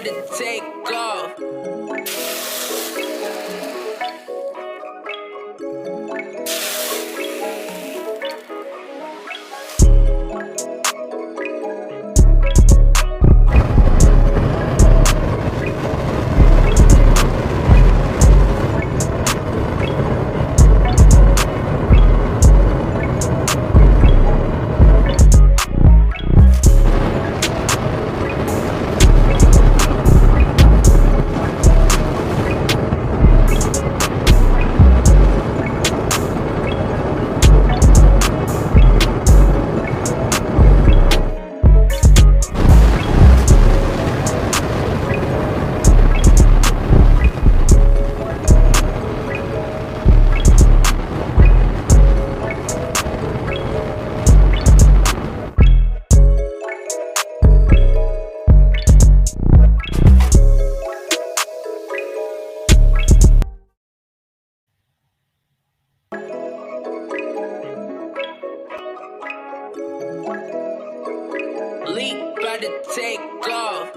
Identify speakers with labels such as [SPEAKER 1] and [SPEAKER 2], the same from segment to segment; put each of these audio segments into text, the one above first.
[SPEAKER 1] about to take off. Leak about to take off.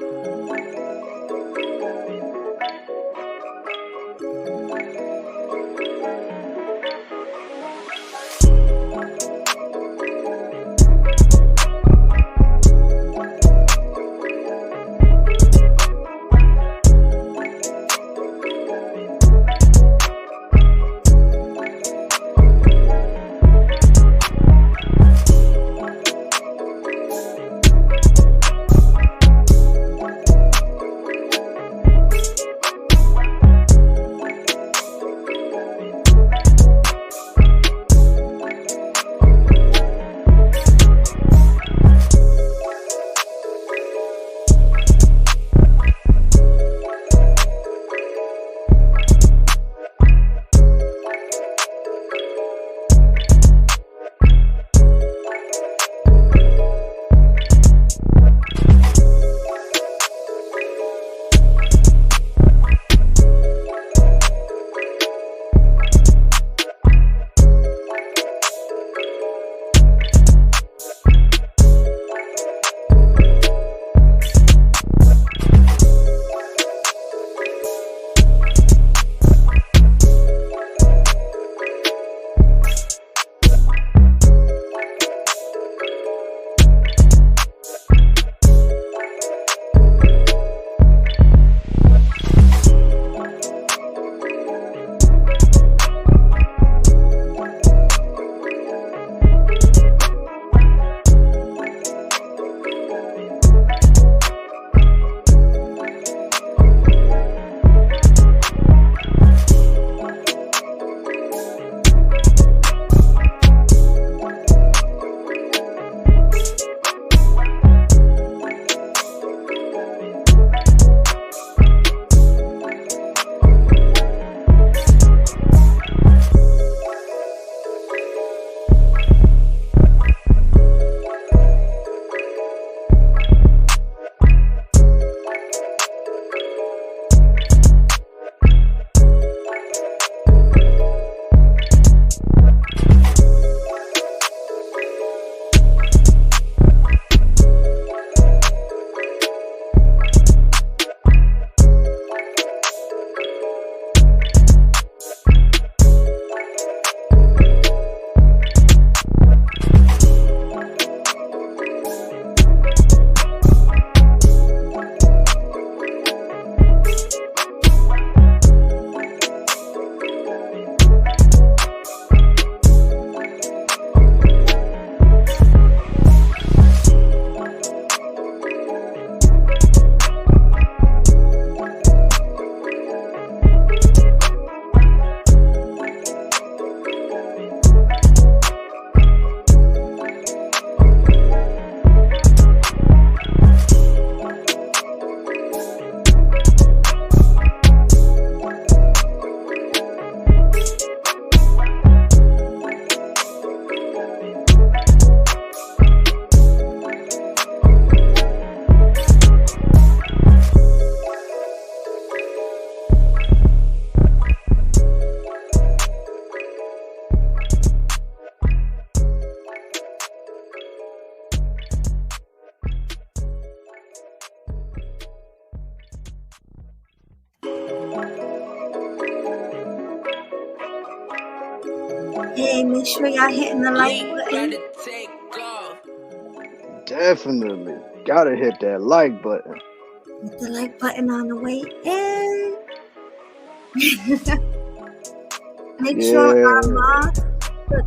[SPEAKER 2] Hey, make sure y'all hitting the like
[SPEAKER 1] Leak
[SPEAKER 2] button.
[SPEAKER 1] about to take off.
[SPEAKER 3] Definitely. Gotta hit that like button.
[SPEAKER 2] Hit the like button on the way in. Make sure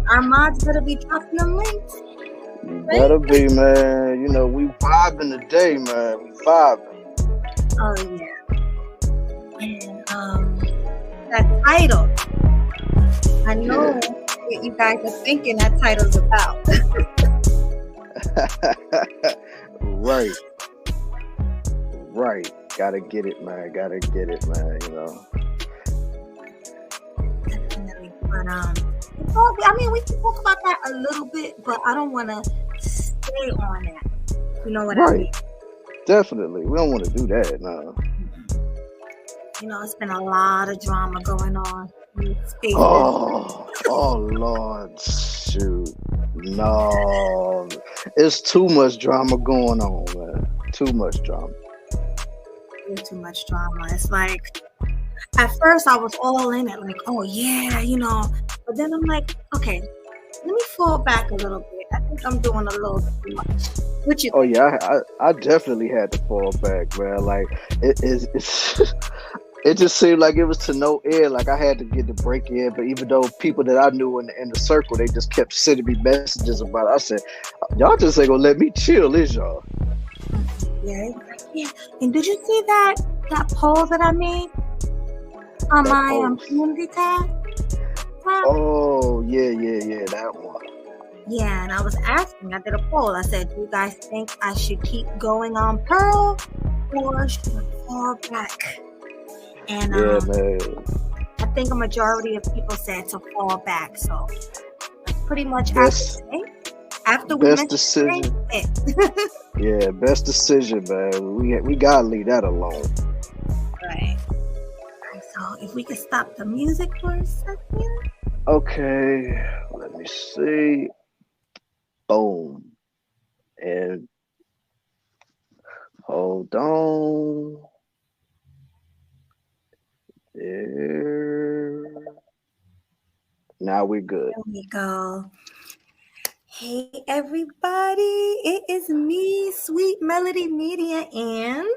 [SPEAKER 2] our mods better be dropping them links.
[SPEAKER 3] You better be, man. You know, we vibing today, man. We vibing.
[SPEAKER 2] Oh yeah. And that title. I know what you guys are thinking that title's about.
[SPEAKER 3] Right. Gotta get it, man. You know.
[SPEAKER 2] Definitely. But we can talk about that a little bit, but I don't want to stay on that. You know what I mean?
[SPEAKER 3] Definitely. We don't want to do that, no.
[SPEAKER 2] You know, it's been a lot of drama going on.
[SPEAKER 3] Oh Lord, shoot. No. It's too much drama going on, man. Too much drama.
[SPEAKER 2] Too much drama. It's like, at first I was all in it, like, oh yeah, you know. But then I'm like, okay, let me fall back a little bit. I think I'm doing a little too much. What you think?
[SPEAKER 3] Yeah, I definitely had to fall back, man. Like it just seemed like it was to no end. Like I had to get the break in, but even though people that I knew in the circle, they just kept sending me messages about it. I said, y'all just ain't gonna let me chill, is y'all?
[SPEAKER 2] Yeah. And did you see that poll that I made on my community tab?
[SPEAKER 3] Oh yeah, that one.
[SPEAKER 2] Yeah, and I was asking, I did a poll. I said, do you guys think I should keep going on Pearl or should I fall back? And
[SPEAKER 3] yeah, man.
[SPEAKER 2] I think a majority of people said to fall back. So that's pretty much after we
[SPEAKER 3] best decision. Yeah, best decision, man. We gotta leave that alone.
[SPEAKER 2] Right. So if we could stop the music for a second.
[SPEAKER 3] Okay, let me see. Boom. And hold on. There. Now we're good.
[SPEAKER 2] There we go. Hey everybody, it is me, Sweet Melody Media, and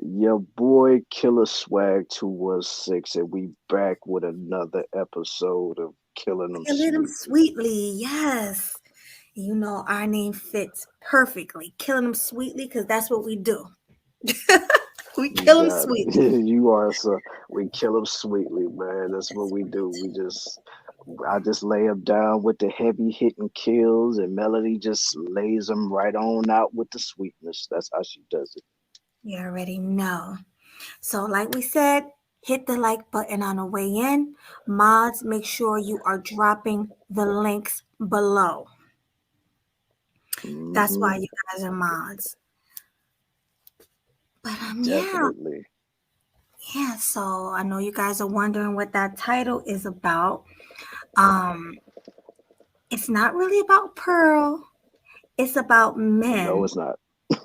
[SPEAKER 3] your boy Killer Swag 216, and we back with another episode of Killing Them
[SPEAKER 2] Sweetly. Yes. You know, our name fits perfectly. Killing Them Sweetly, because that's what we do. We kill them sweetly.
[SPEAKER 3] You are, so we kill them sweetly, man. That's what we do. I just lay them down with the heavy hitting kills, and Melody just lays them right on out with the sweetness. That's how she does it.
[SPEAKER 2] You already know. So, like we said, hit the like button on the way in. Mods, make sure you are dropping the links below. Mm-hmm. That's why you guys are mods. But
[SPEAKER 3] definitely.
[SPEAKER 2] Yeah, so I know you guys are wondering what that title is about. It's not really about Pearl. It's about men.
[SPEAKER 3] No, it's not.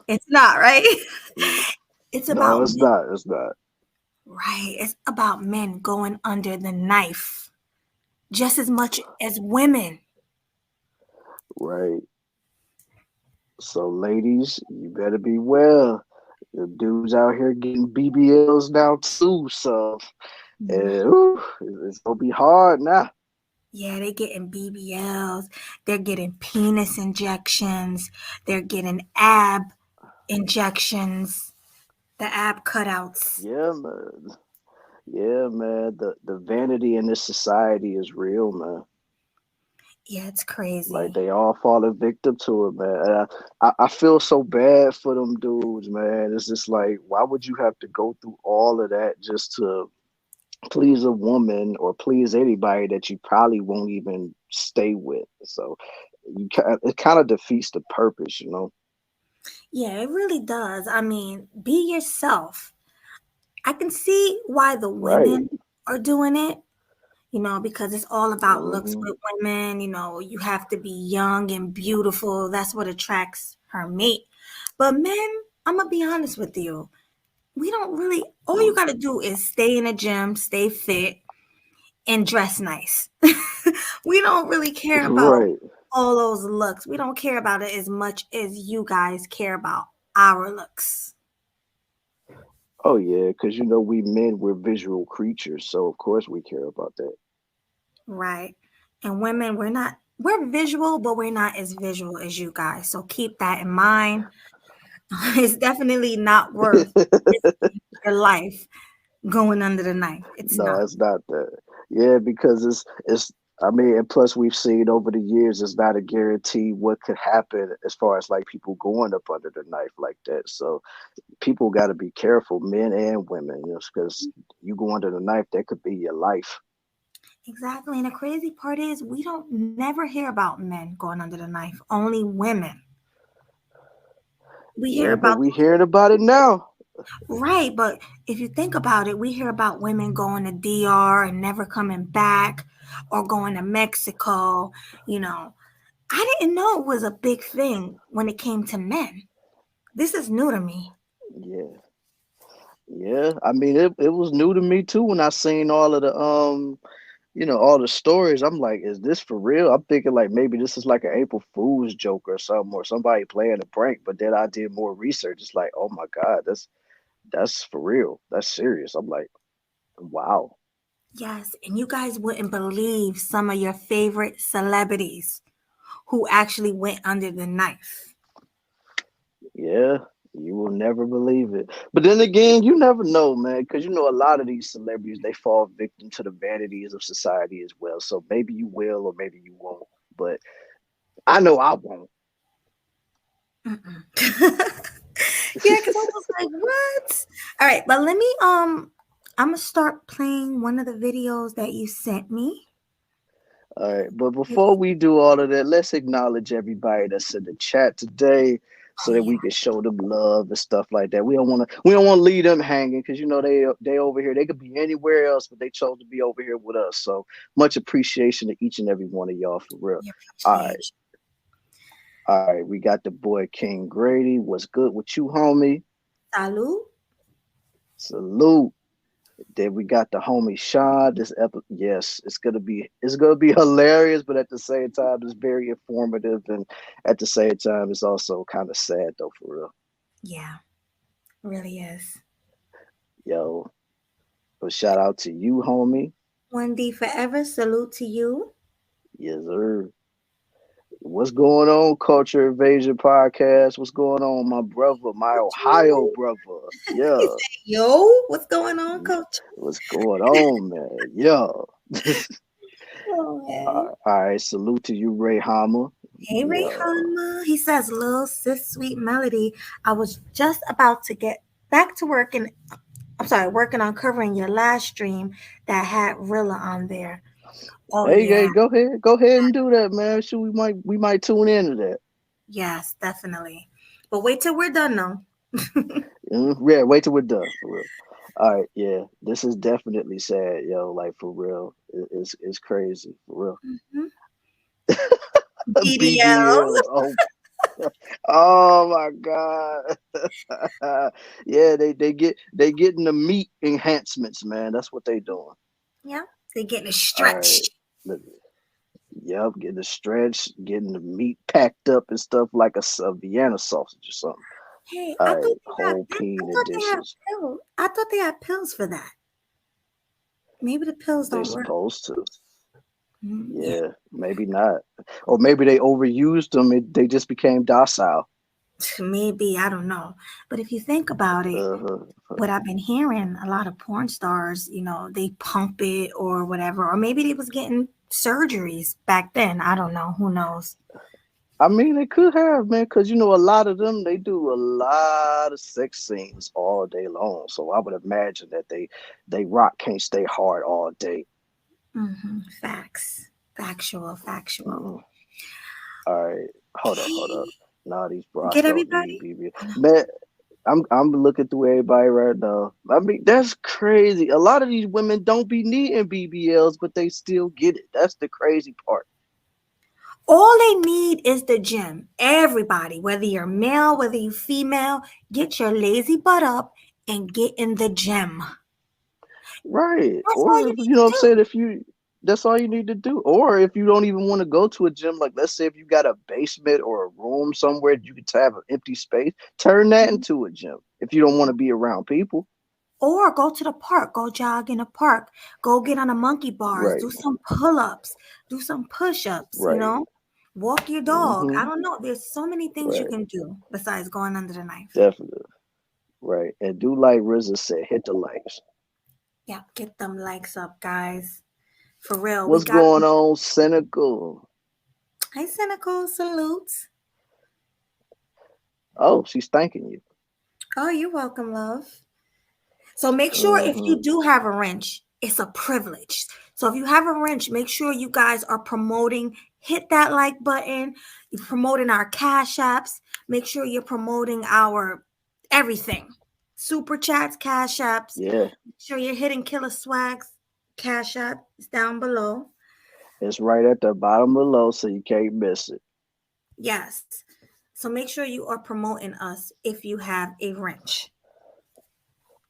[SPEAKER 2] It's not, right? It's about
[SPEAKER 3] it's not. It's not.
[SPEAKER 2] Right. It's about men going under the knife just as much as women.
[SPEAKER 3] Right. So, ladies, you better be well. The dudes out here getting BBLs now too, so it's gonna be hard now.
[SPEAKER 2] Yeah, they're getting BBLs. They're getting penis injections. They're getting ab injections. The ab cutouts.
[SPEAKER 3] Yeah, man. Yeah, man. The vanity in this society is real, man.
[SPEAKER 2] Yeah, it's crazy.
[SPEAKER 3] Like they all falling victim to it, man. I feel so bad for them dudes, man. It's just like, why would you have to go through all of that just to please a woman or please anybody that you probably won't even stay with? So it kind of defeats the purpose, you know?
[SPEAKER 2] Yeah, it really does. I mean, be yourself. I can see why the women are doing it. You know, because it's all about looks with women. You know, you have to be young and beautiful. That's what attracts her mate. But men, I'm going to be honest with you. We don't really, all you got to do is stay in the gym, stay fit, and dress nice. We don't really care about
[SPEAKER 3] Right.
[SPEAKER 2] all those looks. We don't care about it as much as you guys care about our looks.
[SPEAKER 3] Oh yeah, because we men, we're visual creatures, so of course we care about that.
[SPEAKER 2] Right. And women, we're visual, but we're not as visual as you guys. So keep that in mind. It's definitely not worth risking your life going under the knife. It's
[SPEAKER 3] No,
[SPEAKER 2] not.
[SPEAKER 3] it's not that. Yeah, because it's. I mean, and plus we've seen over the years, it's not a guarantee what could happen as far as like people going up under the knife like that. So people got to be careful, men and women, because you go under the knife, that could be your life.
[SPEAKER 2] Exactly. And the crazy part is we don't never hear about men going under the knife, only women. We hear
[SPEAKER 3] Yeah, but
[SPEAKER 2] about
[SPEAKER 3] we hearing about it now.
[SPEAKER 2] right, but if you think about it, we hear about women going to DR and never coming back or going to Mexico. You know, I didn't know it was a big thing when it came to men. This is new to me.
[SPEAKER 3] Yeah, yeah. I mean, it was new to me too when I seen all of the all the stories. I'm like, is this for real? I'm thinking like maybe this is like an April Fool's joke or something, or somebody playing a prank. But then I did more research. It's like, oh my God, that's for real. That's serious. I'm like, wow.
[SPEAKER 2] Yes, and you guys wouldn't believe some of your favorite celebrities who actually went under the knife.
[SPEAKER 3] Yeah, you will never believe it. But then again, you never know, man, because a lot of these celebrities, they fall victim to the vanities of society as well. So maybe you will or maybe you won't. But I know I won't.
[SPEAKER 2] Yeah, because I was like, what? All right, but let me I'm gonna start playing one of the videos that you sent me.
[SPEAKER 3] All right, but before we do all of that, let's acknowledge everybody that's in the chat today, so
[SPEAKER 2] Oh
[SPEAKER 3] that
[SPEAKER 2] yeah.
[SPEAKER 3] we can show them love and stuff like that. We don't want to leave them hanging because they over here. They could be anywhere else, but they chose to be over here with us. So much appreciation to each and every one of y'all for real.
[SPEAKER 2] We
[SPEAKER 3] All right,
[SPEAKER 2] appreciate
[SPEAKER 3] all right. We got the boy King Grady. What's good with you, homie?
[SPEAKER 2] you. Salud.
[SPEAKER 3] Salute. Then we got the homie Sean. This episode, yes, it's gonna be hilarious, but at the same time, it's very informative, and at the same time, it's also kind of sad though, for real.
[SPEAKER 2] Yeah, really is.
[SPEAKER 3] Yo, so shout out to you, homie.
[SPEAKER 2] 1D forever. Salute to you.
[SPEAKER 3] Yes, sir. What's going on, Culture Invasion Podcast? What's going on, my brother, my Ohio brother?
[SPEAKER 2] He
[SPEAKER 3] Yeah,
[SPEAKER 2] said, yo, what's going on, coach?
[SPEAKER 3] what's going on, man? Yeah.
[SPEAKER 2] Oh, man.
[SPEAKER 3] All right, salute to you, Ray Hammer.
[SPEAKER 2] Hey,
[SPEAKER 3] Yeah.
[SPEAKER 2] Rayhana. He says, Lil Sis Sweet Melody. I was just about to get back to work and I'm sorry, working on covering your last stream that had Rilla on there. Oh
[SPEAKER 3] Hey,
[SPEAKER 2] yeah,
[SPEAKER 3] hey, go ahead and do that, man. Sure, we might tune into that.
[SPEAKER 2] yes, definitely. But wait till we're done though.
[SPEAKER 3] Yeah, wait till we're done for real. All right, yeah, this is definitely sad, yo. Like for real, it's crazy for real.
[SPEAKER 2] Mhm. BBLs.
[SPEAKER 3] BBLs, oh my god, yeah, they getting the meat enhancements, man. That's what they doing.
[SPEAKER 2] Yeah, they're getting a
[SPEAKER 3] All right,
[SPEAKER 2] stretch.
[SPEAKER 3] look, yep, getting the stretch, getting the meat packed up and stuff like a Vienna sausage or something.
[SPEAKER 2] Hey,
[SPEAKER 3] All
[SPEAKER 2] I
[SPEAKER 3] right,
[SPEAKER 2] thought
[SPEAKER 3] whole
[SPEAKER 2] I
[SPEAKER 3] peen of
[SPEAKER 2] thought they had
[SPEAKER 3] dishes.
[SPEAKER 2] pills. I thought they had pills for that. Maybe the pills
[SPEAKER 3] They
[SPEAKER 2] don't work.
[SPEAKER 3] supposed to.
[SPEAKER 2] Yeah,
[SPEAKER 3] Yeah, maybe not. Or maybe they overused them. They just became docile.
[SPEAKER 2] maybe I don't know. But if you think about it,
[SPEAKER 3] Uh-huh.
[SPEAKER 2] what I've been hearing, a lot of porn stars, they pump it or whatever, or maybe they was getting surgeries back then. I don't know. Who knows?
[SPEAKER 3] I mean, they could have, man, because a lot of them they do a lot of sex scenes all day long. So I would imagine that they rock can't stay hard all day.
[SPEAKER 2] Facts. Factual. Factual.
[SPEAKER 3] Mm. All right, hold up.
[SPEAKER 2] Okay.
[SPEAKER 3] Now these bras
[SPEAKER 2] Get
[SPEAKER 3] don't need
[SPEAKER 2] everybody?
[SPEAKER 3] BB.
[SPEAKER 2] I know.
[SPEAKER 3] Man, I'm looking through everybody right now. I mean, that's crazy. A lot of these women don't be needing BBLs, but they still get it. That's the crazy part.
[SPEAKER 2] All they need is the gym. Everybody, whether you're male, whether you're female, get your lazy butt up and get in the gym.
[SPEAKER 3] Right.
[SPEAKER 2] That's all
[SPEAKER 3] Or
[SPEAKER 2] you
[SPEAKER 3] you
[SPEAKER 2] need
[SPEAKER 3] know what
[SPEAKER 2] to
[SPEAKER 3] I'm
[SPEAKER 2] do.
[SPEAKER 3] saying? That's all you need to do. Or if you don't even want to go to a gym, like let's say if you got a basement or a room somewhere you could have an empty space, turn that
[SPEAKER 2] Mhm.
[SPEAKER 3] into a gym. If you don't want to be around people,
[SPEAKER 2] Or go to the park, go jog in the park, go get on the monkey bars,
[SPEAKER 3] right,
[SPEAKER 2] do some pull-ups, do some push-ups,
[SPEAKER 3] right,
[SPEAKER 2] walk your dog.
[SPEAKER 3] mm-hmm,
[SPEAKER 2] I don't know. There's so many things you
[SPEAKER 3] right,
[SPEAKER 2] can do besides going under the knife.
[SPEAKER 3] definitely, right. And do like RZA said, hit the likes.
[SPEAKER 2] Yeah, get them likes up, guys. For real. We
[SPEAKER 3] What's
[SPEAKER 2] got
[SPEAKER 3] going on, Cynical?
[SPEAKER 2] Hi Cynical salutes.
[SPEAKER 3] Oh, she's thanking you.
[SPEAKER 2] Oh, you're welcome, love. So make sure if
[SPEAKER 3] Mm-hmm.
[SPEAKER 2] you do have a wrench, it's a privilege. So if you have a wrench, make sure you guys are promoting, hit that like button. You're promoting our cash apps. Make sure you're promoting our everything. Super chats, cash apps.
[SPEAKER 3] Yeah,
[SPEAKER 2] Make sure you're hitting Killer Swags. Cash app is down below.
[SPEAKER 3] it's right at the bottom below, so you can't miss it.
[SPEAKER 2] Yes. So make sure you are promoting us if you have a wrench.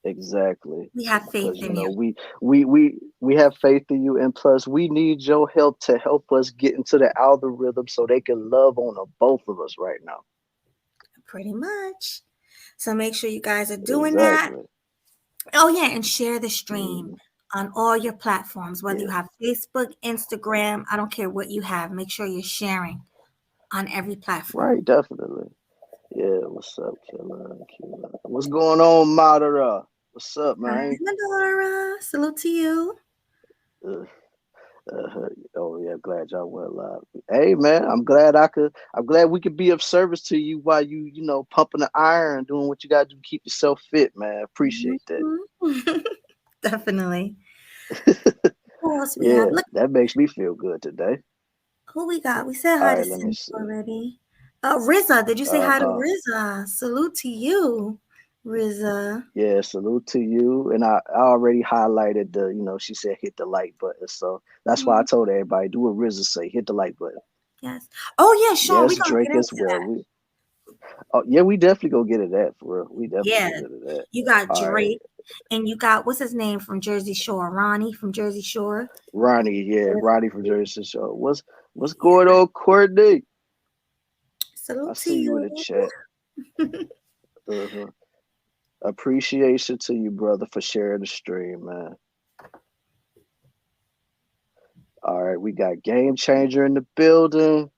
[SPEAKER 3] Exactly.
[SPEAKER 2] We have faith
[SPEAKER 3] Because
[SPEAKER 2] in you.
[SPEAKER 3] we have faith in you, and plus we need your help to help us get into the algorithm so they can love on both of us right now.
[SPEAKER 2] Pretty much. So make sure you guys are doing that.
[SPEAKER 3] Exactly.
[SPEAKER 2] Oh, yeah. And share the stream
[SPEAKER 3] Mhm.
[SPEAKER 2] on all your platforms, whether you
[SPEAKER 3] Yeah.
[SPEAKER 2] have Facebook, Instagram, I don't care what you have. Make sure you're sharing on every platform.
[SPEAKER 3] Right. Definitely. Yeah. What's up, Killer? Killer? What's going on, Madara? What's up,
[SPEAKER 2] Hi,
[SPEAKER 3] man?
[SPEAKER 2] Medora. Salute to you.
[SPEAKER 3] Uh, oh yeah, glad y'all went live. Hey man, I'm glad we could be of service to you while you pumping the iron, doing what you gotta do to keep yourself fit, man. Appreciate that.
[SPEAKER 2] Mhm. Definitely. Who else we
[SPEAKER 3] Yeah,
[SPEAKER 2] have? Look
[SPEAKER 3] that makes me feel good today.
[SPEAKER 2] who we got. We said
[SPEAKER 3] All
[SPEAKER 2] hi to
[SPEAKER 3] right, let me
[SPEAKER 2] Cindy
[SPEAKER 3] see.
[SPEAKER 2] already. Riza, did you say hi to
[SPEAKER 3] Uh-huh.
[SPEAKER 2] Riza? Salute to you, Riza.
[SPEAKER 3] Yeah, salute to you. And I already highlighted she said hit the like button. So that's why I
[SPEAKER 2] Mm,
[SPEAKER 3] told everybody do what RZA say, hit the like button.
[SPEAKER 2] yes. Oh yeah, Sean, we're
[SPEAKER 3] Yes,
[SPEAKER 2] gonna get
[SPEAKER 3] Drake as
[SPEAKER 2] into
[SPEAKER 3] well.
[SPEAKER 2] that.
[SPEAKER 3] We definitely go get it that for real. We definitely
[SPEAKER 2] Yeah,
[SPEAKER 3] go get it that.
[SPEAKER 2] you got
[SPEAKER 3] All right.
[SPEAKER 2] Drake, and you got what's his name from Jersey Shore, Ronnie from Jersey Shore.
[SPEAKER 3] Ronnie, yeah, Ronnie from Jersey Shore. What's going
[SPEAKER 2] Yeah,
[SPEAKER 3] on, Courtney? I
[SPEAKER 2] salute to
[SPEAKER 3] see you in
[SPEAKER 2] you.
[SPEAKER 3] the chat. Uh-huh. Appreciation to you, brother, for sharing the stream, man. All right, we got Game Changer in the building.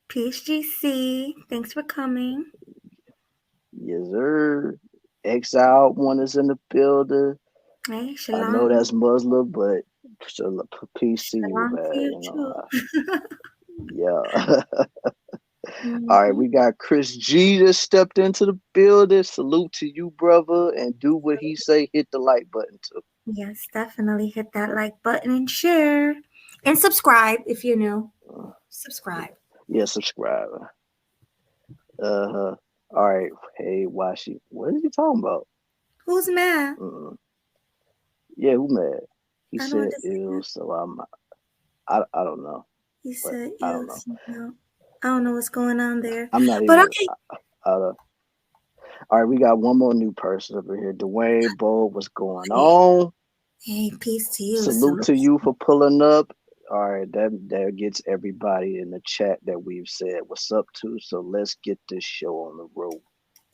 [SPEAKER 2] PSGC, thanks for coming.
[SPEAKER 3] Yes, sir. Exile one is in the building.
[SPEAKER 2] Hey,
[SPEAKER 3] I know
[SPEAKER 2] shalom,
[SPEAKER 3] that's Muslim, but peace to you,
[SPEAKER 2] shalom to
[SPEAKER 3] man.
[SPEAKER 2] you too.
[SPEAKER 3] Yeah. All right,
[SPEAKER 2] Mhm.
[SPEAKER 3] we got Chris G that stepped into the building. Salute to you, brother, and do what he say. Hit the like button too.
[SPEAKER 2] Yes, definitely hit that like button and share, and subscribe if you're new.
[SPEAKER 3] Uh,
[SPEAKER 2] Subscribe.
[SPEAKER 3] yeah, subscribe. Uh-huh. All right. Hey, Washi, what are you talking about?
[SPEAKER 2] Who's mad?
[SPEAKER 3] Uh, yeah, who mad? He
[SPEAKER 2] I don't
[SPEAKER 3] said ill,
[SPEAKER 2] understand.
[SPEAKER 3] so I don't know,
[SPEAKER 2] He
[SPEAKER 3] but
[SPEAKER 2] said,
[SPEAKER 3] I don't
[SPEAKER 2] "Ew,
[SPEAKER 3] know.
[SPEAKER 2] I don't know what's going on there."
[SPEAKER 3] I'm not
[SPEAKER 2] But
[SPEAKER 3] even.
[SPEAKER 2] okay.
[SPEAKER 3] All right, we got one more new person over here. Dwayne Bo, what's going
[SPEAKER 2] Hey,
[SPEAKER 3] on?
[SPEAKER 2] hey, peace to you.
[SPEAKER 3] Salute
[SPEAKER 2] Salute.
[SPEAKER 3] to you for pulling up. All right, that gets everybody in the chat that we've said what's up to. So let's get this show on the road.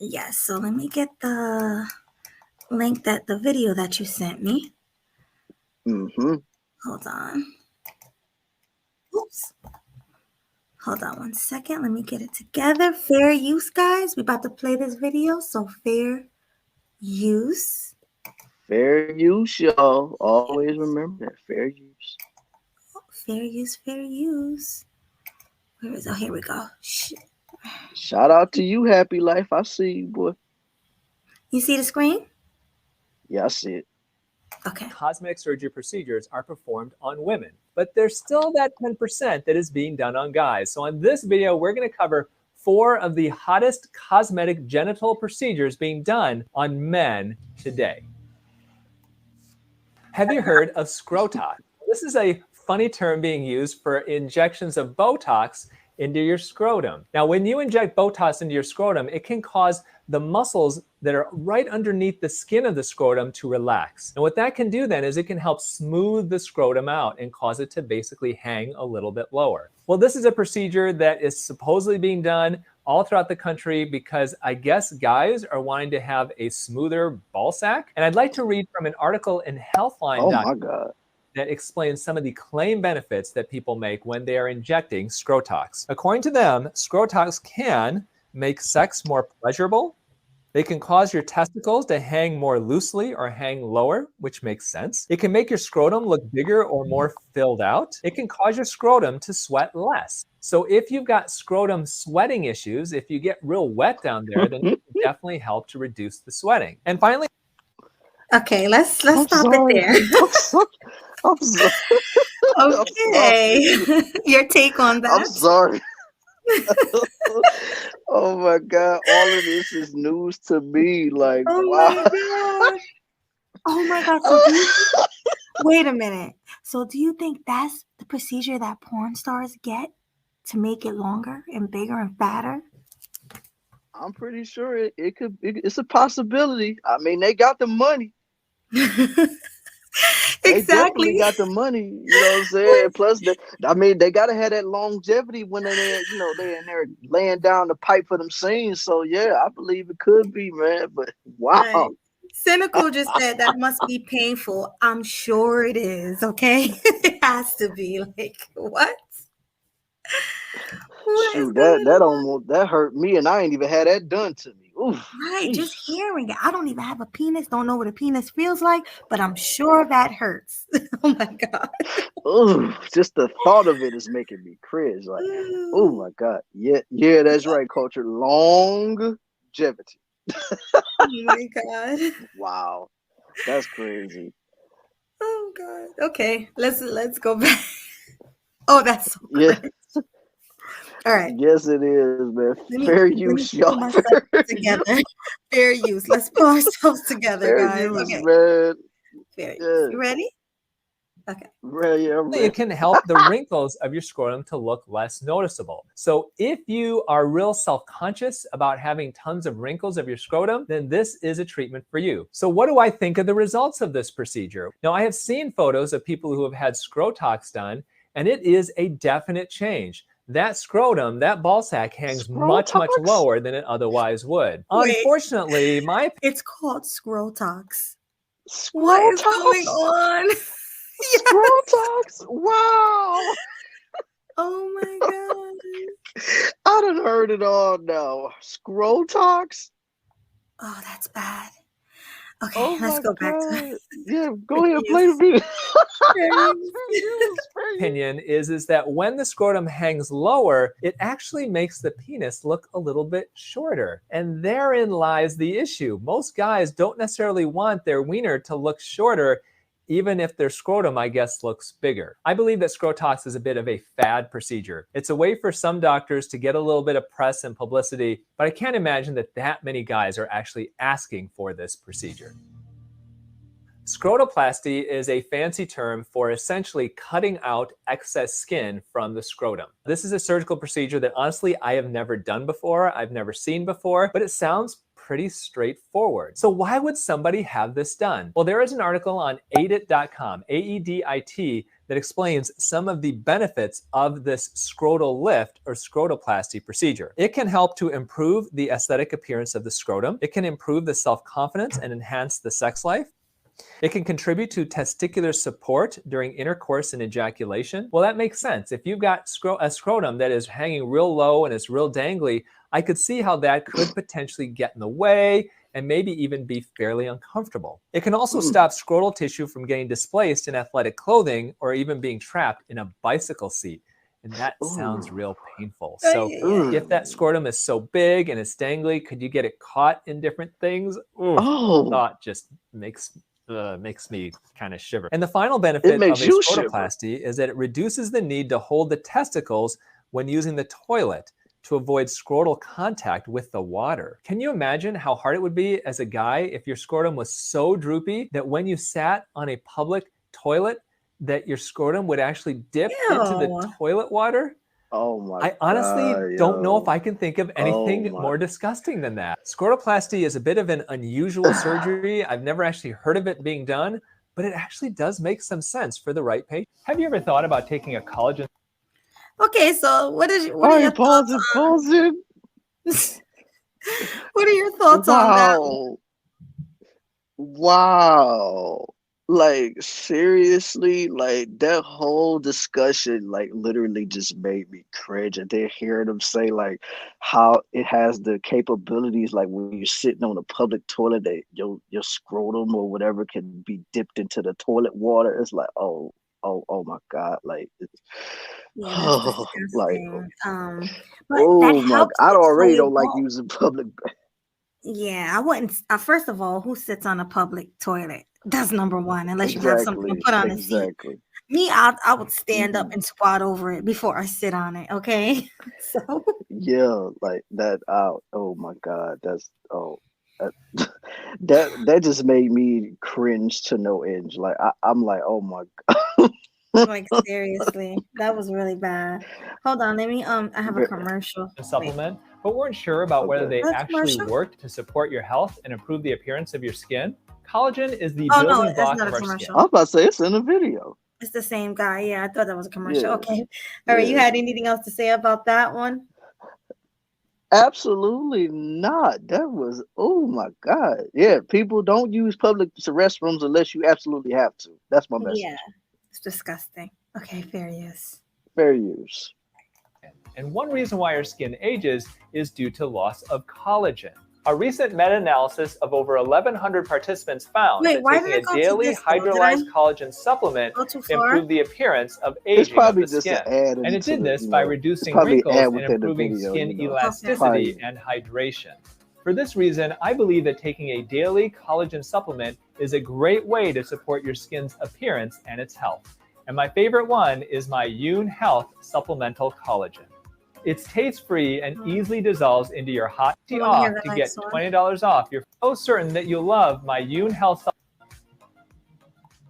[SPEAKER 2] Yes. So let me get the link the video that you sent me.
[SPEAKER 3] Mm-hmm.
[SPEAKER 2] Hold on. Oops. Hold on 1 second. Let me get it together. Fair use, guys. We about to play this video. So fair use.
[SPEAKER 3] Fair use, y'all. Always remember that. Fair use.
[SPEAKER 2] Fair use. Fair use. Where is? Oh, here we go. Shit.
[SPEAKER 3] Shout out to you, Happy Life. I see you, boy.
[SPEAKER 2] You see the screen?
[SPEAKER 3] Yeah, I see it.
[SPEAKER 2] Okay.
[SPEAKER 4] Cosmetic surgery procedures are performed on women, but there's still that 10% that is being done on guys. So on this video, we're going to cover 4 of the hottest cosmetic genital procedures being done on men today. Have you heard of scrotox? This is a funny term being used for injections of Botox into your scrotum. Now, when you inject Botox into your scrotum, it can cause the muscles that are right underneath the skin of the scrotum to relax. And what that can do then is it can help smooth the scrotum out and cause it to basically hang a little bit lower. Well, this is a procedure that is supposedly being done all throughout the country because I guess guys are wanting to have a smoother ball sack. And I'd like to read from an article in Healthline.
[SPEAKER 3] Oh my God.
[SPEAKER 4] That explains some of the claimed benefits that people make when they are injecting Scrotox. According to them, Scrotox can make sex more pleasurable. They can cause your testicles to hang more loosely or hang lower, which makes sense. It can make your scrotum look bigger or more filled out. It can cause your scrotum to sweat less. So if you've got scrotum sweating issues, if you get real wet down there, then it can definitely help to reduce the sweating. And finally,
[SPEAKER 2] okay, let's stop
[SPEAKER 3] sorry.
[SPEAKER 2] it there.
[SPEAKER 3] I'm sorry.
[SPEAKER 2] Okay, your take on that?
[SPEAKER 3] I'm sorry. Oh my God, all of this is news to me. Like,
[SPEAKER 2] oh
[SPEAKER 3] wow.
[SPEAKER 2] my God. Oh my God. So wait a minute. So do you think that's the procedure that porn stars get to make it longer and bigger and fatter?
[SPEAKER 3] I'm pretty sure it's a possibility. I mean, they got the money. They definitely
[SPEAKER 2] Exactly.
[SPEAKER 3] got the money, you know what I'm saying? Plus, they gotta have that longevity when they're, they're in there laying down the pipe for them scenes. So yeah, I believe it could be, man. But wow,
[SPEAKER 2] Right. Cynical just said that must be painful. I'm sure it is. Okay, it has to be. Like what? What is
[SPEAKER 3] shoot,
[SPEAKER 2] going on?
[SPEAKER 3] that hurt me, and I ain't even had that done to me. Oof,
[SPEAKER 2] Right,
[SPEAKER 3] jeez.
[SPEAKER 2] just hearing it. I don't even have a penis. Don't know what a penis feels like, but I'm sure that hurts. Oh my God.
[SPEAKER 3] Ooh, just the thought of it is making me cringe. Like, oh my God. Yeah, that's right, culture. Longevity.
[SPEAKER 2] Oh my God.
[SPEAKER 3] Wow. That's crazy.
[SPEAKER 2] Oh God. Okay, let's go back. Oh, that's so
[SPEAKER 3] Yeah.
[SPEAKER 2] great. All right.
[SPEAKER 3] Yes, it is, man.
[SPEAKER 2] Let
[SPEAKER 3] Fair
[SPEAKER 2] me
[SPEAKER 3] use,
[SPEAKER 2] pull
[SPEAKER 3] y'all.
[SPEAKER 2] myself together. Fair use. Let's pull ourselves together,
[SPEAKER 3] Fair
[SPEAKER 2] guys.
[SPEAKER 3] use,
[SPEAKER 2] Okay.
[SPEAKER 3] man.
[SPEAKER 2] Fair use.
[SPEAKER 3] Yeah.
[SPEAKER 2] You ready? Okay.
[SPEAKER 3] Right, yeah, I'm ready.
[SPEAKER 4] it can help the wrinkles of your scrotum to look less noticeable. So if you are real self-conscious about having tons of wrinkles of your scrotum, then this is a treatment for you. So what do I think of the results of this procedure? Now, I have seen photos of people who have had Scrotox done, and it is a definite change. That scrotum, that ball sack hangs much lower than it otherwise would.
[SPEAKER 2] Wait.
[SPEAKER 4] Unfortunately,
[SPEAKER 2] It's called Scrotox.
[SPEAKER 3] Scrotox?
[SPEAKER 2] What is going on? Yes.
[SPEAKER 3] Scrotox? Wow.
[SPEAKER 2] Oh my God.
[SPEAKER 3] I done heard it all now. Scrotox?
[SPEAKER 2] Oh, that's bad. Okay,
[SPEAKER 3] Oh
[SPEAKER 2] let's
[SPEAKER 3] my
[SPEAKER 2] go back to
[SPEAKER 3] God. Yeah, go ahead and play the video.
[SPEAKER 4] opinion is that when the scrotum hangs lower, it actually makes the penis look a little bit shorter. And therein lies the issue. Most guys don't necessarily want their wiener to look shorter, even if their scrotum, I guess, looks bigger. I believe that Scrotox is a bit of a fad procedure. It's a way for some doctors to get a little bit of press and publicity, but I can't imagine that many guys are actually asking for this procedure. Scrotoplasty is a fancy term for essentially cutting out excess skin from the scrotum. This is a surgical procedure that honestly I have never done before, I've never seen before, but it sounds pretty straightforward. So why would somebody have this done? Well, there is an article on aedit.com, AEDIT, that explains some of the benefits of this scrotal lift or scrotoplasty procedure. It can help to improve the aesthetic appearance of the scrotum. It can improve the self-confidence and enhance the sex life. It can contribute to testicular support during intercourse and ejaculation. Well, that makes sense. If you've got a scrotum that is hanging real low and is real dangly, I could see how that could potentially get in the way and maybe even be fairly uncomfortable. It can also stop scrotal tissue from getting displaced in athletic clothing or even being trapped in a bicycle seat. And that sounds real painful. So if that scrotum is so big and it's dangly, could you get it caught in different things? The thought just makes me kind of shiver. And the final benefit of a scrotoplasty is that it reduces the need to hold the testicles when using the toilet to avoid scrotal contact with the water. Can you imagine how hard it would be as a guy if your scrotum was so droopy that when you sat on a public toilet that your scrotum would actually dip into the toilet water?
[SPEAKER 3] Oh my
[SPEAKER 4] I honestly
[SPEAKER 3] God,
[SPEAKER 4] don't know if
[SPEAKER 3] yo.
[SPEAKER 4] I can think of
[SPEAKER 3] Oh
[SPEAKER 4] anything
[SPEAKER 3] my.
[SPEAKER 4] more disgusting than that. Scrotoplasty is a bit of an unusual surgery. I've never actually heard of it being done, but it actually does make some sense for the right patient. Have you ever thought about taking a collagen?
[SPEAKER 2] Okay, so what
[SPEAKER 3] All
[SPEAKER 2] are
[SPEAKER 3] right,
[SPEAKER 2] your
[SPEAKER 3] pause
[SPEAKER 2] thoughts
[SPEAKER 3] it, pause it.
[SPEAKER 2] on what are your thoughts on that?
[SPEAKER 3] Wow. Wow. Like seriously, like that whole discussion like literally just made me cringe. And then hearing them say like how it has the capabilities like when you're sitting on a public toilet that your scrotum or whatever can be dipped into the toilet water. It's like, oh my God. Like it's,
[SPEAKER 2] Yeah, that's
[SPEAKER 3] oh, like
[SPEAKER 2] disgusting. But that
[SPEAKER 3] oh my,
[SPEAKER 2] helps
[SPEAKER 3] I
[SPEAKER 2] it so
[SPEAKER 3] already
[SPEAKER 2] it
[SPEAKER 3] don't like
[SPEAKER 2] won't.
[SPEAKER 3] using public.
[SPEAKER 2] Yeah, I wouldn't. First of all, who sits on a public toilet? That's number one, unless you have something to
[SPEAKER 3] Exactly,
[SPEAKER 2] put on a seat.
[SPEAKER 3] exactly.
[SPEAKER 2] Me, I would stand up
[SPEAKER 3] Mhm.
[SPEAKER 2] and squat over it before I sit on it. Okay, so
[SPEAKER 3] Yeah, like that out. Oh my God, that's that, that just made me cringe to no end. Like I'm like, oh my God.
[SPEAKER 2] like seriously, that was really bad. Hold on, let me. I have a
[SPEAKER 3] Ve-
[SPEAKER 2] commercial. Wait,
[SPEAKER 4] Supplement, but weren't sure about whether
[SPEAKER 3] Okay.
[SPEAKER 4] they
[SPEAKER 2] a
[SPEAKER 4] actually
[SPEAKER 2] commercial?
[SPEAKER 4] worked to support your health and improve the appearance of your skin. Collagen is the
[SPEAKER 2] Oh no,
[SPEAKER 4] building
[SPEAKER 2] it's
[SPEAKER 4] block
[SPEAKER 2] not a
[SPEAKER 4] of our skin.
[SPEAKER 3] I
[SPEAKER 2] commercial.
[SPEAKER 3] was about to say it's in the video.
[SPEAKER 2] It's the same guy. Yeah, I thought that was a commercial.
[SPEAKER 3] Yeah,
[SPEAKER 2] Okay, all right. You
[SPEAKER 3] yeah.
[SPEAKER 2] had anything else to say about that one?
[SPEAKER 3] Absolutely not. That was oh my God. Yeah, people don't use public restrooms unless you absolutely have to. That's my
[SPEAKER 2] Yeah,
[SPEAKER 3] message.
[SPEAKER 2] it's disgusting. Okay, fair use.
[SPEAKER 3] Fair use.
[SPEAKER 4] And one reason why our skin ages is due to loss of collagen. A recent meta-analysis of over 1,100 participants found
[SPEAKER 2] Wait,
[SPEAKER 4] that
[SPEAKER 2] why
[SPEAKER 4] taking
[SPEAKER 2] did
[SPEAKER 4] a
[SPEAKER 2] it go to
[SPEAKER 4] daily
[SPEAKER 2] this though? Did I
[SPEAKER 4] hydrolyzed collagen supplement
[SPEAKER 2] go too far?
[SPEAKER 4] improved the appearance of
[SPEAKER 3] It's
[SPEAKER 4] aging of
[SPEAKER 3] probably
[SPEAKER 4] the
[SPEAKER 3] just an
[SPEAKER 4] skin.
[SPEAKER 3] ad
[SPEAKER 4] And it
[SPEAKER 3] into
[SPEAKER 4] did
[SPEAKER 3] the,
[SPEAKER 4] this by
[SPEAKER 3] it's
[SPEAKER 4] reducing
[SPEAKER 3] probably an
[SPEAKER 4] wrinkles
[SPEAKER 3] ad
[SPEAKER 4] and
[SPEAKER 3] within the
[SPEAKER 4] improving
[SPEAKER 3] video,
[SPEAKER 4] skin
[SPEAKER 2] Okay.
[SPEAKER 4] elasticity
[SPEAKER 3] Probably
[SPEAKER 4] and hydration. For this reason, I believe that taking a daily collagen supplement is a great way to support your skin's appearance and its health. And my favorite one is my Yoon Health Supplemental Collagen. It's taste-free and easily dissolves into your hot tea
[SPEAKER 2] You want to hear
[SPEAKER 4] off
[SPEAKER 2] the
[SPEAKER 4] to get
[SPEAKER 2] next one?
[SPEAKER 4] $20 off. You're so certain that you'll love my Yoon Health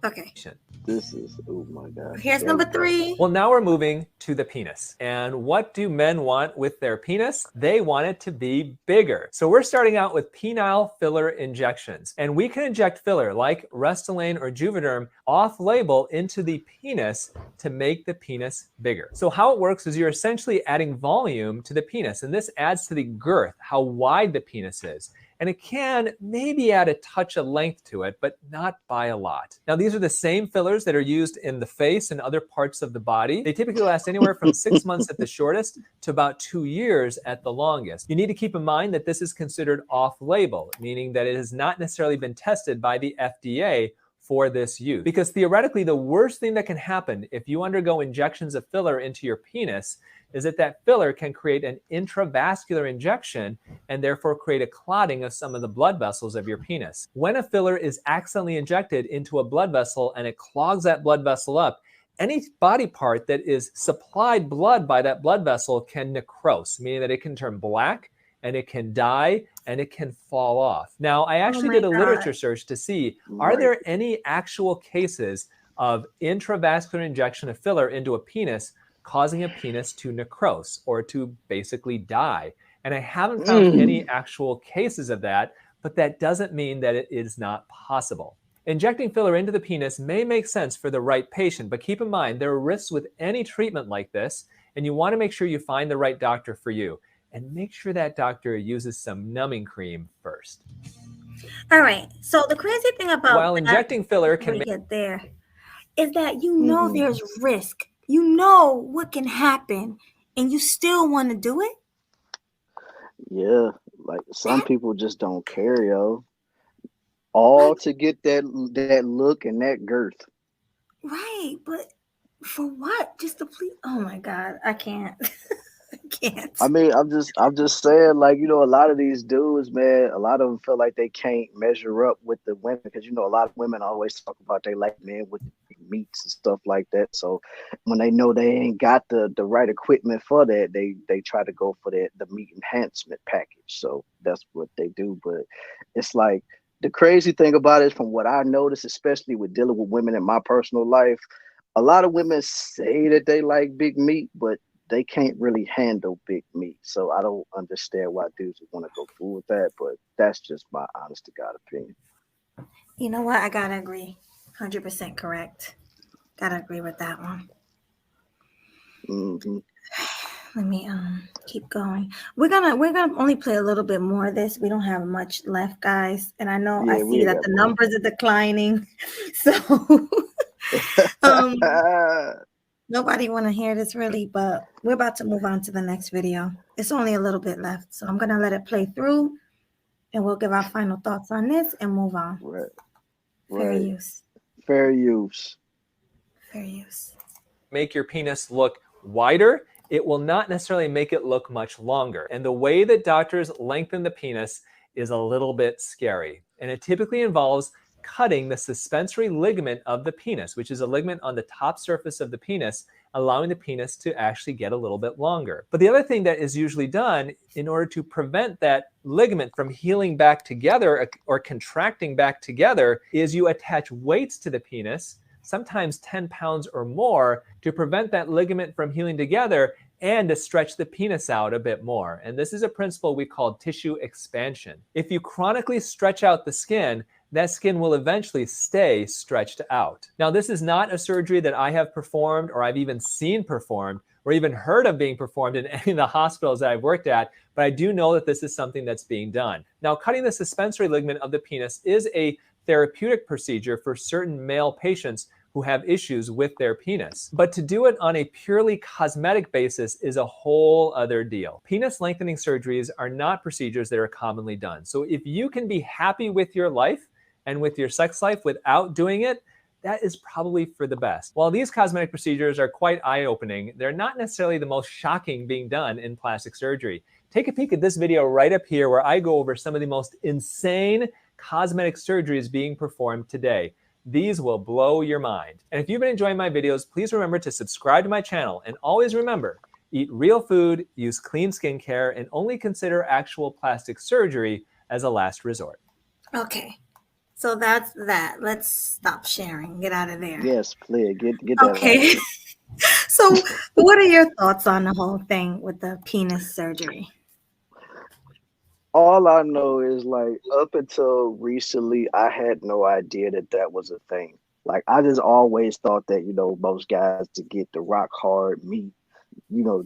[SPEAKER 2] Okay.
[SPEAKER 4] supplement.
[SPEAKER 3] this is oh my God.
[SPEAKER 2] Here's
[SPEAKER 3] There we
[SPEAKER 2] number
[SPEAKER 3] go.
[SPEAKER 2] 3.
[SPEAKER 4] Well, now we're moving to the penis. And what do men want with their penis? They want it to be bigger. So we're starting out with penile filler injections. And we can inject filler like Restylane or Juvederm off-label into the penis to make the penis bigger. So how it works is you're essentially adding volume to the penis. And this adds to the girth, how wide the penis is. And it can maybe add a touch of length to it, but not by a lot. Now, these are the same fillers that are used in the face and other parts of the body. They typically last anywhere from 6 months at the shortest to about 2 years at the longest. You need to keep in mind that this is considered off-label, meaning that it has not necessarily been tested by the FDA for this use. Because theoretically, the worst thing that can happen if you undergo injections of filler into your penis is that that filler can create an intravascular injection and therefore create a clotting of some of the blood vessels of your penis. When a filler is accidentally injected into a blood vessel and it clogs that blood vessel up, any body part that is supplied blood by that blood vessel can necrose, meaning that it can turn black and it can die and it can fall off. Now, I
[SPEAKER 2] Oh
[SPEAKER 4] actually
[SPEAKER 2] my
[SPEAKER 4] did a
[SPEAKER 2] God.
[SPEAKER 4] literature search to see, are
[SPEAKER 3] Right.
[SPEAKER 4] there any actual cases of intravascular injection of filler into a penis causing a penis to necrose or to basically die? And I haven't found any actual cases of that, but that doesn't mean that it is not possible. Injecting filler into the penis may make sense for the right patient, but keep in mind there are risks with any treatment like this, and you want to make sure you find the right doctor for you. And make sure that doctor uses some numbing cream first.
[SPEAKER 2] All right. So the crazy thing about
[SPEAKER 4] While
[SPEAKER 2] that,
[SPEAKER 4] injecting filler
[SPEAKER 2] before
[SPEAKER 4] can
[SPEAKER 2] we get there, is that you know
[SPEAKER 3] Mhm.
[SPEAKER 2] there's risk. You know what can happen, and you still want to do it.
[SPEAKER 3] Yeah, like some
[SPEAKER 2] That
[SPEAKER 3] people just don't care, yo. All
[SPEAKER 2] like
[SPEAKER 3] to get that look and that girth.
[SPEAKER 2] right, but for what? Just to please? Oh my God, I can't. I can't.
[SPEAKER 3] I mean, I'm just saying, like, a lot of these dudes, man, a lot of them feel like they can't measure up with the women because a lot of women always talk about they like men with the big meats and stuff like that. So when they know they ain't got the right equipment for that, they try to go for the meat enhancement package. So that's what they do. But it's like the crazy thing about it is from what I noticed, especially with dealing with women in my personal life, a lot of women say that they like big meat, but they can't really handle big meat. So I don't understand why dudes would want to go through with that, but that's just my honest to God opinion.
[SPEAKER 2] You know what? I gotta agree. 100% correct. Gotta agree with that one.
[SPEAKER 3] Hmm.
[SPEAKER 2] Let me keep going. We're gonna only play a little bit more of this. We don't have much left, guys. And I know I
[SPEAKER 3] Yeah, we
[SPEAKER 2] see
[SPEAKER 3] ain't
[SPEAKER 2] that
[SPEAKER 3] got
[SPEAKER 2] the
[SPEAKER 3] much.
[SPEAKER 2] numbers are declining. So um nobody wanna hear this really, but we're about to move on to the next video. It's only a little bit left. So I'm gonna let it play through and we'll give our final thoughts on this and move on.
[SPEAKER 3] Right,
[SPEAKER 2] Fair
[SPEAKER 3] right.
[SPEAKER 2] use.
[SPEAKER 3] Fair use.
[SPEAKER 2] Fair use.
[SPEAKER 4] Make your penis look wider, it will not necessarily make it look much longer. And the way that doctors lengthen the penis is a little bit scary. And it typically involves cutting the suspensory ligament of the penis, which is a ligament on the top surface of the penis, allowing the penis to actually get a little bit longer. But the other thing that is usually done in order to prevent that ligament from healing back together or contracting back together is you attach weights to the penis, sometimes 10 pounds or more, to prevent that ligament from healing together and to stretch the penis out a bit more. And this is a principle we call tissue expansion. If you chronically stretch out the skin, that skin will eventually stay stretched out. Now, this is not a surgery that I have performed or I've even seen performed or even heard of being performed in any of the hospitals that I've worked at, but I do know that this is something that's being done. Now, cutting the suspensory ligament of the penis is a therapeutic procedure for certain male patients who have issues with their penis. But to do it on a purely cosmetic basis is a whole other deal. Penis lengthening surgeries are not procedures that are commonly done. So if you can be happy with your life and with your sex life without doing it, that is probably for the best. While these cosmetic procedures are quite eye-opening, they're not necessarily the most shocking being done in plastic surgery. Take a peek at this video right up here where I go over some of the most insane cosmetic surgeries being performed today. These will blow your mind. And if you've been enjoying my videos, please remember to subscribe to my channel. And always remember, eat real food, use clean skincare, and only consider actual plastic surgery as a last resort.
[SPEAKER 2] Okay. So that's that. Let's stop sharing. Get out of there.
[SPEAKER 3] Yes, please get that out of
[SPEAKER 2] Okay.
[SPEAKER 3] here.
[SPEAKER 2] So what are your thoughts on the whole thing with the penis surgery?
[SPEAKER 3] All I know is like up until recently, I had no idea that that was a thing. Like I just always thought that most guys to get the rock hard meat,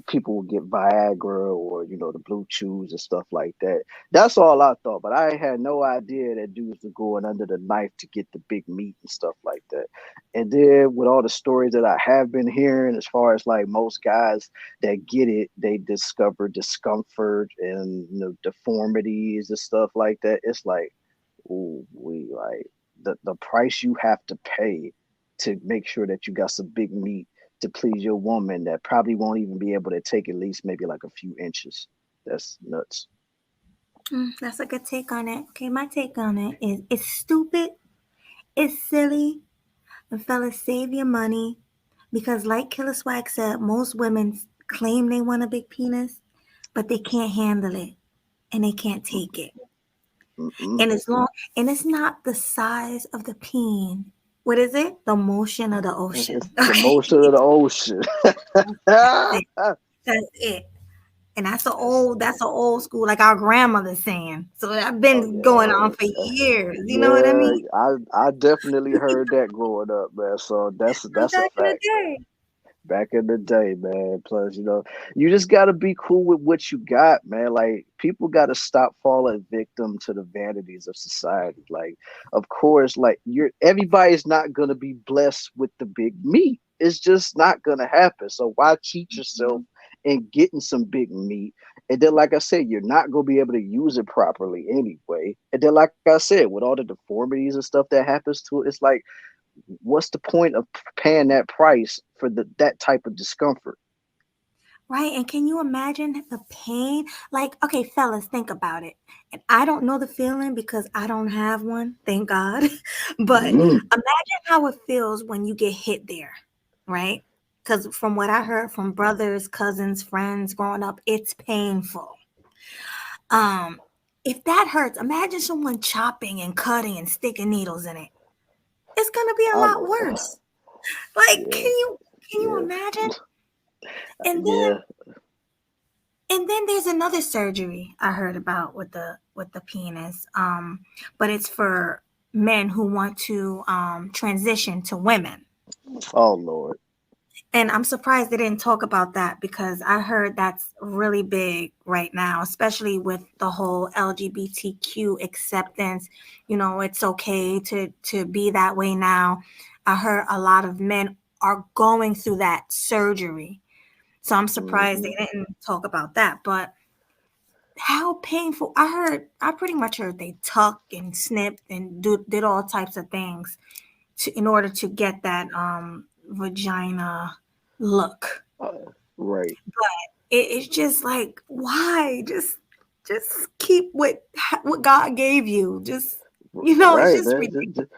[SPEAKER 3] people will get Viagra or the blue chews and stuff like that. That's all I thought, but I had no idea that dudes were going under the knife to get the big meat and stuff like that. And then with all the stories that I have been hearing, as far as like most guys that get it, they discover discomfort and deformities and stuff like that. It's like, ooh, we like the price you have to pay to make sure that you got some big meat to please your woman that probably won't even be able to take at least maybe like a few inches. That's nuts.
[SPEAKER 2] That's a good take on it. Okay, my take on it is it's stupid, it's silly, and fellas, save your money because, like Killer Swag said, most women claim they want a big penis, but they can't handle it and they can't take it.
[SPEAKER 3] Mm-mm.
[SPEAKER 2] And it's not the size of the peen. What is it? The motion of the ocean.
[SPEAKER 3] It's the motion of the ocean.
[SPEAKER 2] That's it. And that's an old school, like our grandmother saying. So I've been going on for years. You know what I
[SPEAKER 3] Yeah,
[SPEAKER 2] mean?
[SPEAKER 3] I definitely heard that growing up, man. So that's
[SPEAKER 2] From
[SPEAKER 3] a
[SPEAKER 2] back in the
[SPEAKER 3] fact, man.
[SPEAKER 2] day.
[SPEAKER 3] Back in the day, man. Plus, you just gotta be cool with what you got, man. Like people gotta stop falling victim to the vanities of society. Like, of course, like everybody's not gonna be blessed with the big meat. It's just not gonna happen. So why cheat yourself in getting some big meat? And then, like I said, you're not gonna be able to use it properly anyway. And then, like I said, with all the deformities and stuff that happens to it, it's like, what's the point of paying that price for that type of discomfort?
[SPEAKER 2] Right. And can you imagine the pain? Like, okay, fellas, think about it. And I don't know the feeling because I don't have one, thank God. But imagine how it feels when you get hit there, right? Because from what I heard from brothers, cousins, friends growing up, it's painful. If that hurts, imagine someone chopping and cutting and sticking needles in it. It's gonna be a
[SPEAKER 3] I
[SPEAKER 2] lot
[SPEAKER 3] know.
[SPEAKER 2] worse. Like,
[SPEAKER 3] Yeah,
[SPEAKER 2] can you
[SPEAKER 3] yeah.
[SPEAKER 2] imagine? And
[SPEAKER 3] Yeah.
[SPEAKER 2] then there's another surgery I heard about with the penis. But it's for men who want to transition to women.
[SPEAKER 3] Oh Lord.
[SPEAKER 2] And I'm surprised they didn't talk about that because I heard that's really big right now, especially with the whole LGBTQ acceptance. It's okay to be that way now. I heard a lot of men are going through that surgery. So I'm surprised they didn't talk about that. But how painful. I pretty much heard they tuck and snipped and did all types of things in order to get that vagina look.
[SPEAKER 3] Right.
[SPEAKER 2] It's just like, why? Just keep what God gave you. Just it's
[SPEAKER 3] Right,
[SPEAKER 2] just
[SPEAKER 3] man.
[SPEAKER 2] ridiculous.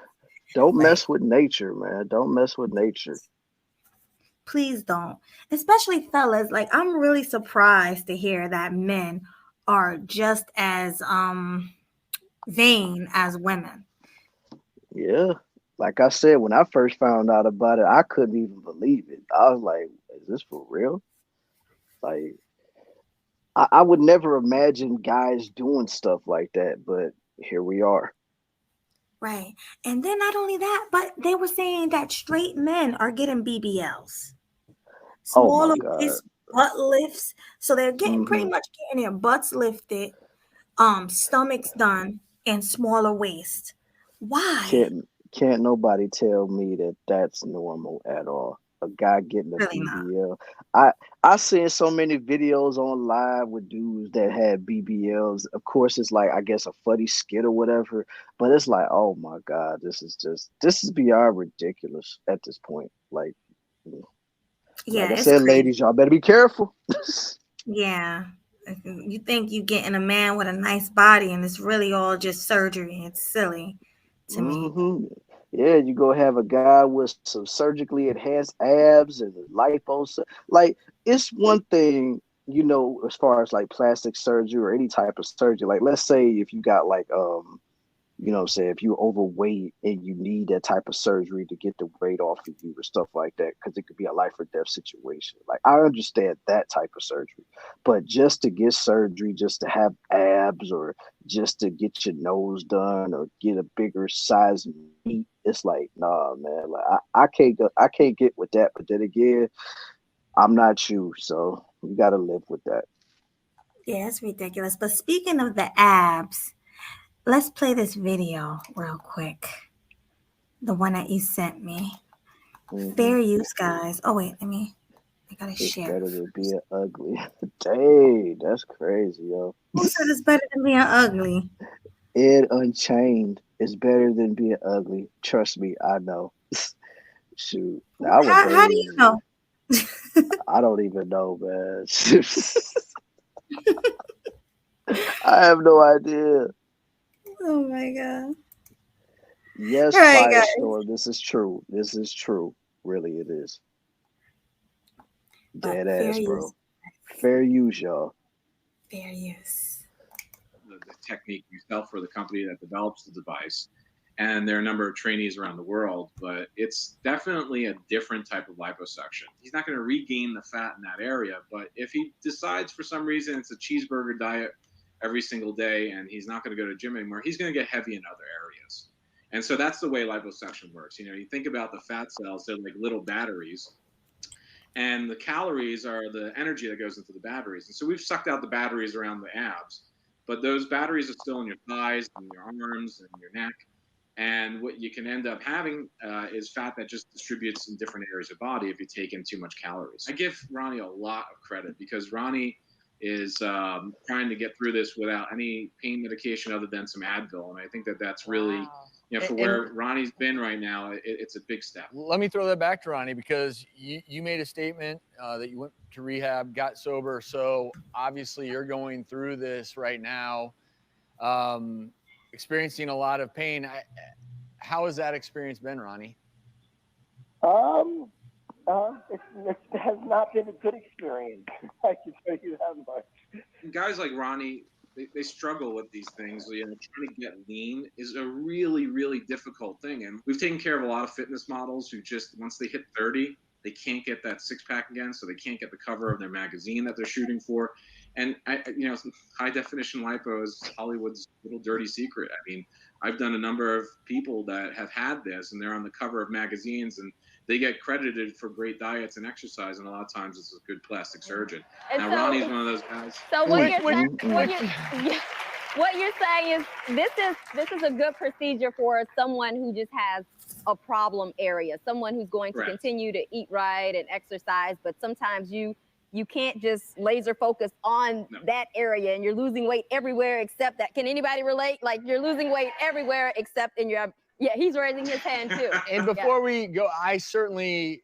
[SPEAKER 3] Don't
[SPEAKER 2] Like,
[SPEAKER 3] mess with nature, man. Don't mess with nature.
[SPEAKER 2] please don't. Especially fellas. Like, I'm really surprised to hear that men are just as vain as women.
[SPEAKER 3] Yeah. Like I said, when I first found out about it, I couldn't even believe it. I was like, is this for real? Like, I would never imagine guys doing stuff like that, but here we are.
[SPEAKER 2] Right. And then not only that, but they were saying that straight men are getting BBLs.
[SPEAKER 3] Oh my
[SPEAKER 2] Smaller
[SPEAKER 3] God.
[SPEAKER 2] waist, butt lifts. So they're getting pretty
[SPEAKER 3] Hmm.
[SPEAKER 2] much getting their butts lifted, stomachs done, and smaller waist. Why?
[SPEAKER 3] Can't nobody tell me that that's normal at all. A guy getting a
[SPEAKER 2] Really not.
[SPEAKER 3] BBL. I seen so many videos online with dudes that had BBLs. Of course, it's like I guess a funny skit or whatever. But it's like, oh my God, this is beyond ridiculous at this point. Like
[SPEAKER 2] Yeah,
[SPEAKER 3] I
[SPEAKER 2] it's
[SPEAKER 3] said,
[SPEAKER 2] crazy.
[SPEAKER 3] ladies, y'all better be careful.
[SPEAKER 2] Yeah. You think you getting a man with a nice body and it's really all just surgery. It's silly to me.
[SPEAKER 3] Hmm. Yeah, you go have a guy with some surgically enhanced abs and lipos. Like it's one thing, as far as like plastic surgery or any type of surgery. Like let's say if you got like what I'm saying, if you're overweight and you need that type of surgery to get the weight off of you or stuff like that, because it could be a life or death situation. Like I understand that type of surgery, but just to get surgery, just to have abs or just to get your nose done or get a bigger size meat, it's like nah, man. Like I can't go, I can't get with that. But then again, I'm not you, so you got to live with that.
[SPEAKER 2] Yeah, it's ridiculous. But speaking of the abs, let's play this video real quick. The one that you sent me.
[SPEAKER 3] Hmm.
[SPEAKER 2] Fair use, guys. Oh, wait, I gotta
[SPEAKER 3] It's
[SPEAKER 2] share it
[SPEAKER 3] better than
[SPEAKER 2] first.
[SPEAKER 3] being ugly. Dang, that's crazy, yo.
[SPEAKER 2] Who said it's better than being ugly?
[SPEAKER 3] Ed Unchained is better than being ugly. Trust me, I know. Shoot,
[SPEAKER 2] How do you
[SPEAKER 3] nowadays,
[SPEAKER 2] know?
[SPEAKER 3] I don't even know, man. I have no idea.
[SPEAKER 2] Oh my god.
[SPEAKER 3] Yes,
[SPEAKER 2] All right, guys.
[SPEAKER 3] Firestorm, this is true. This is true. Really, it is.
[SPEAKER 2] But
[SPEAKER 3] Dead
[SPEAKER 2] fair
[SPEAKER 3] ass,
[SPEAKER 2] use.
[SPEAKER 3] bro. Fair use, y'all.
[SPEAKER 2] Fair use.
[SPEAKER 5] The technique yourself for the company that develops the device. And there are a number of trainees around the world, but it's definitely a different type of liposuction. He's not going to regain the fat in that area, but if he decides for some reason it's a cheeseburger diet every single day and he's not going to go to the gym anymore, he's going to get heavy in other areas. And so that's the way liposuction works. You think about the fat cells, they're like little batteries, and the calories are the energy that goes into the batteries. And so we've sucked out the batteries around the abs, but those batteries are still in your thighs and your arms and your neck. And what you can end up having is fat that just distributes in different areas of the body if you take in too much calories. I give Ronnie a lot of credit because Ronnie is trying to get through this without any pain medication other than some Advil. And I think that that's really, for where Ronnie's been right now, it's a big step.
[SPEAKER 6] Let me throw that back to Ronnie because you made a statement that you went to rehab, got sober. So obviously you're going through this right now, experiencing a lot of pain. How has that experience been, Ronnie?
[SPEAKER 7] It has not been a good experience. I can tell you that much.
[SPEAKER 5] Guys like Ronnie, they struggle with these things. Trying to get lean is a really, really difficult thing. And we've taken care of a lot of fitness models who just, once they hit 30, they can't get that six-pack again, so they can't get the cover of their magazine that they're shooting for. And high definition lipo is Hollywood's little dirty secret. I mean, I've done a number of people that have had this, and they're on the cover of magazines, and they get credited for great diets and exercise, and a lot of times it's a good plastic surgeon.
[SPEAKER 8] And
[SPEAKER 5] now,
[SPEAKER 8] so,
[SPEAKER 5] Ronnie's one of those guys.
[SPEAKER 8] So what you're saying is this is a good procedure for someone who just has a problem area, someone who's going to continue to eat right and exercise, but sometimes you can't just laser focus on that area, and you're losing weight everywhere except that. Can anybody relate? Like, you're losing weight everywhere except in your, yeah, he's raising his hand too.
[SPEAKER 6] And before we go, I certainly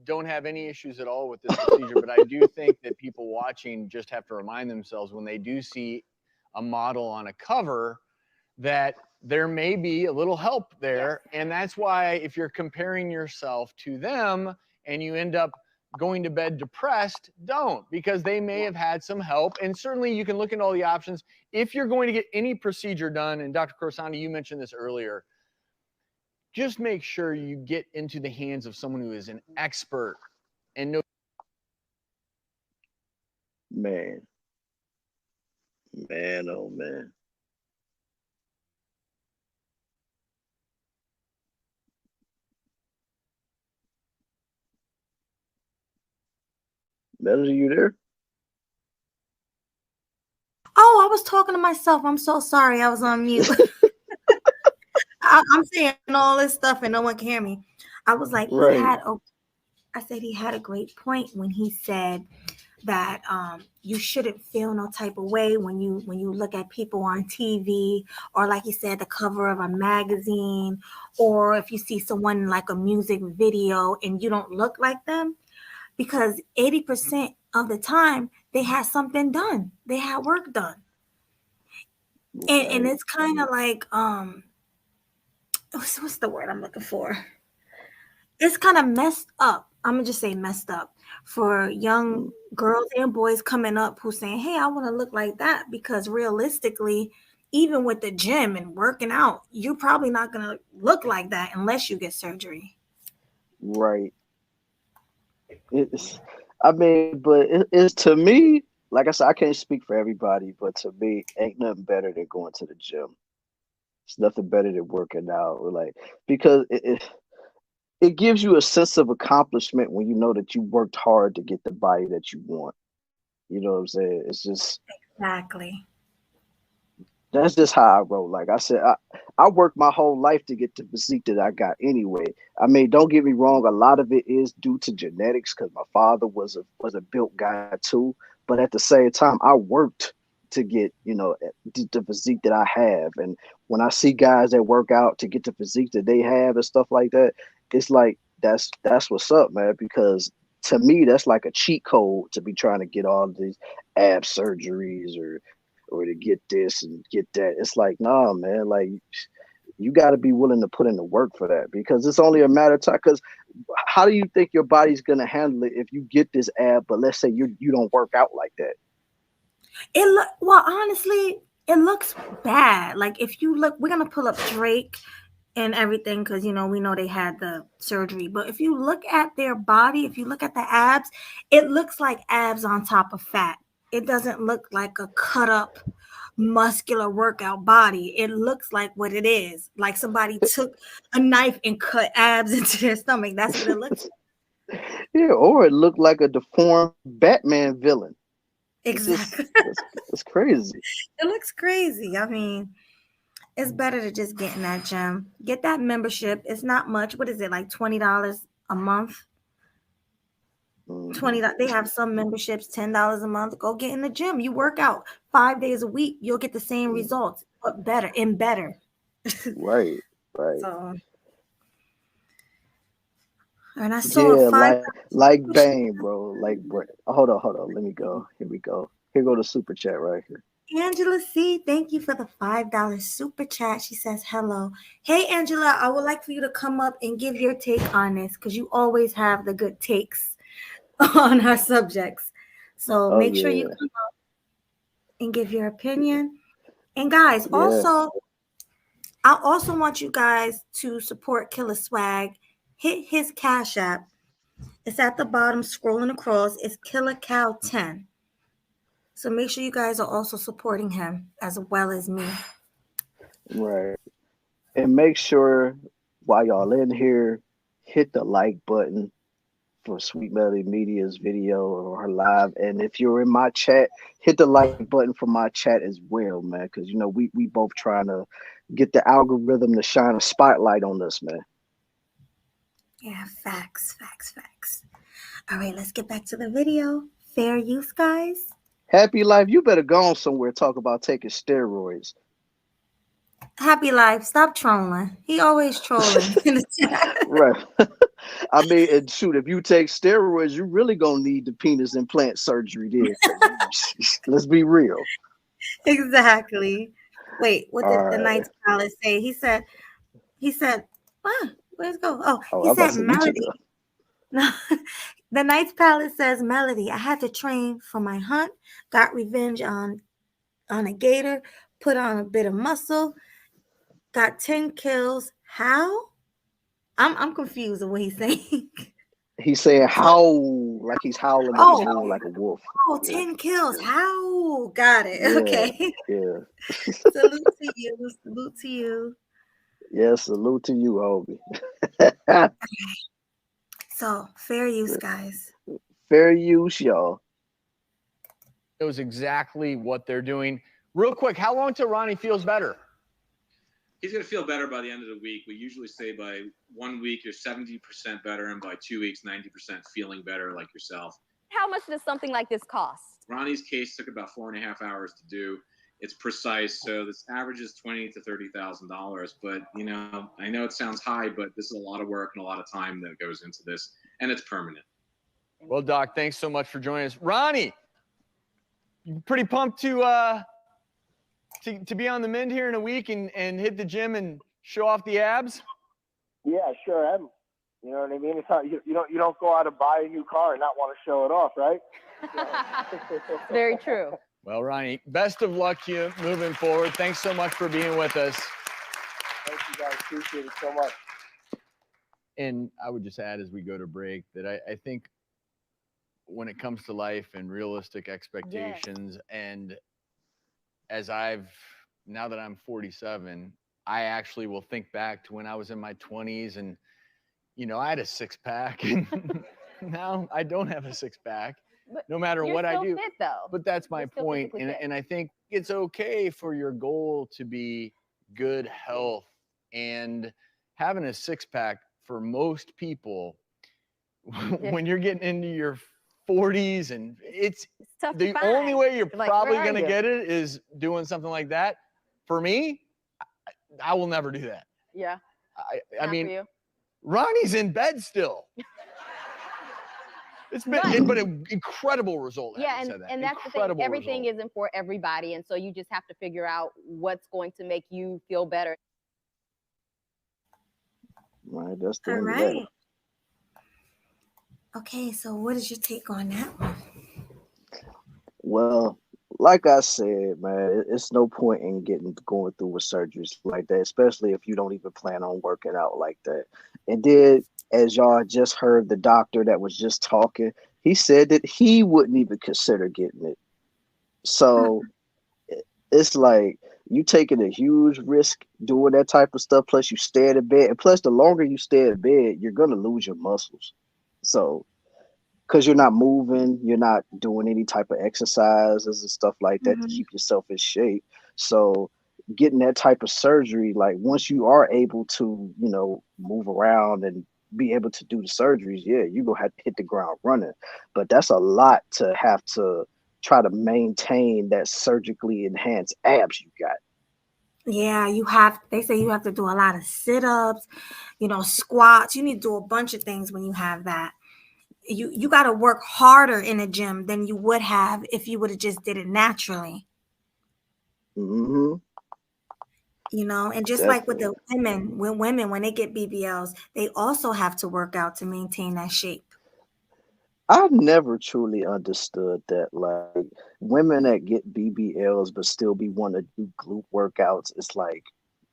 [SPEAKER 6] don't have any issues at all with this procedure, but I do think that people watching just have to remind themselves when they do see a model on a cover that there may be a little help there. And that's why if you're comparing yourself to them and you end up going to bed depressed, don't, because they may have had some help. And certainly you can look into all the options. If you're going to get any procedure done, and Dr. Corsani, you mentioned this earlier, just make sure you get into the hands of someone who is an expert and knows.
[SPEAKER 3] Man, oh man. Melody, you there?
[SPEAKER 2] Oh, I was talking to myself. I'm so sorry. I was on mute. I'm saying all this stuff and no one can hear me. I was like, I said he had a great point when he said that you shouldn't feel no type of way when you look at people on TV, or like you said, the cover of a magazine, or if you see someone in like a music video and you don't look like them, because 80% of the time they had something done, they had work done, and it's kind of like what's the word I'm looking for? It's kind of messed up. I'm gonna just say messed up for young girls and boys coming up who saying, hey, I want to look like that, because realistically, even with the gym and working out, you're probably not gonna look like that unless you get surgery.
[SPEAKER 3] Right. It's to me, like I said, I can't speak for everybody, but to me, ain't nothing better than going to the gym. It's nothing better than working out, because it gives you a sense of accomplishment when you know that you worked hard to get the body that you want. You know what I'm saying? It's just
[SPEAKER 2] exactly.
[SPEAKER 3] That's just how I roll. Like I said, I worked my whole life to get the physique that I got anyway. I mean, don't get me wrong, a lot of it is due to genetics because my father was a built guy too. But at the same time, I worked to get, the physique that I have. And when I see guys that work out to get the physique that they have and stuff like that, it's like that's what's up, man, because to me, that's like a cheat code to be trying to get all these ab surgeries or to get this and get that. It's like, nah, man, like you got to be willing to put in the work for that, because it's only a matter of time. Because how do you think your body's going to handle it if you get this ab, but let's say you don't work out like that?
[SPEAKER 2] Well, honestly, it looks bad. Like if you look, we're going to pull up Drake and everything, because we know they had the surgery, but if you look at their body, if you look at the abs, it looks like abs on top of fat. It doesn't look like a cut up muscular workout body. It looks like what it is, like somebody took a knife and cut abs into their stomach. That's what it looks like.
[SPEAKER 3] Yeah, or it looked like a deformed Batman villain.
[SPEAKER 2] Exactly.
[SPEAKER 3] It's crazy.
[SPEAKER 2] It looks crazy. I mean, it's better to just get in that gym. Get that membership. It's not much. What is it, like $20 a month? $20. They have some memberships, $10 a month. Go get in the gym. You work out 5 days a week. You'll get the same results, but better and better.
[SPEAKER 3] Right.
[SPEAKER 2] So, and I saw
[SPEAKER 3] like Bane, bro. Like, hold on. Let me go. Here we go. Here go the super chat right here.
[SPEAKER 2] Angela C, thank you for the $5 super chat. She says, hello. Hey, Angela, I would like for you to come up and give your take on this, because you always have the good takes on our subjects. So make sure you come up and give your opinion. And guys, also, I also want you guys to support Killer Swag. Hit his Cash App It's at the bottom, scrolling across. It's Killer Cow 10. So make sure you guys are also supporting him as well as me.
[SPEAKER 3] Right. And make sure while y'all in here, hit the like button for Sweet Melody Media's video or her live. And if you're in my chat, hit the like button for my chat as well, man. Because you know we both trying to get the algorithm to shine a spotlight on us, man.
[SPEAKER 2] Yeah, facts. All right, let's get back to the video. Fair use, guys.
[SPEAKER 3] Happy Life, you better go on somewhere talk about taking steroids.
[SPEAKER 2] Happy Life, stop trolling. He always trolling in the chat.
[SPEAKER 3] Right. I mean, and shoot, if you take steroids, you're really gonna need the penis implant surgery there. Let's be real.
[SPEAKER 2] Exactly. Wait, what did the
[SPEAKER 3] All right.
[SPEAKER 2] Knight's Palace say? He said, where's it go? Oh,
[SPEAKER 3] Oh,
[SPEAKER 2] he
[SPEAKER 3] I'm about
[SPEAKER 2] said
[SPEAKER 3] to say, you took
[SPEAKER 2] Melody. No, the Knight's Palace says Melody. I had to train for my hunt, got revenge on a gator, put on a bit of muscle, got 10 kills. How? I'm confused of what he's saying.
[SPEAKER 3] He's saying howl like he's howling at the
[SPEAKER 2] Oh,
[SPEAKER 3] moon like a wolf.
[SPEAKER 2] 10 kills. How? Got it.
[SPEAKER 3] Yeah,
[SPEAKER 2] Okay.
[SPEAKER 3] yeah.
[SPEAKER 2] Salute to you. Salute to you.
[SPEAKER 3] Yeah, salute to you, homie.
[SPEAKER 2] So, fair use, guys.
[SPEAKER 3] Fair use, y'all.
[SPEAKER 6] Knows exactly what they're doing. Real quick, how long till Ronnie feels better?
[SPEAKER 5] He's going to feel better by the end of the week. We usually say by 1 week, you're 70% better, and by 2 weeks, 90% feeling better like yourself.
[SPEAKER 8] How much does something like this cost?
[SPEAKER 5] Ronnie's case took about 4.5 hours to do. It's precise, so this averages $20,000 to $30,000. But I know it sounds high, but this is a lot of work and a lot of time that goes into this, and it's permanent.
[SPEAKER 6] Well, Doc, thanks so much for joining us. Ronnie, you pretty pumped to be on the mend here in a week and hit the gym and show off the abs?
[SPEAKER 7] Yeah, sure am. You know what I mean? It's not, you don't go out and buy a new car and not want to show it off, right?
[SPEAKER 8] Very true.
[SPEAKER 6] Well, Ronnie, best of luck to you moving forward. Thanks so much for being with us.
[SPEAKER 7] Thank you guys. Appreciate it so much.
[SPEAKER 6] And I would just add as we go to break that I think when it comes to life and realistic expectations, and now that I'm 47, I actually will think back to when I was in my 20s and, I had a six-pack and now I don't have a six-pack, no matter what I do.
[SPEAKER 8] Fit, though.
[SPEAKER 6] But that's my point. And I think it's okay for your goal to be good health, and having a six-pack for most people, when you're getting into your 40s, and it's
[SPEAKER 8] tough
[SPEAKER 6] the
[SPEAKER 8] to
[SPEAKER 6] only
[SPEAKER 8] find.
[SPEAKER 6] way you're
[SPEAKER 8] Like,
[SPEAKER 6] probably
[SPEAKER 8] where
[SPEAKER 6] going to
[SPEAKER 8] are you?
[SPEAKER 6] get it is doing something like that. For me, I will never do that.
[SPEAKER 8] Yeah.
[SPEAKER 6] I
[SPEAKER 8] Not
[SPEAKER 6] mean,
[SPEAKER 8] for you.
[SPEAKER 6] Ronnie's in bed still. It's been, but an incredible result.
[SPEAKER 8] Yeah, and that's the thing.
[SPEAKER 6] Incredible
[SPEAKER 8] Everything
[SPEAKER 6] result.
[SPEAKER 8] isn't for everybody, and so you just have to figure out what's going to make you feel better.
[SPEAKER 3] Right, that's the
[SPEAKER 2] All
[SPEAKER 3] end of
[SPEAKER 2] right.
[SPEAKER 3] that.
[SPEAKER 2] Okay, so what is your take on that one?
[SPEAKER 3] Well, like I said, man, it's no point in going through with surgeries like that, especially if you don't even plan on working out like that. And then, as y'all just heard, the doctor that was just talking, he said that he wouldn't even consider getting it. So it's like you taking a huge risk doing that type of stuff. Plus, you stay in bed, and plus, the longer you stay in bed, you're gonna lose your muscles. So, because you're not moving, you're not doing any type of exercises and stuff like that to keep yourself in shape. So getting that type of surgery, like once you are able to, move around and be able to do the surgeries, yeah, you're gonna have to hit the ground running. But that's a lot to have to try to maintain that surgically enhanced abs you got.
[SPEAKER 2] Yeah, they say you have to do a lot of sit-ups, squats. You need to do a bunch of things when you have that. You got to work harder in a gym than you would have if you would have just did it naturally.
[SPEAKER 3] Mm-hmm.
[SPEAKER 2] And just like with the women, when they get BBLs, they also have to work out to maintain that shape.
[SPEAKER 3] I never truly understood that. Like women that get BBLs but still want to do glute workouts, it's like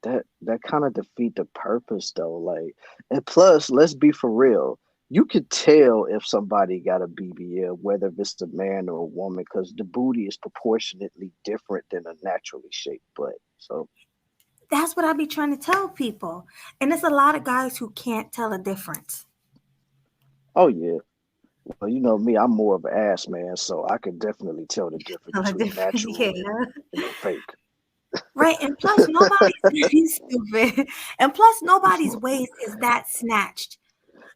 [SPEAKER 3] that kind of defeat the purpose though. Like, and plus, let's be for real. you could tell if somebody got a BBL, whether it's a man or a woman, because the booty is proportionately different than a naturally shaped butt. So
[SPEAKER 2] That's what I be trying to tell people. And there's a lot of guys who can't tell a difference.
[SPEAKER 3] oh yeah. Well, you know me, I'm more of an ass man, so I could definitely tell the difference
[SPEAKER 2] Tell a
[SPEAKER 3] between
[SPEAKER 2] difference,
[SPEAKER 3] natural
[SPEAKER 2] yeah.
[SPEAKER 3] and fake.
[SPEAKER 2] Right. And plus, nobody's stupid. And plus, nobody's waist is that snatched.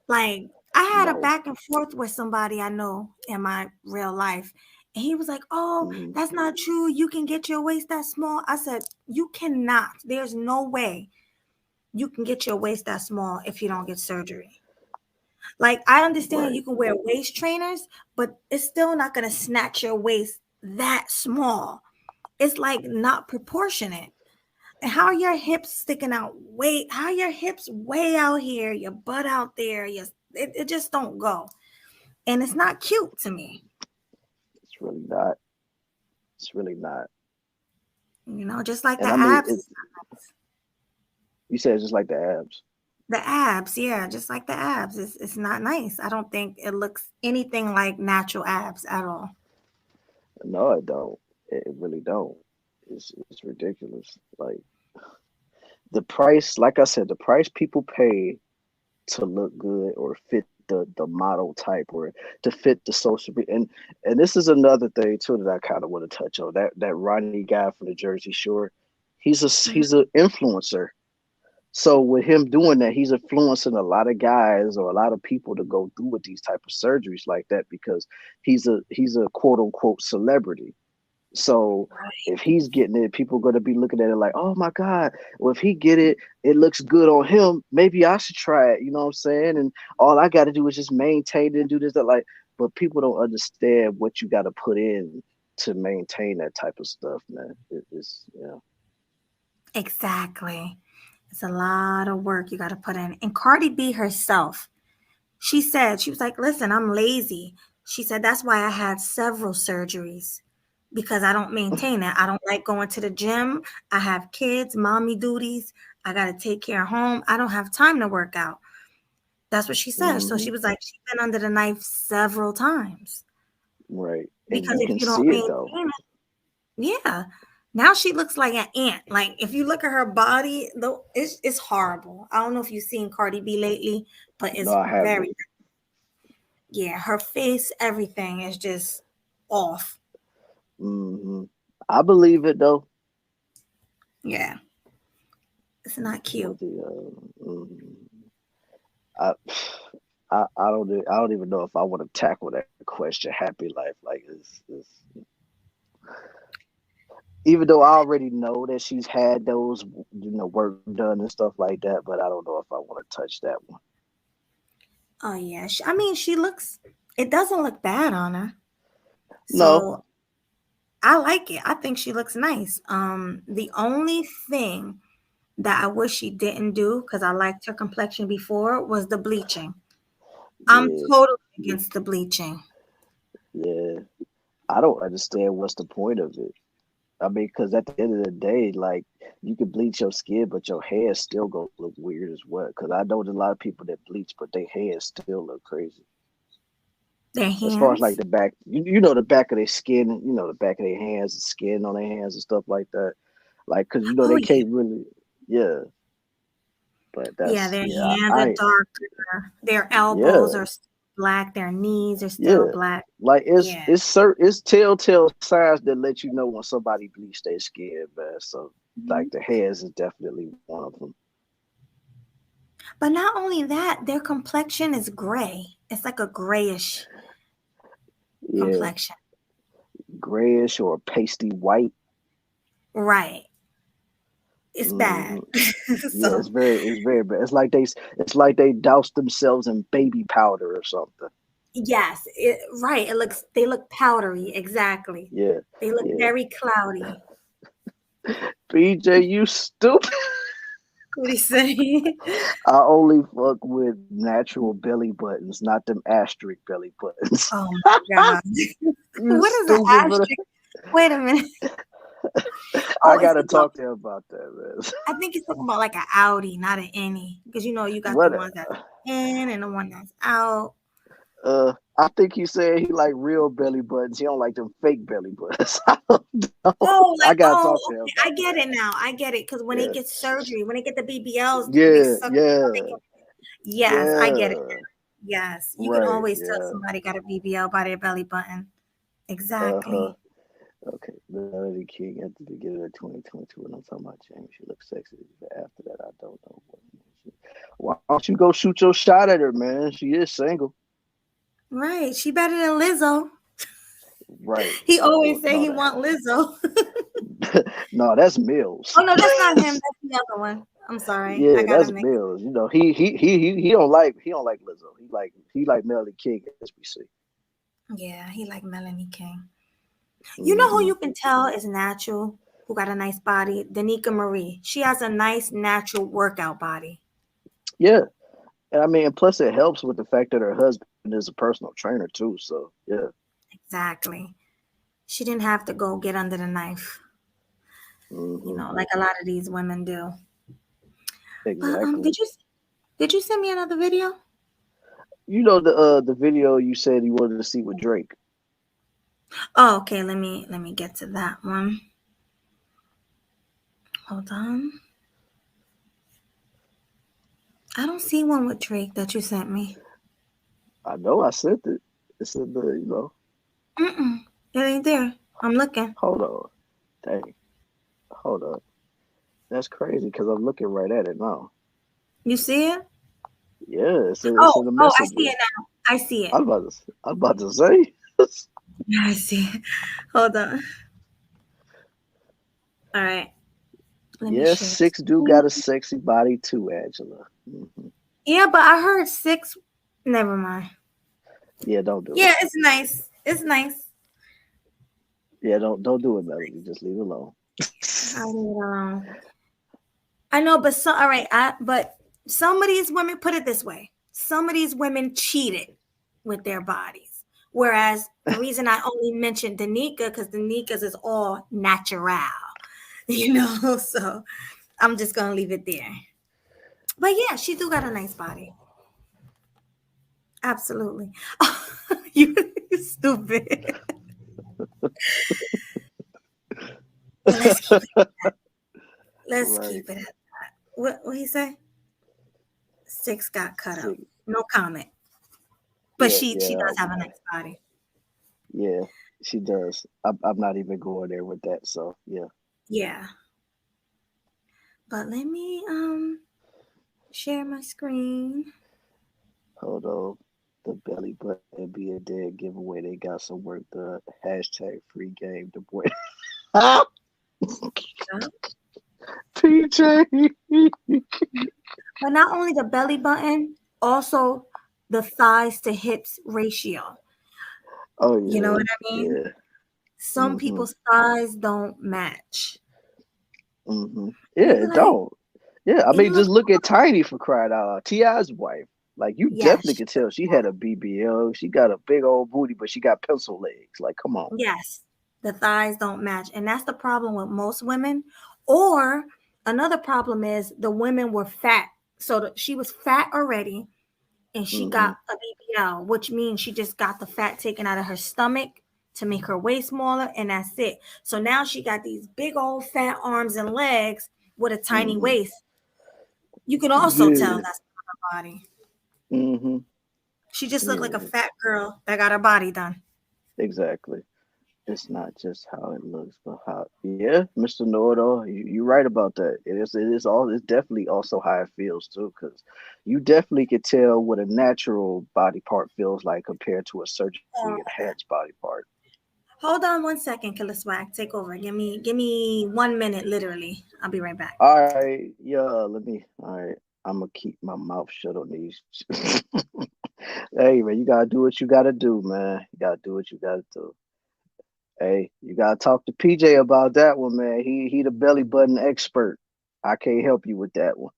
[SPEAKER 2] Like, I had a
[SPEAKER 3] No.
[SPEAKER 2] back and forth with somebody I know in my real life. And he was like, oh,
[SPEAKER 3] Mhm.
[SPEAKER 2] that's not true. You can get your waist that small. I said, you cannot. There's no way you can get your waist that small if you don't get surgery. Like, I understand you
[SPEAKER 3] Right.
[SPEAKER 2] can wear waist trainers, but it's still not going to snatch your waist that small. It's like not proportionate. And how are your hips sticking out how are your hips way out here, your butt out there, it just don't go. And it's not cute to me.
[SPEAKER 3] It's really not. It's really not.
[SPEAKER 2] Just like the
[SPEAKER 3] And I mean,
[SPEAKER 2] abs.
[SPEAKER 3] you said it's just like the abs.
[SPEAKER 2] The abs, yeah, just like the abs. It's not nice. I don't think it looks anything like natural abs at all.
[SPEAKER 3] No, it don't. It really don't. It's ridiculous. Like the price, like I said, the price people pay to look good or fit the model type or to fit the and this is another thing too that I kind of want to touch on. That Ronnie guy from the Jersey Shore, he's an influencer. So with him doing that, he's influencing a lot of guys or a lot of people to go through with these type of surgeries like that because he's a quote unquote celebrity. So if he's getting it, people are going to be looking at it like, oh my God, well, if he get it, it looks good on him. Maybe I should try it. You know what I'm saying? And all I got to do is just maintain it and do this, that, like, but people don't understand what you got to put in to maintain that type of stuff, man. It's,
[SPEAKER 2] Exactly. It's a lot of work you got to put in. And Cardi B herself, she was like, listen, I'm lazy. She said, that's why I had several surgeries because I don't maintain it. I don't like going to the gym. I have kids, mommy duties. I got to take care of home. I don't have time to work out. That's what she said. So she was like, she's been under the knife several times.
[SPEAKER 3] right. And
[SPEAKER 2] Because
[SPEAKER 3] you
[SPEAKER 2] if
[SPEAKER 3] can
[SPEAKER 2] you don't
[SPEAKER 3] see it though.
[SPEAKER 2] maintain it, yeah. Now she looks like an ant. Like if you look at her body, though, it's horrible. I don't know if you've seen Cardi B lately, but it's
[SPEAKER 3] No, I
[SPEAKER 2] very,
[SPEAKER 3] haven't.
[SPEAKER 2] yeah, her face, everything is just off.
[SPEAKER 3] Hmm. I believe it though.
[SPEAKER 2] Yeah. It's not cute.
[SPEAKER 3] I, I don't even know if I want to tackle that question. Happy life, like it's even though I already know that she's had those, work done and stuff like that, but I don't know if I want to touch that one.
[SPEAKER 2] Oh yeah. I mean, it doesn't look bad on her.
[SPEAKER 3] No.
[SPEAKER 2] So I like it. I think she looks nice. The only thing that I wish she didn't do, because I liked her complexion before, was the bleaching. I'm
[SPEAKER 3] Yeah,
[SPEAKER 2] totally against the bleaching.
[SPEAKER 3] yeah. I don't understand what's the point of it. I mean, because at the end of the day, like you can bleach your skin, but your hair still gonna look weird as well. Because I know there's a lot of people that bleach, but their hair still look crazy.
[SPEAKER 2] Their
[SPEAKER 3] As far as like
[SPEAKER 2] hands.
[SPEAKER 3] the back, the back of their skin, the back of their hands, the skin on their hands and stuff like that. Like, because
[SPEAKER 2] Oh
[SPEAKER 3] they
[SPEAKER 2] yeah.
[SPEAKER 3] can't really, yeah. But
[SPEAKER 2] Yeah,
[SPEAKER 3] that's
[SPEAKER 2] their
[SPEAKER 3] yeah,
[SPEAKER 2] hands are
[SPEAKER 3] I
[SPEAKER 2] darker. Their
[SPEAKER 3] yeah,
[SPEAKER 2] elbows are black. Their knees are
[SPEAKER 3] yeah.
[SPEAKER 2] still black.
[SPEAKER 3] Like
[SPEAKER 2] Yeah.
[SPEAKER 3] it's telltale signs that let you know when somebody bleached their skin, man. So like the hairs is definitely one of them.
[SPEAKER 2] But not only that, their complexion is gray. It's like a grayish
[SPEAKER 3] Yeah,
[SPEAKER 2] complexion.
[SPEAKER 3] grayish or pasty white.
[SPEAKER 2] Right. It's bad.
[SPEAKER 3] Hmm. Yeah,
[SPEAKER 2] So
[SPEAKER 3] it's very bad. It's like they doused themselves in baby powder or something.
[SPEAKER 2] yes, right. They look powdery, exactly.
[SPEAKER 3] Yeah,
[SPEAKER 2] They look
[SPEAKER 3] yeah.
[SPEAKER 2] very cloudy.
[SPEAKER 3] BJ, you stupid.
[SPEAKER 2] What do you say?
[SPEAKER 3] I only fuck with natural belly buttons, not them asterisk belly buttons.
[SPEAKER 2] Oh my God.
[SPEAKER 3] You
[SPEAKER 2] What is an
[SPEAKER 3] stupid, but
[SPEAKER 2] asterisk? Wait a minute.
[SPEAKER 3] I
[SPEAKER 2] Oh,
[SPEAKER 3] gotta talk to him about that, man.
[SPEAKER 2] I think he's talking about like an Audi, not an any. Because you got the
[SPEAKER 3] What?
[SPEAKER 2] ones that in and the one that's out.
[SPEAKER 3] I think he said he like real belly buttons. He don't like them fake belly buttons. I don't know.
[SPEAKER 2] Oh,
[SPEAKER 3] I
[SPEAKER 2] like,
[SPEAKER 3] gotta talk to him.
[SPEAKER 2] okay. I get it now. I get it. Because when they get surgery, when they get the BBLs, they suck. Yes, I get it. Yes, you can always tell somebody got a BBL by their belly button. Exactly.
[SPEAKER 3] Okay, Melody King at the beginning of 2022, and I'm talking about James. She looks sexy. But after that, I don't know what. Why don't you go shoot your shot at her, man? She is single.
[SPEAKER 2] Right. She better than Lizzo.
[SPEAKER 3] Right.
[SPEAKER 2] He always say he want Lizzo.
[SPEAKER 3] No, that's Mills.
[SPEAKER 2] Oh no, that's not him. That's the other one. I'm sorry.
[SPEAKER 3] Yeah,
[SPEAKER 2] I got
[SPEAKER 3] that's Mills. You know, he don't like Lizzo. He like Melody King at SBC.
[SPEAKER 2] Yeah, he like Melanie King. You know who you can tell is natural, who got a nice body? Danica Marie. She has a nice natural workout body.
[SPEAKER 3] Yeah. And I mean, plus it helps with the fact that her husband is a personal trainer too. So yeah.
[SPEAKER 2] Exactly. She didn't have to go get under the knife. You know, like a lot of these women do.
[SPEAKER 3] Exactly.
[SPEAKER 2] But did you send me another video?
[SPEAKER 3] You know the video you said you wanted to see with Drake.
[SPEAKER 2] Oh, okay. Let me get to that one. Hold on. I don't see one with Drake that you sent me.
[SPEAKER 3] I know I sent it. It's in the, you know.
[SPEAKER 2] It ain't there. I'm looking.
[SPEAKER 3] Hold on. Dang. Hold up. That's crazy because I'm looking right at it now.
[SPEAKER 2] You see it?
[SPEAKER 3] Yeah, it's in the
[SPEAKER 2] Oh, I
[SPEAKER 3] message.
[SPEAKER 2] see it now. I see it.
[SPEAKER 3] I'm about to say.
[SPEAKER 2] Yeah, I see it. Hold on. All right.
[SPEAKER 3] Yes, 6 do got a sexy body too, Angela.
[SPEAKER 2] Yeah, but I heard 6. Never mind.
[SPEAKER 3] Yeah, don't do it.
[SPEAKER 2] Yeah, it's nice. It's nice.
[SPEAKER 3] Yeah, don't do it, Melody. Just leave it alone.
[SPEAKER 2] I'll leave it alone. I know, but all right. But some of these women, put it this way: some of these women cheated with their bodies. Whereas the reason I only mentioned Danica because Danica's is all natural, you know. So I'm just gonna leave it there. But yeah, she do got a nice body. Absolutely. You stupid. Let's keep it at that. Let's keep it at that. What he say? 6 got cut up. No comment. But she does have a nice body.
[SPEAKER 3] Yeah, she does. I'm not even going there with that. So yeah.
[SPEAKER 2] Yeah. But let me share my screen.
[SPEAKER 3] Hold on. The belly button be a dead giveaway. They got some work done. Hashtag free game. The boy. PJ.
[SPEAKER 2] But not only the belly button, also the thighs to hips ratio.
[SPEAKER 3] Oh yeah.
[SPEAKER 2] You know what I mean?
[SPEAKER 3] Yeah.
[SPEAKER 2] Some people's thighs don't match.
[SPEAKER 3] Yeah, it don't. Yeah, I mean, just look at Tiny for crying out loud. T.I.'s wife. Like, you definitely can tell she had a BBL. She got a big old booty, but she got pencil legs. Like, come on.
[SPEAKER 2] Yes, the thighs don't match. And that's the problem with most women. Or another problem is the women were fat. So she was fat already, and she got a BBL, which means she just got the fat taken out of her stomach to make her waist smaller, and that's it. So now she got these big old fat arms and legs with a tiny waist. You can also tell that's not her body. She just looked like a fat girl that got her body done.
[SPEAKER 3] Exactly. It's not just how it looks, but how. Yeah, Mr. Know-it-all, you're right about that. It's definitely also how it feels too, because you definitely can tell what a natural body part feels like compared to a surgically enhanced body part.
[SPEAKER 2] Hold on 1 second, Killer Swag. Take over. Give me 1 minute, literally. I'll be right back.
[SPEAKER 3] All right, all right. I'm gonna keep my mouth shut on these. Hey man, you gotta do what you gotta do, man. You gotta do what you gotta do. Hey, you gotta talk to PJ about that one, man. He the belly button expert. I can't help you with that one.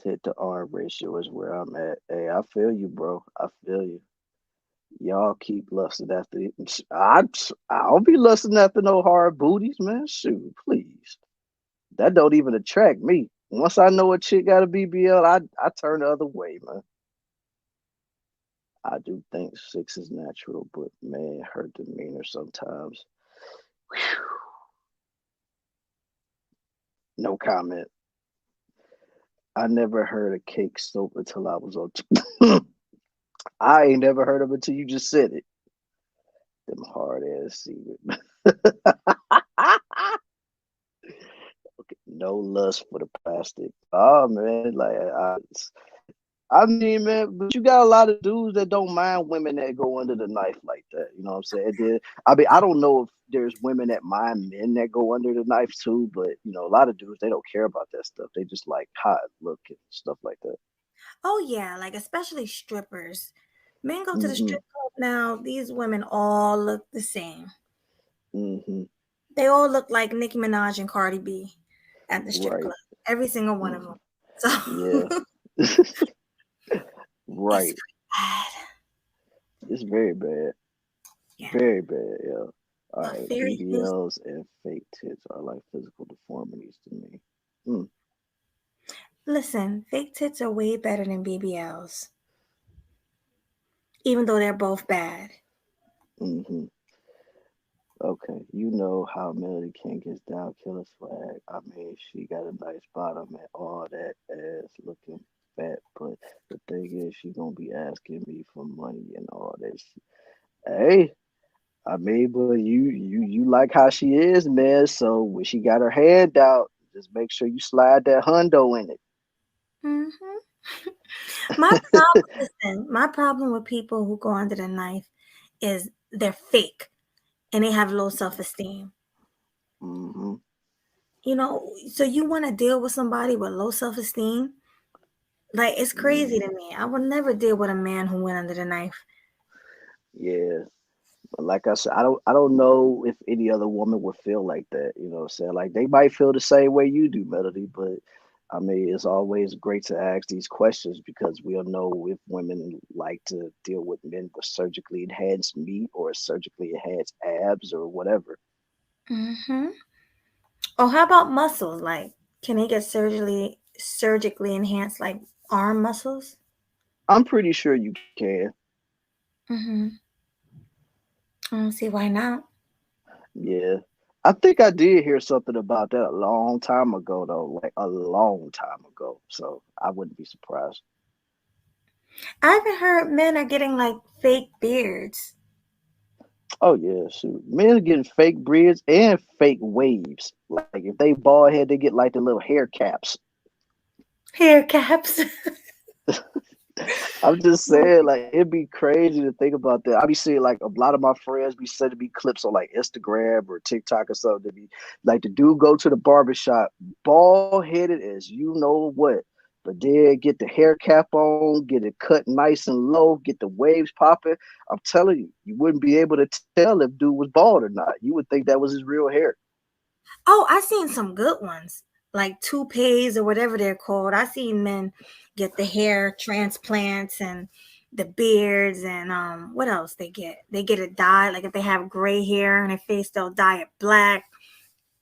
[SPEAKER 3] Hit the arm ratio is where I'm at. Hey, I feel you, bro. I feel you. Y'all keep lusting after it. I'll be lusting after no hard booties, man. Shoot, please. That don't even attract me. Once I know a chick got a BBL, I turn the other way, man. I do think 6 is natural, but man, her demeanor sometimes. Whew, no comment. I never heard of cake soap until I was on. I ain't never heard of it until you just said it. Them hard ass secret. Okay, no lust for the plastic. Oh man, like I mean, man, but you got a lot of dudes that don't mind women that go under the knife like that. You know what I'm saying? I mean, I don't know if there's women that mind men that go under the knife too, but a lot of dudes they don't care about that stuff. They just like hot look and stuff like that.
[SPEAKER 2] Oh yeah, like especially strippers. Men go to the
[SPEAKER 3] Hmm.
[SPEAKER 2] strip club now. These women all look the same.
[SPEAKER 3] Hmm.
[SPEAKER 2] They all look like Nicki Minaj and Cardi B at the strip
[SPEAKER 3] Right.
[SPEAKER 2] club. Every single one of
[SPEAKER 3] Hmm.
[SPEAKER 2] them. So
[SPEAKER 3] Yeah.
[SPEAKER 2] it's
[SPEAKER 3] Right.
[SPEAKER 2] bad.
[SPEAKER 3] It's very bad.
[SPEAKER 2] Yeah.
[SPEAKER 3] Very bad. Yeah. All
[SPEAKER 2] But
[SPEAKER 3] right.
[SPEAKER 2] very used.
[SPEAKER 3] BBLs and fake tits are like physical deformities to me. Mm.
[SPEAKER 2] Listen, fake tits are way better than BBLs, even though they're both bad.
[SPEAKER 3] Hmm. Okay, you know how Melody King gets down, killer swag. I mean, she got a nice bottom and all that ass looking fat, but the thing is, she gonna be asking me for money and all that shit. Hey, I mean, but you like how she is, man. So when she got her hand out, just make sure you slide that hundo in
[SPEAKER 2] Hmm
[SPEAKER 3] it.
[SPEAKER 2] My problem with people who go under the knife is they're fake and they have low self-esteem.
[SPEAKER 3] Hmm.
[SPEAKER 2] So you want to deal with somebody with low self-esteem? Like, it's crazy
[SPEAKER 3] Hmm.
[SPEAKER 2] to me. I would never deal with a man who went under the knife.
[SPEAKER 3] Yeah. But like I said, I don't know if any other woman would feel like that. You know what I'm saying? Like they might feel the same way you do, Melody, but I mean it's always great to ask these questions because we'll know if women like to deal with men with surgically enhanced meat or surgically enhanced abs or whatever.
[SPEAKER 2] Hmm Oh, how about muscles? Like, can they get surgically enhanced, like arm muscles?
[SPEAKER 3] I'm pretty sure you can.
[SPEAKER 2] Hmm I don't see why not.
[SPEAKER 3] Yeah. I think I did hear something about that a long time ago though, like a long time ago. So I wouldn't be surprised.
[SPEAKER 2] I even heard men are getting like fake beards.
[SPEAKER 3] Oh yeah, shoot. Men are getting fake beards and fake waves. Like if they bald head, they get like the little hair caps.
[SPEAKER 2] Hair caps.
[SPEAKER 3] I'm just saying, like it'd be crazy to think about that. I be seeing like a lot of my friends be sending me clips on like Instagram or TikTok or something. To be like the dude go to the barbershop, bald headed as you know what, but then get the hair cap on, get it cut nice and low, get the waves popping. I'm telling you, you wouldn't be able to tell if dude was bald or not. You would think that was his real hair.
[SPEAKER 2] Oh, I seen some good ones, like toupees or whatever they're called. I seen men get the hair transplants and the beards and what else they get? They get it dyed. Like if they have gray hair in their face, they'll dye it black.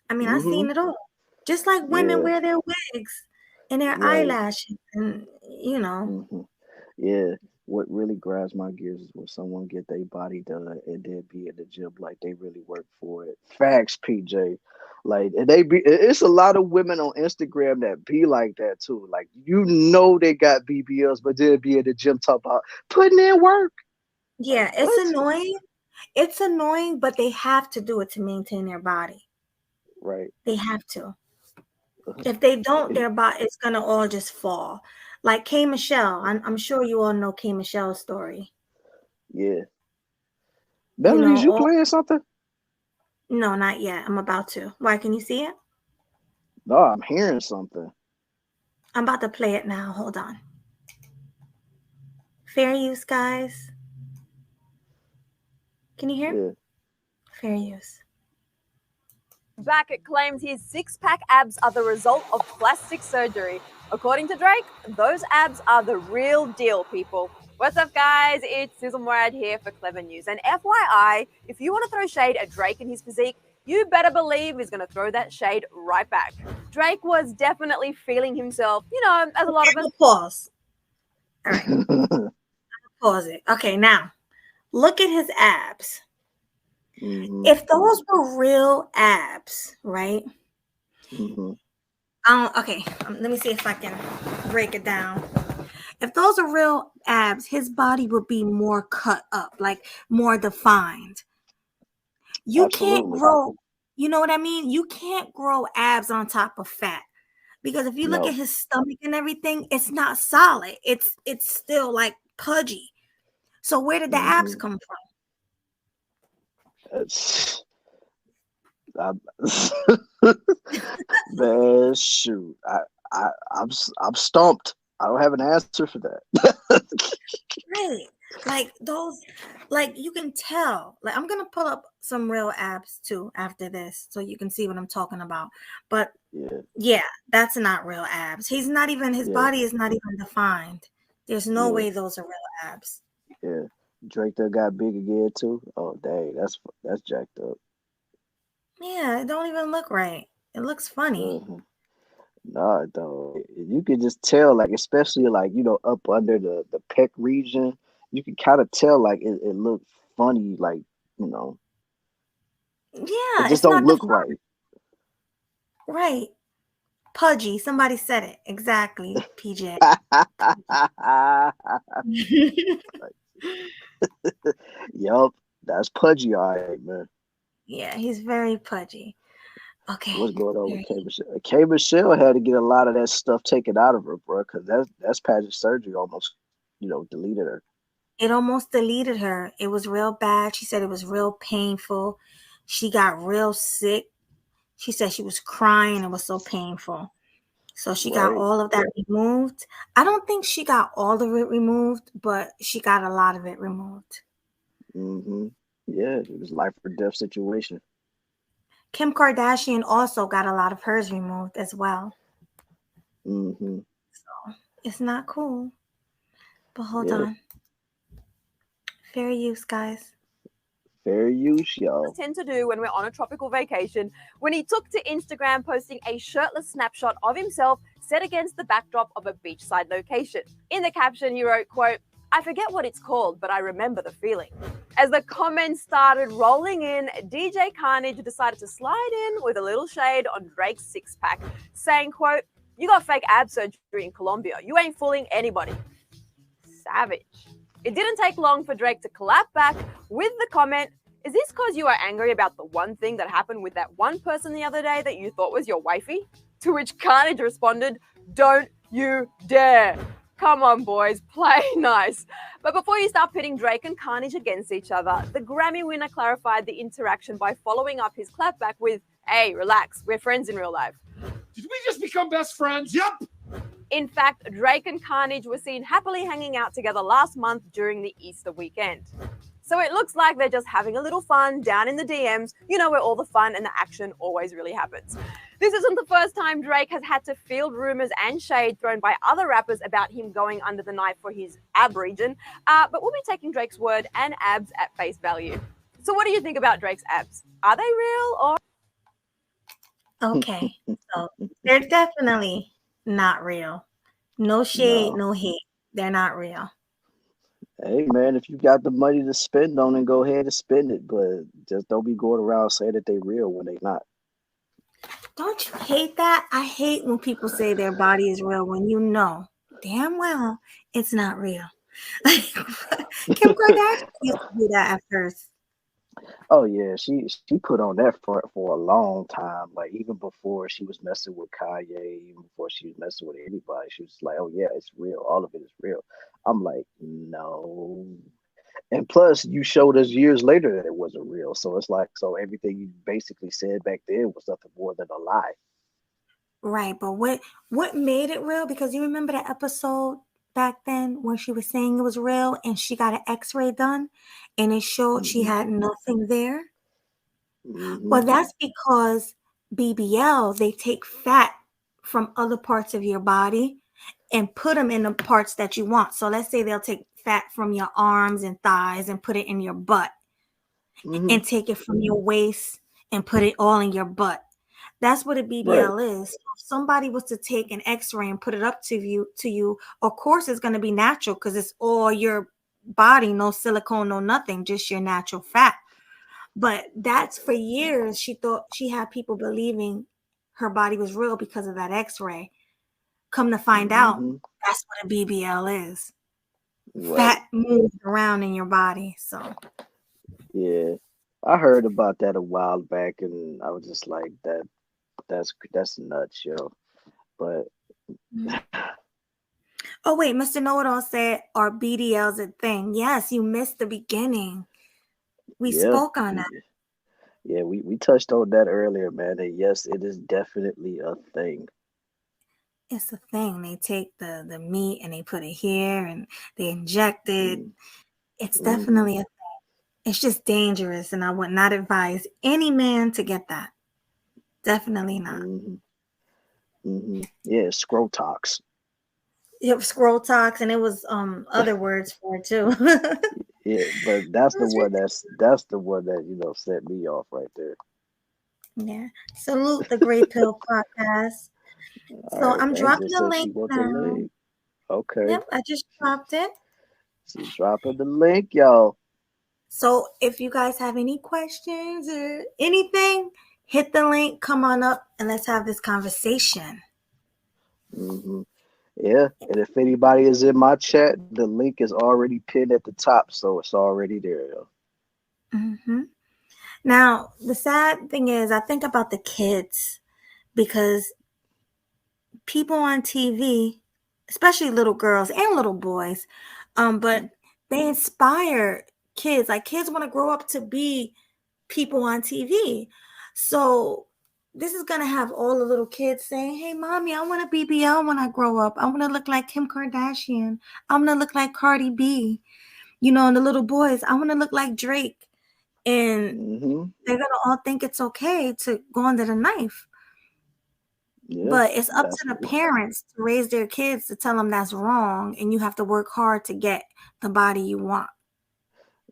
[SPEAKER 2] I mean, I
[SPEAKER 3] Hmm.
[SPEAKER 2] seen it all. Just like women
[SPEAKER 3] Yeah,
[SPEAKER 2] wear their wigs and their
[SPEAKER 3] right.
[SPEAKER 2] eyelashes and.
[SPEAKER 3] Hmm. Yeah, what really grinds my gears is when someone get their body done and then be in the gym like they really work for it. Facts, PJ. Like and it's a lot of women on Instagram that be like that too. Like they got BBLs, but then be in the gym talk about putting in work. Like
[SPEAKER 2] Yeah, it's
[SPEAKER 3] what?
[SPEAKER 2] annoying. It's annoying, but they have to do it to maintain their body.
[SPEAKER 3] Right.
[SPEAKER 2] They have to. If they don't, their body it's gonna all just fall. Like K Michelle, I'm sure you all know K Michelle's story.
[SPEAKER 3] Yeah.
[SPEAKER 2] You
[SPEAKER 3] Melody's
[SPEAKER 2] know,
[SPEAKER 3] you
[SPEAKER 2] all
[SPEAKER 3] playing something?
[SPEAKER 2] no, not yet. I'm about to. Why can you see it?
[SPEAKER 3] No, I'm hearing something.
[SPEAKER 2] I'm about to play it now. Hold on. Fair use, guys. Can you hear?
[SPEAKER 3] Yeah.
[SPEAKER 2] Fair use.
[SPEAKER 9] Back claims his six-pack abs are the result of plastic surgery. According to Drake, those abs are the real deal, people. What's up, guys? It's Sizzle Murad here for Clever News. And FYI, if you want to throw shade at Drake and his physique, you better believe he's going to throw that shade right back. Drake was definitely feeling himself, as a lot of us.
[SPEAKER 2] Pause. All right. Pause it. Okay, now look at his abs.
[SPEAKER 3] Mm-hmm.
[SPEAKER 2] If those were real abs, right?
[SPEAKER 3] Mm-hmm.
[SPEAKER 2] Okay, let me see if I can break it down. If those are real abs, his body would be more cut up, like more defined. You can't
[SPEAKER 3] Absolutely.
[SPEAKER 2] grow, you know what I mean? You can't grow abs on top of fat. Because if you look
[SPEAKER 3] No.
[SPEAKER 2] at his stomach and everything, it's not solid. It's still like pudgy. So where did the abs come from?
[SPEAKER 3] Man, shoot. I'm stumped. I don't have an answer for that.
[SPEAKER 2] Right. Like those, like you can tell. Like I'm gonna pull up some real abs too after this, so you can see what I'm talking about. But yeah, that's not real abs. He's not even. His body is not even defined. There's no way those are real abs.
[SPEAKER 3] Yeah, Drake that got big again too. Oh dang, that's jacked up.
[SPEAKER 2] Yeah, it don't even look right. It looks funny.
[SPEAKER 3] Mm-hmm. No, it don't. You can just tell, like, especially like up under the pec region, you can kind of tell like it looks funny, like it
[SPEAKER 2] Yeah,
[SPEAKER 3] just
[SPEAKER 2] it's
[SPEAKER 3] don't
[SPEAKER 2] not
[SPEAKER 3] look
[SPEAKER 2] defined. Right. Pudgy. Somebody said it. Exactly, PJ.
[SPEAKER 3] Yup, that's pudgy, all right, man.
[SPEAKER 2] Yeah, he's very pudgy. Okay.
[SPEAKER 3] What's going on with K Michelle? K Michelle had to get a lot of that stuff taken out of her, bro, because that's plastic surgery almost, deleted her.
[SPEAKER 2] It almost deleted her. It was real bad. She said it was real painful. She got real sick. She said she was crying. It was so painful. So she got all of that removed. I don't think she got all of it removed, but she got a lot of it removed.
[SPEAKER 3] Mm-hmm. Yeah, it was life or death situation.
[SPEAKER 2] Kim Kardashian also got a lot of hers removed as well.
[SPEAKER 3] Mm-hmm.
[SPEAKER 2] So it's not cool. But hold on. Fair use, guys.
[SPEAKER 3] Fair use, y'all.
[SPEAKER 9] Tend to do when we're on a tropical vacation, when he took to Instagram posting a shirtless snapshot of himself set against the backdrop of a beachside location. In the caption, he wrote, quote, "I forget what it's called, but I remember the feeling." As the comments started rolling in, DJ Carnage decided to slide in with a little shade on Drake's six-pack, saying, quote, "You got fake ab surgery in Colombia. You ain't fooling anybody." Savage. It didn't take long for Drake to clap back with the comment, "Is this because you are angry about the one thing that happened with that one person the other day that you thought was your wifey?" To which Carnage responded, "Don't you dare. Come on, boys, play nice." But before you start pitting Drake and Carnage against each other, the Grammy winner clarified the interaction by following up his clapback with, "Hey, relax, we're friends in real life."
[SPEAKER 10] Did we just become best friends? Yup.
[SPEAKER 9] In fact, Drake and Carnage were seen happily hanging out together last month during the Easter weekend. So it looks like they're just having a little fun down in the DMs, where all the fun and the action always really happens. This isn't the first time Drake has had to field rumors and shade thrown by other rappers about him going under the knife for his ab region, but we'll be taking Drake's word and abs at face value. So what do you think about Drake's abs? Are they real or?
[SPEAKER 2] Okay, so they're definitely not real. No shade, no hate. They're not real.
[SPEAKER 3] Hey man, if you got the money to spend on it, go ahead and spend it. But just don't be going around saying that they real when they not.
[SPEAKER 2] Don't you hate that? I hate when people say their body is real when you know damn well it's not real. Kim Kardashian used to do that at first.
[SPEAKER 3] Oh yeah, she put on that front for a long time. Like even before she was messing with Kanye, even before she was messing with anybody, she was like, "Oh yeah, it's real. All of it is real." I'm like, no. And plus, you showed us years later that it wasn't real. So it's like, so everything you basically said back then was nothing more than a lie.
[SPEAKER 2] Right, but what made it real? Because you remember that episode back then when she was saying it was real and she got an X-ray done and it showed she had nothing there. Well, that's because BBL, they take fat from other parts of your body and put them in the parts that you want. So let's say they'll take fat from your arms and thighs and put it in your butt and take it from your waist and put it all in your butt. That's what a
[SPEAKER 3] Right.
[SPEAKER 2] BBL is. If somebody was to take an X-ray and put it up to you, of course it's going to be natural because it's all your body, no silicone, no nothing, just your natural fat. But that's for years she thought she had people believing her body was real because of that X-ray. Come to find out,
[SPEAKER 3] Mm-hmm.
[SPEAKER 2] that's what a BBL is.
[SPEAKER 3] Right.
[SPEAKER 2] Fat moves around in your body. So
[SPEAKER 3] Yeah. I heard about that a while back, and I was just like, that's nuts, yo. But
[SPEAKER 2] oh wait, Mr. Know-It-All said, are BDLs a thing? Yes, you missed the beginning. We
[SPEAKER 3] yeah,
[SPEAKER 2] spoke on that.
[SPEAKER 3] we touched on that earlier, man. And yes, it is definitely a thing.
[SPEAKER 2] It's a thing. They take the meat and they put it here and they inject it. It's
[SPEAKER 3] Mm-hmm.
[SPEAKER 2] definitely a thing. It's just dangerous, and I would not advise any man to get that. Definitely not.
[SPEAKER 3] Mm-hmm. Mm-hmm. Yeah, scrotox.
[SPEAKER 2] Yep, scroll talks, and it was other words for it too.
[SPEAKER 3] Yeah, but that's the one that set me off right there.
[SPEAKER 2] Yeah. Salute the Great Pill Podcast.
[SPEAKER 3] All
[SPEAKER 2] So
[SPEAKER 3] right,
[SPEAKER 2] I'm
[SPEAKER 3] Angela
[SPEAKER 2] dropping the
[SPEAKER 3] says she
[SPEAKER 2] link
[SPEAKER 3] wants the
[SPEAKER 2] now.
[SPEAKER 3] link. Okay,
[SPEAKER 2] Yep, I just dropped it.
[SPEAKER 3] she's dropping the link, y'all.
[SPEAKER 2] So if you guys have any questions or anything, hit the link, come on up, and let's have this conversation.
[SPEAKER 3] Mm-hmm. Yeah, and if anybody is in my chat, the link is already pinned at the top, so it's already there, yo.
[SPEAKER 2] Mm-hmm. Now, the sad thing is, I think about the kids because people on TV, especially little girls and little boys, but they inspire kids. Like kids want to grow up to be people on TV. So this is gonna have all the little kids saying, "Hey, mommy, I want a BBL when I grow up. I want to look like Kim Kardashian. I want to look like Cardi B." And the little boys, I want to look like Drake. And
[SPEAKER 3] Mm-hmm.
[SPEAKER 2] they're gonna all think it's okay to go under the knife.
[SPEAKER 3] Yeah,
[SPEAKER 2] But it's up
[SPEAKER 3] that's
[SPEAKER 2] to the parents to raise their kids to tell them that's wrong, and you have to work hard to get the body you want.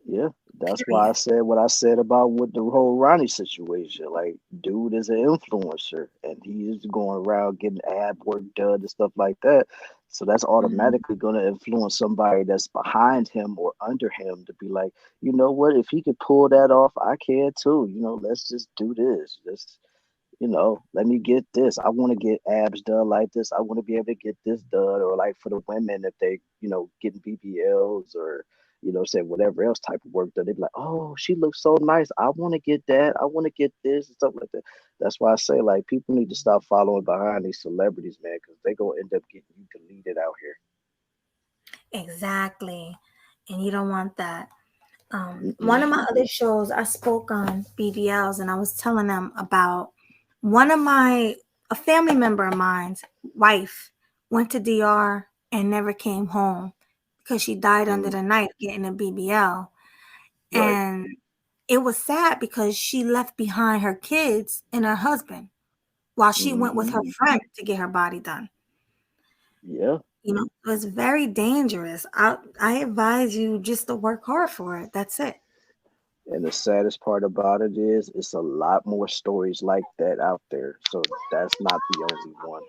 [SPEAKER 3] yeah. That's why I said what I said about with the whole Ronnie situation. Like, dude is an influencer, and he's going around getting ab work done and stuff like that. So that's automatically going to influence somebody that's behind him or under him to be like, you know what? If he could pull that off, I can too. Let's just do this. Let me get this. I want to get abs done like this. I want to be able to get this done. Or like for the women, if they, getting BBLs or, say whatever else type of work done, they'd be like, oh, she looks so nice. I want to get that. I want to get this and stuff like that. That's why I say like people need to stop following behind these celebrities, man, because they gonna end up getting you deleted out here.
[SPEAKER 2] Exactly. And you don't want that. One of my other shows, I spoke on BBLs, and I was telling them about a family member of mine's wife went to DR and never came home because she died under the knife getting a BBL.
[SPEAKER 3] Right.
[SPEAKER 2] And it was sad because she left behind her kids and her husband while she went with her friend to get her body done.
[SPEAKER 3] Yeah.
[SPEAKER 2] It was very dangerous. I advise you just to work hard for it. That's it.
[SPEAKER 3] And the saddest part about it is it's a lot more stories like that out there. So that's not the only one.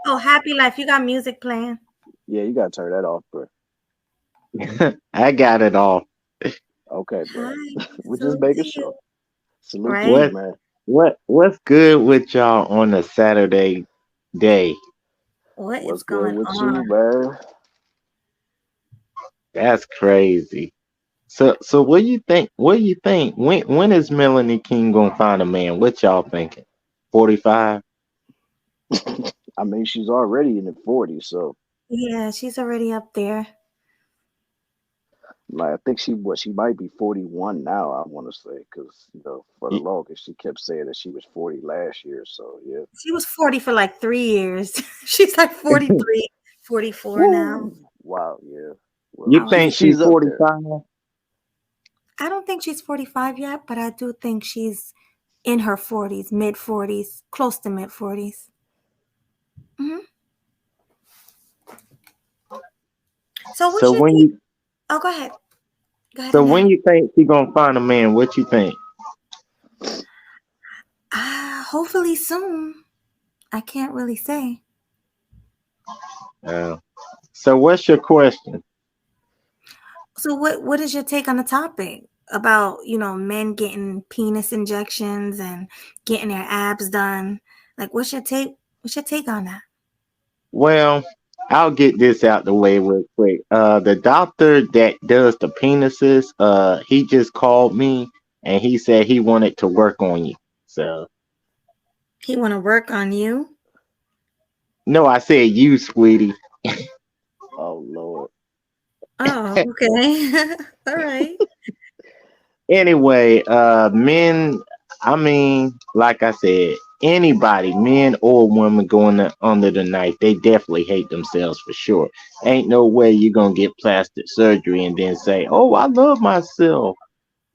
[SPEAKER 2] Oh, Happy Life. You got music playing?
[SPEAKER 3] Yeah, you gotta turn that off, bro.
[SPEAKER 11] I got it all.
[SPEAKER 3] Okay, bro.
[SPEAKER 2] Hi.
[SPEAKER 3] We're just
[SPEAKER 2] Salute
[SPEAKER 3] making
[SPEAKER 2] to
[SPEAKER 3] sure.
[SPEAKER 2] you.
[SPEAKER 3] Salute
[SPEAKER 2] Right?
[SPEAKER 3] to you,
[SPEAKER 11] What
[SPEAKER 3] man.
[SPEAKER 11] what's good with y'all on a Saturday day?
[SPEAKER 2] What
[SPEAKER 3] What's
[SPEAKER 2] is
[SPEAKER 3] good
[SPEAKER 2] going
[SPEAKER 3] with
[SPEAKER 2] on?
[SPEAKER 3] you, man?
[SPEAKER 11] That's crazy. So what do you think? What do you think? When is Melanie King gonna find a man? What y'all thinking? 45?
[SPEAKER 3] I mean, she's already in the 40s, so
[SPEAKER 2] Yeah, she's already up there.
[SPEAKER 3] like I think she might be 41 now. I want to say because for the
[SPEAKER 11] Y-
[SPEAKER 3] longest she kept saying that she was 40 last year. So yeah.
[SPEAKER 2] She was 40 for like 3 years. She's like 43, 44 now.
[SPEAKER 3] Woo! Wow. Yeah. Well,
[SPEAKER 11] You
[SPEAKER 2] Oh,
[SPEAKER 11] think she's
[SPEAKER 3] she's up there.
[SPEAKER 11] 45?
[SPEAKER 2] I don't think she's 45 yet, but I do think she's in her 40s, mid 40s, close to mid 40s. Mm-hmm. So what
[SPEAKER 11] So
[SPEAKER 2] you
[SPEAKER 11] when
[SPEAKER 2] think?
[SPEAKER 11] you
[SPEAKER 2] Oh, go ahead. Go ahead
[SPEAKER 11] so
[SPEAKER 2] and
[SPEAKER 11] when
[SPEAKER 2] ask.
[SPEAKER 11] you think she gonna find a man? What you think?
[SPEAKER 2] Hopefully soon. I can't really say.
[SPEAKER 11] So what's your question?
[SPEAKER 2] So what is your take on the topic about, men getting penis injections and getting their abs done? Like what's your take? What's your take on that?
[SPEAKER 11] Well, I'll get this out the way real quick. The doctor that does the penises, he just called me and he said he wanted to work on you. So
[SPEAKER 2] He want to work on you?
[SPEAKER 11] no, I said you, sweetie.
[SPEAKER 3] Oh Lord.
[SPEAKER 2] Oh, okay. All right.
[SPEAKER 11] Anyway, men, I mean, like I said, anybody, men or women going under the knife, they definitely hate themselves for sure. Ain't no way you're gonna get plastic surgery and then say, "Oh, I love myself."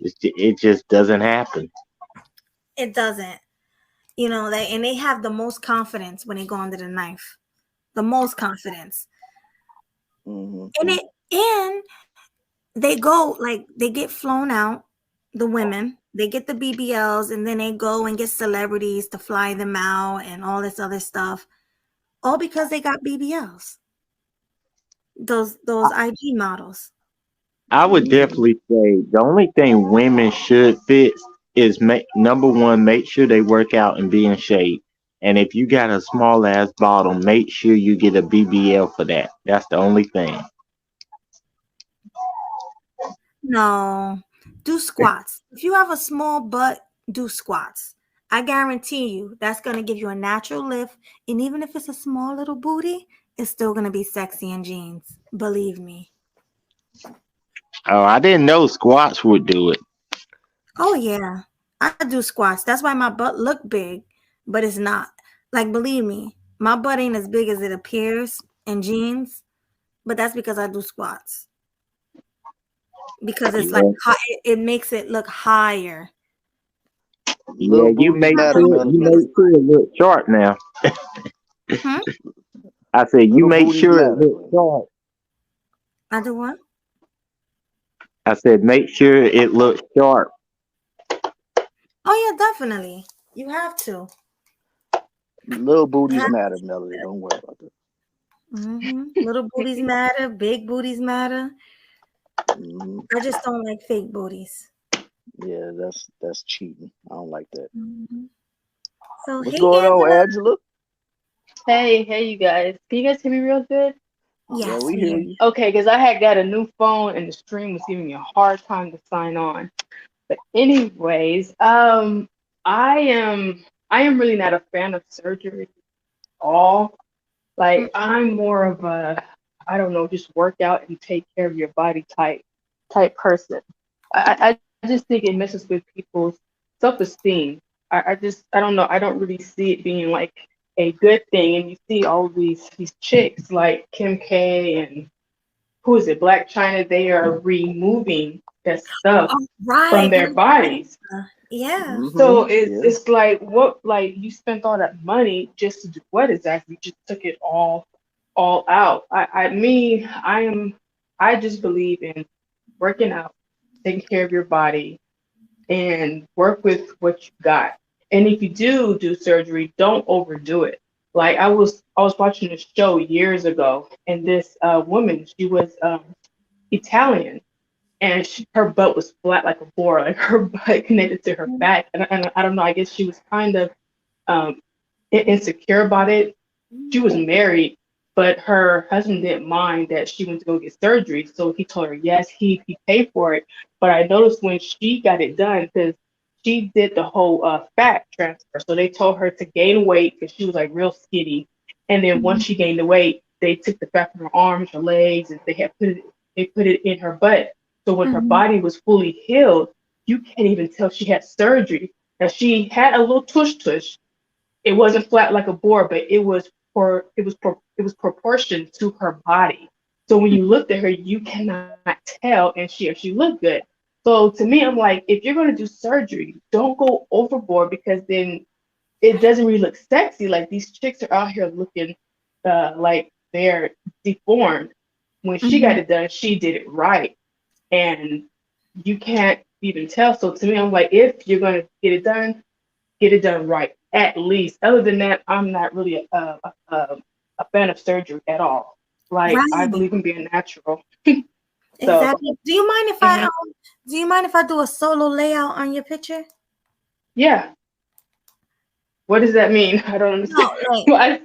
[SPEAKER 11] It just doesn't happen.
[SPEAKER 2] It doesn't. And they have the most confidence when they go under the knife. The most confidence.
[SPEAKER 3] Mm-hmm.
[SPEAKER 2] And they go, like, they get flown out, the women, they get the BBLs, and then they go and get celebrities to fly them out and all this other stuff, all because they got BBLs. Those IG models.
[SPEAKER 11] I would definitely say the only thing women should fix is number one, make sure they work out and be in shape. And if you got a small ass bottom, make sure you get a BBL for that. That's the only thing.
[SPEAKER 2] No, do squats. If you have a small butt, do squats. I guarantee you that's going to give you a natural lift. And even if it's a small little booty, it's still going to be sexy in jeans. Believe me.
[SPEAKER 11] Oh, I didn't know squats would do it.
[SPEAKER 2] Oh, yeah. I do squats. That's why my butt look big, but it's not. Like, believe me, my butt ain't as big as it appears in jeans, but that's because I do squats. Because it's like, it makes it look higher.
[SPEAKER 11] Yeah, you make sure it look sharp now. I said you make sure it looks sharp.
[SPEAKER 2] I do what?
[SPEAKER 11] I said make sure it looks sharp.
[SPEAKER 2] Oh yeah, definitely. You have to.
[SPEAKER 3] Little booties matter, Melody. Don't worry about that.
[SPEAKER 2] Little booties matter. Big booties matter. I just don't like fake booties.
[SPEAKER 3] Yeah, that's cheating. I don't like that.
[SPEAKER 2] So
[SPEAKER 3] what's going on, Angela?
[SPEAKER 12] Hey, you guys. Can you guys hear me real good?
[SPEAKER 2] Yes,
[SPEAKER 3] yeah, we hear you.
[SPEAKER 12] Okay, because I had got a new phone and the stream was giving me a hard time to sign on. But anyways, I am really not a fan of surgery at all. Like I'm more of a, I don't know, just work out and take care of your body type person. I just think it messes with people's self-esteem. I don't know. I don't really see it being like a good thing. And you see all these chicks like Kim K and who is it, Black China, they are removing that stuff from their bodies.
[SPEAKER 2] Yeah.
[SPEAKER 12] So it's like what, like you spent all that money just to do what exactly? You just took it all out. I just believe in working out, taking care of your body, and work with what you got. And if you do surgery, don't overdo it. Like I was watching a show years ago, and this woman, she was Italian, and her butt was flat like a board, like her butt connected to her back. And I don't know, I guess she was kind of insecure about it. She was married, but her husband didn't mind that she went to go get surgery. So he told her, yes, he paid for it. But I noticed when she got it done, because she did the whole fat transfer. So they told her to gain weight because she was like real skinny. And then once she gained the weight, they took the fat from her arms, her legs, and they put it in her butt. So when her body was fully healed, you can't even tell she had surgery. Now she had a little tush. It wasn't flat like a board, but it was proportioned to her body. So when you looked at her, you cannot tell, and she looked good. So to me, I'm like, if you're gonna do surgery, don't go overboard, because then it doesn't really look sexy. Like these chicks are out here looking like they're deformed. When she got it done, she did it right, and you can't even tell. So to me, I'm like, if you're gonna get it done right. at least. Other than that, I'm not really a fan of surgery at all. Like I
[SPEAKER 2] Right.
[SPEAKER 12] believe in being natural. So
[SPEAKER 2] Exactly. Do you mind if I do a solo layout on your picture?
[SPEAKER 12] yeah. What does that mean? I don't understand.
[SPEAKER 2] No, like
[SPEAKER 12] What?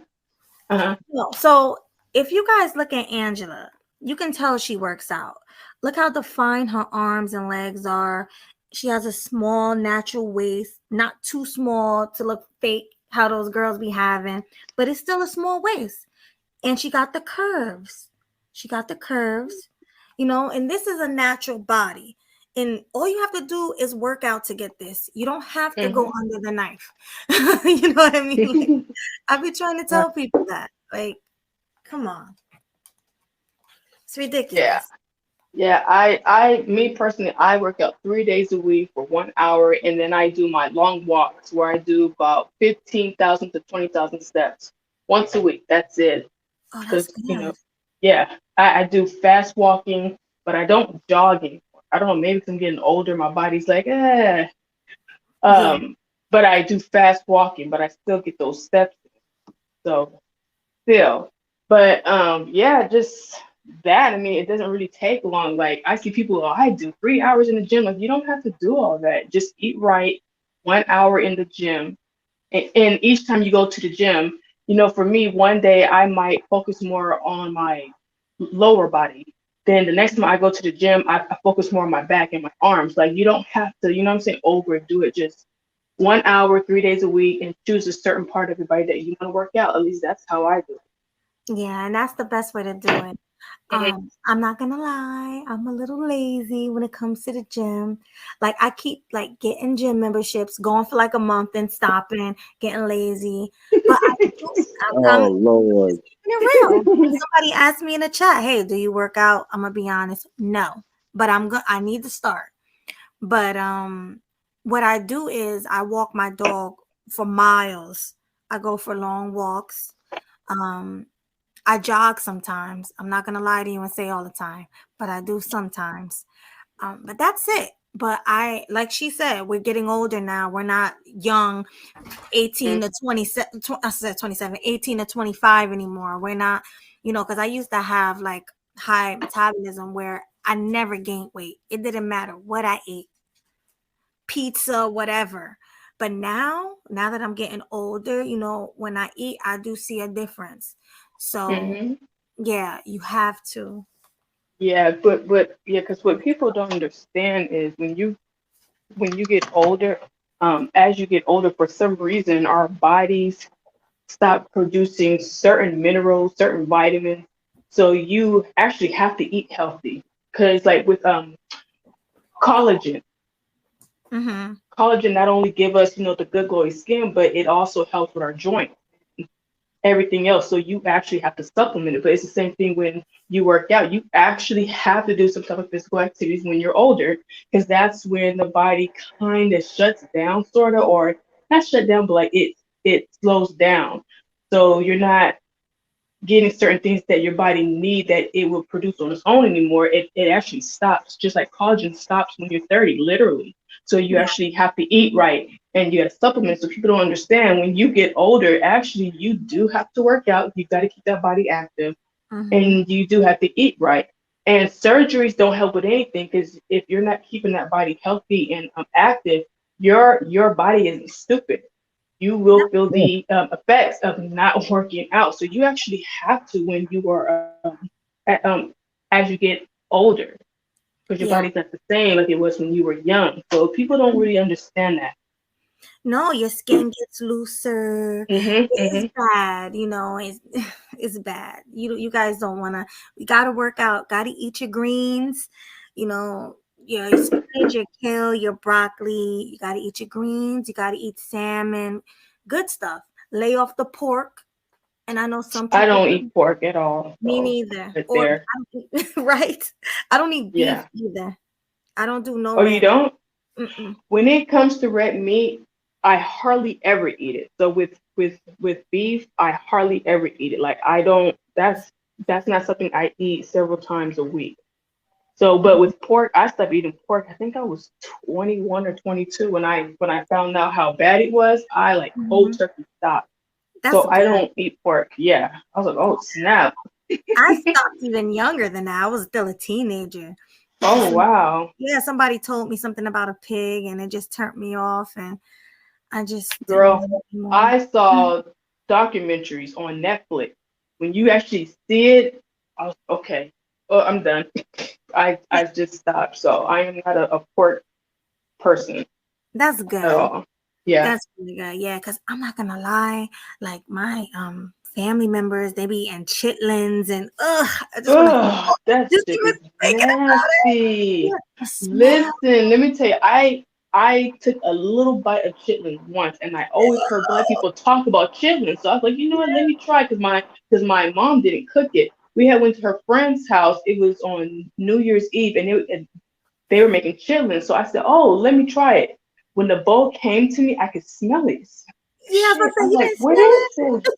[SPEAKER 12] Uh-huh.
[SPEAKER 2] no. So if you guys look at Angela, you can tell she works out. Look how defined her arms and legs are. She has a small natural waist, not too small to look fake, how those girls be having, but it's still a small waist. And she got the curves. She got the curves, and this is a natural body. And all you have to do is work out to get this. You don't have to go under the knife. You know what I mean? Like, I've been trying to tell people that. Like, come on. It's ridiculous.
[SPEAKER 12] Yeah. Yeah, me personally, I work out 3 days a week for 1 hour, and then I do my long walks where I do about 15,000 to 20,000 steps once a week. That's it.
[SPEAKER 2] Oh, that's
[SPEAKER 12] Because,
[SPEAKER 2] good.
[SPEAKER 12] yeah, I do fast walking, but I don't jog anymore. I don't know, maybe 'cause I'm getting older, my body's like, eh.
[SPEAKER 2] Yeah.
[SPEAKER 12] But I do fast walking, but I still get those steps. So still, but yeah, just that. I mean, it doesn't really take long. Like I see people, oh, I do 3 hours in the gym. Like you don't have to do all that. Just eat right, 1 hour in the gym, and each time you go to the gym, for me, one day I might focus more on my lower body. Then the next time I go to the gym, I focus more on my back and my arms. Like you don't have to, what I'm saying, overdo it. Just 1 hour, 3 days a week, and choose a certain part of your body that you want to work out. At least that's how I do it.
[SPEAKER 2] Yeah, and that's the best way to do it. I'm not gonna lie, I'm a little lazy when it comes to the gym. Like I keep like getting gym memberships, going for like a month and stopping, getting lazy. But I'm
[SPEAKER 11] Oh Lord.
[SPEAKER 2] keeping it real. Somebody asked me in the chat, "Hey, do you work out?" I'm gonna be honest, no. But I need to start. But what I do is I walk my dog for miles. I go for long walks. Um I jog sometimes. I'm not gonna lie to you and say all the time, but I do sometimes. But that's it. But like she said, we're getting older now. We're not young, 18 to 27, I said 27, 18 to 25 anymore. We're not, because I used to have like high metabolism where I never gained weight. It didn't matter what I ate, pizza, whatever. But now that I'm getting older, when I eat, I do see a difference. So yeah, you have to.
[SPEAKER 12] Yeah, but yeah, because what people don't understand is when you get older, as you get older, for some reason, our bodies stop producing certain minerals, certain vitamins. So you actually have to eat healthy. Because like with collagen, collagen not only give us, the good glowy skin, but it also helps with our joints, everything else. So you actually have to supplement it. But it's the same thing when you work out. You actually have to do some type of physical activities when you're older, because that's when the body kind of shuts down, sort of, or not shut down, but like it slows down. So you're not getting certain things that your body need that it will produce on its own anymore. It actually stops, just like collagen stops when you're 30, literally. So you actually have to eat right and you have supplements. So people don't understand when you get older, actually you do have to work out. You got to keep that body active and you do have to eat right. And surgeries don't help with anything because if you're not keeping that body healthy and active, your body isn't stupid. You will feel the effects of not working out. So you actually have to when you are at, as you get older, because your
[SPEAKER 2] Yeah.
[SPEAKER 12] body's not the same like it was when you were young. So people don't really understand that.
[SPEAKER 2] No, your skin gets looser. It's bad, it's bad. You guys don't wanna. You gotta work out. Gotta eat your greens. Your spinach, your kale, your broccoli. You gotta eat your greens. You gotta eat salmon. Good stuff. Lay off the pork. And I know some
[SPEAKER 12] I
[SPEAKER 2] people.
[SPEAKER 12] don't eat pork at all.
[SPEAKER 2] Me
[SPEAKER 12] So
[SPEAKER 2] neither.
[SPEAKER 12] right
[SPEAKER 2] Or
[SPEAKER 12] there.
[SPEAKER 2] right. I don't eat beef
[SPEAKER 12] Yeah.
[SPEAKER 2] either. I don't do no
[SPEAKER 12] Oh, you
[SPEAKER 2] red.
[SPEAKER 12] don't?
[SPEAKER 2] Mm-mm.
[SPEAKER 12] When it comes to red meat, I hardly ever eat it. So with beef, I hardly ever eat it. Like I don't. That's not something I eat several times a week. So, but with pork, I stopped eating pork. I think I was 21 or 22 when I found out how bad it was. I like cold turkey stopped.
[SPEAKER 2] That's
[SPEAKER 12] So I
[SPEAKER 2] good.
[SPEAKER 12] don't eat pork. Yeah, I was like, oh snap.
[SPEAKER 2] I stopped even younger than that. I was still a teenager.
[SPEAKER 12] Oh wow.
[SPEAKER 2] Yeah, somebody told me something about a pig, and it just turned me off, and I just
[SPEAKER 12] Girl,
[SPEAKER 2] didn't anymore.
[SPEAKER 12] I saw documentaries on Netflix. When you actually see it, I was okay. Oh, I'm done. I just stopped. So I am not a pork person
[SPEAKER 2] That's
[SPEAKER 12] at
[SPEAKER 2] good.
[SPEAKER 12] all. Yeah.
[SPEAKER 2] That's really good. Yeah, because I'm not gonna lie, like my family members, they be eating chitlins and I just want to
[SPEAKER 12] That
[SPEAKER 2] just
[SPEAKER 12] shit
[SPEAKER 2] even
[SPEAKER 12] is
[SPEAKER 2] thinking about it.
[SPEAKER 12] nasty.
[SPEAKER 2] Yeah, the smell.
[SPEAKER 12] Listen, let me tell you, I took a little bite of chitlins once, and I always heard Black people talk about chitlins. So I was like, you know what, let me try, because my mom didn't cook it. We had went to her friend's house. It was on New Year's Eve, and they were making chitlins. So I said, oh, let me try it. When the bowl came to me, I could smell it.
[SPEAKER 2] Yeah, I was
[SPEAKER 12] Shit,
[SPEAKER 2] about to say,
[SPEAKER 12] I'm
[SPEAKER 2] you
[SPEAKER 12] like,
[SPEAKER 2] didn't
[SPEAKER 12] what
[SPEAKER 2] smell
[SPEAKER 12] is this?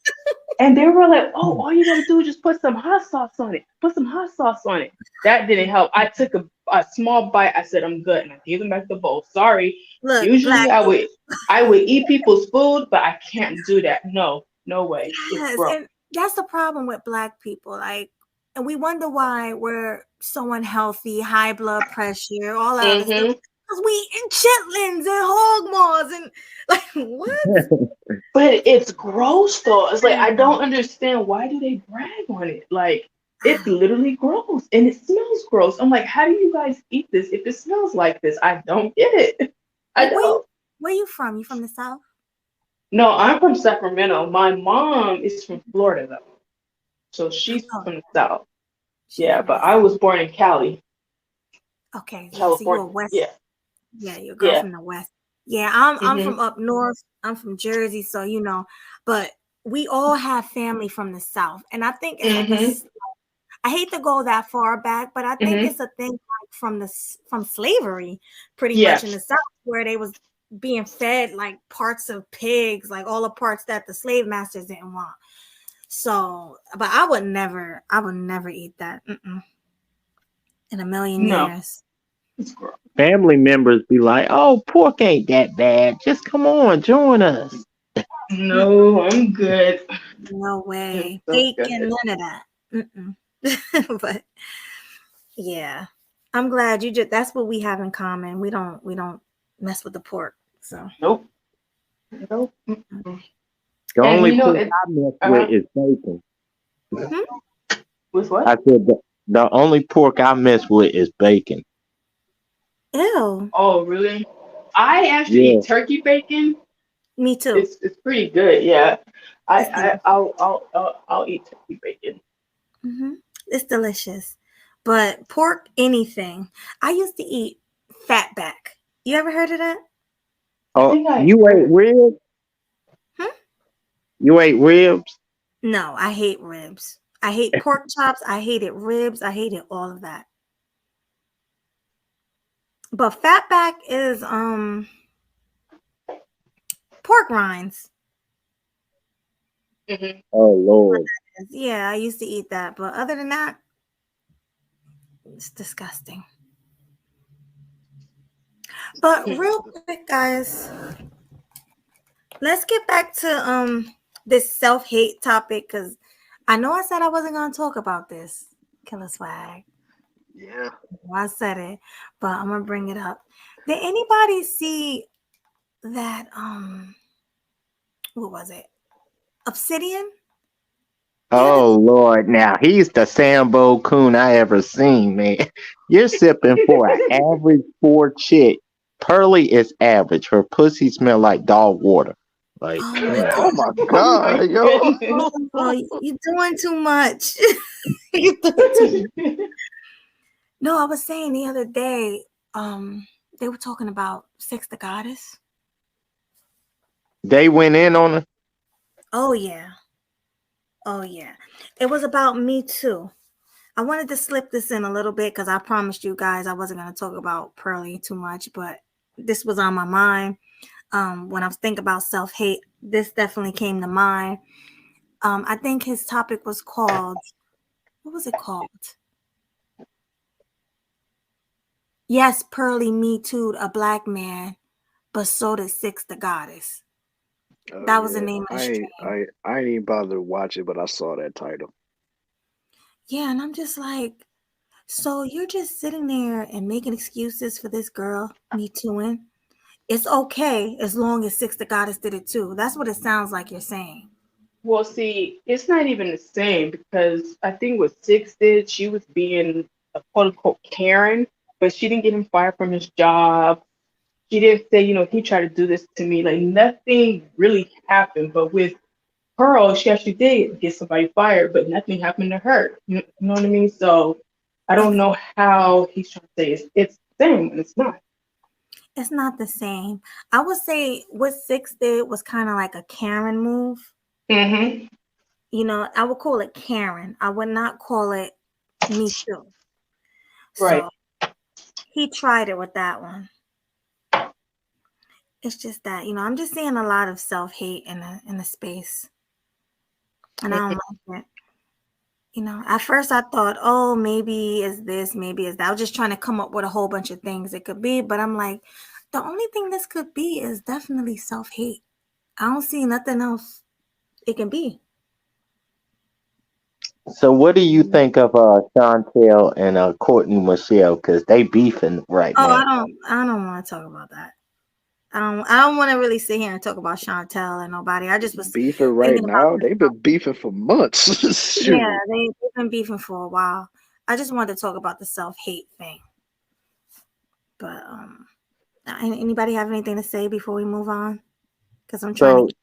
[SPEAKER 12] And they were like, oh, all you gotta do is just put some hot sauce on it. Put some hot sauce on it. That didn't help. I took a small bite. I said, I'm good. And I gave them back the bowl. Sorry.
[SPEAKER 2] Look,
[SPEAKER 12] Usually
[SPEAKER 2] Black
[SPEAKER 12] I would eat people's food, but I can't do that. No way. It's
[SPEAKER 2] Yes,
[SPEAKER 12] gross.
[SPEAKER 2] and that's the problem with Black people. Like, and we wonder why we're so unhealthy, high blood pressure, all that other stuff. Because we eating chitlins and hog maws and like what?
[SPEAKER 12] But it's gross though. It's like I don't understand, why do they brag on it? Like it's literally gross and it smells gross. I'm like, how do you guys eat this if it smells like this? I don't get it. I don't.
[SPEAKER 2] Where you from? You from the South?
[SPEAKER 12] No, I'm from Sacramento. My mom is from Florida though. So she's from the South. Yeah, but I was born in Cali.
[SPEAKER 2] Okay, yeah, so you're
[SPEAKER 12] California.
[SPEAKER 2] a West.
[SPEAKER 12] Yeah.
[SPEAKER 2] Yeah, you're a girl from the West. Yeah, I'm from up north. I'm from Jersey, so you know, but we all have family from the South. And I think it's like I hate to go that far back, but I think it's a thing like from slavery, pretty much in the South, where they was being fed like parts of pigs, like all the parts that the slave masters didn't want. So, but I would never eat that in a million years.
[SPEAKER 11] Family members be like, "Oh, pork ain't that bad. Just come on, join us."
[SPEAKER 12] No, I'm good.
[SPEAKER 2] No way.
[SPEAKER 12] So
[SPEAKER 2] Bacon, none of that. But yeah, I'm glad you just. That's what we have in common. We don't mess with the pork. So
[SPEAKER 12] nope.
[SPEAKER 11] The only pork I mess with is bacon.
[SPEAKER 12] With what?
[SPEAKER 11] I said the only pork I mess with is bacon.
[SPEAKER 2] Ew.
[SPEAKER 12] Oh, really? I actually eat turkey bacon.
[SPEAKER 2] Me too.
[SPEAKER 12] It's pretty good. Yeah. I'll eat turkey bacon.
[SPEAKER 2] It's delicious. But pork, anything. I used to eat fatback. You ever heard of that?
[SPEAKER 11] Oh, you ate ribs? You ate ribs?
[SPEAKER 2] No, I hate ribs. I hate pork chops. I hated ribs. I hated all of that. But fatback is pork rinds.
[SPEAKER 11] Oh Lord.
[SPEAKER 2] Yeah, I used to eat that. But other than that, it's disgusting. But real quick, guys, let's get back to this self-hate topic, because I know I said I wasn't gonna talk about this. Killer Swag.
[SPEAKER 3] Yeah.
[SPEAKER 2] I said it, but I'm gonna bring it up. Did anybody see that what was it? Obsidian?
[SPEAKER 11] Oh Lord, now he's the Sambo coon I ever seen, man. You're sipping for an average 4 chick. Pearly is average. Her pussy smell like dog water. Like,
[SPEAKER 3] oh my God, yo.
[SPEAKER 2] Oh, you're doing too much. You're doing too much. No, I was saying the other day, they were talking about Sex the Goddess.
[SPEAKER 11] They went in on her?
[SPEAKER 2] Oh yeah. Oh yeah. It was about Me Too. I wanted to slip this in a little bit because I promised you guys I wasn't going to talk about Pearly too much, but this was on my mind. When I was thinking about self-hate, this definitely came to mind. I think his topic was called, what was it called? Yes, Pearly Me Too'd a black man, but so did Six the Goddess.
[SPEAKER 3] Oh
[SPEAKER 2] That was the
[SPEAKER 3] yeah,
[SPEAKER 2] name of the stream.
[SPEAKER 3] I ain't even bothered to watch it, but I saw that title.
[SPEAKER 2] Yeah, and I'm just like, so you're just sitting there and making excuses for this girl, Me Tooing. It's okay as long as Six the Goddess did it too. That's what it sounds like you're saying.
[SPEAKER 12] Well, see, it's not even the same because I think what Six did, she was being a quote unquote Karen, but she didn't get him fired from his job. She didn't say, he tried to do this to me. Like nothing really happened. But with Pearl, she actually did get somebody fired, but nothing happened to her. You know what I mean? So I don't know how he's trying to say it's the same when it's not.
[SPEAKER 2] It's not the same. I would say what Six did was kind of like a Karen move.
[SPEAKER 12] Mm-hmm.
[SPEAKER 2] I would call it Karen. I would not call it Me Too.
[SPEAKER 12] Right.
[SPEAKER 2] So he tried it with that one. It's just that, I'm just seeing a lot of self-hate in the space. And I don't like it. At first I thought, oh, maybe it's this, maybe it's that. I was just trying to come up with a whole bunch of things it could be, but I'm like, the only thing this could be is definitely self-hate. I don't see nothing else it can be.
[SPEAKER 11] So what do you think of Chantel and Courtney Michelle? Because they beefing right
[SPEAKER 2] Oh,
[SPEAKER 11] now.
[SPEAKER 2] I don't want to talk about that. I don't want to really sit here and talk about Chantel and nobody. I just was
[SPEAKER 3] Beefing right
[SPEAKER 2] thinking about
[SPEAKER 3] now. They've been beefing for months.
[SPEAKER 2] yeah,
[SPEAKER 3] Shoot.
[SPEAKER 2] they've been beefing for a while. I just wanted to talk about the self-hate thing. But anybody have anything to say before we move on? Because I'm trying
[SPEAKER 11] So
[SPEAKER 2] to.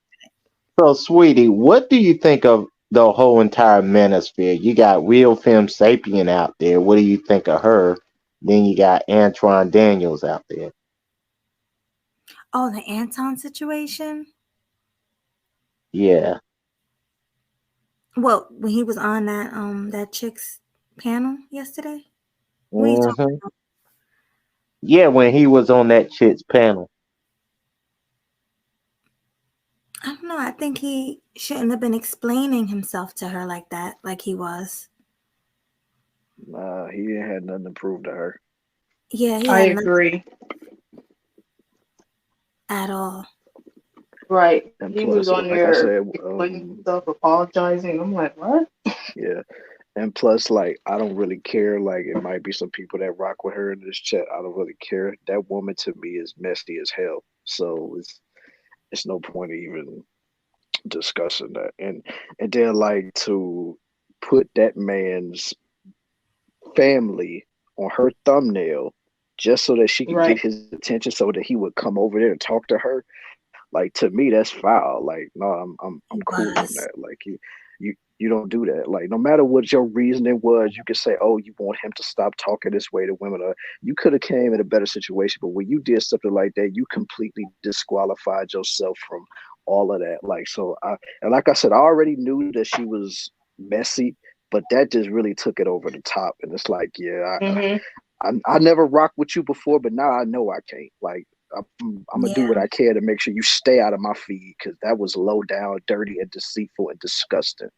[SPEAKER 11] so sweetie, what do you think of the whole entire manosphere? You got Real Femme Sapien out there. What do you think of her? Then you got Antoine Daniels out there.
[SPEAKER 2] Oh, the Anton situation.
[SPEAKER 11] Yeah.
[SPEAKER 2] Well, when he was on that chick's panel yesterday. What are you talking
[SPEAKER 11] hmm
[SPEAKER 2] about?
[SPEAKER 11] Yeah, when he was on that chick's panel.
[SPEAKER 2] I don't know. I think he shouldn't have been explaining himself to her like that, like he was.
[SPEAKER 3] Nah, he ain't had nothing to prove to her.
[SPEAKER 2] Yeah, he
[SPEAKER 12] I
[SPEAKER 2] had nothing
[SPEAKER 12] agree.
[SPEAKER 2] at all.
[SPEAKER 12] Right.
[SPEAKER 3] And
[SPEAKER 12] He was
[SPEAKER 3] plus,
[SPEAKER 12] on
[SPEAKER 3] like I
[SPEAKER 12] there
[SPEAKER 3] said,
[SPEAKER 12] explaining himself, apologizing. I'm like, what?
[SPEAKER 3] yeah. And plus, like, I don't really care. Like, it might be some people that rock with her in this chat. I don't really care. That woman to me is messy as hell. So it's no point even discussing that. And then like to put that man's family on her thumbnail just so that she could get
[SPEAKER 12] Right.
[SPEAKER 3] his attention, so that he would come over there and talk to her. Like to me, that's foul. Like no, I'm
[SPEAKER 2] He
[SPEAKER 3] cool on
[SPEAKER 2] was.
[SPEAKER 3] that. Like you don't do that. Like no matter what your reasoning was, you could say, oh, you want him to stop talking this way to women. Or you could have came in a better situation, but when you did something like that, you completely disqualified yourself from all of that. Like so, and like I said, I already knew that she was messy, but that just really took it over the top. And it's like, yeah,
[SPEAKER 12] Mm-hmm.
[SPEAKER 3] I never rocked with you before, but now I know I can't. Like I'm gonna do
[SPEAKER 2] Yeah.
[SPEAKER 3] what I can to make sure you stay out of my feed because that was low down, dirty, and deceitful and disgusting.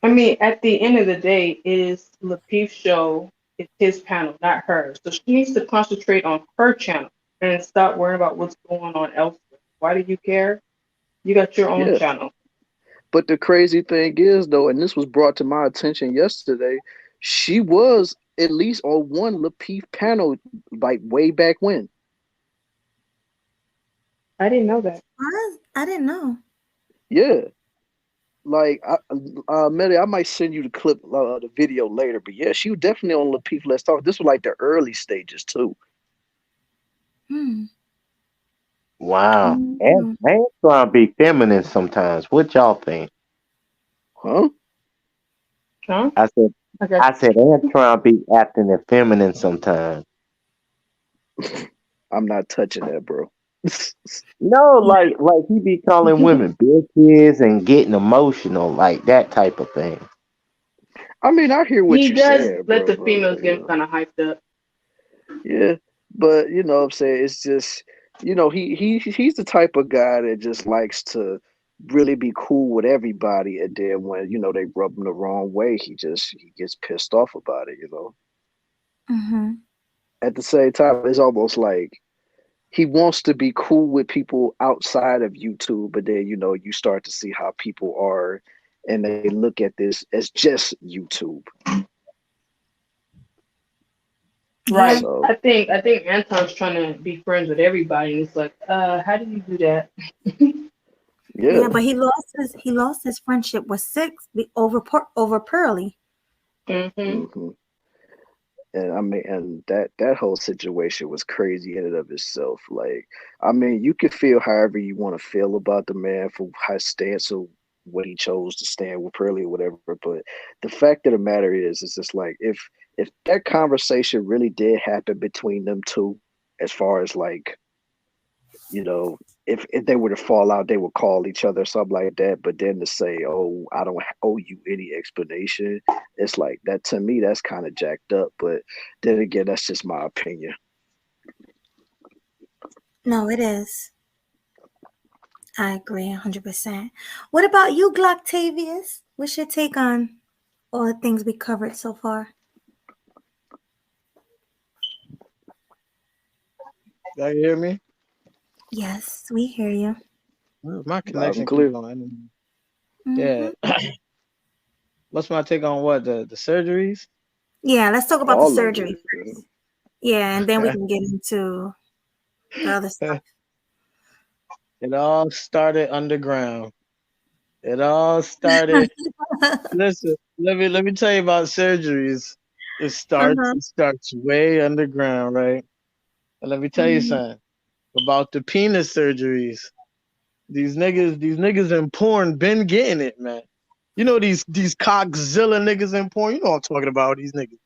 [SPEAKER 12] I mean, at the end of the day, it is Lapeef's show. It's his panel, not hers. So she needs to concentrate on her channel and stop worrying about what's going on elsewhere. Why do you care? You got your own
[SPEAKER 3] Yeah,
[SPEAKER 12] channel.
[SPEAKER 3] but the crazy thing is though, and this was brought to my attention yesterday, she was at least on one Lapeef panel like way back when.
[SPEAKER 12] I didn't know that.
[SPEAKER 2] I didn't know.
[SPEAKER 3] Yeah. Like, Melly, I might send you the clip, the video later. But yeah, she was definitely on Lapeef Let's Talk. This was like the early stages too.
[SPEAKER 2] Hmm.
[SPEAKER 11] Wow. And
[SPEAKER 2] Mm.
[SPEAKER 11] trying to be feminine sometimes. What y'all think?
[SPEAKER 3] Huh?
[SPEAKER 12] Huh?
[SPEAKER 11] I said
[SPEAKER 12] Okay.
[SPEAKER 11] I said and trying to be acting feminine sometimes.
[SPEAKER 3] I'm not touching that, bro.
[SPEAKER 11] No, like he be calling women bitches and getting emotional, like that type of thing.
[SPEAKER 3] I mean, I hear what
[SPEAKER 12] He
[SPEAKER 3] you're
[SPEAKER 12] does
[SPEAKER 3] saying,
[SPEAKER 12] let
[SPEAKER 3] bro.
[SPEAKER 12] the
[SPEAKER 3] But
[SPEAKER 12] females get him kind of hyped up.
[SPEAKER 3] yeah, but you know what I'm saying? It's just, he's the type of guy that just likes to really be cool with everybody, and then when they rub him the wrong way, he gets pissed off about it.
[SPEAKER 2] Mm-hmm.
[SPEAKER 3] at the same time, it's almost like he wants to be cool with people outside of YouTube, but then you start to see how people are, and they look at this as just YouTube.
[SPEAKER 12] Right.
[SPEAKER 3] So
[SPEAKER 12] I think Anton's trying to be friends with everybody, and it's like, how do you do that?
[SPEAKER 2] Yeah,
[SPEAKER 3] yeah.
[SPEAKER 2] but he lost his friendship with Six over Pearly.
[SPEAKER 12] Hmm.
[SPEAKER 3] hmm And I mean, and that whole situation was crazy in and of itself. Like, I mean, you can feel however you want to feel about the man for his stance or what he chose to stand with Pearly or whatever. But the fact of the matter is, it's just like if that conversation really did happen between them two, as far as like if they were to fall out, they would call each other, something like that. But then to say, "Oh, I don't owe you any explanation," it's like that to me. That's kind of jacked up. But then again, that's just my opinion.
[SPEAKER 2] No, it is. I agree 100%. What about you, Glocktavius? What's your take on all the things we covered so far?
[SPEAKER 13] Y'all hear me?
[SPEAKER 2] Yes, we hear you.
[SPEAKER 13] My
[SPEAKER 3] Loud and
[SPEAKER 13] connection keep
[SPEAKER 3] clear.
[SPEAKER 13] going.
[SPEAKER 2] Hmm.
[SPEAKER 13] Yeah. What's my take on what the surgeries?
[SPEAKER 2] Yeah, let's talk about the
[SPEAKER 3] All of
[SPEAKER 2] surgery
[SPEAKER 3] it.
[SPEAKER 2] first. Yeah, and then we can get into the other stuff.
[SPEAKER 13] It all started underground. It all started. Listen, let me tell you about surgeries. It starts
[SPEAKER 2] Uh-huh.
[SPEAKER 13] it starts way underground, right? And let me tell you
[SPEAKER 2] Mhm.
[SPEAKER 13] something about the penis surgeries. These niggas in porn been getting it, man. You know these cockzilla niggas in porn. You know what I'm talking about. These niggas.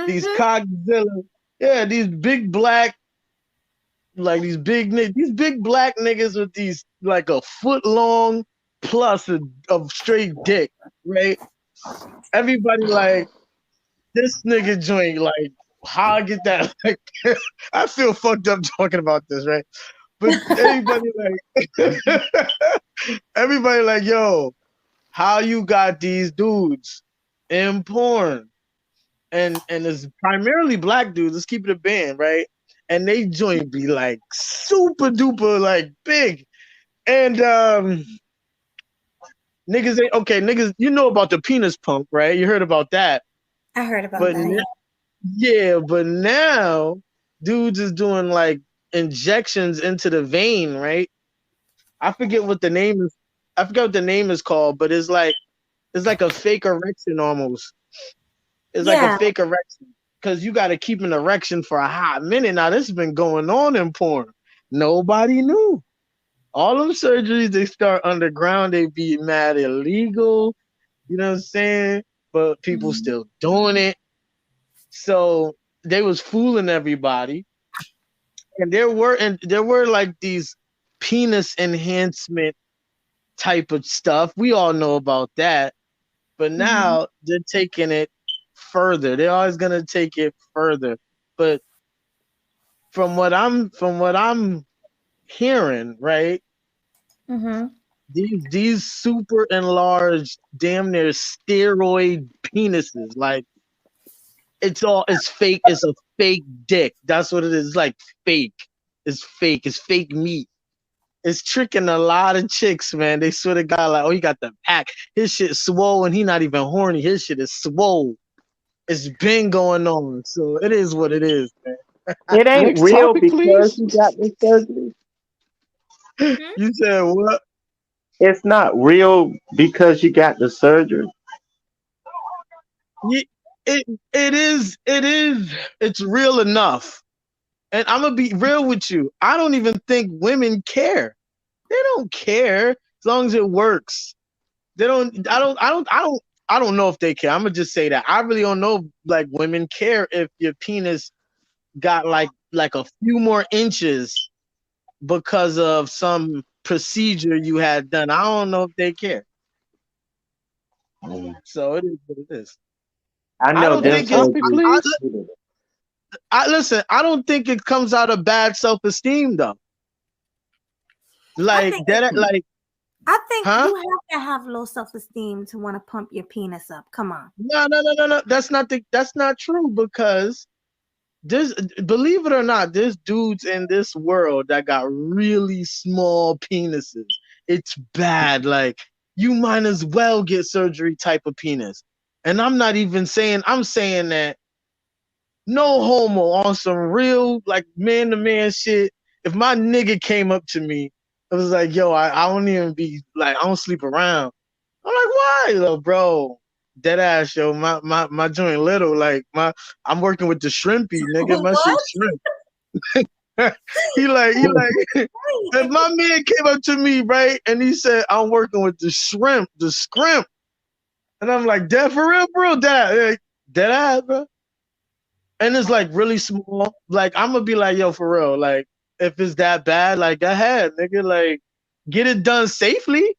[SPEAKER 13] These
[SPEAKER 2] Mhm.
[SPEAKER 13] cockzilla. Yeah, these big black, like these big black niggas with these like a foot long plus of straight dick, right? Everybody like this nigga joint, like how I get that? Like, I feel fucked up talking about this, right? But everybody like, everybody like, yo, how you got these dudes in porn? And it's primarily black dudes. Let's keep it a band, right? And they joint be like super duper like big. And niggas ain't okay, niggas, you know about the penis pump, right? You heard about that.
[SPEAKER 2] I heard about
[SPEAKER 13] But
[SPEAKER 2] that. Yeah.
[SPEAKER 13] yeah, but now dudes is doing like injections into the vein, right? I forget what the name is. I forget what the name is called, but it's like a fake erection almost. It's like a
[SPEAKER 2] Yeah.
[SPEAKER 13] fake erection because you got to keep an erection for a hot minute. Now this has been going on in porn. Nobody knew. All them surgeries they start underground. They be mad illegal. You know what I'm saying? But people
[SPEAKER 2] Mhm.
[SPEAKER 13] still doing it. So they was fooling everybody. And there were like these penis enhancement type of stuff. We all know about that. But
[SPEAKER 2] Mhm.
[SPEAKER 13] now they're taking it further. They're always gonna take it further. But from what I'm hearing, right?
[SPEAKER 2] Mhm.
[SPEAKER 13] These super enlarged, damn near steroid penises, like it's fake. It's a fake dick. That's what it is. It's like fake. It's fake. It's fake meat. It's tricking a lot of chicks, man. They swear to God, like, oh, he got the pack. His shit swole and he not even horny. His shit is swole. It's been going on. So it is what it is, man.
[SPEAKER 11] It ain't
[SPEAKER 3] Next
[SPEAKER 11] real
[SPEAKER 3] topic,
[SPEAKER 11] because
[SPEAKER 3] please.
[SPEAKER 11] you got the surgery.
[SPEAKER 2] Mhm.
[SPEAKER 13] You said what?
[SPEAKER 11] It's not real because you got the surgery.
[SPEAKER 13] Ye- it is it's real enough. And I'm gonna be real with you. I don't even think women care. They don't care as long as it works. They don't. I don't know if they care. I'm gonna just say that I really don't know if, like women care if your penis got like a few more inches because of some procedure you had done. I don't know if they care.
[SPEAKER 11] Mm.
[SPEAKER 13] So it is what it is.
[SPEAKER 11] I
[SPEAKER 13] I
[SPEAKER 11] know
[SPEAKER 13] don't
[SPEAKER 11] them
[SPEAKER 3] Next
[SPEAKER 13] think it's.
[SPEAKER 3] topic,
[SPEAKER 11] surgeries.
[SPEAKER 3] please.
[SPEAKER 13] Listen. I don't think it comes out of bad self-esteem though.
[SPEAKER 2] I
[SPEAKER 13] Like
[SPEAKER 2] think
[SPEAKER 13] that.
[SPEAKER 2] it,
[SPEAKER 13] Like,
[SPEAKER 2] I think
[SPEAKER 13] huh?
[SPEAKER 2] you have to have low self-esteem to want to pump your penis up. Come on.
[SPEAKER 13] No. That's not true because believe it or not, there's dudes in this world that got really small penises. It's bad. Like, you might as well get surgery type of penis. And I'm not even saying, I'm saying that no homo on some real, like, man to man shit. If my nigga came up to me, it was like, yo, I don't even be like, I don't sleep around. I'm like, why, little bro? Dead ass, yo. My joint little, like, I'm working with the shrimpy, nigga. My shit
[SPEAKER 2] What?
[SPEAKER 13] shrimp. he like, if my man came up to me, right, and he said, I'm working with the shrimp, the scrimp. And I'm like, dead for real, bro? Dead ass, bro. And it's like really small. Like, I'm gonna be like, yo, for real. Like, if it's that bad, like, go ahead, nigga. Like, get it done safely.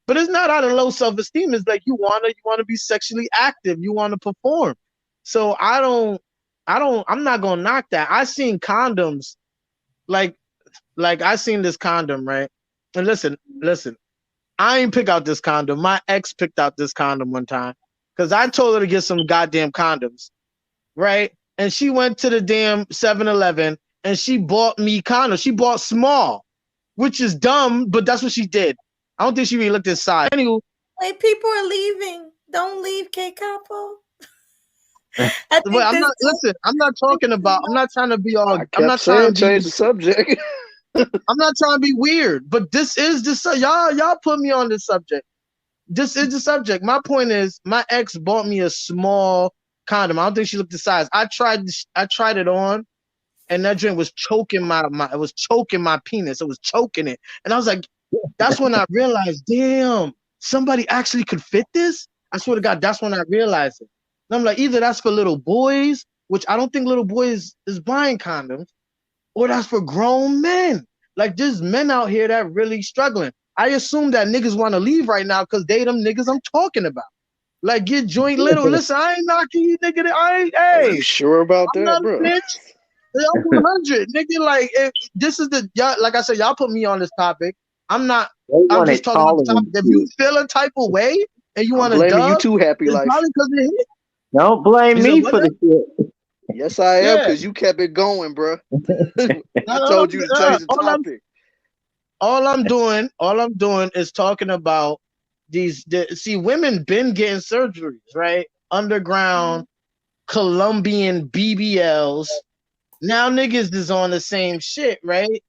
[SPEAKER 13] But it's not out of low self-esteem. It's like you wanna be sexually active. You wanna perform. So I'm not gonna knock that. I seen condoms, like I seen this condom, right? And listen, I ain't pick out this condom. My ex picked out this condom one time because I told her to get some goddamn condoms, right? And she went to the damn 7-Eleven and she bought me condoms. She bought small, which is dumb, but that's what she did. I don't think she really looked inside. Anyway,
[SPEAKER 2] Wait, people are leaving. Don't leave, K Capo.
[SPEAKER 13] But I'm not. Listen, I'm not talking about. I'm not trying to be all. I'm not trying to
[SPEAKER 3] change the subject.
[SPEAKER 13] I'm not trying to be weird, but this is the y'all put me on this subject. This is the subject. My point is, my ex bought me a small condom. I don't think she looked the size. I tried it on, and that drink was choking it was choking my penis. It was choking it, and I was like, that's when I realized, damn, somebody actually could fit this. I swear to God, that's when I realized it. And I'm like, either that's for little boys, which I don't think little boys is buying condoms, or that's for grown men. Like, there's men out here that really struggling. I assume that niggas want to leave right now because they them niggas I'm talking about. Like, get joint little. Listen, I ain't knocking you, nigga.
[SPEAKER 3] Are you sure about
[SPEAKER 13] I'm
[SPEAKER 3] that,
[SPEAKER 13] not
[SPEAKER 3] bro?
[SPEAKER 13] a bitch. I'm 100, nigga. Like, this is y'all. Like I said, y'all put me on this topic. I'm just talking about the topic. If you feel a type of way and you want to
[SPEAKER 3] blaming you
[SPEAKER 13] dub,
[SPEAKER 3] too, Happy
[SPEAKER 13] it's
[SPEAKER 3] Life.
[SPEAKER 13] probably because it hit.
[SPEAKER 11] Don't blame me for the shit.
[SPEAKER 3] Yes, I am, because you kept it going, bro. I told you to change the topic.
[SPEAKER 13] All I'm doing is talking about see, women been getting surgeries, right? Underground Colombian BBLs. Now niggas is on the same shit, right?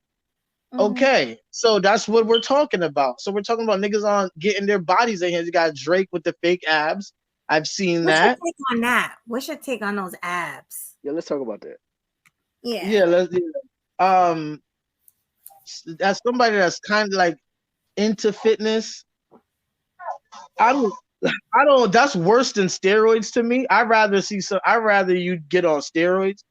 [SPEAKER 13] Okay, so that's what we're talking about. So we're talking about niggas on getting their bodies in here. You got Drake with the fake abs. I've seen that.
[SPEAKER 2] What's your take on that? What's your take on those abs?
[SPEAKER 3] Yeah, let's talk about that.
[SPEAKER 2] Yeah.
[SPEAKER 13] Let's do that. As somebody that's kind of like into fitness, I don't. That's worse than steroids to me. I'd rather you get on steroids.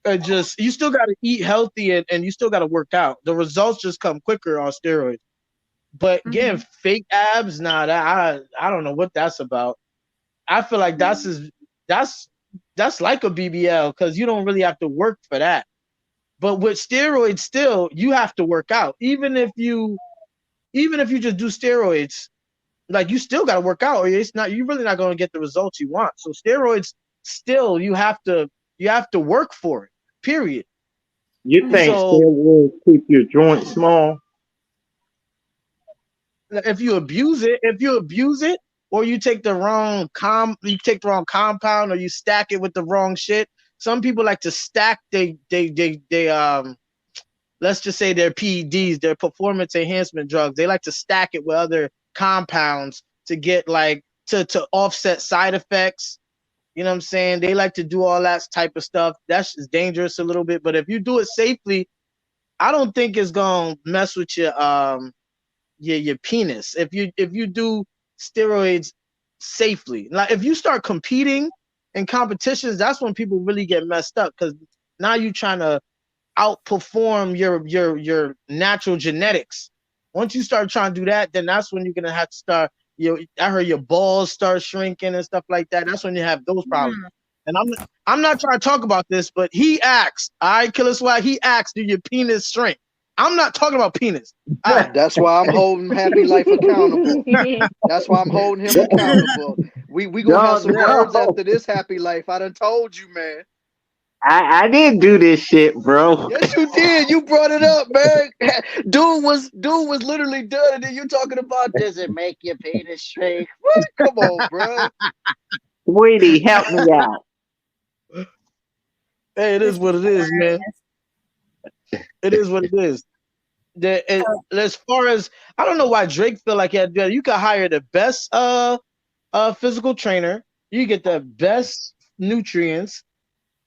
[SPEAKER 13] You still got to eat healthy and you still got to work out. The results just come quicker on steroids. But getting fake abs, nah, I don't know what that's about. I feel like that's like a BBL because you don't really have to work for that. But with steroids, still you have to work out. Even if you just do steroids, like, you still got to work out, or you're really not going to get the results you want. So steroids, still you have to work for it. Period.
[SPEAKER 11] You think steroids keep your joint small?
[SPEAKER 13] If you abuse it, or you take the wrong compound, or you stack it with the wrong shit. Some people like to stack they let's just say their PEDs, their performance enhancement drugs. They like to stack it with other compounds to get like to offset side effects. You know what I'm saying? They like to do all that type of stuff. That's just dangerous a little bit. But if you do it safely, I don't think it's gonna mess with your penis. If you do steroids safely, like if you start competing in competitions, that's when people really get messed up, because now you're trying to outperform your natural genetics. Once you start trying to do that, then that's when you're gonna have to start. I heard your balls start shrinking and stuff like that. That's when you have those problems. And I'm not trying to talk about this, but he asked, all right, Killer Swag, he asked, do your penis shrink? I'm not talking about penis.
[SPEAKER 3] That's why I'm holding Happy Life accountable. That's why I'm holding him accountable. We gonna have some words after this, Happy Life. I done told you, man.
[SPEAKER 11] I didn't do this shit, bro.
[SPEAKER 13] Yes, you did. You brought it up, man. Dude was literally done, and then you talking about does it make your penis shake? What? Come on, bro.
[SPEAKER 11] Sweetie, help me out.
[SPEAKER 13] Hey, it is what it is, man. It is what it is. As far as I don't know why Drake feel like he had to do that. You could hire the best physical trainer. You get the best nutrients.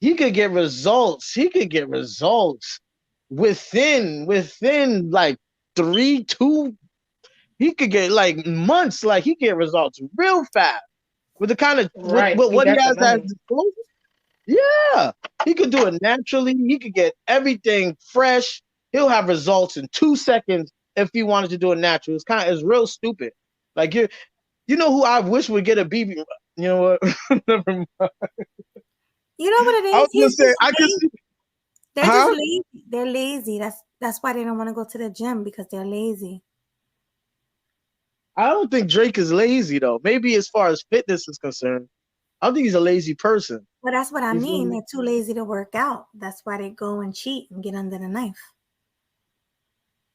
[SPEAKER 13] He could get results. He could get results within like 2. He could get like months. Like he get results real fast with the kind of
[SPEAKER 12] Right.
[SPEAKER 13] with
[SPEAKER 12] He
[SPEAKER 13] what he
[SPEAKER 12] got the
[SPEAKER 13] has at
[SPEAKER 12] money.
[SPEAKER 13] his disposal. Yeah, he could do it naturally. He could get everything fresh. He'll have results in 2 seconds if he wanted to do it natural. It's real stupid. Like you know who I wish would get a BB. You know what? Never mind.
[SPEAKER 2] You know what it
[SPEAKER 13] I was
[SPEAKER 2] is?
[SPEAKER 13] gonna
[SPEAKER 2] He's
[SPEAKER 13] say
[SPEAKER 2] just
[SPEAKER 13] I can
[SPEAKER 2] lazy.
[SPEAKER 13] see.
[SPEAKER 2] They're
[SPEAKER 13] Huh?
[SPEAKER 2] just lazy. They're lazy. That's why they don't want to go to the gym because they're lazy.
[SPEAKER 13] I don't think Drake is lazy though. Maybe as far as fitness is concerned, I don't think he's a lazy person.
[SPEAKER 2] Well, that's what I
[SPEAKER 13] You feel
[SPEAKER 2] mean.
[SPEAKER 13] me?
[SPEAKER 2] They're too lazy to work out. That's why they go and cheat and get under the knife.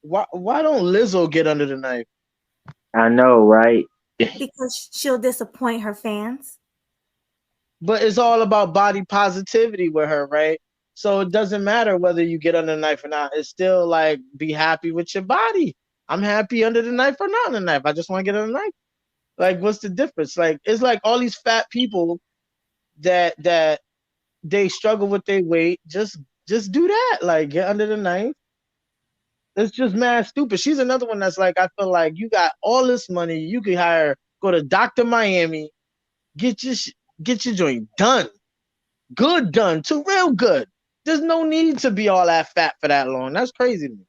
[SPEAKER 13] Why don't Lizzo get under the knife?
[SPEAKER 11] I know, right?
[SPEAKER 2] Because she'll disappoint her fans.
[SPEAKER 13] But it's all about body positivity with her, right? So it doesn't matter whether you get under the knife or not. It's still like be happy with your body. I'm happy under the knife or not under the knife. I just want to get under the knife. Like, what's the difference? Like, it's like all these fat people that they struggle with their weight. Just do that. Like, get under the knife. It's just mad stupid. She's another one that's like, I feel like you got all this money. You could go to Dr. Miami, get your joint done. Good done, too real good. There's no need to be all that fat for that long. That's crazy to me.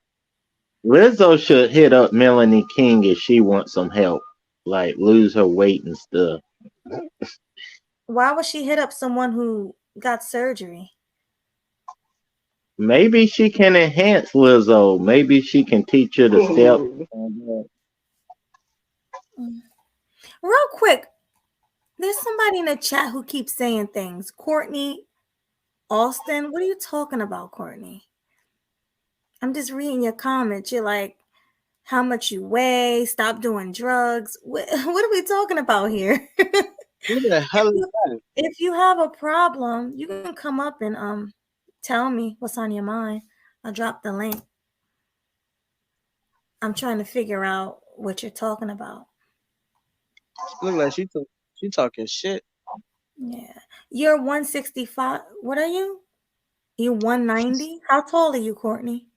[SPEAKER 11] Lizzo should hit up Melanie King if she wants some help, like lose her weight and stuff.
[SPEAKER 2] Why would she hit up someone who got surgery?
[SPEAKER 11] Maybe she can enhance Lizzo. Maybe she can teach her the steps.
[SPEAKER 2] Real quick, there's somebody in the chat who keeps saying things. Courtney Austin, what are you talking about, Courtney? I'm just reading your comments. You're like, how much you weigh, stop doing drugs. What are we talking about here?
[SPEAKER 13] Who the hell is that?
[SPEAKER 2] If you have a problem, you can come up and tell me what's on your mind. I'll drop the link. I'm trying to figure out what you're talking about.
[SPEAKER 13] Look like she talking shit.
[SPEAKER 2] Yeah. You're 165. What are you? You're 190? How tall are you, Courtney?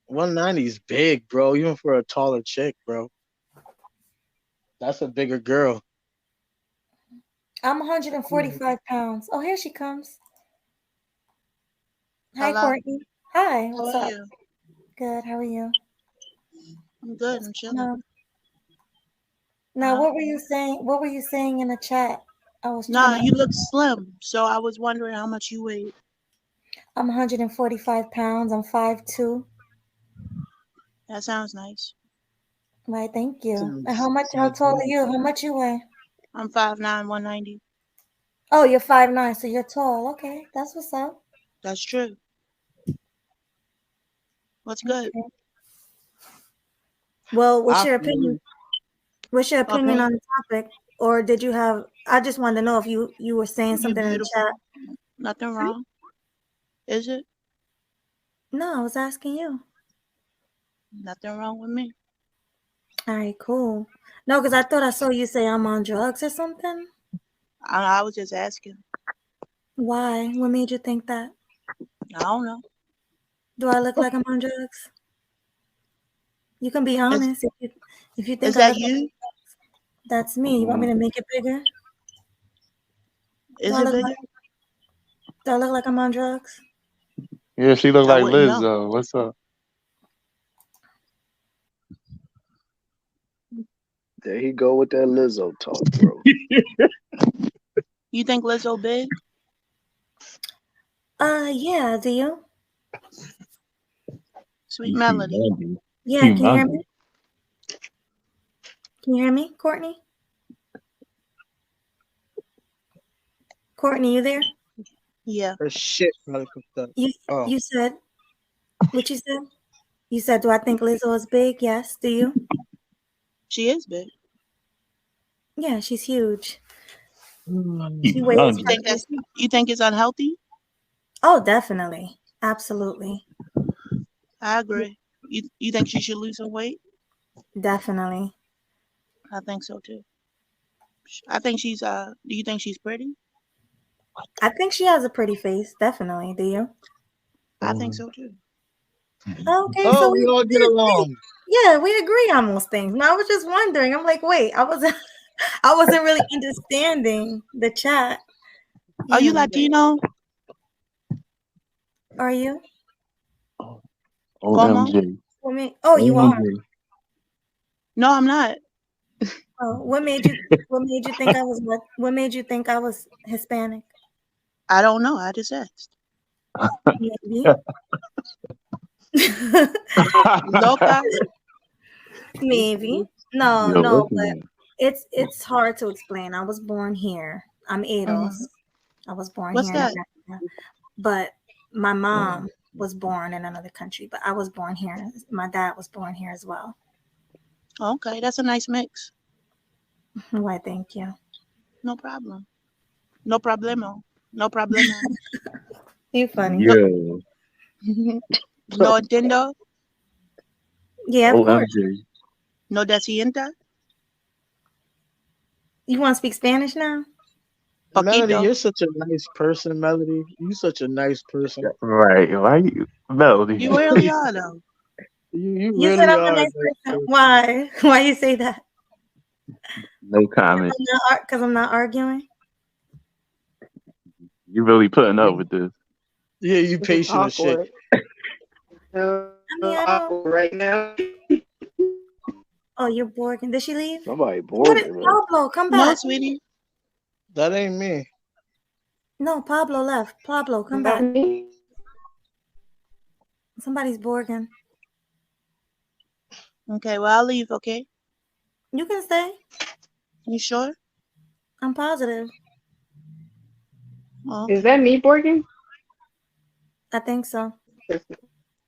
[SPEAKER 13] 190 is big, bro. Even for a taller chick, bro. That's a bigger girl.
[SPEAKER 2] I'm 145 pounds. Oh, here she comes. Hi,
[SPEAKER 14] Hello.
[SPEAKER 2] Courtney. Hi,
[SPEAKER 14] How
[SPEAKER 2] what's
[SPEAKER 14] are
[SPEAKER 2] up?
[SPEAKER 14] you?
[SPEAKER 2] Good, how are you?
[SPEAKER 14] I'm good. I'm chilling.
[SPEAKER 2] Now, what were you saying? What were you saying in the chat? I was
[SPEAKER 14] Nah,
[SPEAKER 2] trying to.
[SPEAKER 14] you look slim, so I was wondering how much you weigh.
[SPEAKER 2] I'm 145 pounds. I'm 5'2".
[SPEAKER 14] That sounds nice.
[SPEAKER 2] Right, thank you. And how tall are you? How much you weigh?
[SPEAKER 14] I'm 5'9", 190.
[SPEAKER 2] Oh, you're 5'9", so you're tall. Okay, that's what's up.
[SPEAKER 14] That's true. What's good?
[SPEAKER 2] Okay. Well, what's your opinion? What's your opinion on the topic? Or did you have? I just wanted to know if you were saying
[SPEAKER 14] You
[SPEAKER 2] something in the
[SPEAKER 14] beautiful.
[SPEAKER 2] chat.
[SPEAKER 14] Nothing wrong. Is it?
[SPEAKER 2] No, I was asking you.
[SPEAKER 14] Nothing wrong with me.
[SPEAKER 2] All right, cool. No, because I thought I saw you say I'm on drugs or something.
[SPEAKER 14] I was just asking.
[SPEAKER 2] Why? What made you think that?
[SPEAKER 14] I don't know.
[SPEAKER 2] Do I look like I'm on drugs? You can be honest. If you think
[SPEAKER 14] Is
[SPEAKER 2] I
[SPEAKER 14] that
[SPEAKER 2] look like
[SPEAKER 14] you?
[SPEAKER 2] that's me. You want me to make it bigger?
[SPEAKER 14] Is it bigger?
[SPEAKER 2] Do I look like I'm on drugs?
[SPEAKER 15] Yeah, she look
[SPEAKER 14] I
[SPEAKER 15] like
[SPEAKER 14] wouldn't know.
[SPEAKER 15] Lizzo. What's up?
[SPEAKER 3] There he go with that Lizzo talk, bro.
[SPEAKER 14] You think Lizzo big?
[SPEAKER 2] Yeah. Do you?
[SPEAKER 14] Sweet Melody.
[SPEAKER 2] Yeah. Can you hear me? Can you hear me, Courtney? Courtney, you there?
[SPEAKER 14] Yeah.
[SPEAKER 13] Her shit probably cooked up.
[SPEAKER 2] You
[SPEAKER 13] Oh,
[SPEAKER 2] you said what you said? You said, do I think Lizzo is big? Yes. Do you?
[SPEAKER 14] She is big.
[SPEAKER 2] Yeah, she's huge. She
[SPEAKER 11] Mm,
[SPEAKER 2] weighs
[SPEAKER 14] You
[SPEAKER 11] I'm
[SPEAKER 14] think that's you think it's unhealthy?
[SPEAKER 2] Oh, definitely. Absolutely.
[SPEAKER 14] I agree. You think she should lose some weight?
[SPEAKER 2] Definitely.
[SPEAKER 14] I think so too. I think she's do you think she's pretty?
[SPEAKER 2] I think she has a pretty face. Definitely. Do you?
[SPEAKER 14] I think so too.
[SPEAKER 2] Okay, so
[SPEAKER 13] oh, we all get along.
[SPEAKER 2] yeah, we agree on most things. No, I was just wondering. I'm like, wait, I wasn't I wasn't really understanding the chat.
[SPEAKER 14] Are you
[SPEAKER 2] Yeah.
[SPEAKER 14] Latino?
[SPEAKER 2] Are you?
[SPEAKER 14] Como?
[SPEAKER 11] OMG.
[SPEAKER 2] Oh, you are.
[SPEAKER 11] OMG.
[SPEAKER 14] No, I'm not.
[SPEAKER 2] Oh, what made you think I was what made you think I was Hispanic?
[SPEAKER 14] I don't know. I just asked.
[SPEAKER 2] Maybe.
[SPEAKER 14] Loca?
[SPEAKER 2] Maybe. No,
[SPEAKER 11] Yo,
[SPEAKER 2] no,
[SPEAKER 11] listen.
[SPEAKER 2] but it's hard to explain. I was born here. I'm Ados. I was born
[SPEAKER 14] What's
[SPEAKER 2] here in
[SPEAKER 14] that?
[SPEAKER 2] America. But my mom was born in another country, but I was born here. My dad was born here as well.
[SPEAKER 14] Okay, that's a nice mix.
[SPEAKER 2] Why, thank you.
[SPEAKER 14] No problem. No problemo. No problemo.
[SPEAKER 2] You funny.
[SPEAKER 11] Yo,
[SPEAKER 14] No entiendo.
[SPEAKER 2] Yeah, of course.
[SPEAKER 11] OMG.
[SPEAKER 14] No decienta.
[SPEAKER 2] You want to speak Spanish now?
[SPEAKER 13] Melody,
[SPEAKER 14] Poquito.
[SPEAKER 13] you're such a nice person, Melody. You're such a nice person.
[SPEAKER 11] Right. Why you, Melody?
[SPEAKER 14] You really are though.
[SPEAKER 13] You
[SPEAKER 2] You said
[SPEAKER 13] really
[SPEAKER 2] I'm a
[SPEAKER 13] are a
[SPEAKER 2] nice
[SPEAKER 13] nice
[SPEAKER 2] person.
[SPEAKER 13] person.
[SPEAKER 2] Why? Why you say that?
[SPEAKER 11] No comment.
[SPEAKER 2] Because I'm not arguing.
[SPEAKER 11] You really putting up with this.
[SPEAKER 13] Yeah, you
[SPEAKER 12] This is
[SPEAKER 13] patient as shit.
[SPEAKER 12] awkward.
[SPEAKER 2] I mean, I don't.
[SPEAKER 12] Awkward right now.
[SPEAKER 2] Oh, you're bored. Did she leave?
[SPEAKER 3] Somebody
[SPEAKER 2] What
[SPEAKER 3] bored
[SPEAKER 2] is
[SPEAKER 3] it, man.
[SPEAKER 2] Pablo? Come
[SPEAKER 14] No,
[SPEAKER 2] back.
[SPEAKER 14] sweetie.
[SPEAKER 13] That ain't me.
[SPEAKER 2] No, Pablo left. Pablo, come back. Somebody's borging.
[SPEAKER 14] Okay, well I'll leave, okay?
[SPEAKER 2] You can stay.
[SPEAKER 14] You sure?
[SPEAKER 2] I'm positive.
[SPEAKER 14] Oh,
[SPEAKER 12] Is that me, Borgen?
[SPEAKER 2] I think so.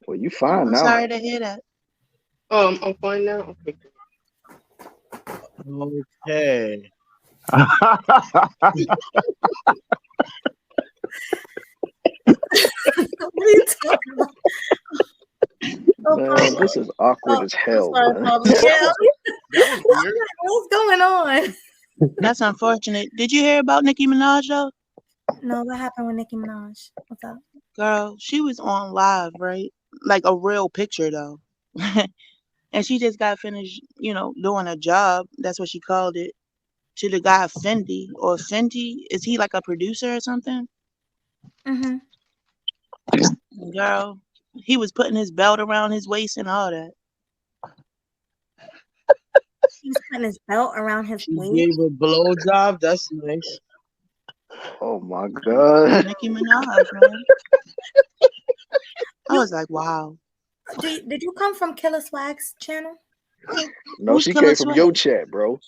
[SPEAKER 3] Well, you fine
[SPEAKER 14] I'm
[SPEAKER 3] now.
[SPEAKER 14] sorry to hear that.
[SPEAKER 12] I'm fine now. Okay.
[SPEAKER 13] Okay.
[SPEAKER 2] What are you talking about? Oh,
[SPEAKER 3] Man,
[SPEAKER 2] Pablo.
[SPEAKER 3] this is awkward as
[SPEAKER 2] I'm
[SPEAKER 3] hell,
[SPEAKER 2] sorry,
[SPEAKER 3] man.
[SPEAKER 2] Pablo. Yeah.
[SPEAKER 10] That was weird.
[SPEAKER 2] What's going on?
[SPEAKER 14] That's unfortunate. Did you hear about Nicki Minaj though?
[SPEAKER 2] No, what happened with Nicki Minaj? What's up?
[SPEAKER 14] Girl, she was on live, right? Like a real picture though. And she just got finished, doing a job. That's what she called it. To the guy Fendi or Fenty. Is he like a producer or something?
[SPEAKER 2] Mm-hmm.
[SPEAKER 14] Girl, he was putting his belt around his waist and all that.
[SPEAKER 2] He's putting his belt around his
[SPEAKER 13] She
[SPEAKER 2] waist.
[SPEAKER 13] gave a blowjob. That's nice.
[SPEAKER 3] Oh my god.
[SPEAKER 14] Nicki Minaj, man. I was like, wow.
[SPEAKER 2] Did you come from Killer Swag's channel?
[SPEAKER 3] No,
[SPEAKER 14] Who's
[SPEAKER 3] she
[SPEAKER 14] Killer
[SPEAKER 3] came from
[SPEAKER 14] Swag?
[SPEAKER 3] your chat, bro.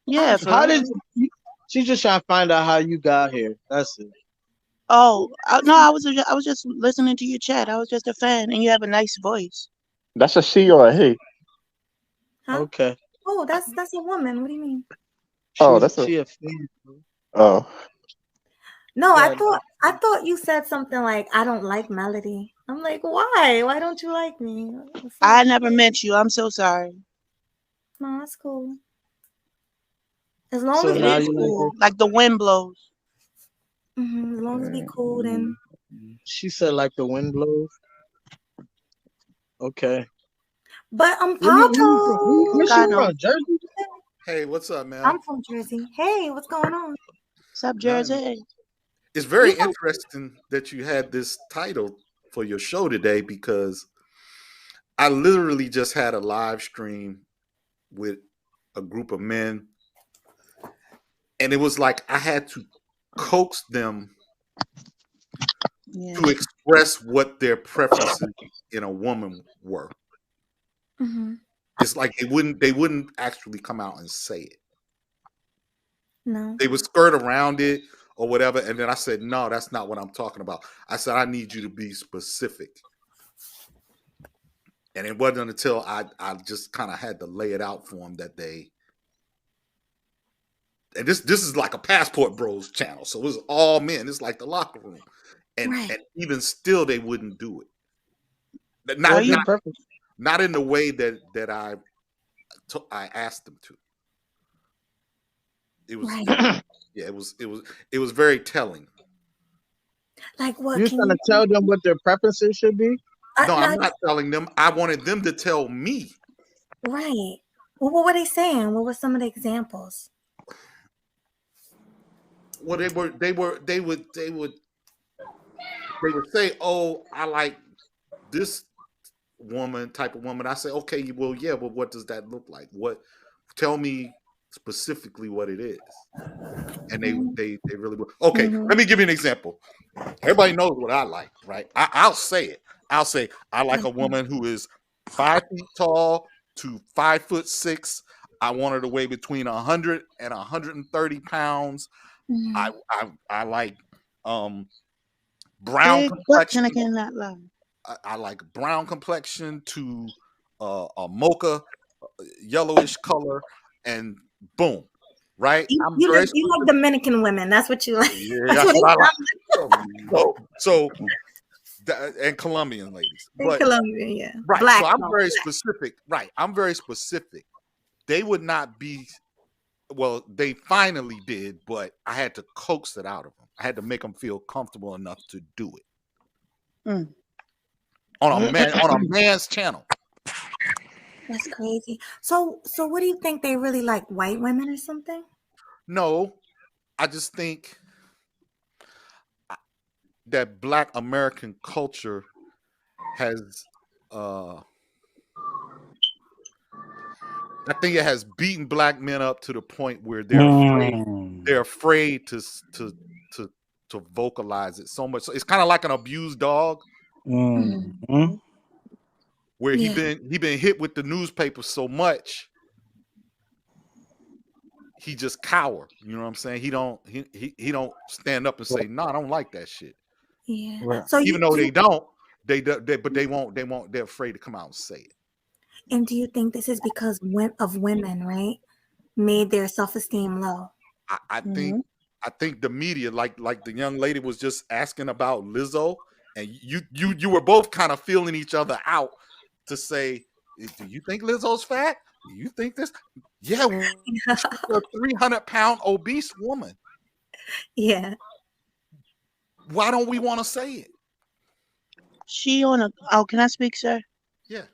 [SPEAKER 14] Yeah, for
[SPEAKER 13] How
[SPEAKER 14] real.
[SPEAKER 13] did she just trying to find out how you got here? That's it.
[SPEAKER 14] Oh, no, I was just listening to your chat. I was just a fan, and you have a nice voice.
[SPEAKER 11] That's a she or a he?
[SPEAKER 2] Huh?
[SPEAKER 13] Okay.
[SPEAKER 2] Oh, that's a woman. What do you mean?
[SPEAKER 11] Oh, that's a.
[SPEAKER 13] She a fan.
[SPEAKER 11] Oh,
[SPEAKER 2] No,
[SPEAKER 13] Yeah.
[SPEAKER 2] I thought you said something like I don't like Melody. I'm like, why? Why don't you like me? What's up?
[SPEAKER 14] I never met you. I'm so sorry.
[SPEAKER 2] No, that's cool. As long
[SPEAKER 13] So
[SPEAKER 2] as
[SPEAKER 14] It
[SPEAKER 13] now
[SPEAKER 14] is
[SPEAKER 13] you like
[SPEAKER 14] cool. Like the wind blows.
[SPEAKER 2] as long as we cool, then
[SPEAKER 13] she said like the wind blows. Okay.
[SPEAKER 2] but
[SPEAKER 13] Where you from? Where she
[SPEAKER 14] Chicano.
[SPEAKER 13] from? Jersey?
[SPEAKER 10] Hey, what's up, man?
[SPEAKER 2] I'm from Jersey. Hey, what's going on?
[SPEAKER 14] What's up,
[SPEAKER 10] Nothing.
[SPEAKER 14] Jersey?
[SPEAKER 10] It's very
[SPEAKER 2] You know-
[SPEAKER 10] interesting that you had this title for your show today because I literally just had a live stream with a group of men, and it was like I had to coax them
[SPEAKER 14] Yeah.
[SPEAKER 10] to express what their preferences in a woman were.
[SPEAKER 2] Mm-hmm.
[SPEAKER 10] It's like they wouldn't actually come out and say it.
[SPEAKER 2] No.
[SPEAKER 10] They would skirt around it. or whatever. And then I said, no, that's not what I'm talking about. I said, I need you to be specific. And it wasn't until I just kind of had to lay it out for them that they. And this is like a Passport Bros channel, so it was all men. It's like the locker room, and even still they wouldn't do it. Not in the way that I asked them to. It was it was very telling.
[SPEAKER 2] Like what?
[SPEAKER 13] You're trying to tell them what their preferences should be?
[SPEAKER 10] No, I'm not telling them. I wanted them to tell me.
[SPEAKER 2] Right. Well, what were they saying? What were some of the examples?
[SPEAKER 10] Well, they would say, "Oh, I like this type of woman." I say, "Okay, well, yeah, but what does that look like? What? Tell me specifically what it is." And they really will. Okay, let me give you an example. Everybody knows what I like, right? I'll say it. I'll say I like a woman who is 5 feet tall to 5'6". I want her to weigh between 100 and 130 pounds. I like brown complexion.
[SPEAKER 14] I cannot lie.
[SPEAKER 10] I like brown complexion to a mocha yellowish color, and boom, right?
[SPEAKER 2] You like Dominican women. That's what you like.
[SPEAKER 10] Yeah, that's what I like. So and Colombian ladies.
[SPEAKER 2] Colombian, yeah.
[SPEAKER 10] Right.
[SPEAKER 2] Black,
[SPEAKER 10] so I'm very specific. Right. I'm very specific. They would not be. Well, they finally did, but I had to coax it out of them. I had to make them feel comfortable enough to do it on a man's channel.
[SPEAKER 2] That's crazy. So what do you think? They really like white women or something?
[SPEAKER 10] No, I just think that Black American culture has. I think it has beaten Black men up to the point where they're afraid to vocalize it so much. So it's kind of like an abused dog, where he been hit with the newspaper so much, he just cower. You know what I'm saying? He don't stand up and say, "No, I don't like that shit."
[SPEAKER 2] Yeah.
[SPEAKER 10] Right.
[SPEAKER 2] So
[SPEAKER 10] even though they don't, but they won't. They're afraid to come out and say it.
[SPEAKER 2] And do you think this is because of women, right? Made their self-esteem low?
[SPEAKER 10] I think the media, like the young lady was just asking about Lizzo, and you were both kind of feeling each other out to say, do you think Lizzo's fat? Do you think this? Yeah, she's a 300-pound obese woman.
[SPEAKER 2] Yeah.
[SPEAKER 10] Why don't we want to say it?
[SPEAKER 14] She on a. Oh, can I speak, sir?
[SPEAKER 10] Yeah.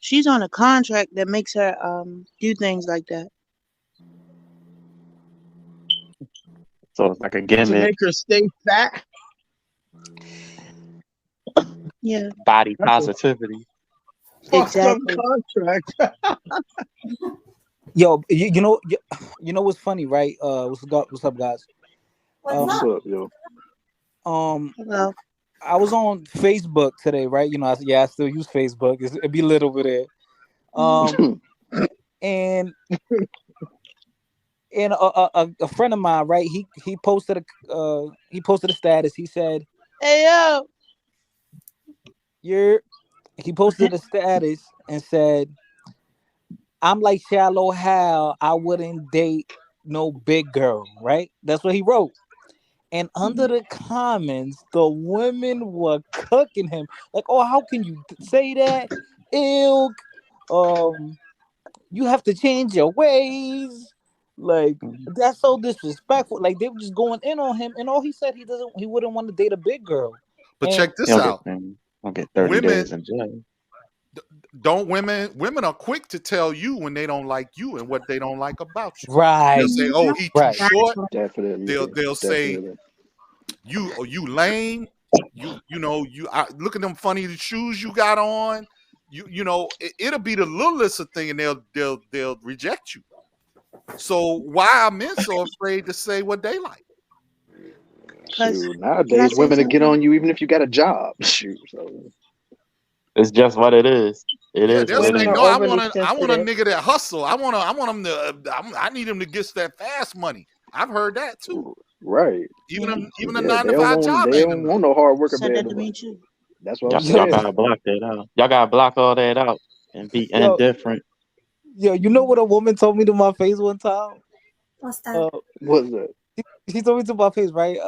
[SPEAKER 14] She's on a contract that makes her do things like that.
[SPEAKER 15] So it's like a gimmick.
[SPEAKER 13] To make her stay fat.
[SPEAKER 14] Yeah.
[SPEAKER 15] Body positivity.
[SPEAKER 14] Exactly.
[SPEAKER 13] Contract.
[SPEAKER 16] Yo, you know what's funny, right? What's up, guys?
[SPEAKER 3] What's up, yo?
[SPEAKER 14] Hello.
[SPEAKER 16] I was on Facebook today, right? You know, I still use Facebook. It'd be lit over there. And a friend of mine, right? He posted a status. He said,
[SPEAKER 14] "Hey yo."
[SPEAKER 16] He posted a status and said, "I'm like Shallow Hal. I wouldn't date no big girl." Right? That's what he wrote. And under the comments, the women were cooking him. Like, "Oh, how can you say that? Ew. You have to change your ways. Like, that's so disrespectful." Like, they were just going in on him. And all he said, he wouldn't want to date a big girl.
[SPEAKER 10] But check this out.
[SPEAKER 15] I'll get 30 days in jail.
[SPEAKER 10] Women are quick to tell you when they don't like you and what they don't like about you.
[SPEAKER 16] Right.
[SPEAKER 10] They'll say, "Oh, he too short."
[SPEAKER 3] Definitely.
[SPEAKER 10] They'll say, you lame. Look at them funny shoes you got on. It'll be the littlest thing, and they'll reject you. So why are men so afraid to say what they like?
[SPEAKER 3] Shoot, nowadays women will get on you even if you got a job. Shoot, so.
[SPEAKER 15] It's just what it is. They'll
[SPEAKER 10] say, "No, I want a nigga that hustle. I want him to. I need him to get that fast money." I've heard that too.
[SPEAKER 3] Right.
[SPEAKER 10] Even a
[SPEAKER 3] Yeah,
[SPEAKER 10] 9 to 5 job
[SPEAKER 3] they
[SPEAKER 10] ain't
[SPEAKER 3] don't
[SPEAKER 10] enough.
[SPEAKER 3] want no hard working
[SPEAKER 14] Said
[SPEAKER 3] man
[SPEAKER 14] that
[SPEAKER 3] no
[SPEAKER 14] to
[SPEAKER 3] more.
[SPEAKER 14] me too.
[SPEAKER 3] That's what I'm
[SPEAKER 15] Y'all
[SPEAKER 3] saying.
[SPEAKER 15] gotta block that out. Y'all gotta block all that out and be
[SPEAKER 16] Yo,
[SPEAKER 15] indifferent.
[SPEAKER 16] yo, you know what a woman told me to my face one time?
[SPEAKER 2] What's that?
[SPEAKER 3] What's that?
[SPEAKER 16] She told me to my face, right?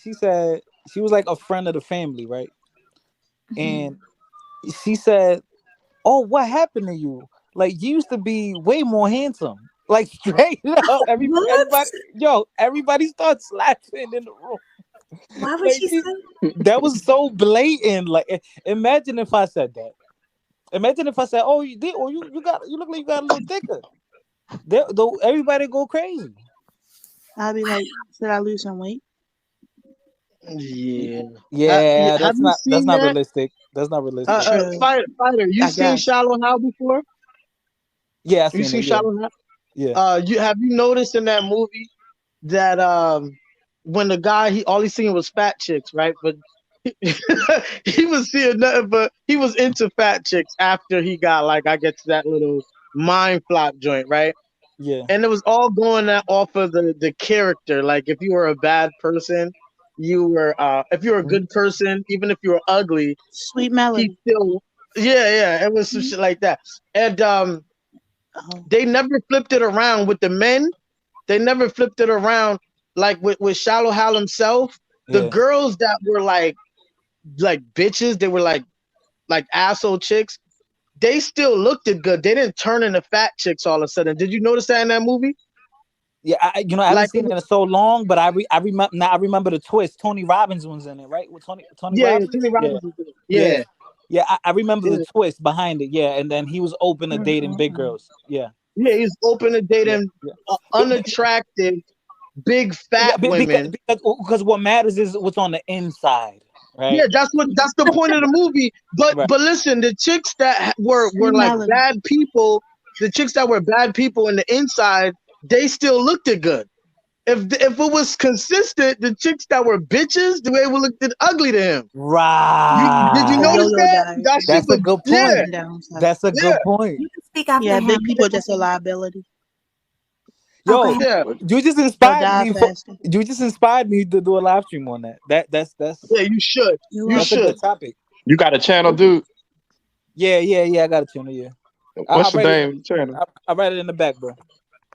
[SPEAKER 16] She said she was like a friend of the family, right? And she said, "Oh, what happened to you? Like you used to be way more handsome." Like straight up,
[SPEAKER 2] What?
[SPEAKER 16] everybody starts laughing in the room.
[SPEAKER 2] Why would
[SPEAKER 16] Like
[SPEAKER 2] she say?
[SPEAKER 16] that was so blatant. Like imagine if I said that. Imagine if I said, "Oh, you did, or you look like you got a little thicker." Though everybody go crazy.
[SPEAKER 14] I'll be like, should I lose some weight?
[SPEAKER 13] Yeah.
[SPEAKER 16] Yeah,
[SPEAKER 13] Have
[SPEAKER 16] that's
[SPEAKER 13] you
[SPEAKER 16] not
[SPEAKER 13] seen that?
[SPEAKER 16] realistic. That's not realistic.
[SPEAKER 14] True.
[SPEAKER 13] Fighter, you
[SPEAKER 14] I
[SPEAKER 13] seen
[SPEAKER 14] guess.
[SPEAKER 13] Shallow Hal before?
[SPEAKER 16] Yeah, I
[SPEAKER 13] You
[SPEAKER 16] seen
[SPEAKER 13] seen
[SPEAKER 16] it. Yeah,
[SPEAKER 13] Shallow Hal?
[SPEAKER 16] yeah,
[SPEAKER 13] You have you noticed in that movie that when the guy all he seen was fat chicks, right? But he was seeing nothing but he was into fat chicks after he got like I guess that little mind flop joint, right?
[SPEAKER 16] yeah.
[SPEAKER 13] And it was all going off of the character. Like if you were a bad person, you were if you were a good person, even if you were ugly,
[SPEAKER 14] Sweet
[SPEAKER 13] he
[SPEAKER 14] Melody.
[SPEAKER 13] still yeah, it was some shit like that. And
[SPEAKER 14] Oh.
[SPEAKER 13] they never flipped it around with the men. They never flipped it around like with Shallow Hal himself. The
[SPEAKER 16] Yeah.
[SPEAKER 13] girls that were like bitches, they were like asshole chicks. They still looked it good. They didn't turn into fat chicks all of a sudden. Did you notice that in that movie?
[SPEAKER 16] Yeah, I haven't
[SPEAKER 13] Like
[SPEAKER 16] seen it in so long, but I remember now. I remember the twist. Tony Robbins was in it, right? With Tony
[SPEAKER 13] yeah,
[SPEAKER 16] Robbins.
[SPEAKER 13] Tony
[SPEAKER 16] Yeah,
[SPEAKER 13] Robbins is good.
[SPEAKER 16] yeah,
[SPEAKER 13] Yeah,
[SPEAKER 16] yeah. I remember
[SPEAKER 13] yeah,
[SPEAKER 16] the twist behind it. Yeah, and then he was open to dating big
[SPEAKER 14] Mm-mm-mm.
[SPEAKER 16] girls. Yeah,
[SPEAKER 13] yeah. He's open to
[SPEAKER 16] yeah,
[SPEAKER 13] dating
[SPEAKER 16] yeah.
[SPEAKER 13] unattractive, big
[SPEAKER 16] Yeah,
[SPEAKER 13] fat women.
[SPEAKER 16] because what matters is what's on the inside,
[SPEAKER 13] Yeah,
[SPEAKER 16] right?
[SPEAKER 13] that's the point of the movie. But
[SPEAKER 16] Right.
[SPEAKER 13] listen, the chicks that were
[SPEAKER 14] Sweet
[SPEAKER 13] like
[SPEAKER 14] Melody.
[SPEAKER 13] bad people, the chicks that were bad people in the inside, they still looked it good. If it was consistent, the chicks that were bitches, the way we looked it ugly to him. Did you
[SPEAKER 14] The
[SPEAKER 16] Right.
[SPEAKER 13] notice
[SPEAKER 14] yo-yo
[SPEAKER 13] that?
[SPEAKER 14] diet.
[SPEAKER 13] That shit
[SPEAKER 16] That's a
[SPEAKER 13] was
[SPEAKER 16] good
[SPEAKER 14] Up
[SPEAKER 13] yeah,
[SPEAKER 16] point.
[SPEAKER 14] and down. So.
[SPEAKER 16] That's a
[SPEAKER 13] yeah,
[SPEAKER 16] good point.
[SPEAKER 2] You can speak after
[SPEAKER 14] Yeah,
[SPEAKER 2] him.
[SPEAKER 14] big people are just a liability.
[SPEAKER 2] Oh, go
[SPEAKER 16] Yo,
[SPEAKER 2] ahead.
[SPEAKER 13] yeah,
[SPEAKER 16] you just
[SPEAKER 14] They'll
[SPEAKER 16] inspired
[SPEAKER 14] die
[SPEAKER 16] me.
[SPEAKER 14] faster.
[SPEAKER 16] You just inspired me to do a live stream on that.
[SPEAKER 13] yeah. You should,
[SPEAKER 14] You're
[SPEAKER 13] you
[SPEAKER 16] That's a
[SPEAKER 14] welcome.
[SPEAKER 16] good
[SPEAKER 13] should.
[SPEAKER 16] topic.
[SPEAKER 15] You got a channel, dude?
[SPEAKER 16] Yeah. I got a tuner. Yeah, I
[SPEAKER 15] What's the
[SPEAKER 16] write it.
[SPEAKER 15] name of the channel?
[SPEAKER 16] I write it in the back, bro.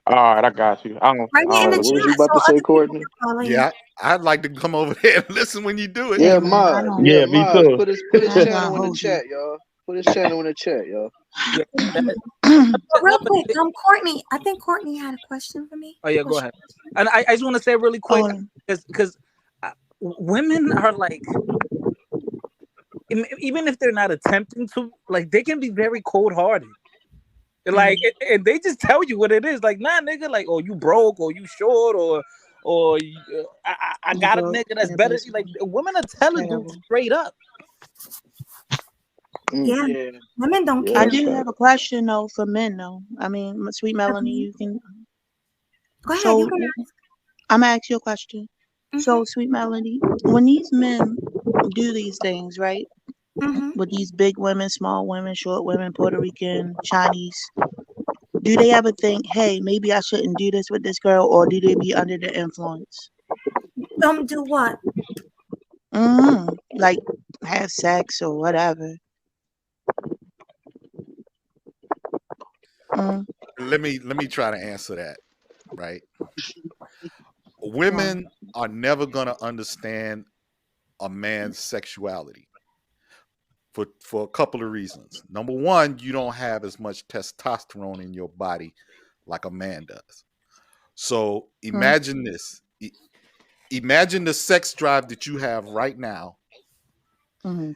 [SPEAKER 15] All right, I got you.
[SPEAKER 2] Write
[SPEAKER 15] I
[SPEAKER 2] it in the
[SPEAKER 15] don't
[SPEAKER 3] What was you
[SPEAKER 2] chat
[SPEAKER 3] about
[SPEAKER 2] so
[SPEAKER 3] to say,
[SPEAKER 2] other people
[SPEAKER 3] Courtney?
[SPEAKER 2] can follow you.
[SPEAKER 10] Yeah, I'd like to come over there and listen when you do it.
[SPEAKER 3] Yeah,
[SPEAKER 14] Hey man, I
[SPEAKER 3] Maz.
[SPEAKER 14] don't.
[SPEAKER 3] Yeah,
[SPEAKER 15] Yeah, me
[SPEAKER 3] Maz.
[SPEAKER 15] too.
[SPEAKER 3] Put his
[SPEAKER 14] I ain't
[SPEAKER 3] channel
[SPEAKER 14] gonna
[SPEAKER 3] in the
[SPEAKER 14] hold you.
[SPEAKER 3] chat, y'all. Put his channel in the chat, y'all.
[SPEAKER 16] Yeah.
[SPEAKER 2] But real
[SPEAKER 16] No,
[SPEAKER 2] quick, Courtney, I think Courtney had a question for me.
[SPEAKER 16] oh yeah, go
[SPEAKER 2] Was she-
[SPEAKER 16] ahead. And I just want to say really quick
[SPEAKER 14] Oh,
[SPEAKER 16] because women are like, even if they're not attempting to, like, they can be very cold hearted. Like, and they just tell you what it is. Like, nah, nigga, like, oh, you broke, or you short, or I
[SPEAKER 14] you
[SPEAKER 16] got a
[SPEAKER 14] broke.
[SPEAKER 16] nigga that's
[SPEAKER 14] Yeah,
[SPEAKER 16] better. Like,
[SPEAKER 14] basically.
[SPEAKER 16] women are telling dudes
[SPEAKER 14] Terrible.
[SPEAKER 16] straight up.
[SPEAKER 2] Yeah,
[SPEAKER 13] Yeah,
[SPEAKER 2] women don't
[SPEAKER 3] Yeah,
[SPEAKER 14] I
[SPEAKER 2] care.
[SPEAKER 3] that's
[SPEAKER 14] do
[SPEAKER 3] fact.
[SPEAKER 14] have a question though for men though. I mean, Sweet Melanie, you can.
[SPEAKER 2] Go ahead, you
[SPEAKER 14] So
[SPEAKER 2] can
[SPEAKER 14] I'm gonna ask you a question.
[SPEAKER 2] ask.
[SPEAKER 14] So, Sweet Melody, when these men do these things, right? With these big women, small women, short women, Puerto Rican, Chinese, do they ever think, hey, maybe I shouldn't do this with this girl, or do they be under the influence?
[SPEAKER 2] Don't do what?
[SPEAKER 14] Like have sex or whatever. Mm.
[SPEAKER 10] Let me try to answer that. Right,
[SPEAKER 14] Wow.
[SPEAKER 10] women are never gonna understand a man's sexuality for a couple of reasons. Number one, you don't have as much testosterone in your body like a man does. So imagine this. Imagine the sex drive that you have right now,
[SPEAKER 14] Mm-hmm.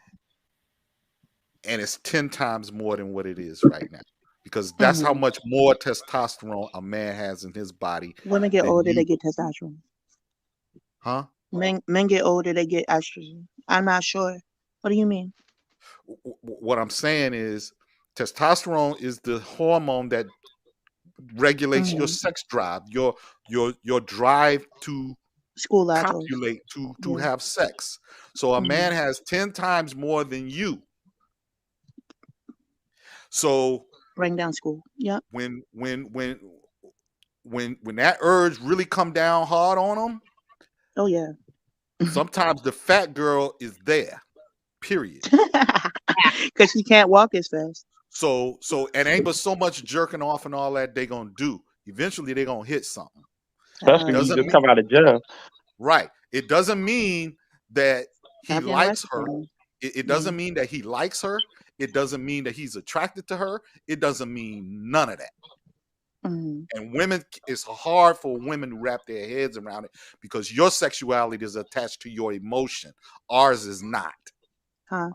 [SPEAKER 10] and it's 10 times more than what it is right now. Because that's how
[SPEAKER 14] Mm-hmm.
[SPEAKER 10] much more testosterone a man has in his body
[SPEAKER 14] Women get
[SPEAKER 10] than
[SPEAKER 14] older, they
[SPEAKER 10] you.
[SPEAKER 14] get testosterone.
[SPEAKER 10] Huh?
[SPEAKER 14] Men get older, they get estrogen. I'm not sure. What do you mean?
[SPEAKER 10] What I'm saying is testosterone is the hormone that regulates your
[SPEAKER 14] Mm-hmm.
[SPEAKER 10] sex drive, your drive to
[SPEAKER 14] School lactose.
[SPEAKER 10] copulate, to
[SPEAKER 14] Yeah.
[SPEAKER 10] have sex. So a
[SPEAKER 14] Mm-hmm.
[SPEAKER 10] man has 10 times more than you. So
[SPEAKER 14] Bring down school. Yep.
[SPEAKER 10] when that urge really come down hard on him,
[SPEAKER 14] Oh yeah.
[SPEAKER 10] Sometimes the fat girl is there. Period.
[SPEAKER 14] Because she can't walk as fast.
[SPEAKER 10] So and ain't but so much jerking off and all that they gonna do. Eventually they gonna hit something.
[SPEAKER 15] Especially when you just come out of jail.
[SPEAKER 10] Right. It doesn't mean that he
[SPEAKER 14] Stop getting
[SPEAKER 10] likes
[SPEAKER 14] arrested,
[SPEAKER 10] her.
[SPEAKER 14] man.
[SPEAKER 10] It doesn't mean that he likes her. It doesn't mean that he's attracted to her. It doesn't mean none of that.
[SPEAKER 14] Mhm.
[SPEAKER 10] And women, it's hard for women to wrap their heads around it because your sexuality is attached to your emotion. Ours is not.
[SPEAKER 14] Huh?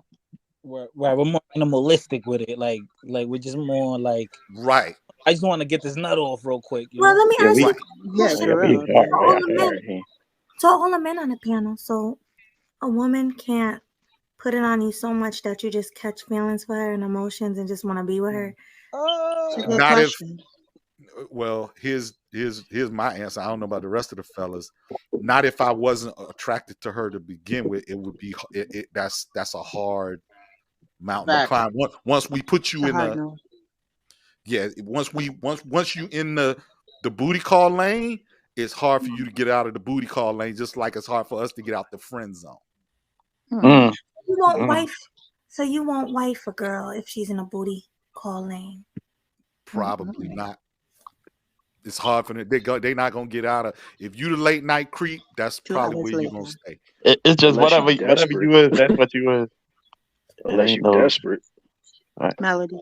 [SPEAKER 16] Right, we're more animalistic with it. Like we're just more like.
[SPEAKER 10] Right.
[SPEAKER 16] I just want to get this nut off real quick. You
[SPEAKER 2] Well,
[SPEAKER 16] know?
[SPEAKER 2] let me ask you a
[SPEAKER 14] Yeah,
[SPEAKER 2] question.
[SPEAKER 14] for real.
[SPEAKER 2] To all the men on the panel, so a woman can't put it on you so much that you just catch feelings for her and emotions and just want to be with her.
[SPEAKER 14] It's a good
[SPEAKER 10] Not
[SPEAKER 14] question.
[SPEAKER 10] if. Well, here's my answer. I don't know about the rest of the fellas. Not if I wasn't attracted to her to begin with. It would be. That's a hard mountain to climb. Once we put you in a. Yeah, once you in the booty call lane, it's hard for you to get out of the booty call lane, just like it's hard for us to get out the friend zone.
[SPEAKER 2] You won't wife, so you won't wife a girl if she's in a booty call lane.
[SPEAKER 10] Probably not. It's hard for them. They're not gonna get out of. If you the late night creep, that's probably where you're gonna stay.
[SPEAKER 15] It's just
[SPEAKER 3] Unless
[SPEAKER 15] whatever
[SPEAKER 3] you
[SPEAKER 15] you is, that's what you is.
[SPEAKER 3] Unless you're desperate.
[SPEAKER 15] Right.
[SPEAKER 14] Melody.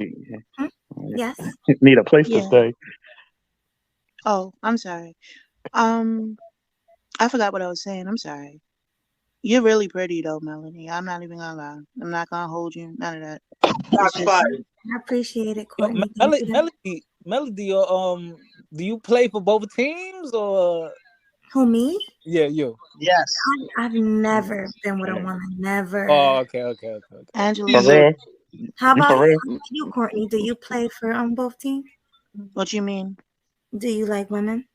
[SPEAKER 2] Yes.
[SPEAKER 15] Need a place to
[SPEAKER 14] Yeah.
[SPEAKER 15] stay.
[SPEAKER 14] Oh, I'm sorry. I forgot what I was saying. I'm sorry. You're really pretty though, Melanie. I'm not even gonna lie. I'm not gonna hold you. None of that. It's just,
[SPEAKER 2] I appreciate it,
[SPEAKER 16] Yo,
[SPEAKER 2] Courtney. Thank you.
[SPEAKER 16] Melody, do you play for both teams or?
[SPEAKER 2] Who, me?
[SPEAKER 16] Yeah, you.
[SPEAKER 13] Yes.
[SPEAKER 2] I've never been with a woman. Never.
[SPEAKER 16] Oh, okay.
[SPEAKER 14] Angela.
[SPEAKER 15] For real?
[SPEAKER 2] How
[SPEAKER 15] You
[SPEAKER 2] about
[SPEAKER 15] for real?
[SPEAKER 2] you, Courtney? Do you play for both teams?
[SPEAKER 14] What you mean?
[SPEAKER 2] Do you like women?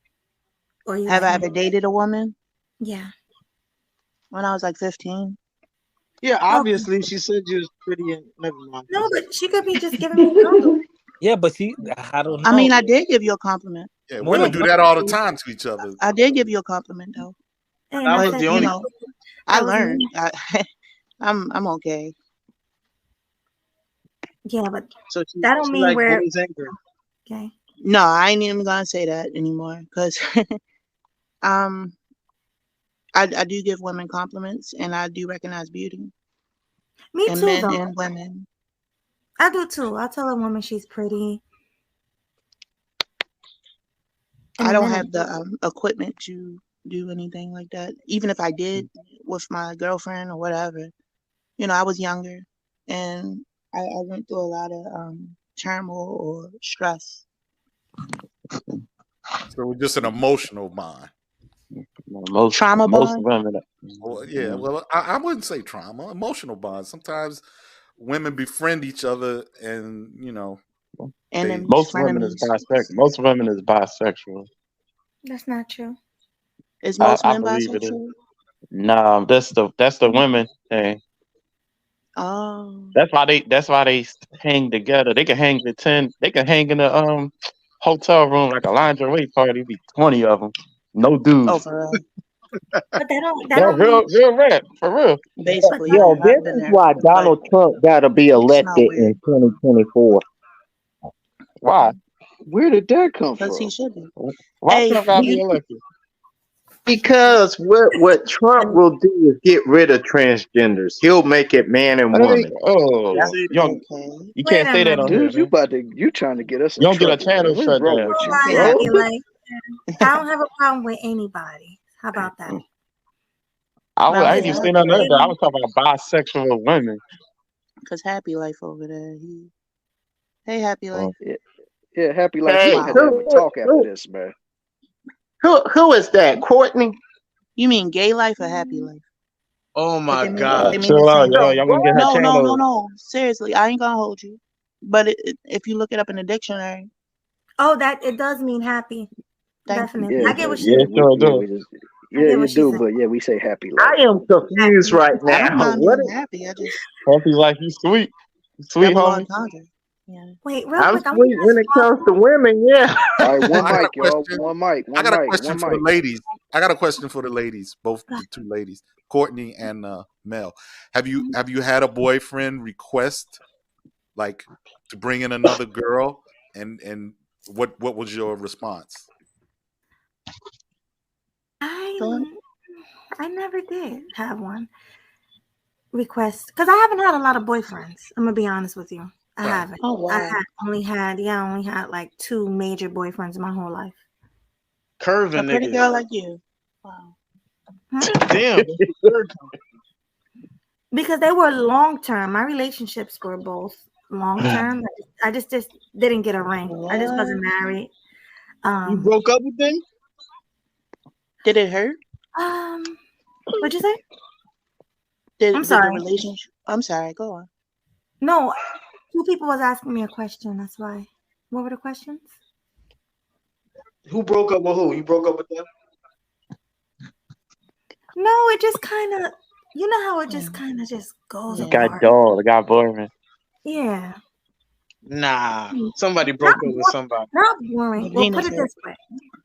[SPEAKER 2] Or you
[SPEAKER 14] Have
[SPEAKER 2] like
[SPEAKER 14] I ever dated a woman?
[SPEAKER 2] Yeah.
[SPEAKER 14] When I was like 15.
[SPEAKER 13] Yeah, obviously she said you was pretty and never mind.
[SPEAKER 2] No, but she could be just giving me compliments.
[SPEAKER 16] Yeah, but I don't know.
[SPEAKER 14] I mean, I did give you a compliment.
[SPEAKER 10] Yeah, women do that all the time to each other.
[SPEAKER 14] I did give you a compliment though.
[SPEAKER 2] And
[SPEAKER 13] I
[SPEAKER 2] I
[SPEAKER 13] was
[SPEAKER 2] said,
[SPEAKER 13] the only.
[SPEAKER 14] I
[SPEAKER 2] that was
[SPEAKER 14] learned.
[SPEAKER 2] me.
[SPEAKER 14] I'm okay.
[SPEAKER 2] Yeah, but
[SPEAKER 13] So she,
[SPEAKER 2] that don't
[SPEAKER 13] she
[SPEAKER 2] mean
[SPEAKER 13] like
[SPEAKER 2] we're
[SPEAKER 13] boys and girls.
[SPEAKER 2] okay.
[SPEAKER 14] No, I ain't even gonna say that anymore because I do give women compliments and I do recognize beauty
[SPEAKER 2] Me
[SPEAKER 14] in
[SPEAKER 2] too,
[SPEAKER 14] men
[SPEAKER 2] though.
[SPEAKER 14] and women.
[SPEAKER 2] I do too. I tell a woman she's pretty.
[SPEAKER 14] I don't have the equipment to do anything like that. Even if I did with my girlfriend or whatever, I was younger and I went through a lot of turmoil or stress.
[SPEAKER 10] So we're just an emotional bond.
[SPEAKER 14] Trauma bond?
[SPEAKER 15] women.
[SPEAKER 10] Well, yeah, well, I wouldn't say trauma, emotional bond. Sometimes women befriend each other, and
[SPEAKER 14] And then
[SPEAKER 15] most women is bisexual. Most women is bisexual.
[SPEAKER 2] That's not true.
[SPEAKER 14] Is most
[SPEAKER 15] I
[SPEAKER 14] men
[SPEAKER 15] believe it is.
[SPEAKER 14] bisexual?
[SPEAKER 15] Nah, that's the women thing.
[SPEAKER 14] Oh.
[SPEAKER 15] That's why they hang together. They can hang with 10. They can hang in a hotel room like a lingerie party. Be 20 of them. No dudes.
[SPEAKER 14] Oh, for real.
[SPEAKER 2] But that don't
[SPEAKER 15] real rap, for real.
[SPEAKER 14] Basically,
[SPEAKER 11] Yo,
[SPEAKER 14] I've
[SPEAKER 11] this
[SPEAKER 14] been
[SPEAKER 11] is
[SPEAKER 14] there.
[SPEAKER 11] why Donald Trump got to be elected in 2024.
[SPEAKER 15] Why?
[SPEAKER 3] Where did that come from?
[SPEAKER 14] Because he should be.
[SPEAKER 15] Why Trump got to be elected?
[SPEAKER 11] Because what Trump will do is get rid of transgenders. He'll make it man and woman.
[SPEAKER 15] You can't say that on here,
[SPEAKER 3] Dude, you trying to get us in
[SPEAKER 15] You don't get a
[SPEAKER 3] trouble, man.
[SPEAKER 15] channel
[SPEAKER 3] What's
[SPEAKER 15] shut
[SPEAKER 3] wrong
[SPEAKER 15] down.
[SPEAKER 3] with you,
[SPEAKER 2] I
[SPEAKER 3] bro?
[SPEAKER 2] happy life. I don't have a problem with anybody. How about that?
[SPEAKER 15] I ain't even seen nothing other than I was talking about bisexual women.
[SPEAKER 14] Because Happy Life over there. Hey, Happy Life.
[SPEAKER 3] Yeah, Happy Life.
[SPEAKER 11] Hey,
[SPEAKER 3] We're gonna have to have a talk after this, man.
[SPEAKER 11] Who is that? Courtney?
[SPEAKER 14] You mean Gay Life or Happy Life?
[SPEAKER 13] Oh my
[SPEAKER 14] They mean
[SPEAKER 13] God.
[SPEAKER 14] the
[SPEAKER 15] Chill out,
[SPEAKER 14] same
[SPEAKER 15] y'all.
[SPEAKER 14] thing.
[SPEAKER 15] Y'all gonna get her channel.
[SPEAKER 14] No. Seriously, I ain't gonna hold you. But if you look it up in the dictionary.
[SPEAKER 2] Oh, that it does mean happy. Definitely.
[SPEAKER 3] Yeah,
[SPEAKER 2] I get what
[SPEAKER 3] yeah,
[SPEAKER 2] she
[SPEAKER 3] you do, but yeah, we say Happy Life.
[SPEAKER 11] I am confused right
[SPEAKER 14] I don't
[SPEAKER 11] now.
[SPEAKER 14] mind
[SPEAKER 11] What
[SPEAKER 14] being
[SPEAKER 11] is,
[SPEAKER 14] happy. I just
[SPEAKER 15] Happy like you sweet. Sweet
[SPEAKER 14] double
[SPEAKER 15] homie.
[SPEAKER 14] entendre. Yeah.
[SPEAKER 2] Wait, real
[SPEAKER 11] I'm
[SPEAKER 2] quick. I
[SPEAKER 11] sweet when it comes to women, yeah.
[SPEAKER 3] All right, one
[SPEAKER 10] I got
[SPEAKER 3] mic,
[SPEAKER 10] a
[SPEAKER 3] y'all.
[SPEAKER 10] question.
[SPEAKER 3] One mic.
[SPEAKER 10] I got a question for the ladies. I got a question for the ladies, both the two ladies, Courtney and Mel. Have you had a boyfriend request like to bring in another girl, and what was your response?
[SPEAKER 2] I never did have one request because I haven't had a lot of boyfriends. I'm gonna be honest with you. I haven't.
[SPEAKER 14] Oh, wow.
[SPEAKER 2] I only had like 2 major boyfriends in my whole life.
[SPEAKER 13] Curving
[SPEAKER 14] A pretty
[SPEAKER 13] nigga.
[SPEAKER 14] girl like you. Wow.
[SPEAKER 13] Damn.
[SPEAKER 2] Because they were long term. My relationships were both long term. I just didn't get a ring. I just wasn't married.
[SPEAKER 13] You broke up with them?
[SPEAKER 14] Did it hurt?
[SPEAKER 2] What'd you say?
[SPEAKER 14] Did the relationship? I'm sorry. Go on.
[SPEAKER 2] No, 2 people was asking me a question. That's why. What were the questions?
[SPEAKER 13] Who broke up with who? You broke up with them?
[SPEAKER 2] No, it just kind of, you know how it just kind of just goes
[SPEAKER 15] Got
[SPEAKER 2] apart.
[SPEAKER 15] dog. Got boyfriend.
[SPEAKER 2] Yeah.
[SPEAKER 13] Nah. Somebody broke up with somebody.
[SPEAKER 2] Not boring. Well, put it
[SPEAKER 14] Venus
[SPEAKER 2] this way.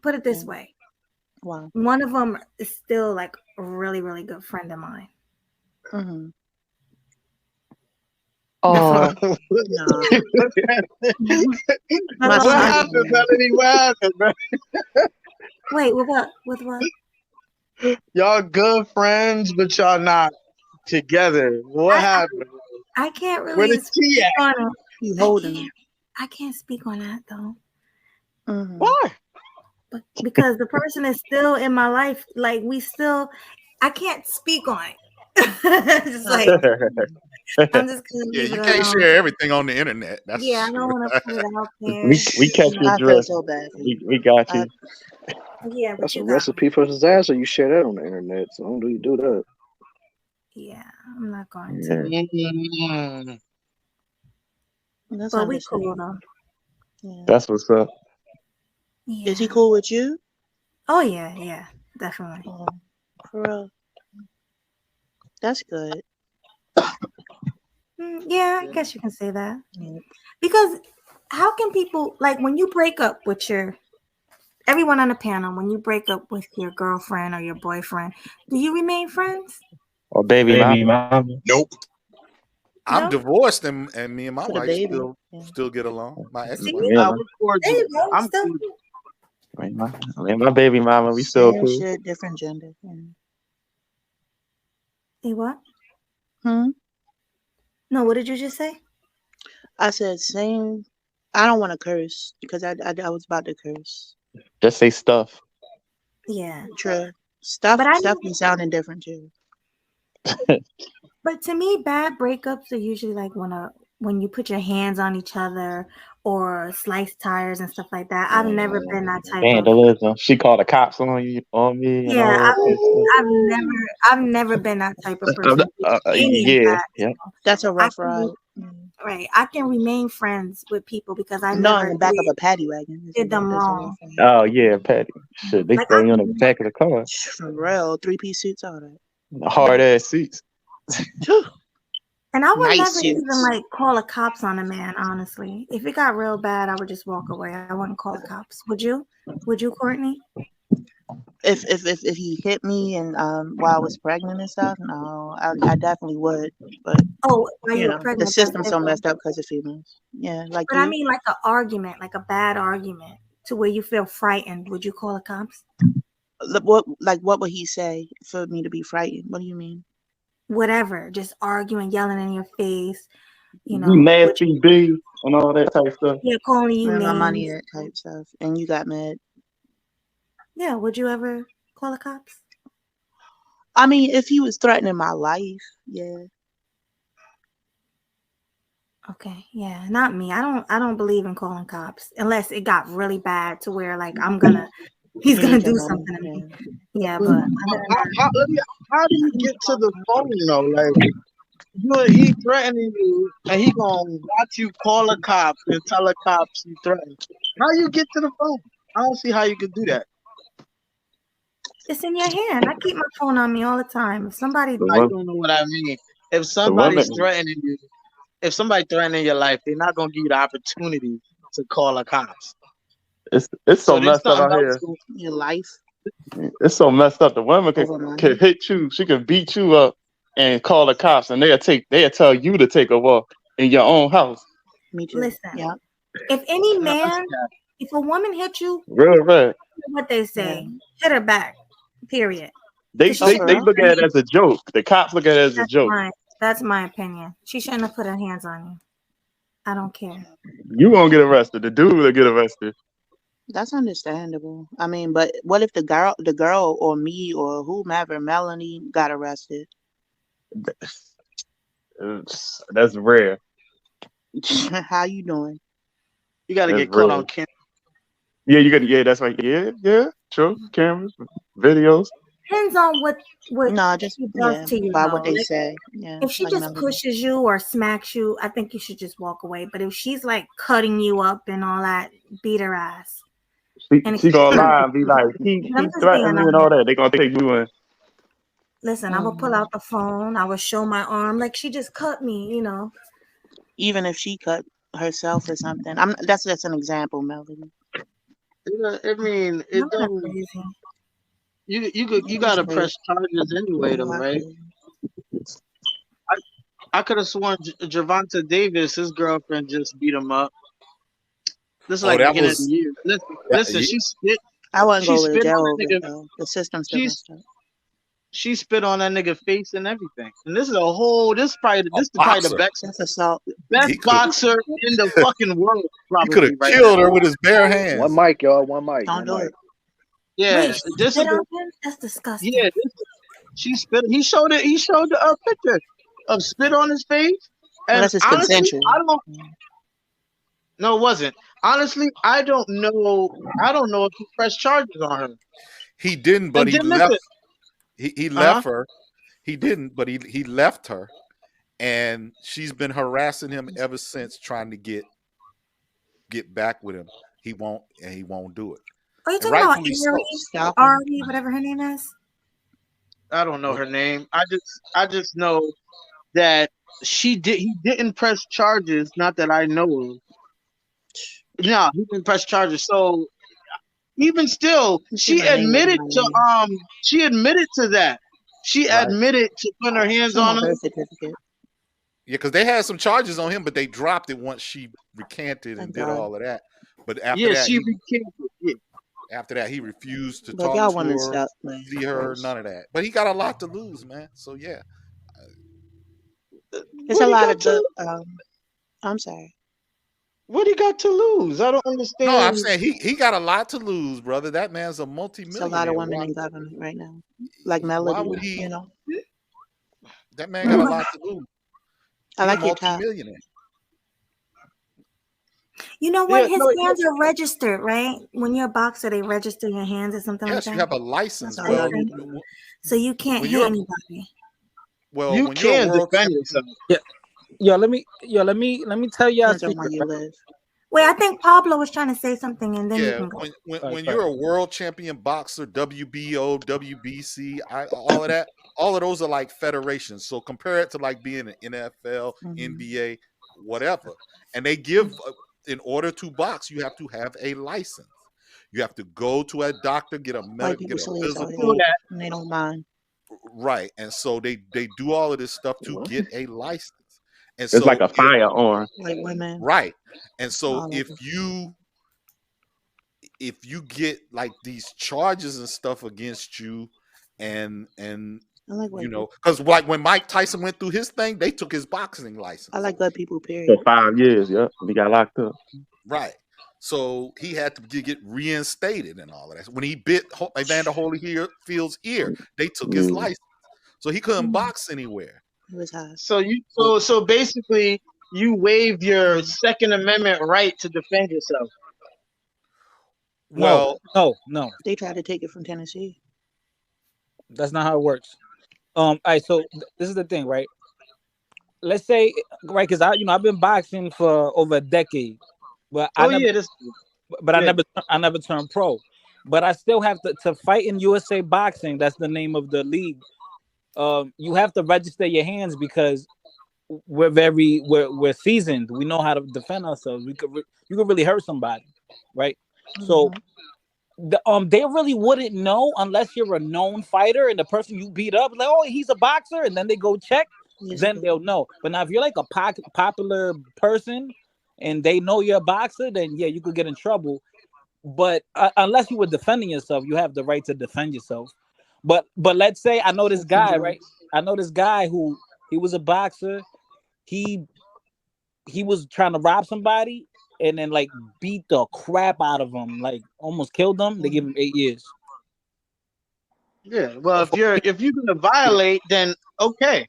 [SPEAKER 2] Put it this way.
[SPEAKER 14] Wow.
[SPEAKER 2] One of them is still like a really, really good friend of mine.
[SPEAKER 14] Mm-hmm.
[SPEAKER 15] Oh.
[SPEAKER 13] What happened, Melody? What happened, bro?
[SPEAKER 2] Wait, with what? With what?
[SPEAKER 13] Y'all good friends, but y'all not together. What happened?
[SPEAKER 2] I can't
[SPEAKER 13] Where
[SPEAKER 2] really
[SPEAKER 13] the tea
[SPEAKER 2] speak
[SPEAKER 13] at?
[SPEAKER 2] on it.
[SPEAKER 14] You holding?
[SPEAKER 2] I can't speak on that though.
[SPEAKER 14] Mm-hmm.
[SPEAKER 13] Why?
[SPEAKER 2] Because the person is still in my life. Like I can't speak on it. Just like I'm just gonna
[SPEAKER 10] Yeah,
[SPEAKER 2] leave
[SPEAKER 10] you
[SPEAKER 2] it
[SPEAKER 10] can't
[SPEAKER 2] alone.
[SPEAKER 10] share everything on the internet. That's
[SPEAKER 2] Yeah, I don't want to put it out there.
[SPEAKER 15] We catch your
[SPEAKER 14] I feel
[SPEAKER 15] drift.
[SPEAKER 14] so bad.
[SPEAKER 15] We got you.
[SPEAKER 2] Yeah, but
[SPEAKER 3] That's a
[SPEAKER 2] you got
[SPEAKER 3] recipe for disaster. You share that on the internet, so don't do that.
[SPEAKER 2] Yeah, I'm not going
[SPEAKER 15] Yeah.
[SPEAKER 2] to.
[SPEAKER 14] That's
[SPEAKER 2] But we cool though.
[SPEAKER 14] Yeah.
[SPEAKER 15] That's what's up.
[SPEAKER 2] Yeah.
[SPEAKER 14] Is he cool with you?
[SPEAKER 2] Oh yeah, definitely.
[SPEAKER 14] Oh, for real. That's good.
[SPEAKER 2] Yeah, I guess you can say that. Because how can people, like, when you break up with everyone on the panel, when you break up with your girlfriend or your boyfriend, do you remain friends?
[SPEAKER 15] Or baby mama.
[SPEAKER 10] Nope. I'm
[SPEAKER 2] No?
[SPEAKER 10] divorced, and me and my
[SPEAKER 14] For the
[SPEAKER 10] wife
[SPEAKER 14] baby.
[SPEAKER 10] still get along. My ex-wife.
[SPEAKER 15] Yeah.
[SPEAKER 2] There you go.
[SPEAKER 13] I'm
[SPEAKER 2] Still
[SPEAKER 15] My baby mama, we still
[SPEAKER 14] Same
[SPEAKER 15] cool.
[SPEAKER 14] shit, different gender. Yeah.
[SPEAKER 2] Hey, what?
[SPEAKER 14] Hmm?
[SPEAKER 2] No, what did you just say?
[SPEAKER 14] I said same. I don't want to curse because I was about to curse.
[SPEAKER 15] Just say stuff.
[SPEAKER 2] Yeah.
[SPEAKER 14] True. Stuff be sounding different too.
[SPEAKER 2] But to me, bad breakups are usually like when you put your hands on each other or slice tires and stuff like that. I've never been that type of.
[SPEAKER 15] Vandalism. She called the cops on me and
[SPEAKER 2] Yeah,
[SPEAKER 15] all that.
[SPEAKER 2] I've never been that type of person.
[SPEAKER 15] Yeah.
[SPEAKER 14] That's a rough ride.
[SPEAKER 2] Right. I can remain friends with people because I
[SPEAKER 14] No,
[SPEAKER 2] never
[SPEAKER 14] in the back of a paddy wagon.
[SPEAKER 2] did them wrong.
[SPEAKER 15] Oh yeah, Patty. Shit, they throw you in the back of the car.
[SPEAKER 14] For real, 3-piece suits, all that.
[SPEAKER 15] Hard ass seats.
[SPEAKER 2] And I would
[SPEAKER 14] Nice
[SPEAKER 2] never
[SPEAKER 14] suits.
[SPEAKER 2] even like call the cops on a man, honestly. If it got real bad, I would just walk away. I wouldn't call the cops. Would you? Would you, Courtney?
[SPEAKER 14] If he hit me and while I was pregnant and stuff, no, I definitely would. But
[SPEAKER 2] while you were
[SPEAKER 14] the
[SPEAKER 2] pregnant, that's
[SPEAKER 14] system's so
[SPEAKER 2] different.
[SPEAKER 14] messed up because of females. Yeah, like
[SPEAKER 2] But
[SPEAKER 14] you.
[SPEAKER 2] I mean, like an argument, like a bad argument, to where you feel frightened. Would you call the cops?
[SPEAKER 14] What would he say for me to be frightened? What do you mean?
[SPEAKER 2] Whatever, just arguing, yelling in your face. You know,
[SPEAKER 15] You nasty B and all that type of stuff.
[SPEAKER 2] Yeah, calling you
[SPEAKER 14] Where my
[SPEAKER 2] names.
[SPEAKER 14] money at type stuff, and you got mad.
[SPEAKER 2] Yeah, would you ever call the cops?
[SPEAKER 14] I mean, if he was threatening my life, yeah.
[SPEAKER 2] Okay, yeah, not me. I don't believe in calling cops unless it got really bad to where like he's gonna do something to me. Yeah, but
[SPEAKER 13] How do you get to the phone though? Like he threatening you, and he gonna watch you call the cops and tell the cops you threatened. How you get to the phone? I don't see how you could do that.
[SPEAKER 2] it's in your hand. I keep my phone on me all the time. If somebody,
[SPEAKER 13] I don't know what I mean. If somebody's threatening you, if somebody threatening your life, they're not gonna give you the opportunity to call the cops.
[SPEAKER 15] It's so messed up out here.
[SPEAKER 14] Your life.
[SPEAKER 15] It's so messed up. The woman
[SPEAKER 14] Over
[SPEAKER 15] can
[SPEAKER 14] money.
[SPEAKER 15] hit you. She can beat you up and call the cops, and they'll tell you to take a walk in your own house.
[SPEAKER 14] Me too.
[SPEAKER 2] Listen,
[SPEAKER 14] Yeah.
[SPEAKER 2] if any
[SPEAKER 13] No, that's
[SPEAKER 2] man,
[SPEAKER 13] cap.
[SPEAKER 2] if a woman hit you,
[SPEAKER 15] Real bad.
[SPEAKER 2] what they
[SPEAKER 14] Yeah.
[SPEAKER 2] say, hit her back. Period.
[SPEAKER 15] They
[SPEAKER 2] Because she
[SPEAKER 14] Oh,
[SPEAKER 15] they
[SPEAKER 2] should.
[SPEAKER 14] for
[SPEAKER 15] they
[SPEAKER 14] real?
[SPEAKER 15] look at it as a joke. The cops look at it as a joke.
[SPEAKER 2] That's my opinion. She shouldn't have put her hands on you. I don't care.
[SPEAKER 15] You won't get arrested. The dude will get arrested.
[SPEAKER 14] That's understandable. I mean, but what if the girl or me or whomever, Melanie, got arrested?
[SPEAKER 15] That's rare.
[SPEAKER 14] How you doing?
[SPEAKER 13] You got to
[SPEAKER 15] That's
[SPEAKER 13] get caught
[SPEAKER 15] rare.
[SPEAKER 13] on camera.
[SPEAKER 15] Yeah, you got. Yeah, that's right. Yeah. True. Cameras, videos.
[SPEAKER 2] Depends on what
[SPEAKER 14] No, just
[SPEAKER 2] she does to you,
[SPEAKER 14] by
[SPEAKER 2] though.
[SPEAKER 14] what they
[SPEAKER 2] Like,
[SPEAKER 14] say. Yeah,
[SPEAKER 2] if she
[SPEAKER 14] like
[SPEAKER 2] just
[SPEAKER 14] Melanie.
[SPEAKER 2] pushes you or smacks you, I think you should just walk away. But if she's like cutting you up and all that, beat her ass. And
[SPEAKER 15] She gonna lie and be like, he
[SPEAKER 2] I'm just
[SPEAKER 15] threatened
[SPEAKER 2] being
[SPEAKER 15] me and all
[SPEAKER 2] honest.
[SPEAKER 15] that. They gonna take you in.
[SPEAKER 2] Listen, I would pull out the phone. I would show my arm like she just cut me.
[SPEAKER 14] Even if she cut herself or something. That's just an example, Melanie.
[SPEAKER 13] I mean,
[SPEAKER 2] Y'all
[SPEAKER 13] it
[SPEAKER 2] are
[SPEAKER 13] don't.
[SPEAKER 2] crazy.
[SPEAKER 13] You got to press charges anyway, though, right? I could have sworn Javante Davis, his girlfriend, just beat him up. This is like
[SPEAKER 10] that
[SPEAKER 13] beginning of the
[SPEAKER 10] was
[SPEAKER 13] year. Listen,
[SPEAKER 10] yeah.
[SPEAKER 13] she spit.
[SPEAKER 14] I wouldn't
[SPEAKER 13] She
[SPEAKER 14] go to
[SPEAKER 13] spit
[SPEAKER 14] jail
[SPEAKER 13] on
[SPEAKER 14] over
[SPEAKER 13] that
[SPEAKER 14] it
[SPEAKER 13] nigga.
[SPEAKER 14] though. The system's still
[SPEAKER 13] She's
[SPEAKER 14] messed up.
[SPEAKER 13] she spit on that nigga face and everything. And this is a whole. This is probably the
[SPEAKER 10] boxer.
[SPEAKER 14] That's assault.
[SPEAKER 13] best
[SPEAKER 10] He could
[SPEAKER 13] boxer in the fucking world,
[SPEAKER 10] he could have
[SPEAKER 13] probably right
[SPEAKER 10] killed
[SPEAKER 13] now.
[SPEAKER 10] her with his bare
[SPEAKER 3] One
[SPEAKER 10] hands.
[SPEAKER 3] mic, y'all. One mic.
[SPEAKER 14] Don't
[SPEAKER 3] One
[SPEAKER 14] do
[SPEAKER 3] mic.
[SPEAKER 14] it.
[SPEAKER 13] Yeah,
[SPEAKER 2] Wait, she
[SPEAKER 13] this
[SPEAKER 2] spit
[SPEAKER 13] is
[SPEAKER 2] on
[SPEAKER 13] the
[SPEAKER 2] him? That's disgusting.
[SPEAKER 13] yeah. She spit. He showed it. He showed a picture of spit on his face. And
[SPEAKER 14] Unless it's
[SPEAKER 13] honestly,
[SPEAKER 14] consensual.
[SPEAKER 13] I don't. No, it wasn't. Honestly, I don't know. I don't know if he pressed charges on her.
[SPEAKER 10] He didn't, but
[SPEAKER 13] And
[SPEAKER 10] he
[SPEAKER 13] then
[SPEAKER 10] left.
[SPEAKER 13] listen,
[SPEAKER 10] He left her. He didn't, but he left her, and she's been harassing him ever since, trying to get back with him. He won't do it.
[SPEAKER 2] Are you
[SPEAKER 10] And
[SPEAKER 2] talking about
[SPEAKER 10] rightfully so.
[SPEAKER 2] Ari, whatever her name is?
[SPEAKER 13] I don't know her name. I just know that he didn't press charges. Not that I know of. No, he didn't press charges. So even still, she admitted to that. She
[SPEAKER 10] Right.
[SPEAKER 13] admitted to putting her hands on him.
[SPEAKER 14] Certificate.
[SPEAKER 10] Yeah, because they had some charges on him, but they dropped it once she recanted and did
[SPEAKER 14] God.
[SPEAKER 10] all of that. But after
[SPEAKER 13] Yeah,
[SPEAKER 10] that,
[SPEAKER 13] she recanted. Yeah.
[SPEAKER 10] after that, he refused to
[SPEAKER 14] But
[SPEAKER 10] talk
[SPEAKER 14] y'all
[SPEAKER 10] to
[SPEAKER 14] women
[SPEAKER 10] her,
[SPEAKER 14] stop playing.
[SPEAKER 10] see her, none of that. But he got a lot to lose, man. So yeah.
[SPEAKER 14] It's a lot of good. I'm sorry.
[SPEAKER 13] What he got to lose? I don't understand.
[SPEAKER 10] No, I'm saying he got a lot to lose, brother. That man's a
[SPEAKER 14] It's a
[SPEAKER 10] multi-millionaire.
[SPEAKER 14] lot of women in government right now, like Melody.
[SPEAKER 10] Why would he?
[SPEAKER 14] You know.
[SPEAKER 10] That man got a lot to lose.
[SPEAKER 14] I
[SPEAKER 10] He
[SPEAKER 14] like
[SPEAKER 10] a
[SPEAKER 14] your top.
[SPEAKER 10] multi-millionaire.
[SPEAKER 2] You know what?
[SPEAKER 13] Yeah,
[SPEAKER 2] His
[SPEAKER 13] no,
[SPEAKER 2] hands are registered, right? When you're a boxer, they register your hands or something
[SPEAKER 10] Yes,
[SPEAKER 2] like
[SPEAKER 10] you
[SPEAKER 2] that.
[SPEAKER 10] have a license.
[SPEAKER 14] That's all
[SPEAKER 10] Well,
[SPEAKER 14] y'all need.
[SPEAKER 2] So you can't
[SPEAKER 10] when
[SPEAKER 2] hit
[SPEAKER 10] you're
[SPEAKER 2] anybody.
[SPEAKER 13] you
[SPEAKER 10] when you're a
[SPEAKER 13] can
[SPEAKER 10] world
[SPEAKER 13] defend
[SPEAKER 10] champion,
[SPEAKER 13] yourself.
[SPEAKER 16] Let me tell y'all a
[SPEAKER 14] Depends on where
[SPEAKER 16] secret.
[SPEAKER 14] you live.
[SPEAKER 2] Wait, I think Pablo was trying to say something, and then you
[SPEAKER 10] yeah,
[SPEAKER 2] can go.
[SPEAKER 10] when you're a world champion boxer, WBO, WBC, all of that, all of those are like federations. So compare it to like being an NFL, NBA, whatever, and they give in order to box, you have to have a license. You have to go to a doctor, get a
[SPEAKER 14] White people
[SPEAKER 10] get a
[SPEAKER 14] say it's all
[SPEAKER 10] physical.
[SPEAKER 14] that, and they don't mind.
[SPEAKER 10] Right, and so they do all of this stuff to get a license, and
[SPEAKER 15] It's like
[SPEAKER 10] so
[SPEAKER 15] a firearm.
[SPEAKER 14] Like women.
[SPEAKER 10] right, and so
[SPEAKER 14] All of
[SPEAKER 10] if
[SPEAKER 14] it.
[SPEAKER 10] you get like these charges and stuff against you, and
[SPEAKER 14] I like white people.
[SPEAKER 10] because like when Mike Tyson went through his thing, they took his boxing license.
[SPEAKER 14] I like good people. Period.
[SPEAKER 15] For 5 years, yeah. He got locked up.
[SPEAKER 10] Right. So he had to get reinstated and all of that. When he bit Evander Holyfield's ear, they took his license. So he couldn't box anywhere.
[SPEAKER 14] It was high.
[SPEAKER 13] So basically, you waived your Second Amendment right to defend yourself.
[SPEAKER 10] Well,
[SPEAKER 16] no.
[SPEAKER 14] They tried to take it from Tennessee.
[SPEAKER 16] That's not how it works. All right, so this is the thing, right? Let's say, right, because I've been boxing for over a decade, but I never turned pro. But I still have to fight in USA Boxing. That's the name of the league. You have to register your hands because we're seasoned. We know how to defend ourselves. You could really hurt somebody, right? So They really wouldn't know unless you're a known fighter and the person you beat up, like, oh, he's a boxer, and then they go check, then they'll know. But now, if you're like a popular person and they know you're a boxer, then yeah, you could get in trouble. But unless you were defending yourself, you have the right to defend yourself. But let's say I know this guy, right? I know this guy who he was a boxer. He was trying to rob somebody and then like beat the crap out of him, like almost killed him. They give him 8 years.
[SPEAKER 13] Yeah. Well, if you're gonna violate, then okay.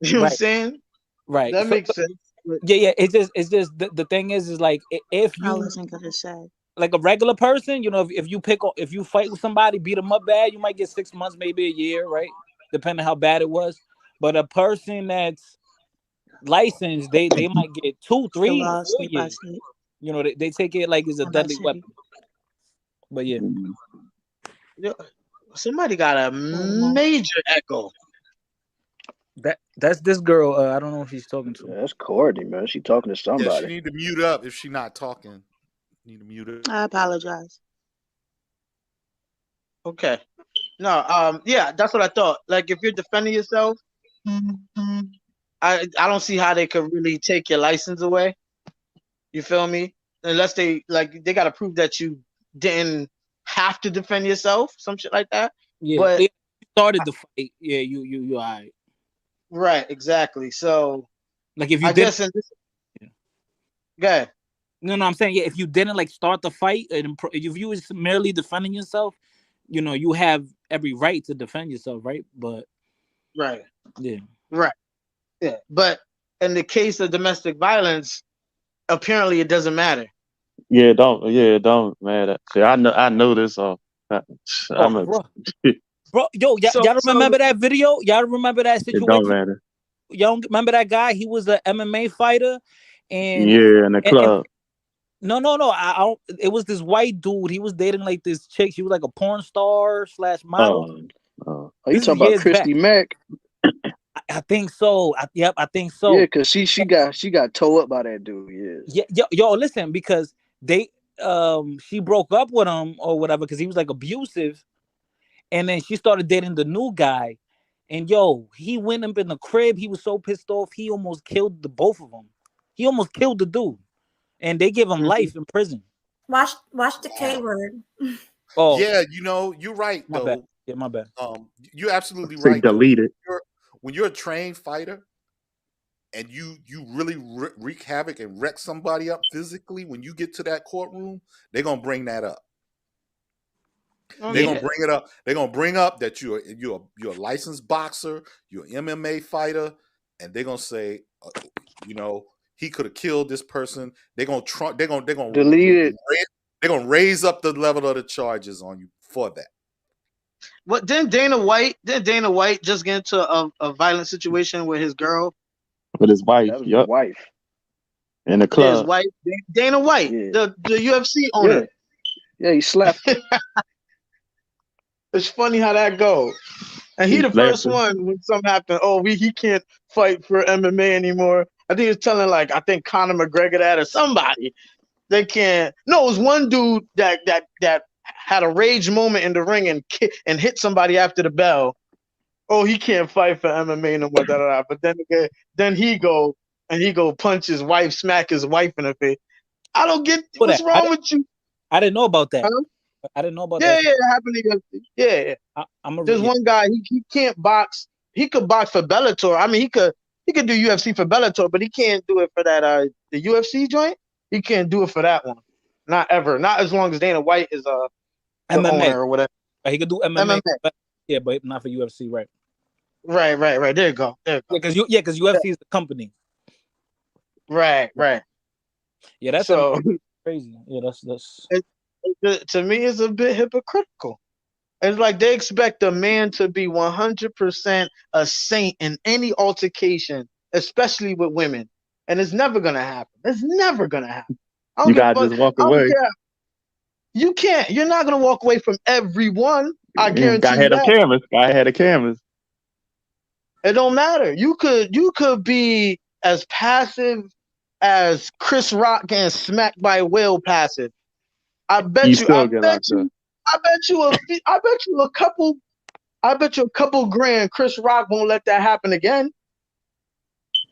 [SPEAKER 13] You know what I'm
[SPEAKER 16] Right,
[SPEAKER 13] saying?
[SPEAKER 16] right.
[SPEAKER 13] That makes sense. But
[SPEAKER 16] Yeah. It's just the thing is like if
[SPEAKER 14] I
[SPEAKER 16] you
[SPEAKER 14] wasn't gonna say.
[SPEAKER 16] like a regular person, if you fight with somebody, beat them up bad, you might get 6 months, maybe a year, right? Depending how bad it was. But a person that's licensed, they might get 2,
[SPEAKER 14] The
[SPEAKER 16] 3,
[SPEAKER 14] law
[SPEAKER 16] 4
[SPEAKER 14] state by
[SPEAKER 16] years.
[SPEAKER 14] state.
[SPEAKER 16] They take it like it's a
[SPEAKER 14] I'm about to
[SPEAKER 16] deadly
[SPEAKER 14] say
[SPEAKER 16] weapon. But yeah,
[SPEAKER 13] yeah, somebody got a
[SPEAKER 14] Baltimore.
[SPEAKER 13] major echo.
[SPEAKER 16] that's this girl. I don't know if she's talking to.
[SPEAKER 3] Yeah, that's Courtney, man. She talking to
[SPEAKER 10] Yeah, she
[SPEAKER 3] somebody.
[SPEAKER 10] need to mute up if she not talking. Need to mute up.
[SPEAKER 14] I apologize.
[SPEAKER 13] Okay. No, yeah, that's what I thought. Like if you're defending yourself, I don't see how they could really take your license away. You feel me? Unless they gotta prove that you didn't have to defend yourself, some shit like that.
[SPEAKER 16] Yeah,
[SPEAKER 13] But
[SPEAKER 16] you started the fight. Yeah, you all right.
[SPEAKER 13] right, exactly. So
[SPEAKER 16] Like if you
[SPEAKER 13] I
[SPEAKER 16] did,
[SPEAKER 13] guess in this, go ahead.
[SPEAKER 16] no, I'm saying, yeah, if you didn't like start the fight, and if you was merely defending yourself, you have every right to defend yourself, right? But
[SPEAKER 13] Right,
[SPEAKER 16] yeah,
[SPEAKER 13] right, yeah. But in the case of domestic violence, apparently it doesn't matter.
[SPEAKER 15] Yeah, don't matter. See, I know this.
[SPEAKER 16] oh,
[SPEAKER 15] I'm a.
[SPEAKER 16] bro, yo,
[SPEAKER 13] So
[SPEAKER 16] y'all remember that video? Y'all remember that
[SPEAKER 15] It don't
[SPEAKER 16] situation?
[SPEAKER 15] matter.
[SPEAKER 16] Y'all remember that guy? He was a MMA fighter, and
[SPEAKER 15] Yeah, in the club.
[SPEAKER 16] no, I don't. It was this white dude. He was dating like this chick. She was like a porn star / model.
[SPEAKER 15] Oh,
[SPEAKER 3] Oh, you
[SPEAKER 16] This is
[SPEAKER 3] talking about
[SPEAKER 16] years back.
[SPEAKER 3] Christy Mack?
[SPEAKER 16] I think so. Yep, I think so.
[SPEAKER 3] Yeah, cause she got towed up by that dude. Yes.
[SPEAKER 16] Yeah, yo, listen, because she broke up with him or whatever because he was like abusive, and then she started dating the new guy, and yo, he went up in the crib. He was so pissed off, he almost killed the both of them. He almost killed the dude, and they give him life in prison.
[SPEAKER 2] Watch the K word.
[SPEAKER 16] Oh,
[SPEAKER 10] Yeah, you're right
[SPEAKER 16] my bad.
[SPEAKER 10] though.
[SPEAKER 16] Yeah, my bad.
[SPEAKER 10] You're absolutely
[SPEAKER 15] Say
[SPEAKER 10] right though.
[SPEAKER 15] delete it.
[SPEAKER 10] When you're a trained fighter and you really wreak havoc and wreck somebody up physically, when you get to that courtroom, they're gonna bring that up. They're gonna bring it up. They're gonna bring up that you're a licensed boxer, you're an MMA fighter, and they're gonna say, he could have killed this person. They're gonna
[SPEAKER 3] Delete it.
[SPEAKER 10] they're gonna raise up the level of the charges on you for that.
[SPEAKER 13] What didn't Dana White just get into a violent situation with his girl?
[SPEAKER 15] With his wife.
[SPEAKER 3] That was
[SPEAKER 15] Yep.
[SPEAKER 3] his wife.
[SPEAKER 15] In the
[SPEAKER 13] His
[SPEAKER 15] club.
[SPEAKER 13] wife, Dana White,
[SPEAKER 3] Yeah.
[SPEAKER 13] the UFC owner.
[SPEAKER 3] Yeah, he slapped her.
[SPEAKER 13] It's funny how that goes. And he
[SPEAKER 15] He's
[SPEAKER 13] the first
[SPEAKER 15] laughing.
[SPEAKER 13] one when something happened. Oh, he can't fight for MMA anymore. I think he was telling I think Conor McGregor that or somebody. They can't. No, it was one dude that had a rage moment in the ring and hit somebody after the bell. Oh, he can't fight for MMA no more. But then again, he go punch his wife, smack his wife in the face. I don't get what's wrong with you.
[SPEAKER 16] I didn't know about that.
[SPEAKER 13] Huh?
[SPEAKER 16] I didn't know about
[SPEAKER 13] Yeah,
[SPEAKER 16] that.
[SPEAKER 13] yeah, it happened against. Yeah, there's one guy he can't box. He could box for Bellator. I mean, he could do UFC for Bellator, but he can't do it for that the UFC joint. He can't do it for that one. Not ever. Not as long as Dana White is the
[SPEAKER 16] MMA
[SPEAKER 13] owner or whatever.
[SPEAKER 16] He could do MMA. But, yeah, but not for UFC, right?
[SPEAKER 13] Right. There you go.
[SPEAKER 16] Yeah, because UFC is the company.
[SPEAKER 13] Right.
[SPEAKER 16] Yeah, that's
[SPEAKER 13] so
[SPEAKER 16] crazy. Yeah, that's.
[SPEAKER 13] To me, it's a bit hypocritical. It's like they expect a man to be 100% a saint in any altercation, especially with women, and it's never gonna happen. It's never gonna happen.
[SPEAKER 15] You gotta just walk away.
[SPEAKER 13] You can't. You're not gonna walk away from everyone. I guarantee you that.
[SPEAKER 15] Guy had a canvas.
[SPEAKER 13] It don't matter. You could be as passive as Chris Rock getting smacked by a whale passive. I bet
[SPEAKER 15] You
[SPEAKER 13] you,
[SPEAKER 15] still get locked up.
[SPEAKER 13] I bet you a couple grand. Chris Rock won't let that happen again.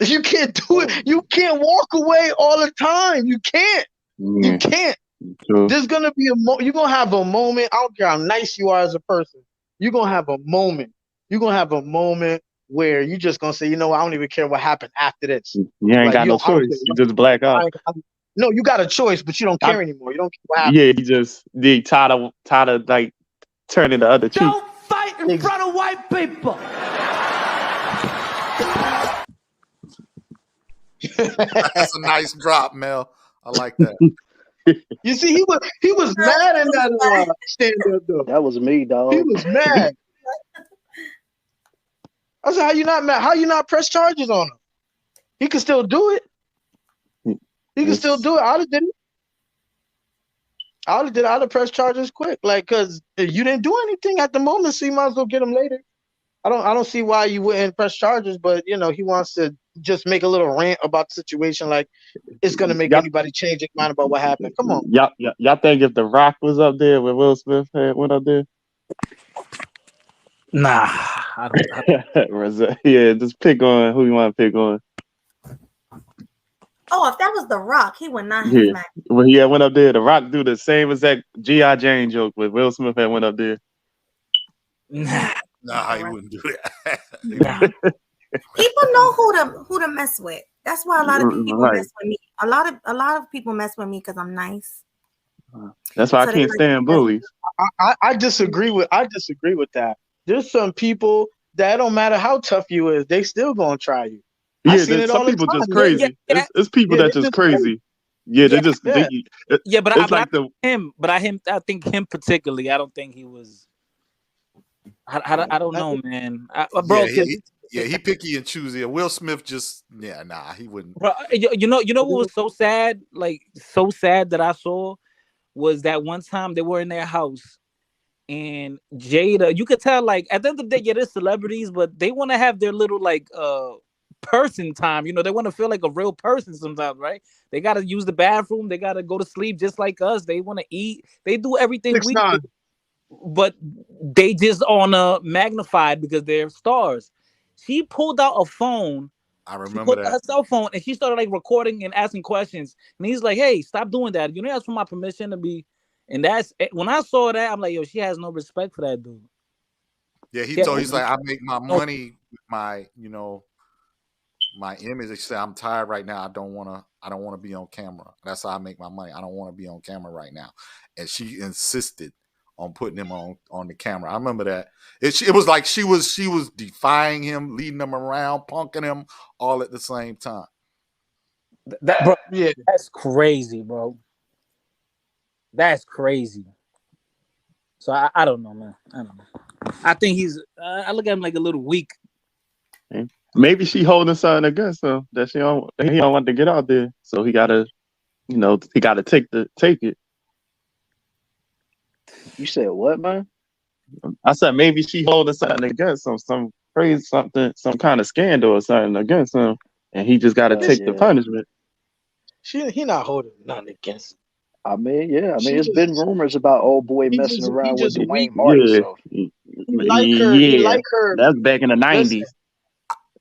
[SPEAKER 13] You can't do it. You can't walk away all the time. You can't. You can't.
[SPEAKER 15] True.
[SPEAKER 13] There's gonna be you're gonna have a moment. I don't care how nice you are as a person. You're gonna have a moment. You're gonna have a moment where you're just gonna say, you know, I don't even care what happened after this.
[SPEAKER 15] You ain't
[SPEAKER 13] Like,
[SPEAKER 15] got no
[SPEAKER 13] I don't
[SPEAKER 15] choice. You just black out.
[SPEAKER 13] No, you got a choice, but you don't care anymore. You don't care what happened.
[SPEAKER 15] Yeah, you just tired of like turning the other cheek.
[SPEAKER 1] Don't fight in front of white people.
[SPEAKER 10] That's a nice drop, Mel. I like that.
[SPEAKER 13] You see, he was mad in that stand up though.
[SPEAKER 3] That was me, dog.
[SPEAKER 13] He was mad. I said, how you not mad? How you not press charges on him? He can still do it. He can still do it. I'd have did it. I'd have pressed charges quick. Like, cause you didn't do anything at the moment, so you might as well get him later. I don't see why you wouldn't press charges, but you know, he wants to just make a little rant about the situation, like it's gonna make anybody change their mind about what happened. Come on.
[SPEAKER 15] Y'all think if The Rock was up there when Will Smith went up there?
[SPEAKER 16] Nah, I don't.
[SPEAKER 15] Yeah, just pick on who you want to pick on.
[SPEAKER 2] Oh, if that was The Rock, he would not have
[SPEAKER 15] Yeah,
[SPEAKER 2] smacked.
[SPEAKER 15] when he went up there, The Rock do the same exact G.I. Jane joke with Will Smith had went up there.
[SPEAKER 10] Nah, he wouldn't do that.
[SPEAKER 2] People know who to mess with. That's why a lot of people
[SPEAKER 15] Right.
[SPEAKER 2] mess with me. A lot of people mess with me because I'm nice.
[SPEAKER 15] That's why
[SPEAKER 2] So
[SPEAKER 15] I
[SPEAKER 2] they
[SPEAKER 15] can't
[SPEAKER 2] like
[SPEAKER 15] stand bullies.
[SPEAKER 13] I disagree with that. There's some people that don't matter how tough you is, they still gonna try you. I
[SPEAKER 15] Yeah,
[SPEAKER 13] seen it all
[SPEAKER 15] some
[SPEAKER 13] the
[SPEAKER 15] people
[SPEAKER 13] time.
[SPEAKER 15] just crazy. It's people that just crazy. Yeah, they just
[SPEAKER 2] but
[SPEAKER 15] it's like
[SPEAKER 16] I think him particularly. I don't think he was. I don't know, man. Bro,
[SPEAKER 10] he picky and choosy. Will Smith just he wouldn't.
[SPEAKER 16] Bro, you know what was so sad? Like so sad that I saw was that one time they were in their house and Jada, you could tell like at the end of the day, yeah, they're celebrities, but they want to have their little like person time. You know, they want to feel like a real person sometimes, right? They gotta use the bathroom, they gotta go to sleep just like us. They want to eat, they do everything we do, but they just on a magnified because they're stars. She pulled out a phone.
[SPEAKER 10] I
[SPEAKER 16] She
[SPEAKER 10] remember
[SPEAKER 16] pulled out
[SPEAKER 10] that.
[SPEAKER 16] her cell phone and she started like recording and asking questions. And he's like, "Hey, stop doing that. You know, that's for my permission to be." And that's when I saw that, I'm like, "Yo, she has no respect for that dude."
[SPEAKER 10] Yeah, he's like, I make my money with my, my image. They say I'm tired right now. I don't want to be on camera. That's how I make my money. I don't want to be on camera right now. And she insisted on putting him on the camera. I remember that. It was like she was defying him, leading him around, punking him all at the same time.
[SPEAKER 16] Bro, that's crazy, bro. That's crazy. So I don't know, man. I don't know. I think he's. I look at him like a little weak.
[SPEAKER 15] Maybe she holding something against him that he don't want to get out there. So he gotta, take it.
[SPEAKER 3] You said what, man?
[SPEAKER 15] I said maybe she holding something against him, some crazy something, some kind of scandal or something against him, and he just got to take the punishment.
[SPEAKER 13] He not holding nothing against him.
[SPEAKER 3] I mean, it's been rumors about old boy messing around with Dwayne Martin.
[SPEAKER 15] Yeah,
[SPEAKER 3] So
[SPEAKER 13] he like her.
[SPEAKER 15] That's back in the 90s.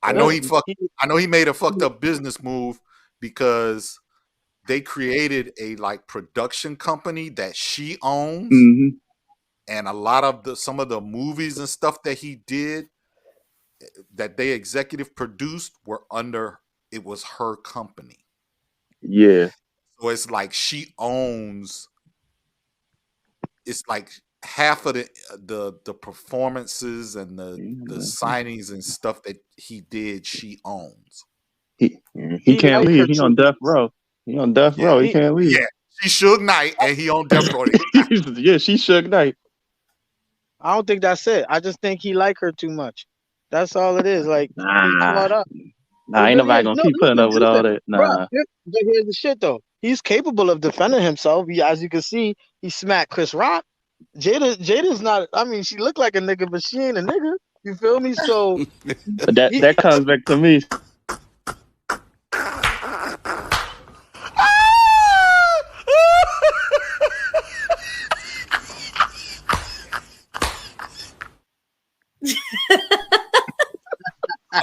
[SPEAKER 10] I know he made a fucked up business move because they created a like production company that she owns, and a lot of some of the movies and stuff that he did that they executive produced were under. It was her company.
[SPEAKER 15] Yeah.
[SPEAKER 10] So it's like she owns. It's like half of the performances and the signings and stuff that he did, she owns.
[SPEAKER 15] He can't leave. He on death row. He on death row. He can't leave.
[SPEAKER 10] Yeah, she Suge Knight and he on death row.
[SPEAKER 15] Yeah, she Suge Knight.
[SPEAKER 13] I don't think that's it. I just think he like her too much. That's all it is. Like he caught up.
[SPEAKER 15] Ain't nobody gonna keep putting up with all that. Nah.
[SPEAKER 13] Bro, here's the shit though. He's capable of defending himself. As you can see, he smacked Chris Rock. Jada's not. I mean, she looked like a nigga, but she ain't a nigga. You feel me? So
[SPEAKER 15] that comes back to me.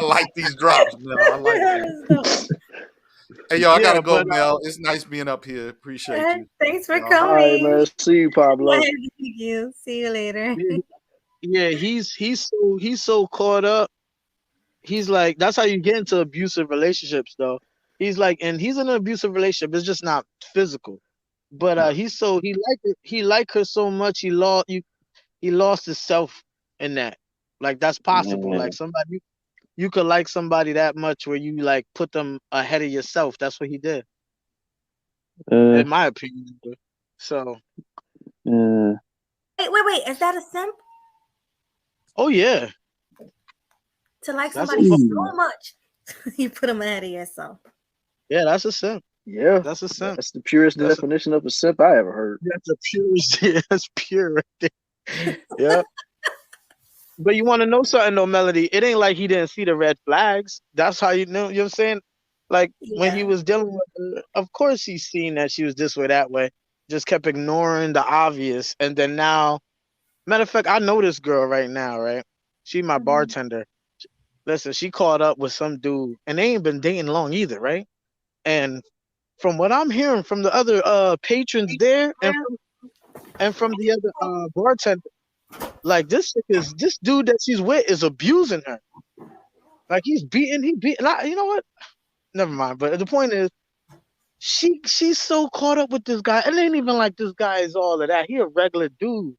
[SPEAKER 10] I like these drops, Mel. I like that. Hey, yo, I gotta go, Mel. It's nice being up here. Appreciate you.
[SPEAKER 2] Thanks for
[SPEAKER 3] All right,
[SPEAKER 2] coming.
[SPEAKER 3] man. See you, Pablo.
[SPEAKER 2] Thank you. See you later.
[SPEAKER 13] Yeah, he's so caught up. He's like, that's how you get into abusive relationships, though. He's like, and he's in an abusive relationship. It's just not physical, but he liked her so much he lost himself in that. Like that's possible. Like somebody you could like somebody that much where you like put them ahead of yourself. That's what he did, in my opinion. So.
[SPEAKER 2] Wait. Is that a simp?
[SPEAKER 13] Oh yeah.
[SPEAKER 2] To like
[SPEAKER 13] That's
[SPEAKER 2] somebody so much, you put them ahead of yourself.
[SPEAKER 13] Yeah, that's a simp.
[SPEAKER 3] Yeah,
[SPEAKER 13] that's a simp.
[SPEAKER 3] That's the purest definition of a simp I ever heard.
[SPEAKER 13] That's the purest. Yeah, that's pure right there. Yeah. But you want to know something, though, Melody? It ain't like he didn't see the red flags. That's how you know. You know what I'm saying? Like when he was dealing with her, of course he's seen that she was this way, that way. Just kept ignoring the obvious, and then now, matter of fact, I know this girl right now, right? She my bartender. Listen, she caught up with some dude, and they ain't been dating long either, right? And from what I'm hearing from the other patrons there, and from the other bartender, like this dude that she's with is abusing her. Like he beating. You know what? Never mind. But the point is, she's so caught up with this guy. It ain't even like this guy is all of that. He a regular dude.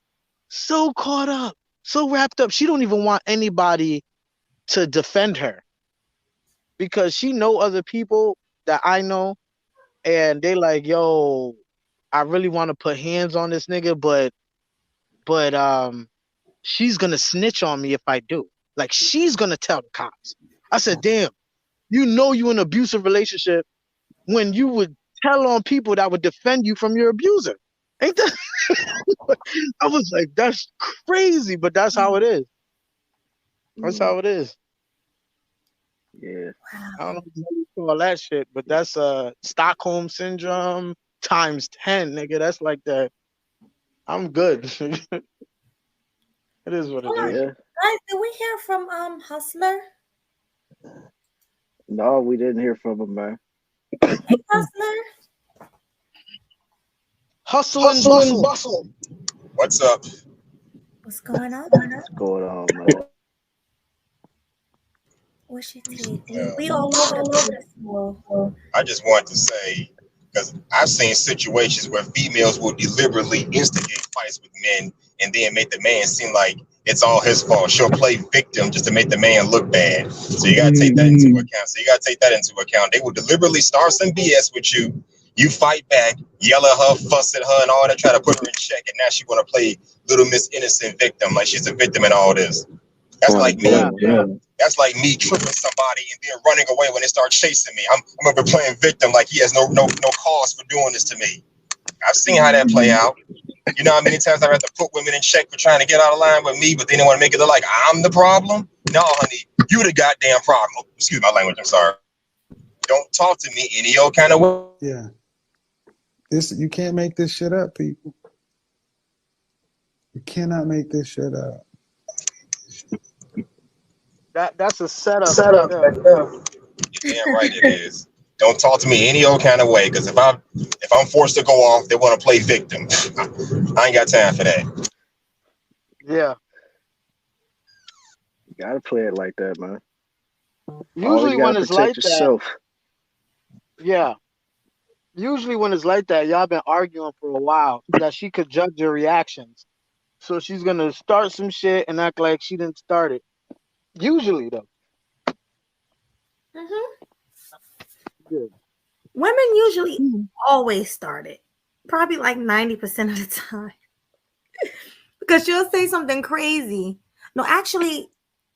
[SPEAKER 13] So caught up, so wrapped up. She don't even want anybody to defend her because she know other people that I know, and they like, yo, I really want to put hands on this nigga, but she's gonna snitch on me if I do. Like she's gonna tell the cops. I said, damn, you know you in an abusive relationship when you would tell on people that would defend you from your abuser. Ain't that? I was like, that's crazy, but that's how it is. That's how it is.
[SPEAKER 3] Yeah.
[SPEAKER 13] I don't know if you call that shit, but that's Stockholm syndrome times 10, nigga. That's like that. I'm good. It is what it is.
[SPEAKER 3] Yeah.
[SPEAKER 2] Guys, did we hear from Hustler?
[SPEAKER 3] No, we didn't hear from him, man.
[SPEAKER 2] Hey, Hustler.
[SPEAKER 13] Hustle and bustle.
[SPEAKER 17] What's up?
[SPEAKER 2] What's going on?
[SPEAKER 3] What's going on, man?
[SPEAKER 2] What's your take? We all over the place.
[SPEAKER 17] I just wanted to say, because I've seen situations where females will deliberately instigate fights with men and then make the man seem like it's all his fault. She'll play victim just to make the man look bad. So you got to take that into account. They will deliberately start some BS with you. You fight back, yell at her, fuss at her, and all that, try to put her in check, and now she want to play little Miss Innocent victim, like she's a victim in all this. That's like me. That's like me tripping somebody and then running away when they start chasing me. I'm over playing victim, like he has no cause for doing this to me. I've seen how that play out. You know how many times I've had to put women in check for trying to get out of line with me, but they didn't want to make it look like I'm the problem. No, honey, you the goddamn problem. Oh, excuse my language. I'm sorry. Don't talk to me any old kind of way.
[SPEAKER 18] Yeah. You can't make this shit up, people. You cannot make this shit up.
[SPEAKER 13] That's a setup.
[SPEAKER 17] You're damn right it is. Don't talk to me any old kind of way, because if I'm forced to go off, they want to play victim. I ain't got time for that.
[SPEAKER 13] Yeah.
[SPEAKER 3] You gotta play it like that, man.
[SPEAKER 13] Usually when it's like
[SPEAKER 3] yourself.
[SPEAKER 13] that. Yeah. Usually when it's like that, y'all been arguing for a while that she could judge your reactions. So she's gonna start some shit and act like she didn't start it. Usually though. Good.
[SPEAKER 2] Women usually always start it. Probably like 90% of the time. Because she'll say something crazy. No, actually,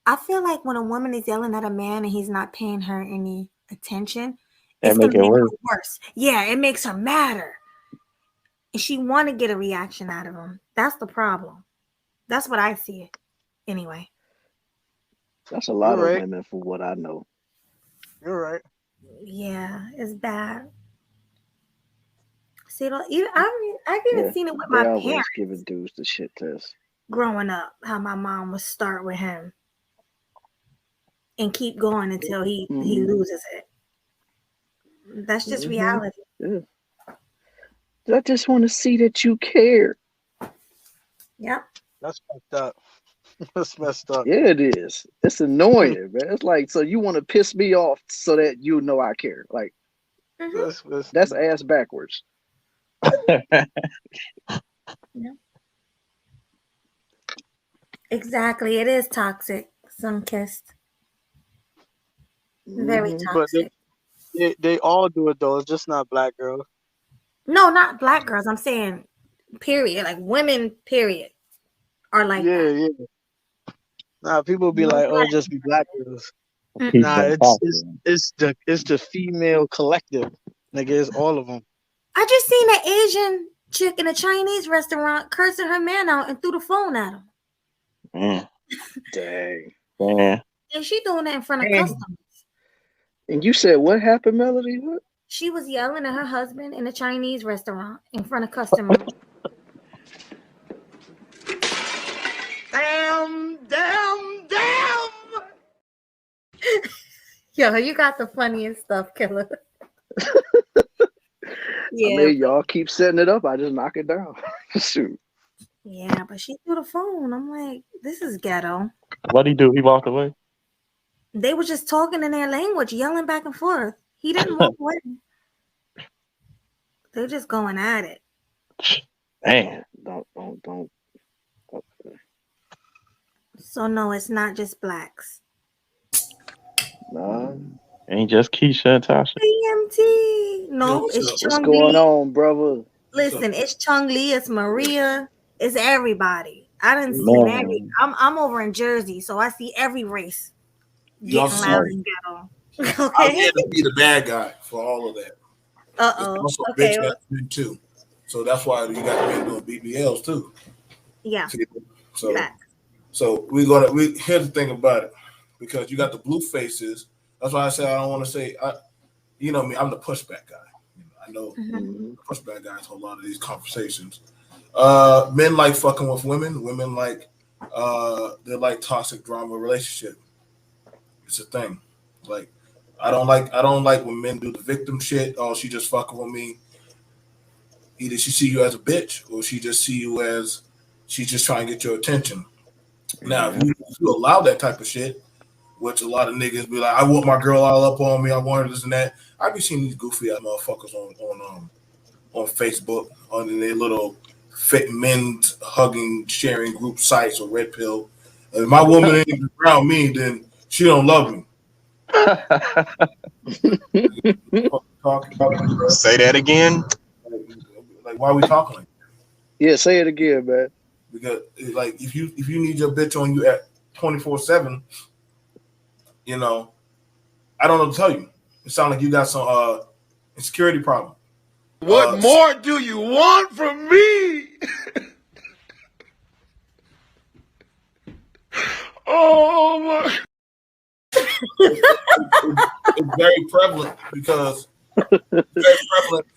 [SPEAKER 2] I feel like when a woman is yelling at a man and he's not paying her any attention, it's going to make her worse. Yeah, it makes her madder. And she want to get a reaction out of him. That's the problem. That's what I see it. Anyway.
[SPEAKER 3] That's a lot of women for what I know.
[SPEAKER 13] You're right.
[SPEAKER 2] Yeah, it's bad. See, I've even seen it with my
[SPEAKER 3] always
[SPEAKER 2] parents.
[SPEAKER 3] Giving dudes the shit test.
[SPEAKER 2] Growing up, how my mom would start with him. and keep going until he loses it. That's just reality.
[SPEAKER 3] Yeah. I just want to see that you care.
[SPEAKER 2] Yep.
[SPEAKER 13] That's fucked up. That's messed up.
[SPEAKER 3] Yeah, it is. It's annoying, man. It's like, so you want to piss me off so that you know I care. Like, that's ass backwards.
[SPEAKER 2] Yeah. Exactly. It is toxic. Sun-kissed. Very
[SPEAKER 13] But
[SPEAKER 2] toxic.
[SPEAKER 13] they all do it though. It's just not black girls.
[SPEAKER 2] No, not black girls. I'm saying, period. Like women, period, are like that.
[SPEAKER 13] Yeah. Nah, people be
[SPEAKER 2] No
[SPEAKER 13] like, "Oh,
[SPEAKER 2] black.
[SPEAKER 13] just be black girls."
[SPEAKER 2] Mm-mm.
[SPEAKER 13] Nah, it's the female collective. Nigga, it's all of them.
[SPEAKER 2] I just seen an Asian chick in a Chinese restaurant cursing her man out and threw the phone at him.
[SPEAKER 15] Man.
[SPEAKER 3] Dang.
[SPEAKER 15] Man.
[SPEAKER 2] And she doing that in front of customers.
[SPEAKER 3] And you said what happened, Melody? What?
[SPEAKER 2] She was yelling at her husband in a Chinese restaurant in front of customers.
[SPEAKER 1] Damn.
[SPEAKER 2] Yo, you got the funniest stuff, Killer.
[SPEAKER 3] I mean, y'all keep setting it up. I just knock it down. Shoot.
[SPEAKER 2] Yeah, but she threw the phone. I'm like, this is ghetto.
[SPEAKER 15] What'd he do? He walked away?
[SPEAKER 2] They were just talking in their language, yelling back and forth. He didn't walk away. They're just going at it.
[SPEAKER 15] Man.
[SPEAKER 3] Don't. Okay.
[SPEAKER 2] So no, it's not just blacks.
[SPEAKER 3] No.
[SPEAKER 15] Ain't just Keisha and Tasha.
[SPEAKER 2] CMT. No, it's
[SPEAKER 3] What's
[SPEAKER 2] Chung
[SPEAKER 3] going
[SPEAKER 2] Lee.
[SPEAKER 3] on, brother?
[SPEAKER 2] Listen, it's Chung Lee, it's Maria, it's everybody. I didn't see
[SPEAKER 15] Man.
[SPEAKER 2] every. I'm over in Jersey, so I see every race
[SPEAKER 19] You
[SPEAKER 2] getting
[SPEAKER 19] also
[SPEAKER 2] loud and ghetto.
[SPEAKER 19] I'm
[SPEAKER 2] Okay.
[SPEAKER 19] here to be the bad guy for all of that.
[SPEAKER 2] Uh-oh.
[SPEAKER 19] It's also
[SPEAKER 2] Okay.
[SPEAKER 19] bitch ass men too. So that's why you got men doing BBLs too.
[SPEAKER 2] Yeah.
[SPEAKER 19] So here's the thing about it, because you got the blue faces. That's why I said I don't want to say you know me, I'm the pushback guy. I know the pushback guys hold a lot of these conversations. Men like fucking with women. Women like they like toxic drama relationship. It's a thing. Like I don't like when men do the victim shit. Oh, she just fucking with me. Either she see you as a bitch or she just see you as she's just trying to get your attention. Now, if you allow that type of shit, which a lot of niggas be like, I want my girl all up on me, I want her this and that. I be seeing these goofy ass motherfuckers on Facebook, on their little fit men's hugging, sharing group sites or Red Pill. And if my woman ain't around me, then she don't love me.
[SPEAKER 17] Say that again.
[SPEAKER 19] Like, why are we talking like that?
[SPEAKER 3] Yeah, say it again, man.
[SPEAKER 19] Because like if you need your bitch on you at 24/7, you know, I don't know what to tell you. It sounds like you got some insecurity problem.
[SPEAKER 1] What more do you want from me? Oh my.
[SPEAKER 19] It's very prevalent because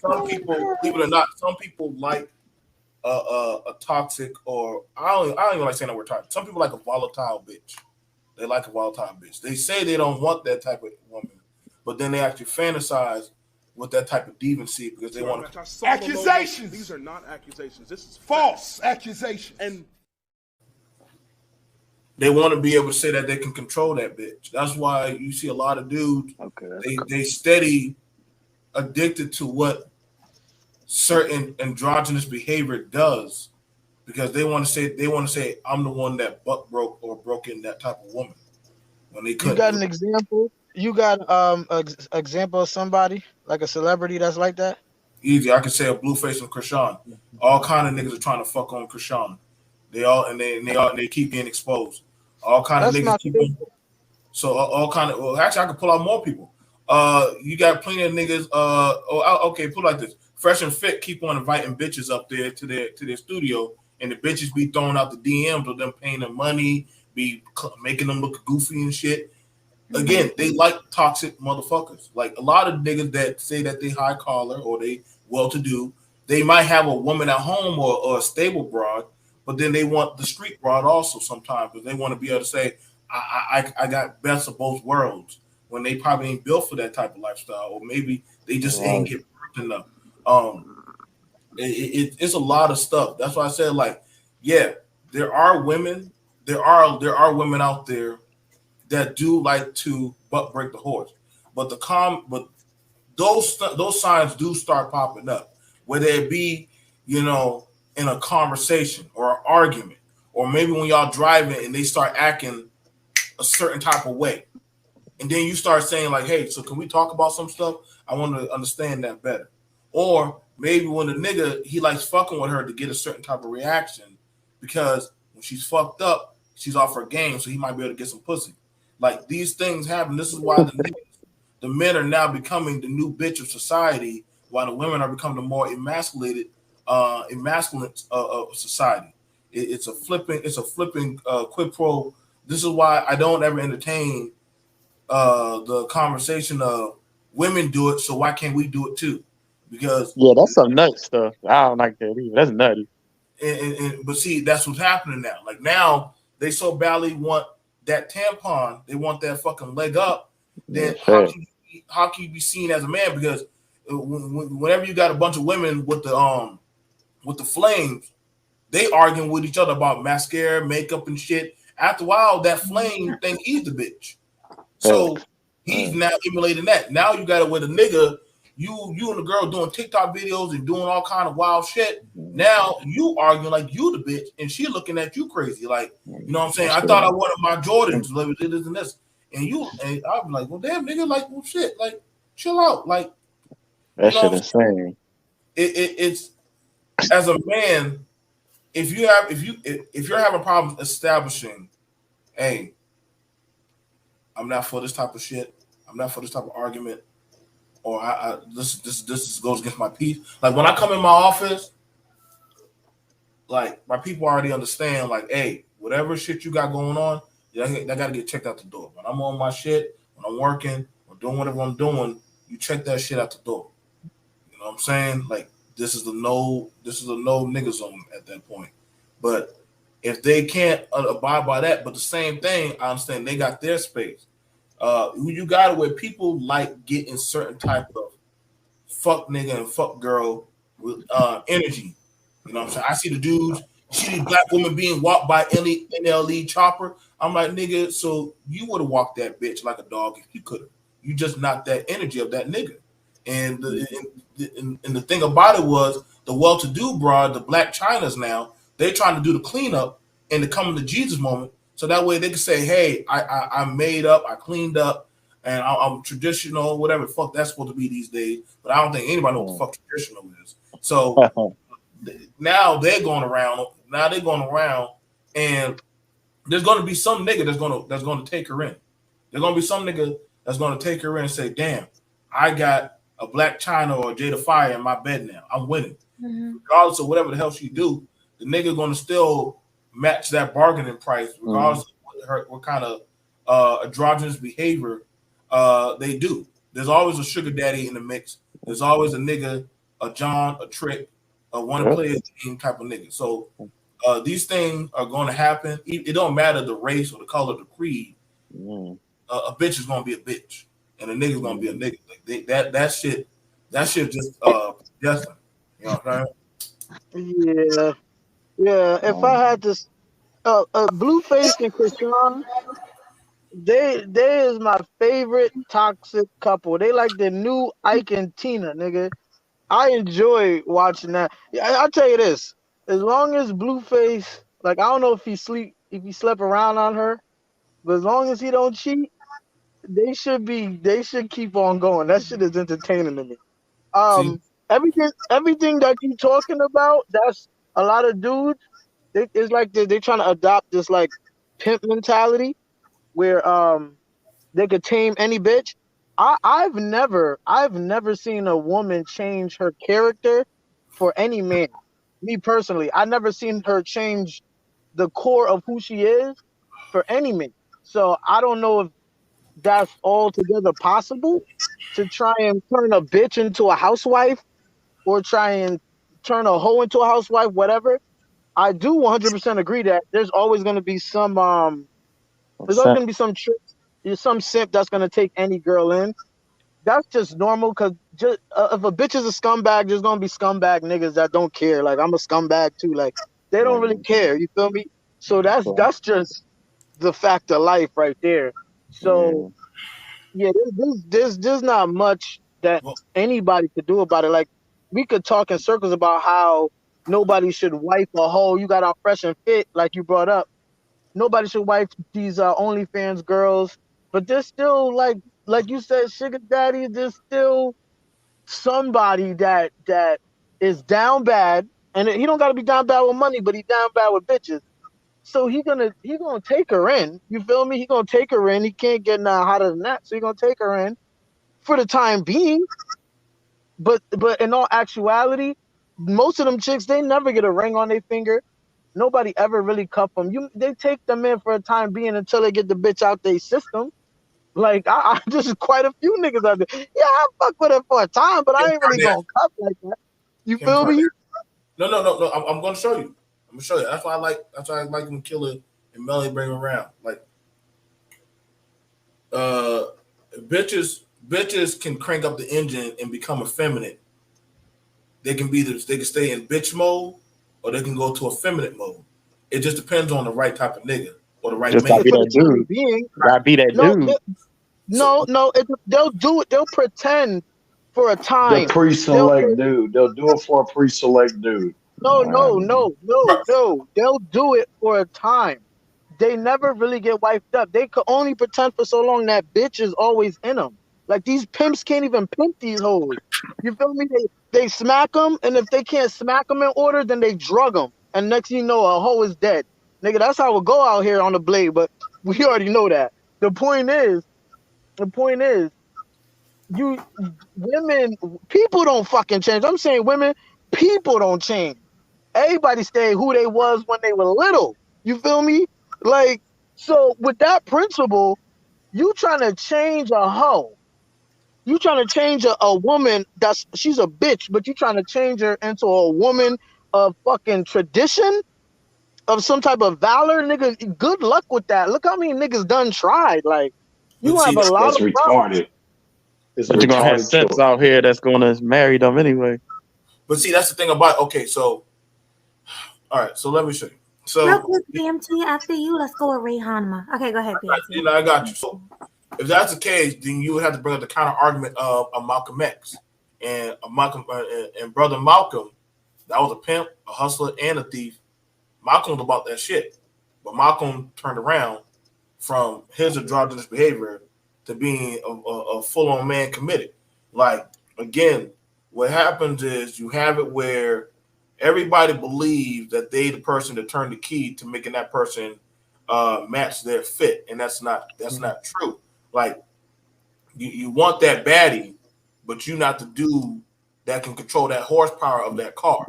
[SPEAKER 19] some people, believe it or not, some people like a toxic, or I don't even like saying that word toxic. Some people like a volatile bitch. They like a volatile bitch. They say they don't want that type of woman, but then they actually fantasize with that type of deviancy because they want to.
[SPEAKER 1] Accusations. These are not accusations. This is false accusations. And
[SPEAKER 19] they want to be able to say that they can control that bitch. That's why you see a lot of dudes. They steady addicted to what certain androgynous behavior does, because they want to say I'm the one that buck broke or broke in that type of woman when they couldn't.
[SPEAKER 13] You got an example? You got an example of somebody like a celebrity that's like that?
[SPEAKER 19] Easy. I could say a Blueface and Krishan. All kind of niggas are trying to fuck on Krishan. They keep getting exposed. All kind of niggas keep on. So all kind of. Well, actually, I could pull out more people. You got plenty of niggas. Okay, put it like this: Fresh and Fit keep on inviting bitches up there to their studio, and the bitches be throwing out the DMs of them paying them money, be making them look goofy and shit. Again, they like toxic motherfuckers. Like a lot of niggas that say that they high collar or they well to do, they might have a woman at home or a stable broad, but then they want the street broad also sometimes, because they want to be able to say, I got best of both worlds when they probably ain't built for that type of lifestyle, or maybe they just ain't get worked enough. It's a lot of stuff. That's why I said, like, yeah, there are women, there are women out there that do like to butt break the horse, but but those signs do start popping up, whether it be, you know, in a conversation or an argument, or maybe when y'all driving and they start acting a certain type of way, and then you start saying like, "Hey, so can we talk about some stuff? I want to understand that better." Or maybe when the nigga he likes fucking with her to get a certain type of reaction, because when she's fucked up, she's off her game, so he might be able to get some pussy. Like these things happen. This is why the men are now becoming the new bitch of society, while the women are becoming the more emasculated, emasculate of society. It's a flipping quid pro. This is why I don't ever entertain the conversation of women do it, so why can't we do it too? Because
[SPEAKER 15] Yeah, that's some nut stuff. I don't like that either. That's nutty.
[SPEAKER 19] but see, that's what's happening now. Like now, they so badly want that tampon, they want that fucking leg up. Then how can you be seen as a man? Because whenever you got a bunch of women with the flames, they arguing with each other about mascara, makeup, and shit. After a while, that flame thing he's the bitch. So he's now emulating that. Now you got it with a nigga. You and the girl doing TikTok videos and doing all kind of wild shit. Now you arguing like you the bitch, and she looking at you crazy. Like, you know what I'm saying? I thought I wanted my Jordans, like this and this, and I'm like, well, damn, nigga, like, well, shit, like, chill out, like,
[SPEAKER 15] that shit insane.
[SPEAKER 19] It's as a man, if you're having problems establishing, hey, I'm not for this type of shit. I'm not for this type of argument. Or this goes against my peace. Like when I come in my office, like my people already understand. Like, hey, whatever shit you got going on, that got to get checked out the door. When I'm on my shit, when I'm working or doing whatever I'm doing, you check that shit out the door. You know what I'm saying? Like this is a no nigga zone at that point. But if they can't abide by that, but the same thing, I understand they got their space. You got it where people like getting certain type of fuck nigga and fuck girl with energy. You know what I'm saying? I see the dudes, see these black women being walked by NLE chopper. I'm like, nigga, so you would have walked that bitch like a dog if you could have. You just not that energy of that nigga. And the thing about it was the well-to-do broad, the black Chinas now, they trying to do the cleanup and the coming to Jesus moment. So that way they can say, hey, I made up, I cleaned up, and I'm traditional, whatever the fuck that's supposed to be these days. But I don't think anybody knows what the fuck traditional is. So now they're going around. And there's going to be some nigga that's going to take her in. There's going to be some nigga that's going to take her in and say, damn, I got a Black China or a Jada Fire in my bed now. I'm winning. Regardless of whatever the hell she do, the nigga going to still match that bargaining price, regardless of what kind of androgynous behavior they do. There's always a sugar daddy in the mix. There's always a nigga, a John, a Trick, a one to play his game type of nigga. So these things are going to happen. It don't matter the race or the color, the creed. A bitch is going to be a bitch, and a nigga is going to be a nigga. Like that shit just predestined. You know what I'm saying?
[SPEAKER 13] Yeah. If I had to, Blueface and Krishan, they is my favorite toxic couple. They like the new Ike and Tina, nigga. I enjoy watching that. I'll tell you this: as long as Blueface, like I don't know if he slept around on her, but as long as he don't cheat, they should keep on going. That shit is entertaining to me. Everything that you talking about, that's a lot of dudes. It's like they're trying to adopt this like pimp mentality where they could tame any bitch. I've never seen a woman change her character for any man. Me personally, I've never seen her change the core of who she is for any man. So I don't know if that's altogether possible to try and turn a bitch into a housewife or try and turn a hoe into a housewife, whatever. I do 100% agree that there's always going to be some There's always gonna be some trick, some simp that's gonna take any girl in. That's just normal. Cause just if a bitch is a scumbag, there's gonna be scumbag niggas that don't care. Like I'm a scumbag too. Like they don't really care. You feel me? So that's just the fact of life right there. So yeah, there's not much that anybody could do about it. Like we could talk in circles about how nobody should wipe a hoe. You got out fresh and fit, like you brought up. Nobody should wipe these OnlyFans girls, but there's still like you said, sugar daddy. There's still somebody that is down bad, and he don't got to be down bad with money, but he down bad with bitches. So he gonna take her in. You feel me? He gonna take her in. He can't get nothing hotter than that. So he gonna take her in for the time being. But in all actuality, most of them chicks, they never get a ring on their finger. Nobody ever really cuff them. They take them in for a time being until they get the bitch out their system. Like I just quite a few niggas out there. Yeah, I fuck with her for a time, but I ain't really gonna cuff like that. You feel me?
[SPEAKER 19] No. I'm gonna show you. I'm gonna show you. That's why I like when Killer and Melly bring around. Like, bitches can crank up the engine and become effeminate. They can stay in bitch mode or they can go to effeminate mode. It just depends on the right type of nigga or the right
[SPEAKER 15] Just
[SPEAKER 19] man.
[SPEAKER 15] gotta be that dude. Gotta be that dude.
[SPEAKER 13] They'll do it. They'll pretend for a time.
[SPEAKER 20] The pre-select dude. They'll do it for a pre-select dude.
[SPEAKER 13] No. They'll do it for a time. They never really get wiped up. They could only pretend for so long that bitch is always in them. Like these pimps can't even pimp these hoes. You feel me? They smack them, and if they can't smack them in order, then they drug them. And next thing you know, a hoe is dead. Nigga, that's how it go out here on the blade, but we already know that. The point is, people don't fucking change. I'm saying women, people don't change. Everybody stay who they was when they were little. You feel me? Like, so with that principle, you trying to change a hoe. You trying to change a woman she's a bitch, but you trying to change her into a woman of fucking tradition, of some type of valor, nigga. Good luck with that. Look how many niggas done tried. Like, you have a lot of
[SPEAKER 20] retarded.
[SPEAKER 15] But you're gonna have sets out here that's gonna marry them anyway.
[SPEAKER 19] But see, that's the thing about so all right, so let me show you. So
[SPEAKER 2] real quick, BMT, after you, let's go with Ray Hanma. Okay, go ahead, BMT.
[SPEAKER 19] I got you. So if that's the case, then you would have to bring up the counter argument of Malcolm X and and brother Malcolm. That was a pimp, a hustler, and a thief. Malcolm was about that shit, but Malcolm turned around from his androgynous behavior to being a full-on man committed. Like, again, what happens is you have it where everybody believes that they the person to turn the key to making that person match their fit, and that's not true. Like, you want that baddie, but you not the dude that can control that horsepower of that car.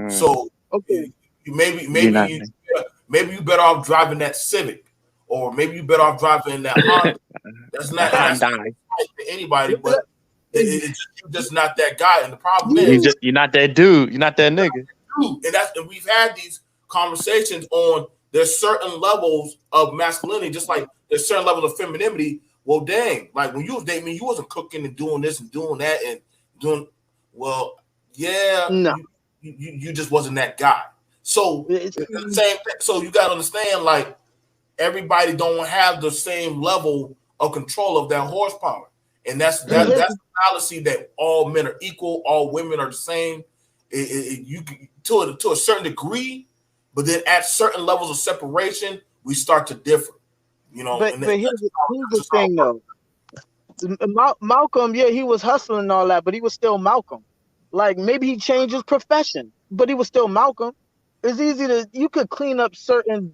[SPEAKER 19] So okay, maybe you better off driving that Civic, or maybe you better off driving that Honda. That's not anybody, but it's just not that guy. And the problem is
[SPEAKER 15] you're not that dude. You're not that nigga.
[SPEAKER 19] And we've had these conversations on there's certain levels of masculinity, just like there's certain levels of femininity. Well, dang, like when you was dating me, you wasn't cooking and doing this and doing that and doing you just wasn't that guy. So it's the same thing. So you gotta understand, like, everybody don't have the same level of control of that horsepower. And that's the fallacy that all men are equal, all women are the same. You to a certain degree, but then at certain levels of separation, we start to differ. You know,
[SPEAKER 13] but here's the thing though. Malcolm, yeah, he was hustling and all that, but he was still Malcolm. Like, maybe he changed his profession, but he was still Malcolm. It's easy you could clean up certain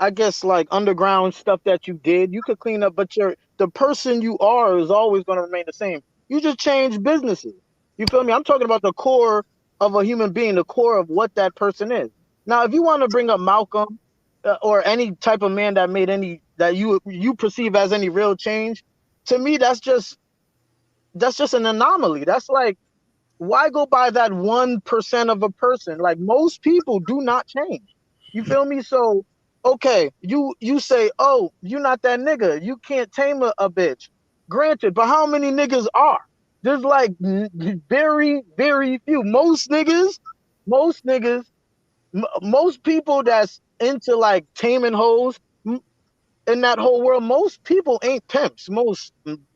[SPEAKER 13] I guess like underground stuff that you did. You could clean up, but the person you are is always going to remain the same. You just change businesses. You feel me? I'm talking about the core of a human being, the core of what that person is. Now, if you want to bring up Malcolm or any type of man that made any that you perceive as any real change, to me, that's just an anomaly. That's like, why go by that 1% of a person? Like, most people do not change. You feel me? So okay, you say, oh, you're not that nigga. You can't tame a bitch. Granted, but how many niggas are? There's like very, very few. Most niggas, most people that's into like taming hoes in that whole world, most people ain't pimps. Most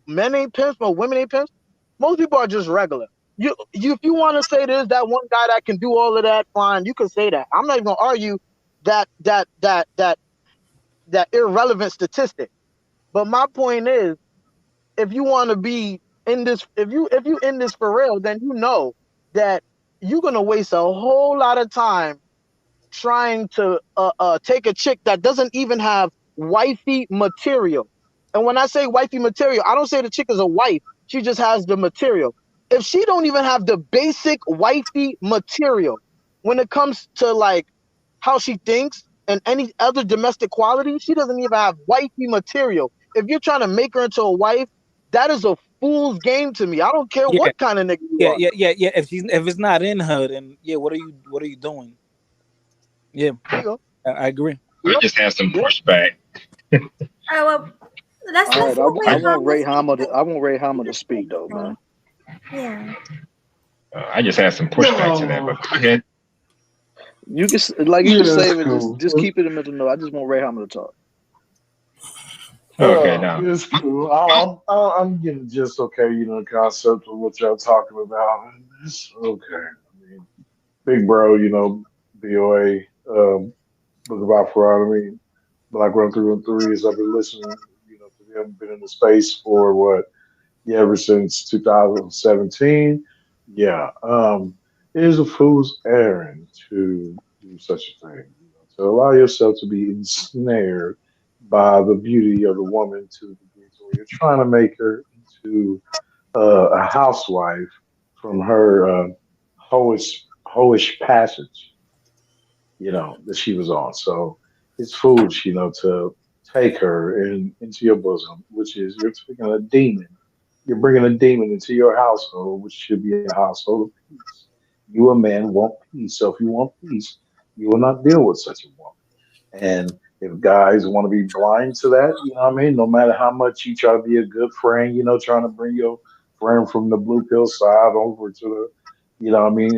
[SPEAKER 13] men ain't pimps, most women ain't pimps. Most people are just regular. If you want to say there's that one guy that can do all of that, fine, you can say that. I'm not even gonna argue that irrelevant statistic. But my point is, if you want to be in this, if you in this for real, then you know that you're gonna waste a whole lot of time trying to take a chick that doesn't even have wifey material. And when I say wifey material, I don't say the chick is a wife. She just has the material. If she don't even have the basic wifey material when it comes to like how she thinks and any other domestic quality, she doesn't even have wifey material. If you're trying to make her into a wife, that is a fool's game to me. I don't care
[SPEAKER 16] Yeah,
[SPEAKER 13] what kind of nigga you are.
[SPEAKER 16] yeah. If it's not in her, then yeah, what are you doing? Yeah,
[SPEAKER 13] There you go.
[SPEAKER 16] I agree.
[SPEAKER 17] I just had some pushback.
[SPEAKER 2] All right, well, let's
[SPEAKER 3] All right,
[SPEAKER 2] let
[SPEAKER 3] I
[SPEAKER 2] Ray
[SPEAKER 3] want Ray
[SPEAKER 2] Hama
[SPEAKER 3] Hama. I want Ray Hama to speak though, man.
[SPEAKER 2] Yeah.
[SPEAKER 17] I just had some pushback to that, but go ahead.
[SPEAKER 3] You can save it.
[SPEAKER 20] Cool.
[SPEAKER 3] Just keep it in the middle. I just want Ray Hama to talk.
[SPEAKER 17] Okay, now
[SPEAKER 20] It's cool. I'm getting just okay, the concept of what y'all talking about. It's okay. I mean, big bro, BOA, look about for I mean, Black Run Through and Threes. I've been listening, to them, been in the space for what? Yeah, ever since 2017. Yeah, it is a fool's errand to do such a thing. To allow yourself to be ensnared by the beauty of the woman to the degree to where you're trying to make her into a housewife from her hoish passage, that she was on. So it's foolish, to take her into your bosom, which is you're taking a demon. You're bringing a demon into your household, which should be a household of peace. You, a man, want peace. So if you want peace, you will not deal with such a woman. And if guys want to be blind to that, no matter how much you try to be a good friend, trying to bring your friend from the blue pill side over to the,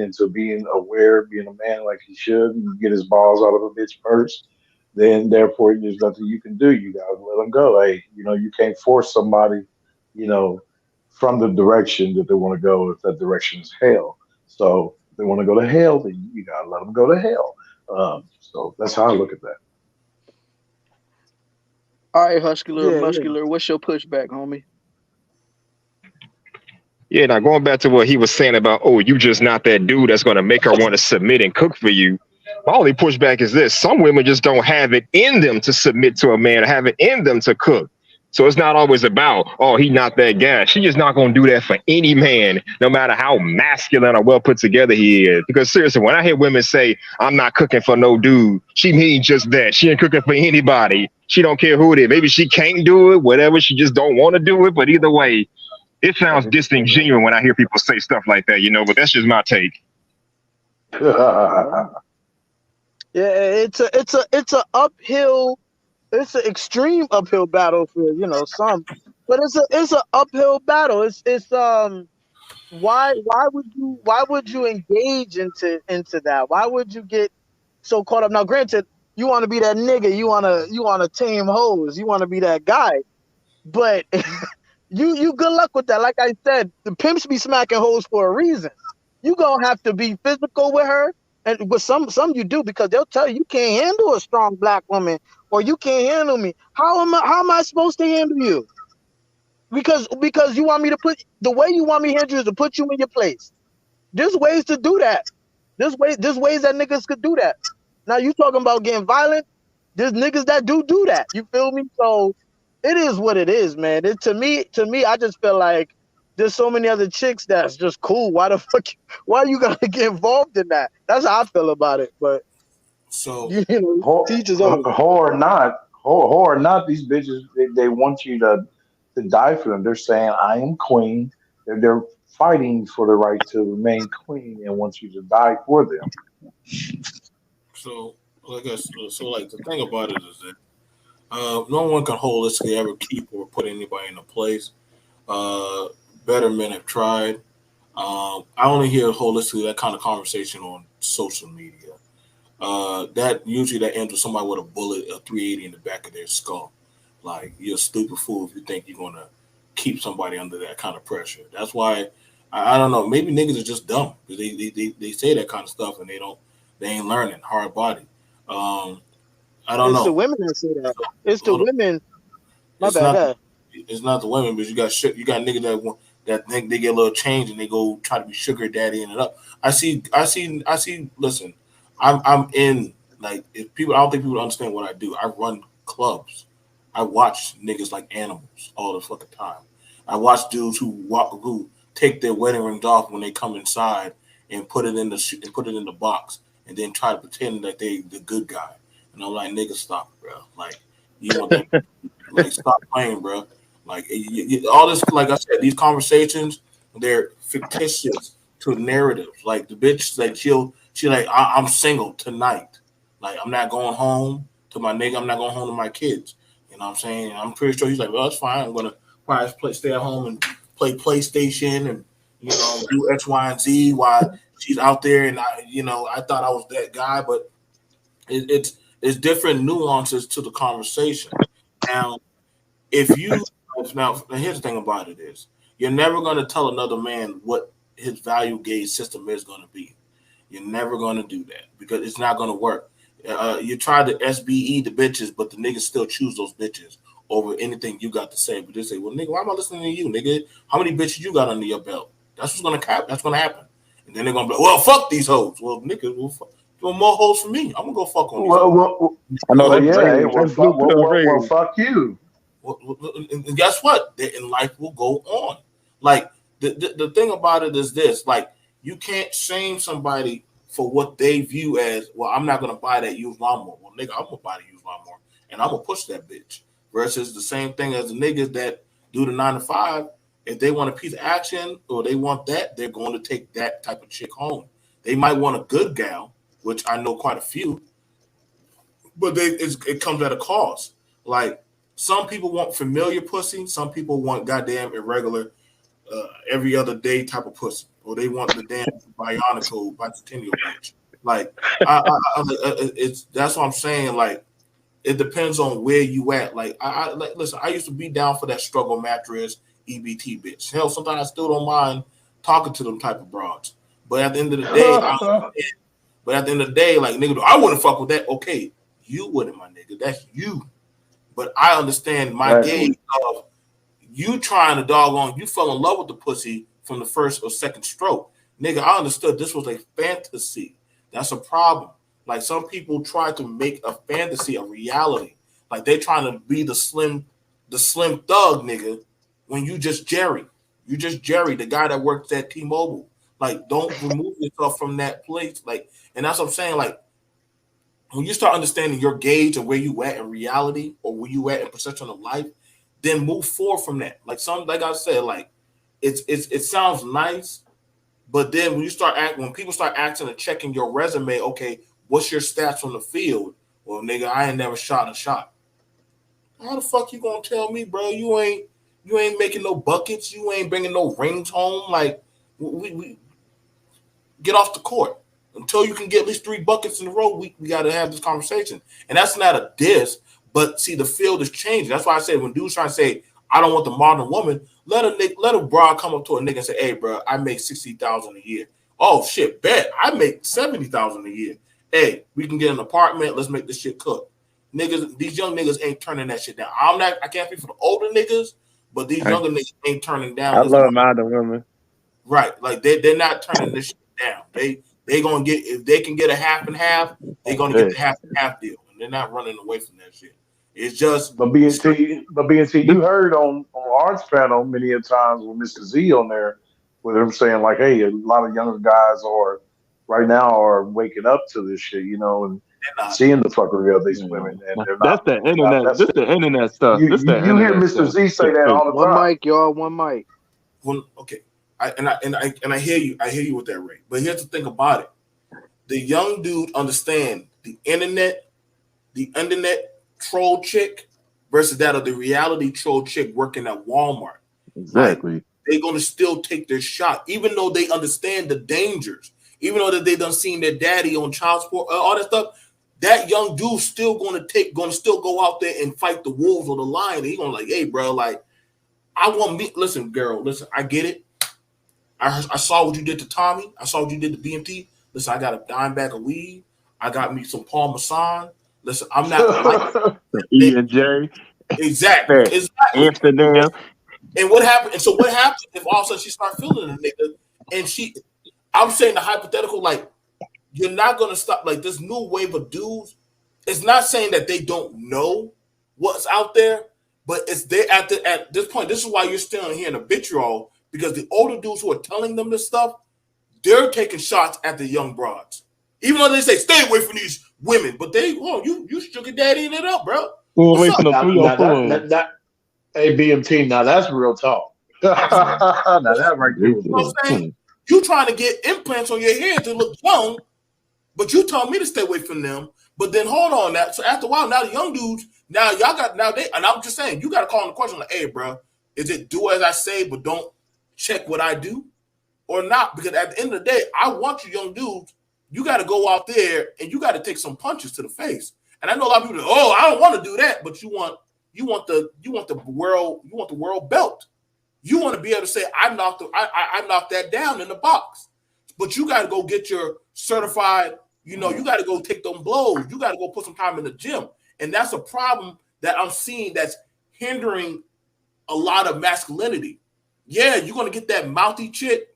[SPEAKER 20] into being aware, being a man like he should, and get his balls out of a bitch first, then therefore there's nothing you can do. You gotta let them go. Hey, you can't force somebody, you know, from the direction that they want to go if that direction is hell. So if they want to go to hell, then you gotta let them go to hell. So that's how I look at that.
[SPEAKER 3] All right, Huscular,
[SPEAKER 13] Yeah, yeah.
[SPEAKER 3] Muscular, what's your pushback, homie?
[SPEAKER 17] Yeah, now going back to what he was saying about, oh, you just not that dude that's going to make her want to submit and cook for you. My only pushback is this: some women just don't have it in them to submit to a man, have it in them to cook. So it's not always about, oh, he not that guy. She just not going to do that for any man, no matter how masculine or well put together he is. Because seriously, when I hear women say, I'm not cooking for no dude, she means just that. She ain't cooking for anybody. She don't care who it is. Maybe she can't do it, whatever. She just don't want to do it. But either way, it sounds disingenuous when I hear people say stuff like that, but that's just my take.
[SPEAKER 13] Yeah, it's an extreme uphill battle for some, but it's a uphill battle. Why would you engage into that? Why would you get so caught up? Now, granted, you want to be that nigga, you wanna tame hoes, you want to be that guy, but you good luck with that. Like I said, the pimps be smacking hoes for a reason. You gonna have to be physical with her, and with some you do, because they'll tell you can't handle a strong black woman, or you can't handle me. How am I supposed to handle you? Because you want me to put the way you want me to handle you is to put you in your place. There's ways to do that. There's ways that niggas could do that. Now you talking about getting violent? There's niggas that do that. You feel me? So it is what it is, man. To me, I just feel like there's so many other chicks that's just cool. Why the fuck? Why you gotta get involved in that? That's how I feel about it. But
[SPEAKER 19] So
[SPEAKER 13] teach his own.
[SPEAKER 20] Whore or not, these bitches they want you to die for them. They're saying I am queen. They're fighting for the right to remain queen and want you to die for them.
[SPEAKER 19] So like the thing about it is that no one can holistically ever keep or put anybody in a place. Better men have tried. I only hear holistically that kind of conversation on social media. That usually that ends with somebody with a bullet, a 380 in the back of their skull. Like you're a stupid fool if you think you're gonna keep somebody under that kind of pressure. That's why I don't know. Maybe niggas are just dumb because they say that kind of stuff and they ain't learning hard body. I don't
[SPEAKER 13] It's the
[SPEAKER 19] know.
[SPEAKER 13] women that say that. It's the
[SPEAKER 19] Hold on.
[SPEAKER 13] women. My
[SPEAKER 19] It's
[SPEAKER 13] bad.
[SPEAKER 19] not
[SPEAKER 13] Go
[SPEAKER 19] the,
[SPEAKER 13] ahead.
[SPEAKER 19] it's not the women, but you got niggas that think they get a little change and they go try to be sugar daddy and it up. I see. Listen, I'm in like if people. I don't think people understand what I do. I run clubs. I watch niggas like animals all the fucking time. I watch dudes who take their wedding rings off when they come inside and put it in the box and then try to pretend that they the good guy. And I'm like, nigga, stop, bro. Like you want that. Like, stop playing, bro. Like, all this, like I said, these conversations, they're fictitious to narratives. Like, the bitch, like, she like, I'm single tonight. Like, I'm not going home to my nigga. I'm not going home to my kids. You know what I'm saying? I'm pretty sure he's like, well, it's fine. I'm going to probably stay at home and play PlayStation and, do X, Y, and Z while she's out there. And, I thought I was that guy, but it's different nuances to the conversation. Now, if you now here's the thing about it is you're never going to tell another man what his value gauge system is going to be. You're never going to do that because it's not going to work. You try to SBE the bitches, but the niggas still choose those bitches over anything you got to say. But they say, well, nigga, why am I listening to you, nigga? How many bitches you got under your belt? That's what's going to happen. That's going to happen. And then they're going to be like, well, fuck these hoes. Well, nigga, more hoes for me. I'm going to go fuck on these hoes.
[SPEAKER 15] I know
[SPEAKER 20] Well,
[SPEAKER 15] that's
[SPEAKER 20] yeah. Hey,
[SPEAKER 15] rage. That's blue pill
[SPEAKER 20] well,
[SPEAKER 15] rage.
[SPEAKER 20] fuck you.
[SPEAKER 19] And guess what? In life will go on. Like the thing about it is this: like you can't shame somebody for what they view as. Well, I'm not gonna buy that used lawnmower. Well, nigga, I'm gonna buy the used lawnmower and I'm gonna push that bitch. Versus the same thing as the niggas that do the 9 to 5. If they want a piece of action or they want that, they're going to take that type of chick home. They might want a good gal, which I know quite a few, but it comes at a cost. Like some people want familiar pussy, some people want goddamn irregular, every other day type of pussy, or they want the damn bionicle bicentennial bitch. Like it's that's what I'm saying. Like it depends on where you at. Like like listen, I used to be down for that struggle mattress EBT bitch. Hell, sometimes I still don't mind talking to them type of broads. But at the end of the day, like nigga, I wouldn't fuck with that. Okay, you wouldn't, my nigga. That's you. But I understand my gauge of you trying to doggone. You fell in love with the pussy from the first or second stroke, nigga. I understood this was a fantasy. That's a problem. Like some people try to make a fantasy a reality. Like they trying to be the slim thug nigga when you just Jerry. You just Jerry, the guy that works at T-Mobile. Like, don't remove yourself from that place. Like, and that's what I'm saying. Like, when you start understanding your gauge of where you at in reality or where you at in perception of life, then move forward from that. Like I said, like it sounds nice, but then when people start asking and checking your resume, okay, what's your stats on the field? Well, nigga, I ain't never shot a shot. How the fuck you gonna tell me, bro? You ain't making no buckets. You ain't bringing no rings home. Like we get off the court until you can get at least 3 buckets in a row. We got to have this conversation, and that's not a diss. But see, the field is changing. That's why I said when dudes trying to say I don't want the modern woman, let a broad come up to a nigga and say, "Hey, bro, I make $60,000 a year." Oh shit, bet I make $70,000 a year. Hey, we can get an apartment. Let's make this shit cook. Niggas, these young niggas ain't turning that shit down. I can't speak for the older niggas, but these younger niggas ain't turning down
[SPEAKER 15] I
[SPEAKER 19] this
[SPEAKER 15] love
[SPEAKER 19] money.
[SPEAKER 15] modern women.
[SPEAKER 19] Right, like they're not turning this shit down. They gonna get if they can get a half and half, they're gonna get the half and half deal, and they're not running away from that shit. It's just
[SPEAKER 20] But BNT, you heard on Art's panel many a times with Mr. Z on there, with him saying like, "Hey, a lot of younger guys are right now are waking up to this shit, and seeing the fuckery of these women, and they're
[SPEAKER 15] That's
[SPEAKER 20] not.
[SPEAKER 15] the internet. This the internet stuff. This the
[SPEAKER 20] You hear
[SPEAKER 15] internet
[SPEAKER 20] Mr.
[SPEAKER 15] stuff.
[SPEAKER 20] Z say that all the
[SPEAKER 13] One
[SPEAKER 20] time.
[SPEAKER 13] mic, y'all. One mic.
[SPEAKER 19] Okay, I hear you. I hear you with that, Ray. But here's the thing about it: the young dude understand the internet troll chick versus that of the reality troll chick working at Walmart.
[SPEAKER 15] Exactly.
[SPEAKER 19] They're gonna still take their shot, even though they understand the dangers, even though that they done seen their daddy on child support, all that stuff. That young dude's still gonna still go out there and fight the wolves or the lion. He gonna like, hey, bro, like, I want me. Listen, girl, listen, I get it. I saw what you did to Tommy. I saw what you did to BMT. Listen, I got a dime bag of weed. I got me some Parmesan. Listen, I'm not like
[SPEAKER 15] E and J.
[SPEAKER 19] Exactly.
[SPEAKER 15] Amsterdam.
[SPEAKER 19] And what happened? And so what happens if all of a sudden she start feeling a nigga and I'm saying the hypothetical, like, you're not gonna stop, like, this new wave of dudes. It's not saying that they don't know what's out there, but it's there at this point. This is why you're still hearing the vitriol, because the older dudes who are telling them this stuff, they're taking shots at the young broads. Even though they say stay away from these women, but you sugar daddying it up, bro. What's up?
[SPEAKER 20] Hey, BMT, now that's real talk. Now that right there.
[SPEAKER 19] You know what I'm saying? You trying to get implants on your head to look young, but you told me to stay away from them. But then hold on, that so after a while, now the young dudes, and I'm just saying, you got to call in the question like, hey, bro, is it do as I say, but don't check what I do, or not? Because at the end of the day, I want you young dudes. You got to go out there and you got to take some punches to the face. And I know a lot of people, I don't want to do that, but you want the world belt. You want to be able to say, I knocked that down in the box. But you got to go get your certified, you got to go take them blows. You got to go put some time in the gym. And that's a problem that I'm seeing that's hindering a lot of masculinity. Yeah, you're going to get that mouthy chick,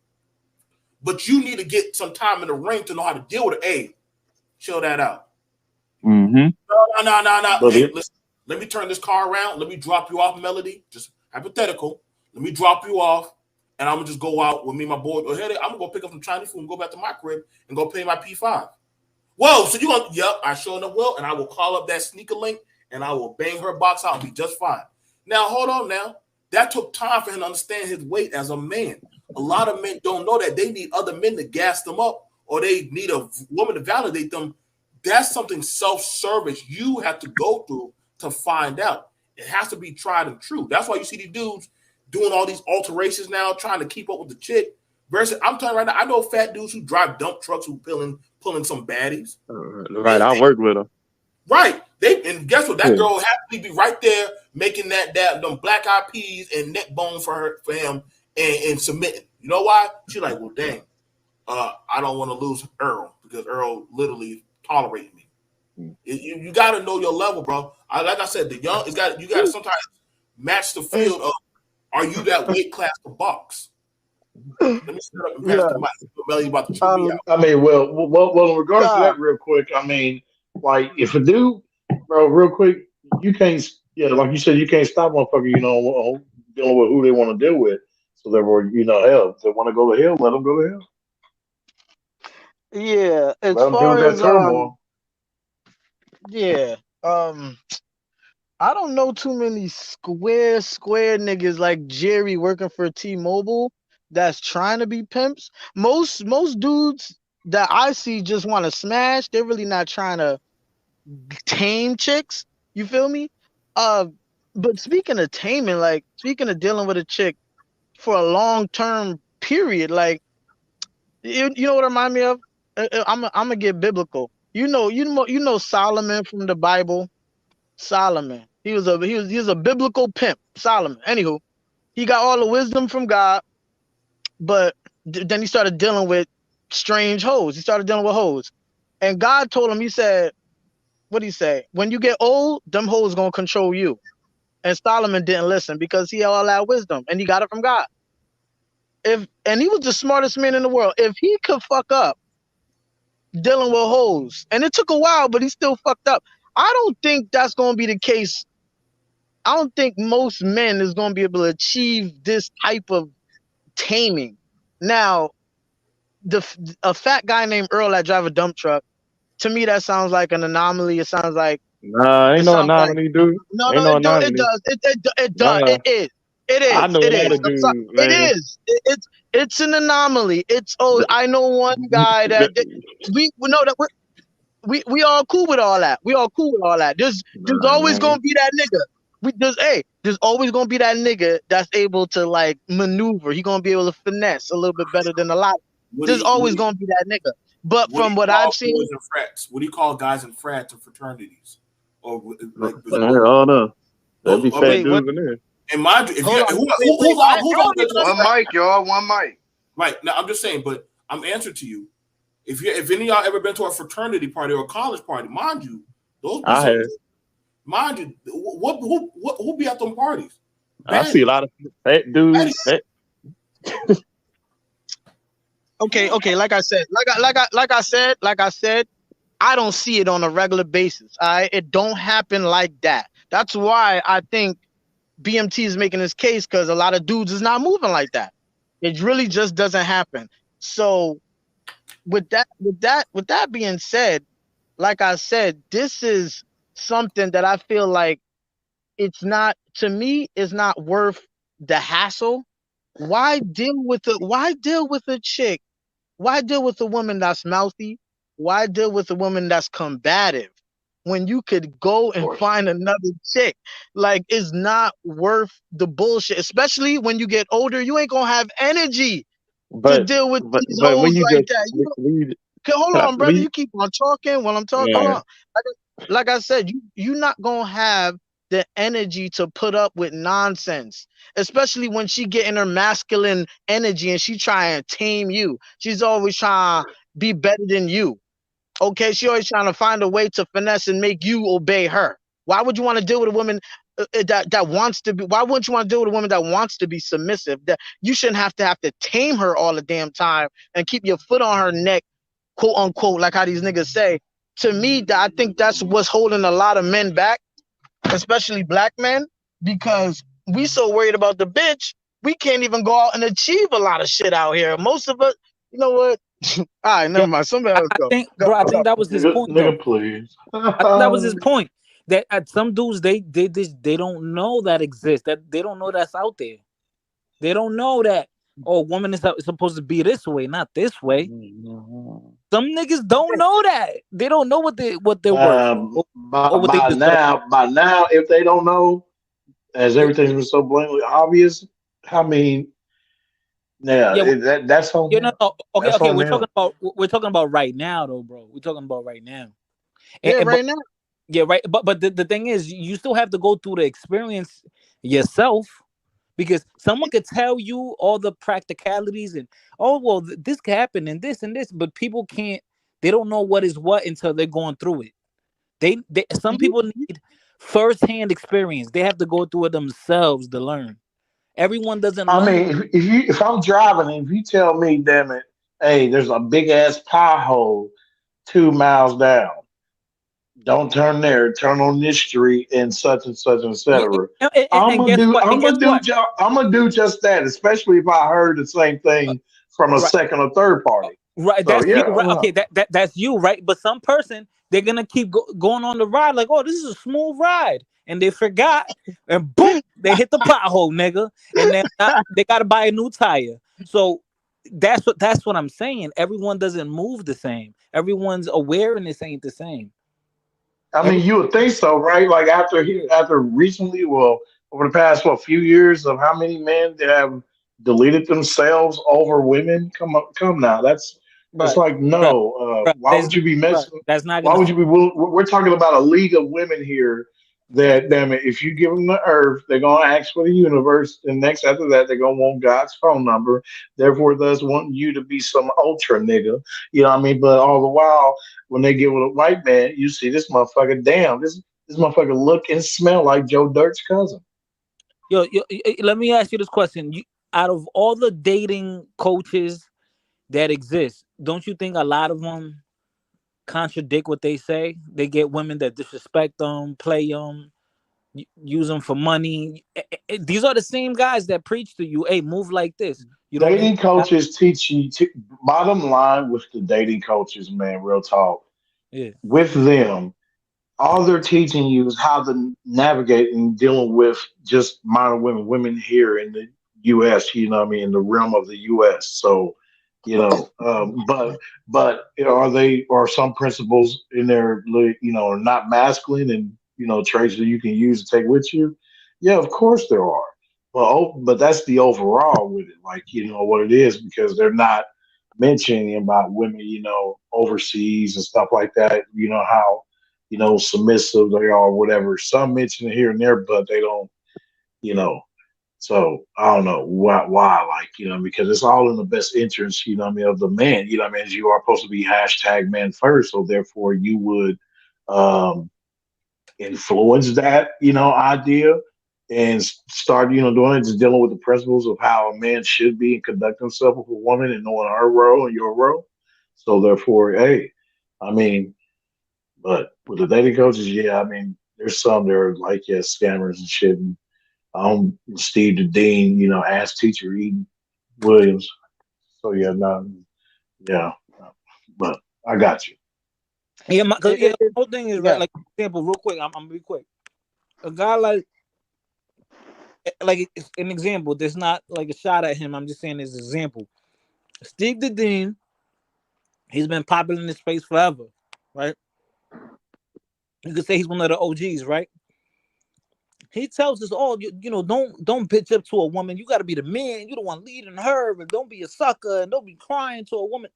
[SPEAKER 19] but you need to get some time in the ring to know how to deal with it. Hey, chill that out.
[SPEAKER 15] Mm-hmm.
[SPEAKER 19] No. Hey, listen, let me turn this car around. Let me drop you off, Melody. Just hypothetical. Let me drop you off, and I'm gonna just go out with me and my boy. I'm gonna go pick up some Chinese food and go back to my crib and go pay my P5. Whoa, so you gonna? Yep, I sure enough will, and I will call up that sneaker link and I will bang her box out and be just fine. Now, hold on. Now that took time for him to understand his weight as a man. A lot of men don't know that they need other men to gas them up, or they need a woman to validate them. That's something self-service you have to go through to find out. It has to be tried and true. That's why you see these dudes doing all these alterations now, trying to keep up with the chick. Versus, I'm telling you right now, I know fat dudes who drive dump trucks who pulling some baddies.
[SPEAKER 15] Right, I work with them.
[SPEAKER 19] Right. And guess what? That girl happily be right there making them black eyed peas and neck bone for him and submitting. You know why? She's like, well, dang, I don't want to lose Earl because Earl literally tolerated me. You got to know your level, bro. Like I said, you got to sometimes match the field of, are you that weight class to box? Let me set up and pass the mic. Melly about to chew me out.
[SPEAKER 20] I mean, well, in regards to that, real quick, I mean, like, if a dude, bro, real quick, you can't, like you said, you can't stop motherfucker, dealing with who they want to deal with. So therefore, hell, if they want to go to hell, let them go to hell.
[SPEAKER 13] Yeah, as
[SPEAKER 20] let them
[SPEAKER 13] far
[SPEAKER 20] deal with
[SPEAKER 13] as
[SPEAKER 20] that turmoil.
[SPEAKER 13] Yeah, I don't know too many square niggas like Jerry working for T-Mobile that's trying to be pimps. Most dudes that I see just want to smash. They're really not trying to tame chicks. You feel me? But speaking of taming, like speaking of dealing with a chick for a long-term period, like you know what it remind me of? I'm gonna get biblical. You know Solomon from the Bible. Solomon. He was a biblical pimp. Solomon. Anywho, he got all the wisdom from God, but then he started dealing with strange hoes. He started dealing with hoes, and God told him. He said, "What did he say? When you get old, them hoes gonna control you." And Solomon didn't listen because he had all that wisdom, and he got it from God. And he was the smartest man in the world. If he could fuck up dealing with hoes, and it took a while, but he still fucked up. I don't think that's gonna be the case. I don't think most men is going to be able to achieve this type of taming. Now, a fat guy named Earl that drive a dump truck, to me that sounds like an anomaly. It sounds like
[SPEAKER 15] ain't no anomaly, dude.
[SPEAKER 13] No,
[SPEAKER 15] ain't no anomaly.
[SPEAKER 13] It does. It does. It is. It is.
[SPEAKER 15] I know
[SPEAKER 13] it
[SPEAKER 15] a lot
[SPEAKER 13] is.
[SPEAKER 15] of dudes, man.
[SPEAKER 13] It is. It's an anomaly. I know one guy that we know that. we all cool with all that. We all cool with all that. There's always gonna be that nigga. There's always gonna be that nigga that's able to like maneuver. He gonna be able to finesse a little bit better than a lot. There's always gonna be that nigga. But from what I've seen,
[SPEAKER 19] boys and frats? What do you call guys in frats and fraternities? Or like
[SPEAKER 15] Hold on. There'll be fat
[SPEAKER 13] wait,
[SPEAKER 15] dudes in there.
[SPEAKER 19] And mind you, if
[SPEAKER 13] Hold
[SPEAKER 19] you
[SPEAKER 13] on.
[SPEAKER 19] who's on
[SPEAKER 3] one mic, y'all, one mic.
[SPEAKER 19] Right now, I'm just saying, but I'm answering to you. If any of y'all ever been to a fraternity party or a college party, mind you, those be
[SPEAKER 15] I have.
[SPEAKER 19] mind you, who be at them parties?
[SPEAKER 15] I see a lot of fat dudes.
[SPEAKER 13] Okay. Like I said, I don't see it on a regular basis. It don't happen like that. That's why I think BMT is making this case, because a lot of dudes is not moving like that. It really just doesn't happen. So with that being said, like I said, this is something that I feel like it's not worth the hassle. Why deal with a chick? Why deal with a woman that's mouthy? Why deal with a woman that's combative when you could go and find another chick? Like, it's not worth the bullshit, especially when you get older. You ain't gonna have energy to deal with these hoes like that. Hold on, brother. You keep on talking while I'm talking. Hold on. Like I said, you're not gonna have the energy to put up with nonsense, especially when she getting her masculine energy and she trying to tame you. She's always trying to be better than you. Okay, she always trying to find a way to finesse and make you obey her. Why would you want to deal with a woman that wants to be? Why wouldn't you want to deal with a woman that wants to be submissive? That you shouldn't have to tame her all the damn time and keep your foot on her neck, quote unquote, like how these niggas say. To me, I think that's what's holding a lot of men back, especially black men, because we so worried about the bitch, we can't even go out and achieve a lot of shit out here. Most of us, you know what? All right, never mind. Somebody else go.
[SPEAKER 16] I think that was his point.
[SPEAKER 20] Nigga, please.
[SPEAKER 16] I think that was his point. That at some dudes they don't know that exists. That they don't know that's out there. They don't know that woman is supposed to be this way, not this way. Some niggas don't know that. They don't know what they're worth.
[SPEAKER 20] By now, if they don't know, as everything's been so blatantly obvious, I mean, that's on them.
[SPEAKER 16] Okay. We're talking about right now, though, bro. We're talking about right now.
[SPEAKER 13] Right now.
[SPEAKER 16] Yeah, right. But the thing is, you still have to go through the experience yourself, because someone could tell you all the practicalities and this could happen and this, but people can't. They don't know what is what until they're going through it. Some people need first-hand experience. They have to go through it themselves to learn. Everyone doesn't learn.
[SPEAKER 20] I mean, if I'm driving and if you tell me, damn it, hey, there's a big ass pothole 2 miles down. Don't turn there. Turn on this street and such and such and etc. I'm gonna do just that, especially if I heard the same thing from a second or third party.
[SPEAKER 16] Right,
[SPEAKER 20] so,
[SPEAKER 16] that's you. Right, okay, that's you, right? But some person, they're gonna keep going on the ride like, oh, this is a smooth ride, and they forgot, and boom, they hit the pothole, nigga, and then they gotta buy a new tire. So that's what I'm saying. Everyone doesn't move the same. Everyone's awareness ain't the same.
[SPEAKER 20] I mean, you would think so, right? Like after recently, well, over the past few years, of how many men that have deleted themselves over women? Come now. That's like no. Why would you be messing?
[SPEAKER 16] That's not.
[SPEAKER 20] Why would you be? We're talking about a league of women here. That damn it, if you give them the earth, they're gonna ask for the universe, and next after that, they're gonna want God's phone number. Therefore, thus wanting you to be some ultra nigga. You know what I mean? But all the while, when they get with a white man, you see this motherfucker. Damn, this motherfucker look and smell like Joe Dirt's cousin.
[SPEAKER 16] Yo, let me ask you this question: out of all the dating coaches that exist, don't you think a lot of them contradict what they say? They get women that disrespect them, play them, use them for money. These are the same guys that preach to you, hey, move like this. You don't
[SPEAKER 20] dating coaches teach you bottom line with the dating coaches, man, real talk.
[SPEAKER 16] Yeah.
[SPEAKER 20] With them, all they're teaching you is how to navigate and dealing with just modern women here in the US, you know what I mean, in the realm of the US. So You know, but are some principles in there, are not masculine and traits that you can use to take with you? Yeah, of course there are. But that's the overall with it, like what it is, because they're not mentioning about women, overseas and stuff like that. You know how submissive they are, whatever. Some mention it here and there, but they don't. You know, so I don't know why, like, because it's all in the best interest, what I mean, of the man, what I mean, you are supposed to be hashtag man first. So therefore you would um influence that, idea and start, doing it, just dealing with the principles of how a man should be and conduct himself with a woman and knowing her role and your role. So therefore, hey, I mean, but with the dating coaches, yeah, I mean, there's some that are like, yeah, scammers and shit. And Steve the Dean, ass teacher Eden Williams. So yeah, no, yeah, but I got you.
[SPEAKER 16] Yeah, cause yeah, the
[SPEAKER 6] It,
[SPEAKER 16] whole thing is right.
[SPEAKER 6] yeah.
[SPEAKER 16] Like example, real quick. I'm gonna be quick. A guy like it's an example. There's not like a shot at him. I'm just saying as an example. Steve the Dean. He's been popular in this space forever, right? You could say he's one of the OGs, right? He tells us all, don't bitch up to a woman. You got to be the man. You don't want leading her, and don't be a sucker, and don't be crying to a woman.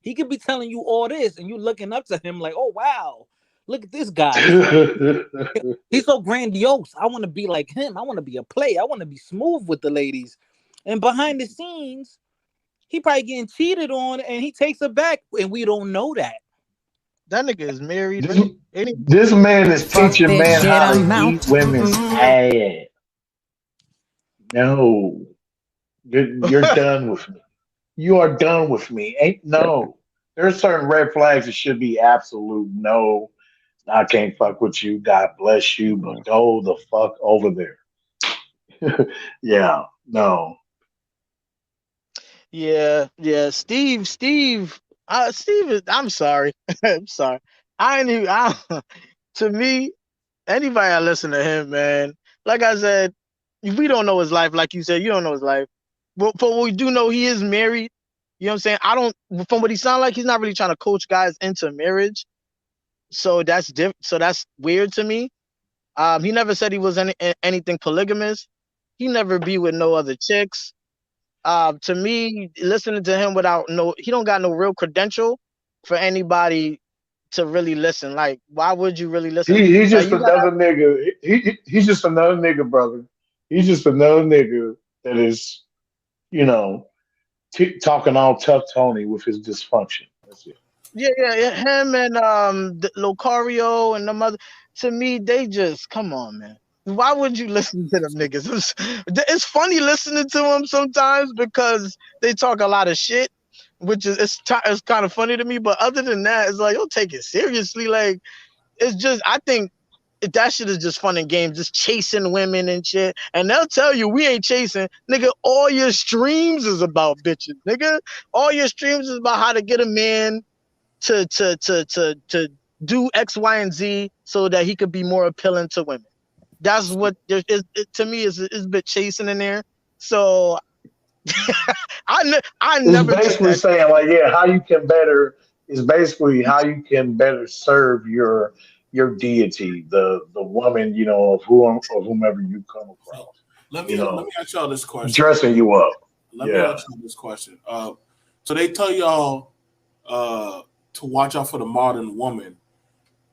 [SPEAKER 16] He could be telling you all this, and you looking up to him like, oh wow, look at this guy. He's so grandiose. I want to be like him. I want to be a player. I want to be smooth with the ladies. And behind the scenes, he probably getting cheated on, and he takes her back, and we don't know that.
[SPEAKER 13] That nigga is married.
[SPEAKER 20] This man is teaching man how to eat women's ass. No, you're done with me. You are done with me. Ain't no. There's certain red flags that should be absolute no. I can't fuck with you. God bless you, but go the fuck over there. Yeah, no.
[SPEAKER 13] Yeah. Steve. Steve is. I'm sorry. I'm sorry. I knew. To me, anybody that listen to him, man. Like I said, we don't know his life. Like you said, you don't know his life. But what we do know, he is married. You know what I'm saying? I don't. From what he sounds like, he's not really trying to coach guys into marriage. So that's So that's weird to me. He never said he was anything polygamous. He never be with no other chicks. To me, listening to him without he don't got no real credential for anybody to really listen. Like, why would you really listen?
[SPEAKER 20] He's
[SPEAKER 13] Like,
[SPEAKER 20] just
[SPEAKER 13] you gotta.
[SPEAKER 20] another nigga. He's just another nigga, brother. He's just another nigga that is, you know, talking all tough Tony with his dysfunction. That's it.
[SPEAKER 13] Yeah. Him and Locario and them other. To me, they just come on, man. Why would you listen to them niggas? It's funny listening to them sometimes because they talk a lot of shit, which is it's kind of funny to me. But other than that, it's like, don't take it seriously. Like, it's just, I think that shit is just fun and games, just chasing women and shit. And they'll tell you we ain't chasing, nigga. All your streams is about bitches, nigga. All your streams is about how to get a man to do X, Y, and Z so that he could be more appealing to women. That's what there is. To me, is a bit chasing in there. So I
[SPEAKER 20] It's
[SPEAKER 13] never took
[SPEAKER 20] basically
[SPEAKER 13] that.
[SPEAKER 20] saying like, yeah, how you can better is basically how you can better serve your deity, the woman, of whomever you come across.
[SPEAKER 19] Let
[SPEAKER 20] You
[SPEAKER 19] me
[SPEAKER 20] know,
[SPEAKER 19] ask y'all this question.
[SPEAKER 20] dressing you up.
[SPEAKER 19] Let me
[SPEAKER 20] Yeah.
[SPEAKER 19] ask you this question. So they tell y'all to watch out for the modern woman.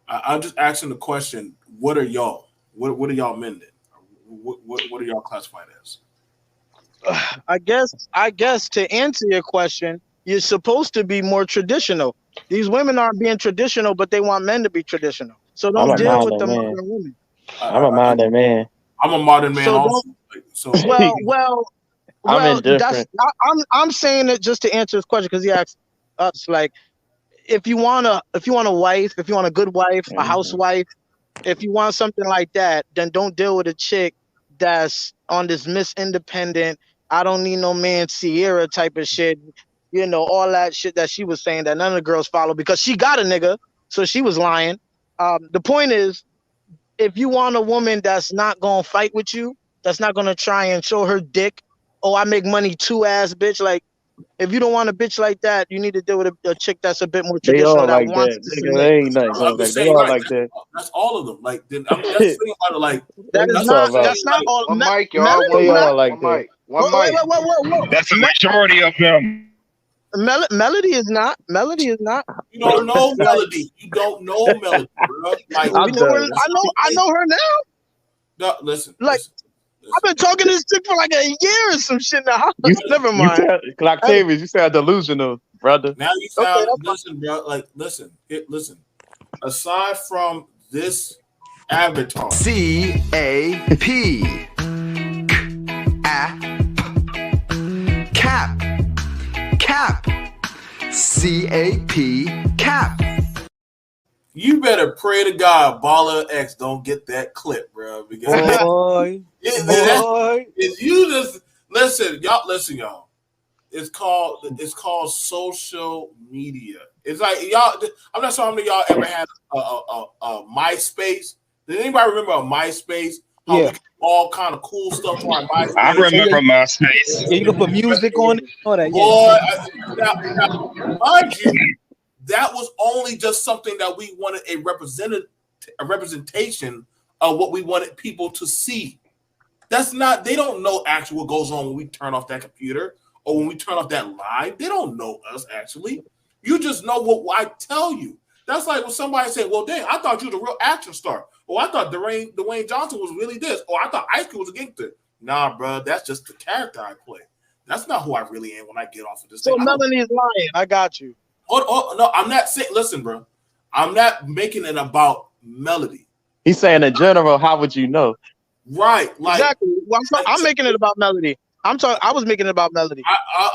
[SPEAKER 19] I'm just asking the question: what are y'all? What are y'all men then? What are y'all classified as?
[SPEAKER 13] I guess to answer your question, you're supposed to be more traditional. These women aren't being traditional, but they want men to be traditional. So
[SPEAKER 15] I'm
[SPEAKER 13] don't
[SPEAKER 15] a
[SPEAKER 13] deal with
[SPEAKER 15] modern
[SPEAKER 13] the
[SPEAKER 15] man.
[SPEAKER 13] modern women.
[SPEAKER 15] I'm a modern man.
[SPEAKER 19] I'm a modern man
[SPEAKER 13] So
[SPEAKER 19] also.
[SPEAKER 13] don't.
[SPEAKER 19] So
[SPEAKER 15] I'm
[SPEAKER 13] That's
[SPEAKER 15] indifferent.
[SPEAKER 13] I'm saying it just to answer his question because he asked us like if you want a wife, if you want a good wife, a
[SPEAKER 15] Mhm.
[SPEAKER 13] housewife, if you want something like that, then don't deal with a chick that's on this Miss Independent, I don't need no man Sierra type of shit. All that shit that she was saying that none of the girls follow because she got a nigga, so she was lying. The point is, if you want a woman that's not gonna fight with you, that's not gonna try and show her dick, oh, I make money too ass bitch, like If you don't want a bitch like that, you need to deal with a chick that's a bit more
[SPEAKER 15] They
[SPEAKER 13] traditional
[SPEAKER 15] all
[SPEAKER 13] that
[SPEAKER 15] like
[SPEAKER 13] wants
[SPEAKER 15] that.
[SPEAKER 13] to
[SPEAKER 15] Nigga,
[SPEAKER 13] submit.
[SPEAKER 15] they ain't nothing.
[SPEAKER 1] I'm just
[SPEAKER 15] They
[SPEAKER 1] saying,
[SPEAKER 15] all
[SPEAKER 1] right?
[SPEAKER 15] like that.
[SPEAKER 1] That's all of them. Like, that's the thing about it. Like,
[SPEAKER 13] That
[SPEAKER 15] What
[SPEAKER 13] is
[SPEAKER 15] you
[SPEAKER 1] that's what
[SPEAKER 13] not.
[SPEAKER 1] I'm
[SPEAKER 15] talking about?
[SPEAKER 1] saying.
[SPEAKER 13] That's not
[SPEAKER 1] Like,
[SPEAKER 13] all.
[SPEAKER 3] One mic, y'all. One
[SPEAKER 13] Melody
[SPEAKER 15] They
[SPEAKER 3] mic.
[SPEAKER 13] not.
[SPEAKER 15] all like
[SPEAKER 3] One
[SPEAKER 15] that.
[SPEAKER 3] mic. One mic.
[SPEAKER 13] Whoa.
[SPEAKER 17] That's a majority of them.
[SPEAKER 13] Melody is not. Melody is not.
[SPEAKER 1] you don't know
[SPEAKER 13] Like
[SPEAKER 1] Melody. You don't know Melody, bro. Like,
[SPEAKER 13] we
[SPEAKER 15] I'm
[SPEAKER 13] know her.
[SPEAKER 15] done.
[SPEAKER 13] I know her now.
[SPEAKER 1] no, listen,
[SPEAKER 13] Like I've been talking to this chick for like a year or some shit now.
[SPEAKER 15] You
[SPEAKER 13] Never
[SPEAKER 15] you
[SPEAKER 13] mind.
[SPEAKER 15] sound like
[SPEAKER 13] Hey,
[SPEAKER 15] Octavius, you sound delusional, brother.
[SPEAKER 1] now you
[SPEAKER 13] okay,
[SPEAKER 1] sound,
[SPEAKER 13] that's fine.
[SPEAKER 1] listen, bro. Like, listen, listen. Aside from this avatar,
[SPEAKER 21] CAP. Cap. Cap. CAP. Cap.
[SPEAKER 1] you better pray to God Baller X don't get that clip, bro. Because
[SPEAKER 16] Boy, boy.
[SPEAKER 1] if you just listen, y'all. It's called social media. It's like y'all. I'm not sure how many of y'all ever had a MySpace. Did anybody remember a MySpace? How we
[SPEAKER 16] Yeah.
[SPEAKER 1] could do all kind of cool stuff on our
[SPEAKER 17] I
[SPEAKER 1] MySpace.
[SPEAKER 17] remember
[SPEAKER 16] Yeah,
[SPEAKER 17] MySpace.
[SPEAKER 16] you can put music on it. All that. Yeah.
[SPEAKER 1] Boy, now, mind you, that was only just something that we wanted a representation of what we wanted people to see. That's not. They don't know actually what goes on when we turn off that computer or when we turn off that live. They don't know us actually. You just know what I tell you. That's like when somebody said, "Well, dang, I thought you was a real action star." Or I thought Dwayne Johnson was really this. Or I thought Ice Cube was a gangster. Nah, bro, that's just the character I play. That's not who I really am when I get off of this
[SPEAKER 13] So
[SPEAKER 1] thing.
[SPEAKER 13] Melanie is lying. I got you.
[SPEAKER 1] No, I'm not saying. Listen, bro, I'm not making it about Melody.
[SPEAKER 15] He's saying in general, how would you know?
[SPEAKER 1] Right, like
[SPEAKER 13] Exactly. Well, I'm making it about Melody. I was making it about Melody.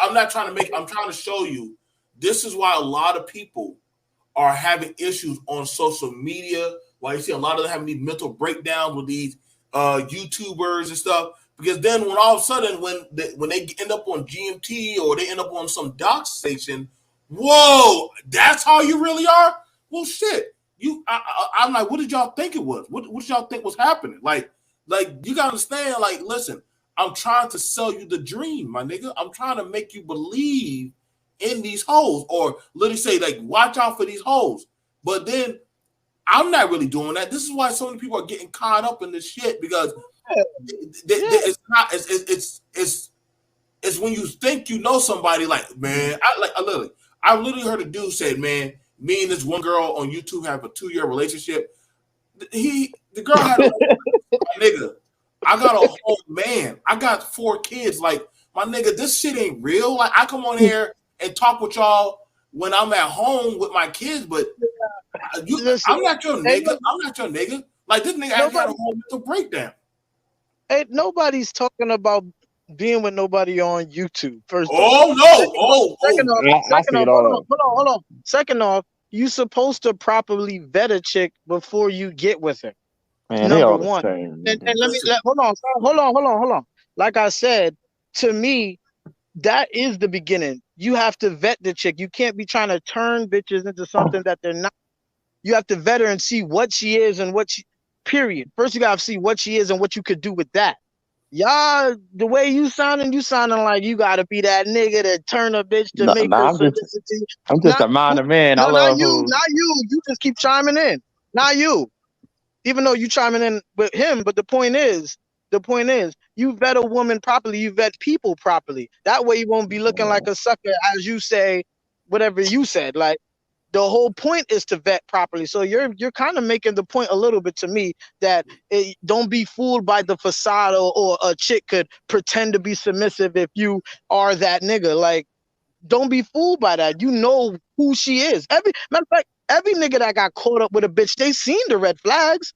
[SPEAKER 1] I'm not trying to make. I'm trying to show you. This is why a lot of people are having issues on social media. Why you see a lot of them having these mental breakdowns with these YouTubers and stuff. Because then, when all of a sudden, when they end up on GMT or they end up on some doc station, whoa, that's how you really are. Well, shit. I'm like, what did y'all think it was? What did y'all think was happening? Like you gotta understand. Like, listen, I'm trying to sell you the dream, my nigga. I'm trying to make you believe in these hoes, or literally say, like, watch out for these hoes. But then I'm not really doing that. This is why so many people are getting caught up in this shit because it's not. It's when you think you know somebody. Like, man, I literally heard a dude say, man, me and this one girl on YouTube have a 2-year relationship. The girl had a nigga. I got a whole man. I got 4 kids. Like, my nigga, this shit ain't real. Like, I come on here and talk with y'all when I'm at home with my kids, but I'm not your nigga. I'm not your nigga. Like, this nigga actually had a whole mental breakdown.
[SPEAKER 13] Hey, nobody's talking about being with nobody on YouTube. First of
[SPEAKER 1] all,
[SPEAKER 13] second off, hold on. Second off, you supposed to properly vet a chick before you get with her.
[SPEAKER 15] Man, they
[SPEAKER 13] Number
[SPEAKER 15] all the
[SPEAKER 13] one.
[SPEAKER 15] same.
[SPEAKER 13] And hold on. Like I said, to me, that is the beginning. You have to vet the chick. You can't be trying to turn bitches into something that they're not. You have to vet her and see what she is and period. First, you gotta see what she is and what you could do with that. Y'all, the way you sounding like you gotta be that nigga that turn a bitch to make her submit.
[SPEAKER 15] I'm just a minor man. I love who.
[SPEAKER 13] Not you. You just keep chiming in. Not you. Even though you chiming in with him, but the point is, you vet a woman properly, you vet people properly. That way you won't be looking like a sucker, as you say, whatever you said. Like, the whole point is to vet properly. So you're kind of making the point a little bit to me that don't be fooled by the facade, or a chick could pretend to be submissive if you are that nigga. Like, don't be fooled by that. You know who she is. Matter of fact, every nigga that got caught up with a bitch, they seen the red flags.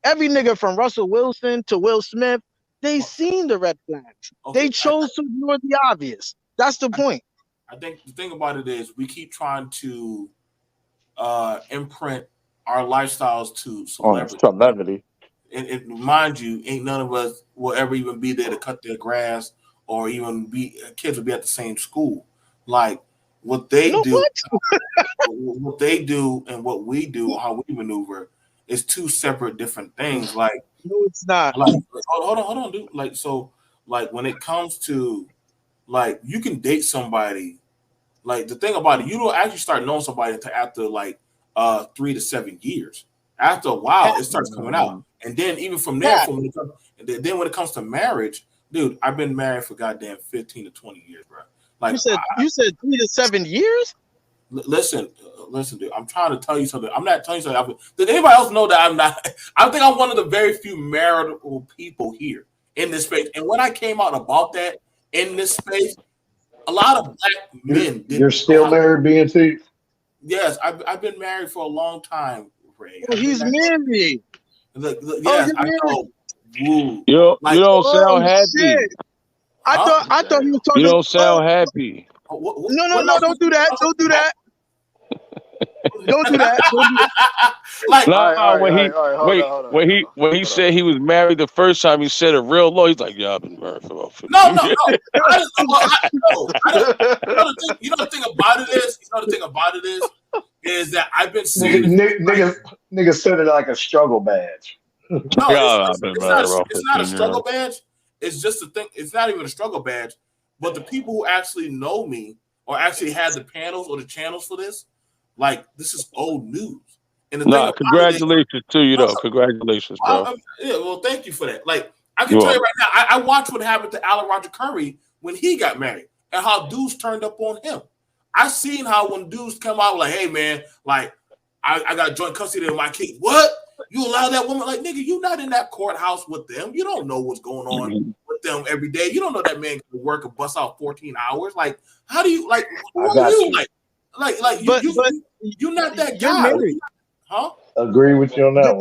[SPEAKER 13] Every nigga from Russell Wilson to Will Smith, they seen the red flags. They chose to ignore the obvious. That's the point.
[SPEAKER 1] I think the thing about it is we keep trying to imprint our lifestyles to
[SPEAKER 15] celebrity.
[SPEAKER 1] And mind you, ain't none of us will ever even be there to cut their grass or even kids will be at the same school. Like, what they do, what they do and what we do, how we maneuver is 2 separate different things. Like,
[SPEAKER 13] no, it's not.
[SPEAKER 1] Like, hold on, dude. Like, so, like, when it comes to like you can date somebody. Like the thing about it, you don't actually start knowing somebody until after like 3 to 7 years. After a while, it starts coming out, and then even from there, then when it comes to marriage, dude, I've been married for goddamn 15 to 20 years, bro. Like
[SPEAKER 13] you said 3 to 7 years.
[SPEAKER 1] Listen, dude. I'm trying to tell you something. I'm not telling you something. Did anybody else know that I'm not? I think I'm one of the very few marital people here in this space. And when I came out about that in this space, a lot of black men.
[SPEAKER 20] You're still married, BNT?
[SPEAKER 1] Yes, I've been married for a long time, Ray.
[SPEAKER 13] Oh, he's married.
[SPEAKER 1] Yes, I know. Woo.
[SPEAKER 4] You
[SPEAKER 1] Like,
[SPEAKER 4] don't sound happy.
[SPEAKER 13] Shit. I thought he was talking.
[SPEAKER 4] You don't sound happy.
[SPEAKER 13] No, don't do that. Don't do that. Don't do that.
[SPEAKER 1] Like,
[SPEAKER 4] when he said he was married the first time, he said it real low. He's like, "Yeah, I've been married for about 50
[SPEAKER 1] No. You know the thing about it is. You know the thing about it is that I've been seeing
[SPEAKER 20] nigga said it like a struggle badge.
[SPEAKER 1] No, it's not a struggle badge. It's just a thing. It's not even a struggle badge. But the people who actually know me or actually had the panels or the channels for this, like this is old news. And the
[SPEAKER 4] congratulations to you though. Congratulations, bro.
[SPEAKER 1] Yeah, well, thank you for that. Like I can tell you right now, I watched what happened to Alan Roger Curry when he got married and how dudes turned up on him. I seen how when dudes come out like, hey man, like I got joint custody of my kids. What? You allow that woman? Like, nigga, you not in that courthouse with them. You don't know what's going on with them every day. You don't know that man can work and bust out 14 hours. Like, how do you like? Who are you? You're not that guy.
[SPEAKER 13] Married.
[SPEAKER 1] Huh?
[SPEAKER 20] Agree with you on that.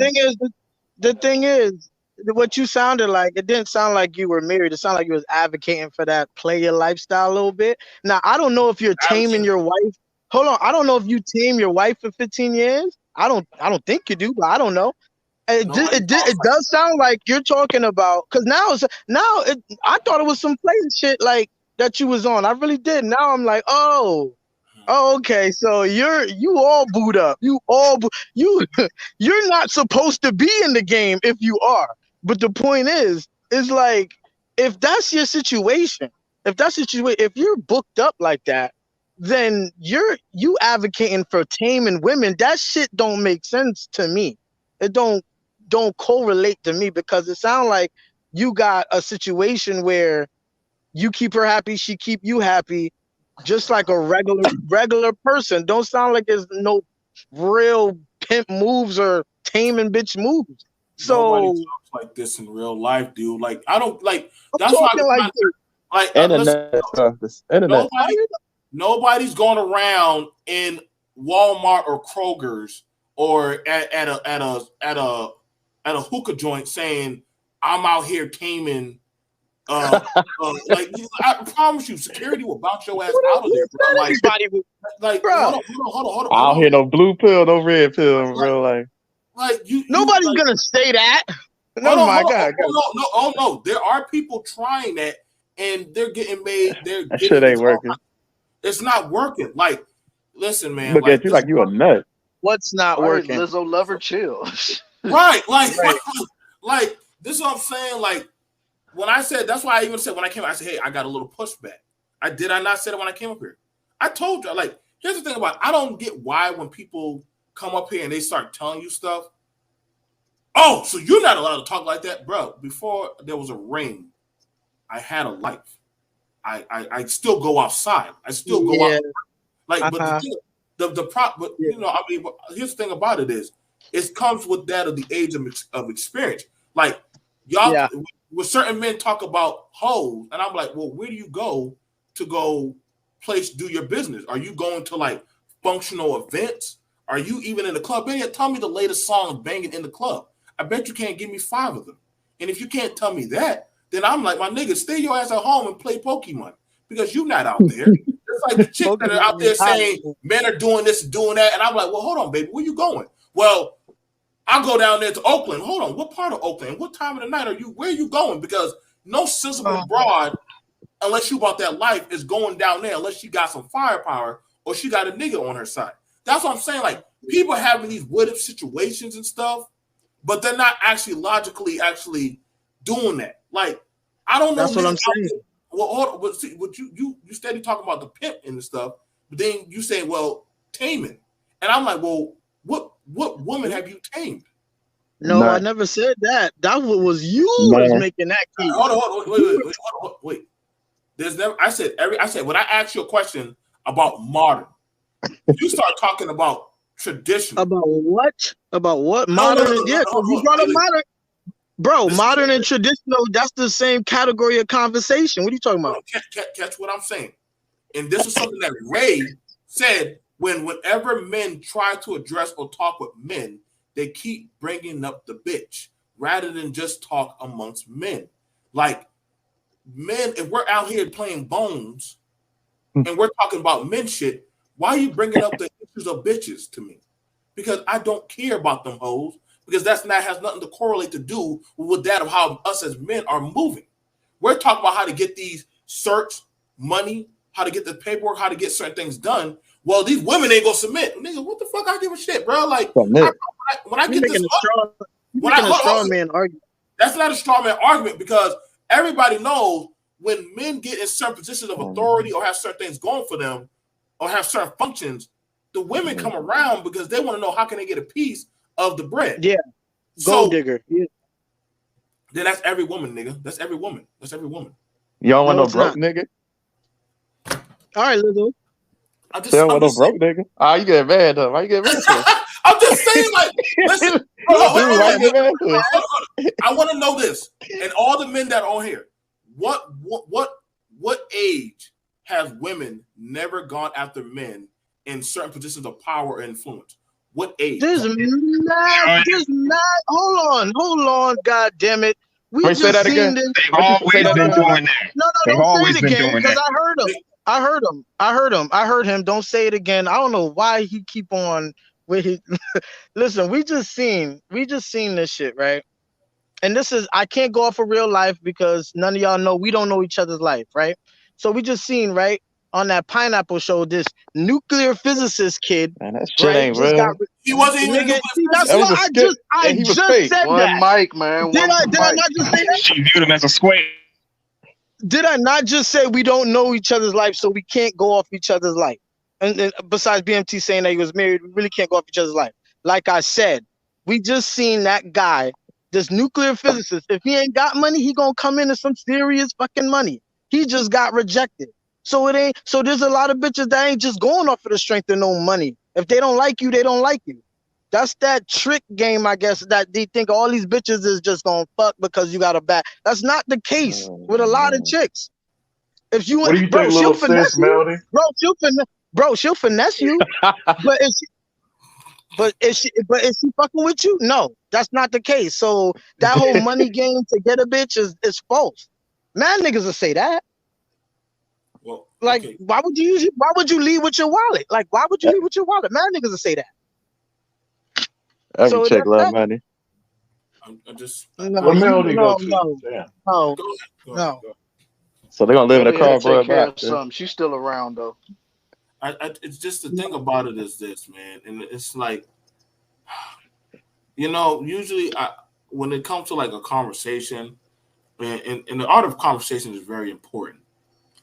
[SPEAKER 13] The thing is, what you sounded like, it didn't sound like you were married. It sounded like you was advocating for that player lifestyle a little bit. Now, I don't know if you're taming your wife. Hold on, I don't know if you tame your wife for 15 years. I don't think you do, but I don't know. It does sound like you're talking about, because I thought it was some player shit like that you was on. I really did. Now I'm like, oh, okay. So you all booed up. You're not supposed to be in the game if you are. But the point is like, if that's your situation, if you're booked up like that, then you advocating for taming women. That shit don't make sense to me. It don't correlate to me, because it sounds like you got a situation where you keep her happy, she keep you happy, just like a regular person. Don't sound like there's no real pimp moves or taming bitch moves. So
[SPEAKER 1] nobody talks like this in real life, dude. Like I don't like. That's why nobody's going around in Walmart or Kroger's or at a hookah joint saying, "I'm out here taming." Like I promise you, security will bounce your ass out of there, bro. Like, bro, hold on.
[SPEAKER 4] I don't hear no blue pill, no red pill in real life.
[SPEAKER 1] Like
[SPEAKER 13] nobody's gonna say that.
[SPEAKER 1] No. There are people trying that, and they're getting made.
[SPEAKER 4] That shit ain't working.
[SPEAKER 1] It's not working. Like, listen, man.
[SPEAKER 4] Look at you like you a nut.
[SPEAKER 13] What's not working?
[SPEAKER 3] Lizzo lover chill.
[SPEAKER 1] Right. Like this is what I'm saying. Like when I said, that's why I even said when I came, I said, hey, I got a little pushback. I not say it when I came up here. I told you, like, here's the thing about it. I don't get why when people come up here and they start telling you stuff. Oh, so you're not allowed to talk like that, bro. Before there was a ring, I had a life. I still go outside. I still go out. Like, but you know, I mean, here's the thing about it is, it comes with that of the age of experience. Like, y'all, with certain men talk about hoes, and I'm like, well, where do you go to do your business? Are you going to like functional events? Are you even in the club? Tell me the latest song banging in the club. I bet you can't give me 5 of them. And if you can't tell me that, then I'm like, my nigga, stay your ass at home and play Pokemon, because you're not out there. It's like the chicks that are out there saying men are doing this and doing that. And I'm like, well, hold on, baby, where you going? Well, I'll go down there to Oakland. Hold on, what part of Oakland? What time of the night where are you going? Because no sensible broad, unless you about that life, is going down there unless she got some firepower or she got a nigga on her side. That's what I'm saying. Like, people having these what-if situations and stuff, but they're not actually logically doing that. Like, I don't know.
[SPEAKER 13] That's what I'm saying.
[SPEAKER 19] But see, what you steady talking about the pimp and stuff, but then you say, well, taming, and I'm like, well, what woman have you tamed?
[SPEAKER 13] No, I
[SPEAKER 11] None.
[SPEAKER 13] never said that. That was you was
[SPEAKER 11] Man.
[SPEAKER 13] making that case.
[SPEAKER 19] Hold on, wait. There's never. I said when I asked you a question about modern, you start talking about traditional.
[SPEAKER 13] About what? About what?
[SPEAKER 19] No,
[SPEAKER 13] Modern?
[SPEAKER 19] no,
[SPEAKER 13] And, yeah, because you brought up modern. Bro, modern and traditional, that's the same category of conversation. What are you talking about?
[SPEAKER 19] Catch what I'm saying. And this is something that Ray said whenever men try to address or talk with men, they keep bringing up the bitch rather than just talk amongst men. Like, men, if we're out here playing bones and we're talking about men shit, why are you bringing up the issues of bitches to me? Because I don't care about them hoes, because has nothing to correlate to do with that of how us as men are moving. We're talking about how to get these certs, money, how to get the paperwork, how to get certain things done. Well, these women ain't gonna submit. Nigga, what the fuck I give a shit, bro? Like, when I get this,
[SPEAKER 13] You're making a straw man argument.
[SPEAKER 19] That's not a straw man argument, because everybody knows when men get in certain positions of authority or have certain things going for them or have certain functions, the women come around because they want to know how can they get a piece of the bread.
[SPEAKER 13] Yeah, gold digger. Yeah.
[SPEAKER 19] Then that's every woman, nigga. That's every woman. That's every woman.
[SPEAKER 15] You don't want
[SPEAKER 13] No,
[SPEAKER 15] no
[SPEAKER 13] it's
[SPEAKER 15] broke
[SPEAKER 13] not.
[SPEAKER 15] nigga.
[SPEAKER 13] All right, Lizzo.
[SPEAKER 15] You don't want no broke nigga. Ah, you get mad though. Why you get mad to him?
[SPEAKER 19] I'm just saying, like, listen.
[SPEAKER 15] Dude, why you get mad to him?
[SPEAKER 19] I want to know this, and all the men that are on here, what age has women never gone after men in certain positions of power or influence? What age?
[SPEAKER 13] There's not. Hold on. God damn it. We
[SPEAKER 15] Wait, say
[SPEAKER 13] just
[SPEAKER 15] that again.
[SPEAKER 13] seen this.
[SPEAKER 15] They've always been doing that.
[SPEAKER 13] No,
[SPEAKER 15] They've
[SPEAKER 13] don't
[SPEAKER 15] always
[SPEAKER 13] say it
[SPEAKER 15] been
[SPEAKER 13] again,
[SPEAKER 15] doing
[SPEAKER 13] because
[SPEAKER 15] that.
[SPEAKER 13] I heard him. Don't say it again. I don't know why he keep on with his. Listen, we just seen this shit, right? And this is, I can't go off of real life because none of y'all know, we don't know each other's life, right? So we just seen, right, on that Pineapple show, this nuclear physicist kid,
[SPEAKER 15] Man, that shit
[SPEAKER 13] right,
[SPEAKER 15] ain't
[SPEAKER 13] just
[SPEAKER 15] real.
[SPEAKER 19] He wasn't even a
[SPEAKER 13] nigga,
[SPEAKER 19] nuclear
[SPEAKER 13] see, that's
[SPEAKER 15] That was
[SPEAKER 13] why
[SPEAKER 15] a skit.
[SPEAKER 13] I
[SPEAKER 15] He was
[SPEAKER 13] just
[SPEAKER 15] fake.
[SPEAKER 13] said
[SPEAKER 3] One
[SPEAKER 13] that.
[SPEAKER 3] mic, man.
[SPEAKER 13] Did I not just say that?
[SPEAKER 15] She viewed him as a square.
[SPEAKER 13] Did I not just say we don't know each other's life, so we can't go off each other's life? And besides BMT saying that he was married, we really can't go off each other's life. Like I said, we just seen that guy, this nuclear physicist. If he ain't got money, he gonna come into some serious fucking money. He just got rejected. So it ain't. So there's a lot of bitches that ain't just going off of the strength of no money. If they don't like you, they don't like you. That's that trick game, I guess, that they think all these bitches is just gonna fuck because you got a back. That's not the case with a lot of chicks. If you,
[SPEAKER 20] What do you
[SPEAKER 13] bro,
[SPEAKER 20] think,
[SPEAKER 13] she'll
[SPEAKER 20] little
[SPEAKER 13] finesse
[SPEAKER 20] sis,
[SPEAKER 13] you.
[SPEAKER 20] Melody?
[SPEAKER 13] She'll finesse you. But is she fucking with you? No, that's not the case. So that whole money game to get a bitch is false. Man, niggas will say that.
[SPEAKER 19] Well,
[SPEAKER 13] like,
[SPEAKER 19] okay.
[SPEAKER 13] Why would you leave with your wallet? Like, why would you leave with your wallet? Man, niggas will say that.
[SPEAKER 15] Every chick love money.
[SPEAKER 19] I just
[SPEAKER 20] Melody go to?
[SPEAKER 13] No.
[SPEAKER 15] So they're gonna live in a
[SPEAKER 3] Melody had to
[SPEAKER 15] car,
[SPEAKER 3] take care
[SPEAKER 15] bro.
[SPEAKER 3] of something. She's still around though.
[SPEAKER 19] It's just the thing about it is this, man, and it's like, you know, usually when it comes to like a conversation, and the art of conversation is very important.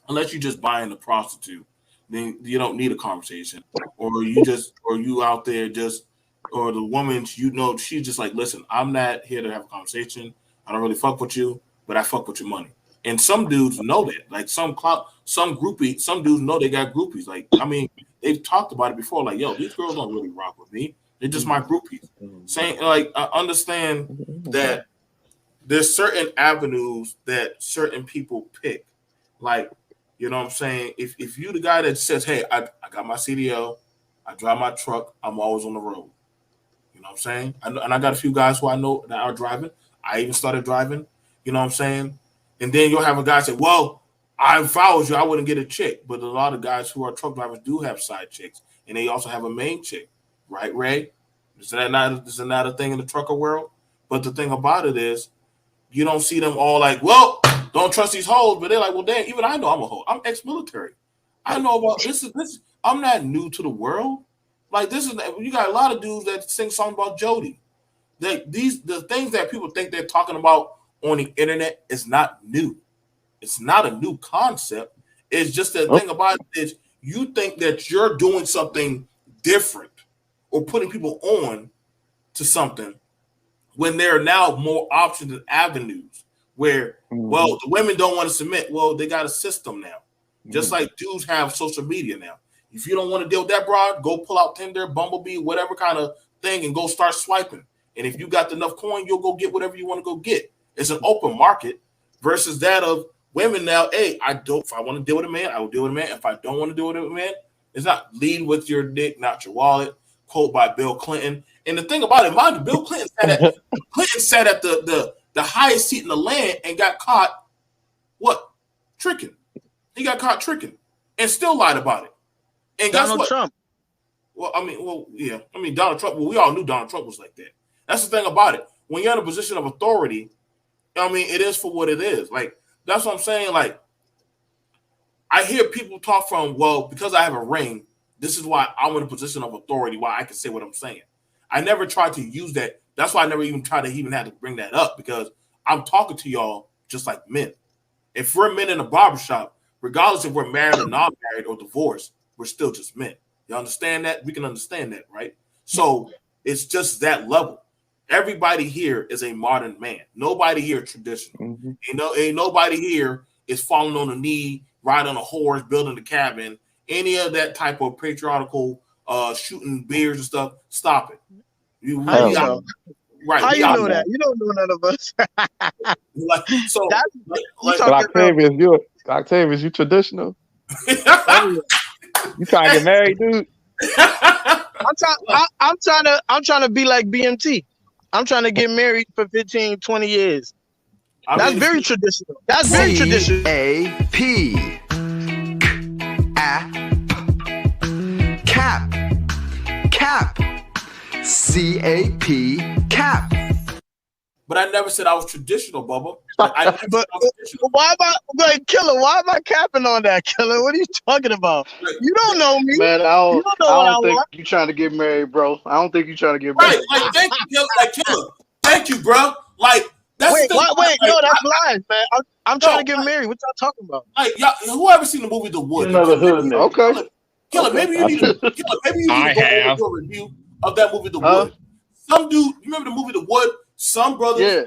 [SPEAKER 19] Unless you just buying a prostitute, then you don't need a conversation, or you out there just, or the woman, you know, she's just like, listen, I'm not here to have a conversation. I don't really fuck with you, but I fuck with your money. And some dudes know that, like some dudes know they got groupies. Like, I mean, they've talked about it before. Like, yo, these girls don't really rock with me. They're just my groupies. Saying, like, I understand that there's certain avenues that certain people pick. Like, you know what I'm saying? If you the guy that says, hey, I got my CDL, I drive my truck, I'm always on the road. You know what I'm saying? And I got a few guys who I know that are driving. I even started driving. You know what I'm saying? And then you'll have a guy say, well, if I was you, I wouldn't get a chick. But a lot of guys who are truck drivers do have side chicks. And they also have a main chick. Right, Ray? Is that not a thing in the trucker world? But the thing about it is, you don't see them all like, well, don't trust these hoes. But they're like, well, damn, even I know I'm a hoe. I'm ex-military. I know about this. I'm not new to the world. Like, you got a lot of dudes that sing songs about Jody. The things that people think they're talking about on the internet is not new.
[SPEAKER 1] It's not a new concept. It's just the thing about it is you think that you're doing something different or putting people on to something when there are now more options and avenues where, well, the women don't want to submit. Well, they got a system now. Just like dudes have social media now. If you don't want to deal with that broad, go pull out Tinder, Bumblebee, whatever kind of thing, and go start swiping. And if you got enough coin, you'll go get whatever you want to go get. It's an open market versus that of women now. Hey, if I want to deal with a man, I will deal with a man. If I don't want to deal with a man, it's not lead with your dick, not your wallet. Quote by Bill Clinton. And the thing about it, mind you, Bill Clinton sat at the highest seat in the land and got caught tricking. He got caught tricking and still lied about it. And guess what?
[SPEAKER 13] Trump.
[SPEAKER 1] Well, Donald Trump. Well, we all knew Donald Trump was like that. That's the thing about it. When you're in a position of authority, it is for what it is. Like, that's what I'm saying. Like, I hear people talk from, well, because I have a ring, this is why I'm in a position of authority, why I can say what I'm saying. I never tried to use that. That's why I never even tried to even have to bring that up, because I'm talking to y'all just like men. If we're men in a barbershop, regardless if we're married or not married or divorced, we're still just men. You understand that? We can understand that, right? So it's just that level. Everybody here is a modern man. Nobody here is traditional. Ain't nobody here is falling on a knee, riding on a horse, building a cabin, any of that type of patriarchal shooting beers and stuff. Stop it.
[SPEAKER 13] How you know?
[SPEAKER 1] Right.
[SPEAKER 13] How you know that? You don't know none of us.
[SPEAKER 15] Octavius, you traditional? You trying to get married, dude?
[SPEAKER 13] I'm trying to be like BMT. I'm trying to get married for 15, 20 years. That's very traditional. That's very traditional.
[SPEAKER 21] C-A-P. Cap. Cap. C-A-P. Cap.
[SPEAKER 1] But I never said I was traditional, Bubba.
[SPEAKER 13] But why am I like Killer? Why am I capping on that, Killer? What are you talking about? You don't know me,
[SPEAKER 3] man.
[SPEAKER 13] I
[SPEAKER 3] don't think you trying to get married, bro. I don't think you trying to get married.
[SPEAKER 1] Right, like thank you, Killer. Thank you, bro. Like that's
[SPEAKER 13] wait,
[SPEAKER 1] like,
[SPEAKER 13] no, that's lies, man. I'm trying to get married. What y'all talking about?
[SPEAKER 1] Like y'all, whoever seen the movie The Wood?
[SPEAKER 3] Another hood nigga. Okay.
[SPEAKER 1] Killer, maybe you need to do a review of that movie, The Wood. Some dude, you remember the movie The Wood? Some brothers,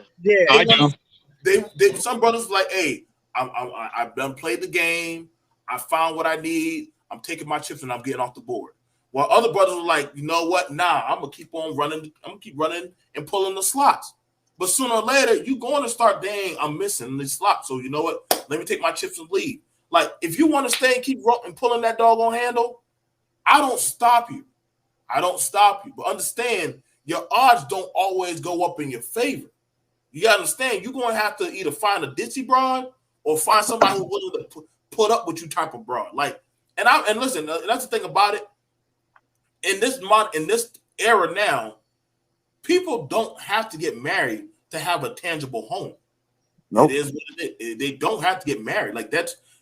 [SPEAKER 13] I
[SPEAKER 1] do. Some brothers like, hey, I've done played the game. I found what I need. I'm taking my chips and I'm getting off the board. While other brothers were like, you know what? Nah, I'm gonna keep on running. I'm gonna keep running and pulling the slots. But sooner or later, you're going to start, dang, I'm missing these slots. So you know what? Let me take my chips and leave. Like, if you want to stay and keep and pulling that doggone handle, I don't stop you. But understand, your odds don't always go up in your favor. You gotta understand, you're gonna have to either find a ditzy broad or find somebody who's willing to put up with you type of broad. Like, and listen, that's the thing about it. In this era now, people don't have to get married to have a tangible home. Nope. It is what it is. They don't have to get married. Like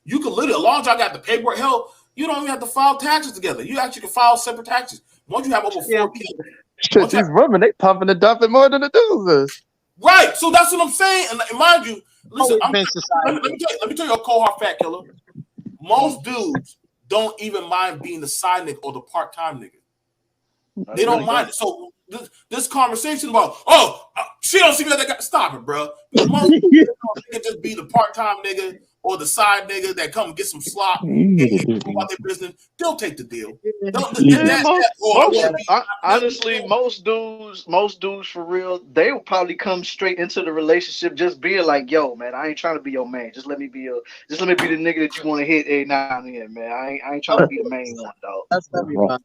[SPEAKER 1] you can literally, as long as y'all got the paperwork, hell, you don't even have to file taxes together. You actually can file separate taxes. Once you have over 4 kids.
[SPEAKER 15] Shit, these women, they pumping and dumping more than the dudes is.
[SPEAKER 1] Right. So that's what I'm saying. And mind you, listen, let me tell you a cold hard fact, Killer. Most dudes don't even mind being the side nigga or the part-time nigga. They don't mind it. So this conversation about, she don't see me like that. Stop it, bro. Most people can just be the part-time nigga or the side nigga that come get some slop and about their business. They'll take the deal.
[SPEAKER 3] Honestly, most dudes for real, they will probably come straight into the relationship just being like, yo, man, I ain't trying to be your man. Just let me be the nigga that you want to hit every now and then, man. I ain't trying to be the main one, dog.
[SPEAKER 13] That's everybody.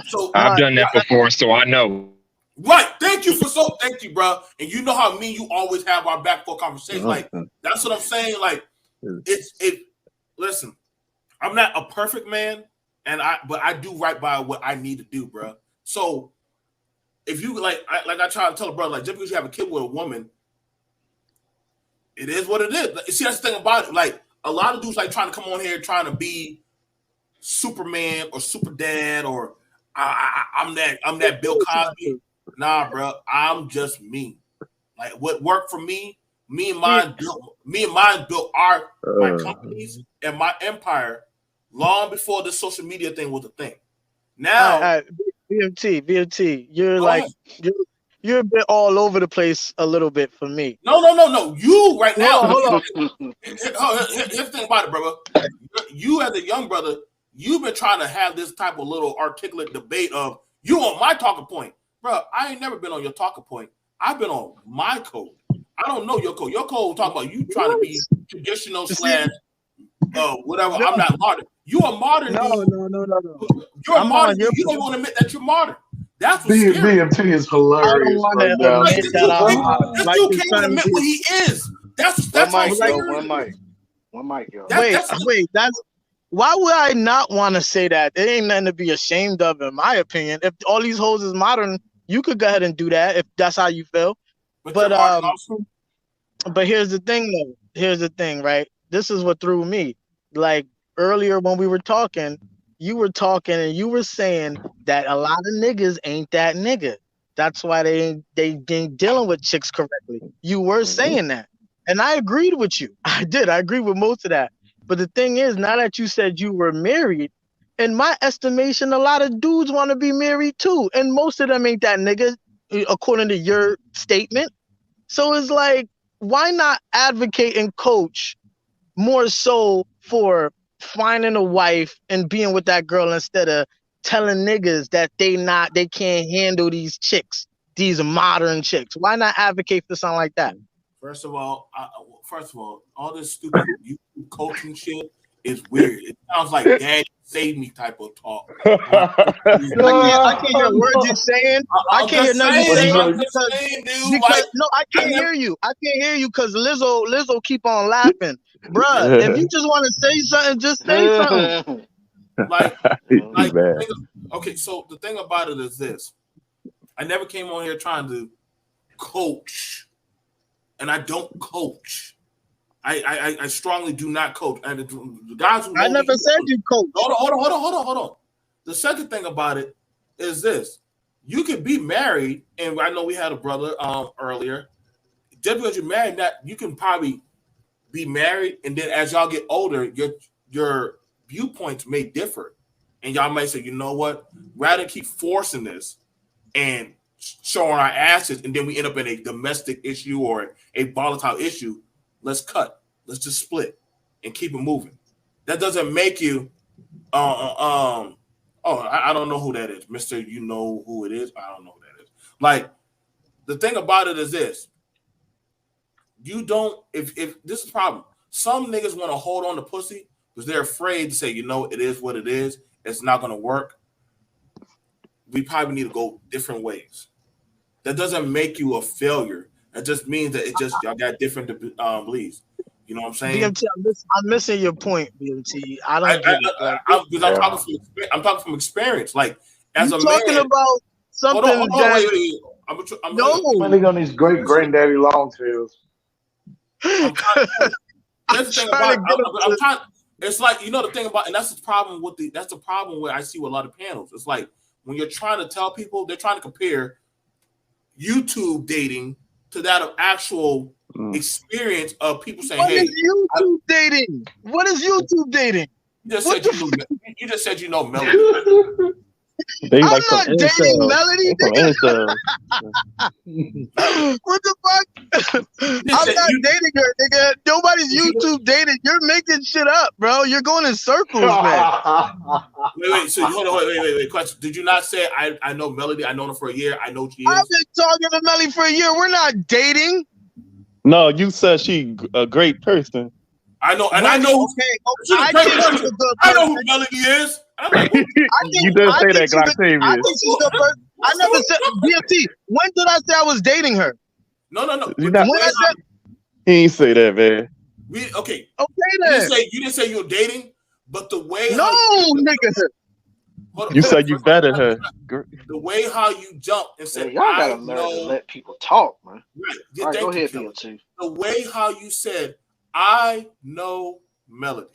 [SPEAKER 1] So
[SPEAKER 5] I've done that before, so I know.
[SPEAKER 1] Right. Thank you, bro. And you know how you always have our back for conversation. Like, that's what I'm saying. Like, listen, I'm not a perfect man, but I do right by what I need to do, bro. So if you I try to tell a brother, like, just because you have a kid with a woman, it is what it is. See, that's the thing about it. Like, a lot of dudes like trying to come on here trying to be Superman or super dad or I'm that Bill Cosby. Nah, bro, I'm just me. Like, what worked for me and mine me and mine built my companies and my empire long before this social media thing was a thing. Now,
[SPEAKER 13] BMT, you're
[SPEAKER 1] go
[SPEAKER 13] like
[SPEAKER 1] ahead.
[SPEAKER 13] you're a bit all over the place a little bit for me.
[SPEAKER 1] No. You right now.
[SPEAKER 13] Hold on.
[SPEAKER 1] Here's the thing about it, brother. You as a young brother, you've been trying to have this type of little articulate debate of you on my talking point, bro. I ain't never been on your talking point. I've been on my code. I don't know your code. Your code talk about you trying to be traditional slash whatever. No. I'm not modern. You a modern dude.
[SPEAKER 13] No.
[SPEAKER 1] You're a modern dude. You don't want to admit that you're modern. That's what's scary.
[SPEAKER 20] BMT is hilarious right now.
[SPEAKER 1] Like, this dude can't even admit what he is. That's
[SPEAKER 3] One mic,
[SPEAKER 1] like,
[SPEAKER 3] yo. One mic, yo.
[SPEAKER 13] Wait. That's why would I not want to say that? It ain't nothing to be ashamed of, in my opinion. If all these hoes is modern, you could go ahead and do that if that's how you feel. But here's the thing, though. Here's the thing, right? This is what threw me. Like earlier when we were talking, you were talking and you were saying that a lot of niggas ain't that nigga. That's why they ain't dealing with chicks correctly. You were saying that. And I agreed with you. I did. I agree with most of that. But the thing is, now that you said you were married, in my estimation, a lot of dudes want to be married too. And most of them ain't that nigga, according to your statement. So it's like, why not advocate and coach more so for finding a wife and being with that girl instead of telling niggas that they can't handle these chicks, these modern chicks? Why not advocate for something like that?
[SPEAKER 1] First of all, all this stupid YouTube coaching shit is weird. It sounds like "Daddy save me" type of talk.
[SPEAKER 13] I can't hear words you're saying. I can't hear nothing you're saying because no, I can't hear you. I can't hear you because Lizzo keep on laughing, bruh. If you just want to say something, just say something.
[SPEAKER 1] Okay, so the thing about it is this: I never came on here trying to coach. And I don't coach. I strongly do not coach. And the guys who
[SPEAKER 13] I never said you coach.
[SPEAKER 1] Hold on. The second thing about it is this: you could be married, and I know we had a brother earlier. Just because you're married, that you can probably be married, and then as y'all get older, your viewpoints may differ, and y'all might say, you know what? Rather keep forcing this and showing our asses, and then we end up in a domestic issue or a volatile issue. Let's cut. Let's just split and keep it moving. That doesn't make you. I don't know who that is, Mister. You know who it is. I don't know who that is. Like, the thing about it is this: you don't. If this is the problem, some niggas want to hold on to pussy because they're afraid to say, you know, it is what it is. It's not going to work. We probably need to go different ways. That doesn't make you a failure. That just means that y'all got different beliefs. You know what I'm saying?
[SPEAKER 13] BMT, I'm missing your point, BMT. I don't get it.
[SPEAKER 1] I'm talking from experience. Like, as
[SPEAKER 13] you
[SPEAKER 1] a man,
[SPEAKER 13] talking about something.
[SPEAKER 1] Hold on, wait.
[SPEAKER 20] I'm spending on these great granddaddy long tails.
[SPEAKER 1] That's the thing about I'm trying. It's like, you know, the thing about, and that's the problem where I see with a lot of panels. It's like when you're trying to tell people, they're trying to compare YouTube dating to that of actual experience of people saying,
[SPEAKER 13] what
[SPEAKER 1] "Hey,
[SPEAKER 13] is YouTube dating? What is YouTube dating?"
[SPEAKER 1] You just said you know Melody.
[SPEAKER 15] They
[SPEAKER 13] I'm
[SPEAKER 15] like
[SPEAKER 13] not dating Melody. What the fuck? I'm not dating her, nigga. Nobody's YouTube dating. You're making shit up, bro. You're going in circles, man.
[SPEAKER 1] Wait. So hold on. Wait. Question. Did you not say I know Melody? I know her for a year. I know what she is.
[SPEAKER 13] I've been talking to Melody for a year. We're not dating.
[SPEAKER 15] No, you said she a great person.
[SPEAKER 1] I know, and I know.
[SPEAKER 13] Okay. I think she's a good person.
[SPEAKER 1] I know who Melody is. I'm like,
[SPEAKER 15] you didn't say that, Octavius.
[SPEAKER 13] I think she's a good person. I never said BFT. When did I say I was dating her?
[SPEAKER 1] No.
[SPEAKER 15] He ain't say that, man.
[SPEAKER 1] Okay
[SPEAKER 13] then.
[SPEAKER 1] You didn't say you were dating, but the way
[SPEAKER 13] nigga.
[SPEAKER 15] You said you better her.
[SPEAKER 1] The way how you jumped and said,
[SPEAKER 3] y'all gotta learn to let people talk, man.
[SPEAKER 1] Right.
[SPEAKER 3] All right, go ahead, BLT.
[SPEAKER 1] The way how you said, I know Melody.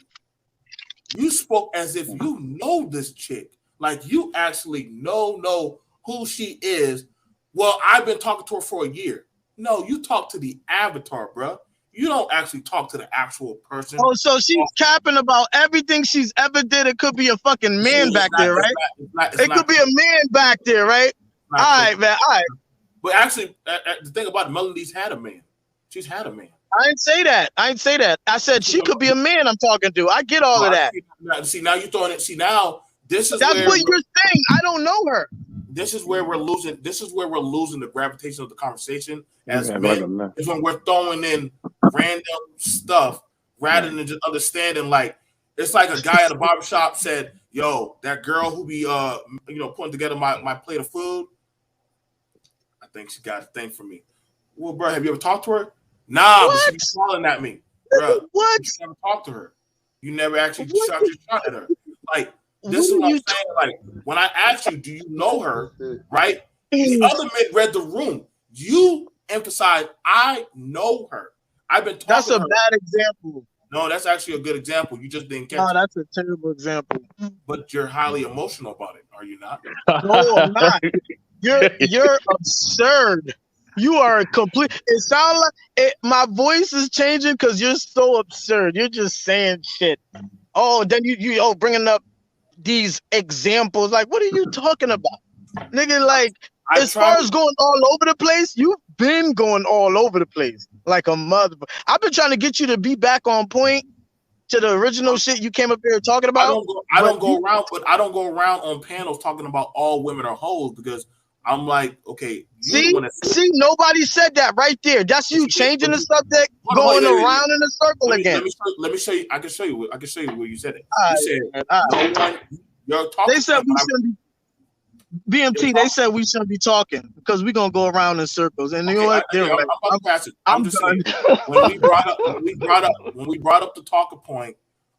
[SPEAKER 1] You spoke as if you know this chick. Like you actually know who she is. Well, I've been talking to her for a year. No, you talk to the avatar, bro. You don't actually talk to the actual person.
[SPEAKER 13] Oh, so she's capping about everything she's ever did. It could be a fucking man back there, right? It could be a man back there, right? All right, man. All right.
[SPEAKER 1] But actually, the thing about it, Melody's had a man. She's had a man.
[SPEAKER 13] I didn't say that. I said she could be a man I'm talking to. I get all of that.
[SPEAKER 1] See, now you're throwing it. See, now this is
[SPEAKER 13] That's
[SPEAKER 1] where
[SPEAKER 13] what you're saying. I don't know her.
[SPEAKER 1] This is where we're losing. This is where we're losing the gravitation of the conversation as
[SPEAKER 15] Yeah,
[SPEAKER 1] men. Is when we're throwing in random stuff rather than just understanding. Like it's like a guy at a barbershop said, "Yo, that girl who be putting together my plate of food, I think she got a thing for me." Well, bro, have you ever talked to her? Nah, but she be smiling at me, bro.
[SPEAKER 13] What?
[SPEAKER 1] You never talked to her. You never actually shot your shot at her. Like this is what I'm saying. Like when I asked you, do you know her? Right? The other men read the room. You emphasize, I know her. I've been talking.
[SPEAKER 13] That's a
[SPEAKER 1] to her.
[SPEAKER 13] bad example.
[SPEAKER 1] No, that's actually a good example. You just didn't catch
[SPEAKER 13] No,
[SPEAKER 1] it.
[SPEAKER 13] that's a terrible example.
[SPEAKER 1] But you're highly emotional about it, are you not?
[SPEAKER 13] No, I'm not. You're absurd. You are complete. It sounds like my voice is changing because you're so absurd. You're just saying shit. Oh, then you bringing up these examples. Like, what are you talking about, nigga? Like, as far as going all over the place, you've been going all over the place like a mother. I've been trying to get you to be back on point to the original shit you came up here talking about.
[SPEAKER 1] I don't go around on panels talking about all women are hoes because I'm like, okay,
[SPEAKER 13] see, nobody said that right there. That's you changing the subject, going around in a circle again.
[SPEAKER 1] Let me show you. I can show you where you said it. You said no one. You're talking.
[SPEAKER 13] They said we shouldn't be BMT. They said we shouldn't be talking because we're gonna go around in circles. And you know what? They're right.
[SPEAKER 1] I'm just saying when we brought up the talking point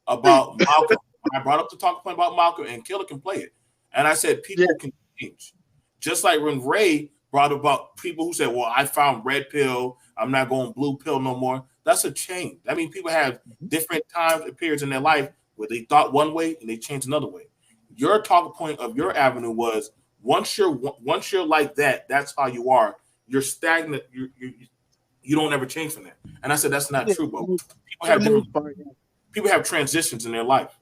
[SPEAKER 1] about Malcolm. When I brought up the talking point about Malcolm and Killer can play it, and I said people can change. Just like when Ray brought about people who said, well, I found red pill. I'm not going blue pill no more. That's a change. I mean, people have different times and periods in their life where they thought one way and they changed another way. Your talking point of your avenue was once you're like that, that's how you are. You're stagnant. You don't ever change from that. And I said, that's not true, bro. People have transitions in their life.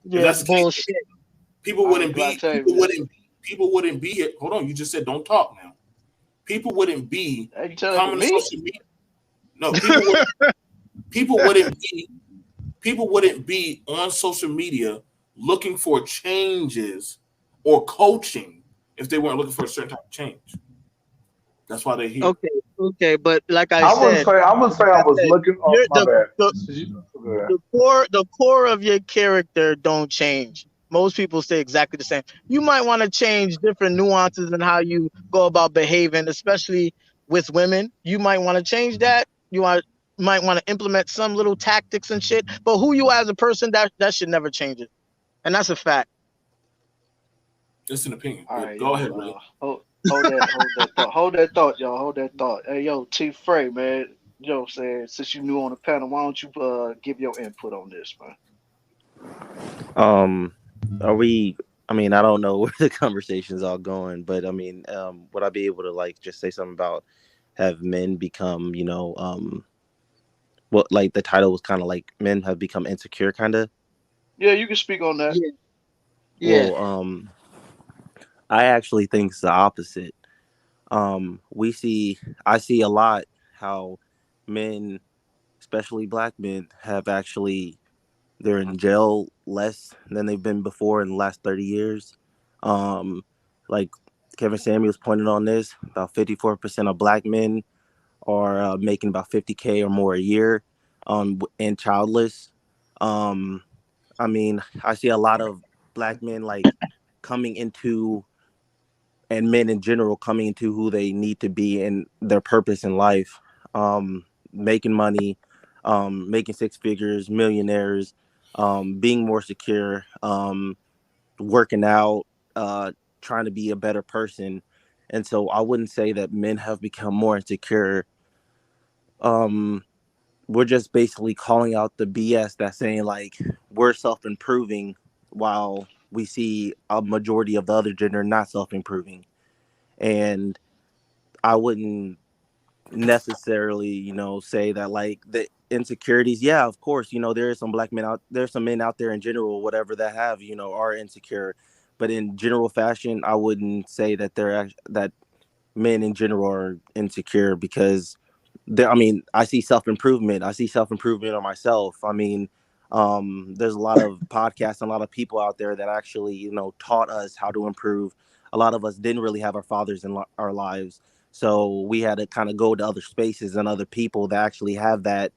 [SPEAKER 13] Yeah, that's bullshit.
[SPEAKER 1] People wouldn't be here. Hold on, you just said don't talk now. People wouldn't be coming to social media. No, people wouldn't be on social media looking for changes or coaching if they weren't looking for a certain type of change. That's why they're here.
[SPEAKER 13] Okay, but like I said,
[SPEAKER 20] I would say I was looking. Oh, my bad.
[SPEAKER 13] The core of your character don't change. Most people stay exactly the same. You might want to change different nuances in how you go about behaving, especially with women. You might want to change that. Might want to implement some little tactics and shit. But who you as a person, that should never change it. And that's a fact.
[SPEAKER 1] It's an opinion.
[SPEAKER 3] All right,
[SPEAKER 1] go ahead, Ray.
[SPEAKER 3] Hold that thought. Hold that thought, y'all. Hold that thought. Hey, yo, T. Frey, man. You know what I'm saying? Since you new on the panel, why don't you give your input on this, man?
[SPEAKER 7] Are we? I mean, I don't know where the conversation's all going, but I mean, would I be able to like just say something about have men become, what like the title was kind of like men have become insecure, kind of.
[SPEAKER 3] Yeah, you can speak on that.
[SPEAKER 7] Yeah. Well, I actually think it's the opposite. I see a lot how men, especially black men, they're in jail less than they've been before in the last 30 years. Like Kevin Samuels pointed on this, about 54% of black men are making about $50K or more a year and childless. I mean, I see a lot of black men like coming into, and men in general coming into who they need to be and their purpose in life, making money, making six figures, millionaires, being more secure, working out, trying to be a better person. And so I wouldn't say that men have become more insecure. We're just basically calling out the BS that's saying like we're self-improving while we see a majority of the other gender not self-improving. And I wouldn't necessarily, say that like the insecurities. Yeah, of course, there is some black men out there's some men out there in general, whatever that have, are insecure. But in general fashion, I wouldn't say that that men in general are insecure because I mean, I see self improvement. I see self improvement on myself. I mean, there's a lot of podcasts and a lot of people out there that actually, taught us how to improve. A lot of us didn't really have our fathers in our lives, so we had to kind of go to other spaces and other people that actually have that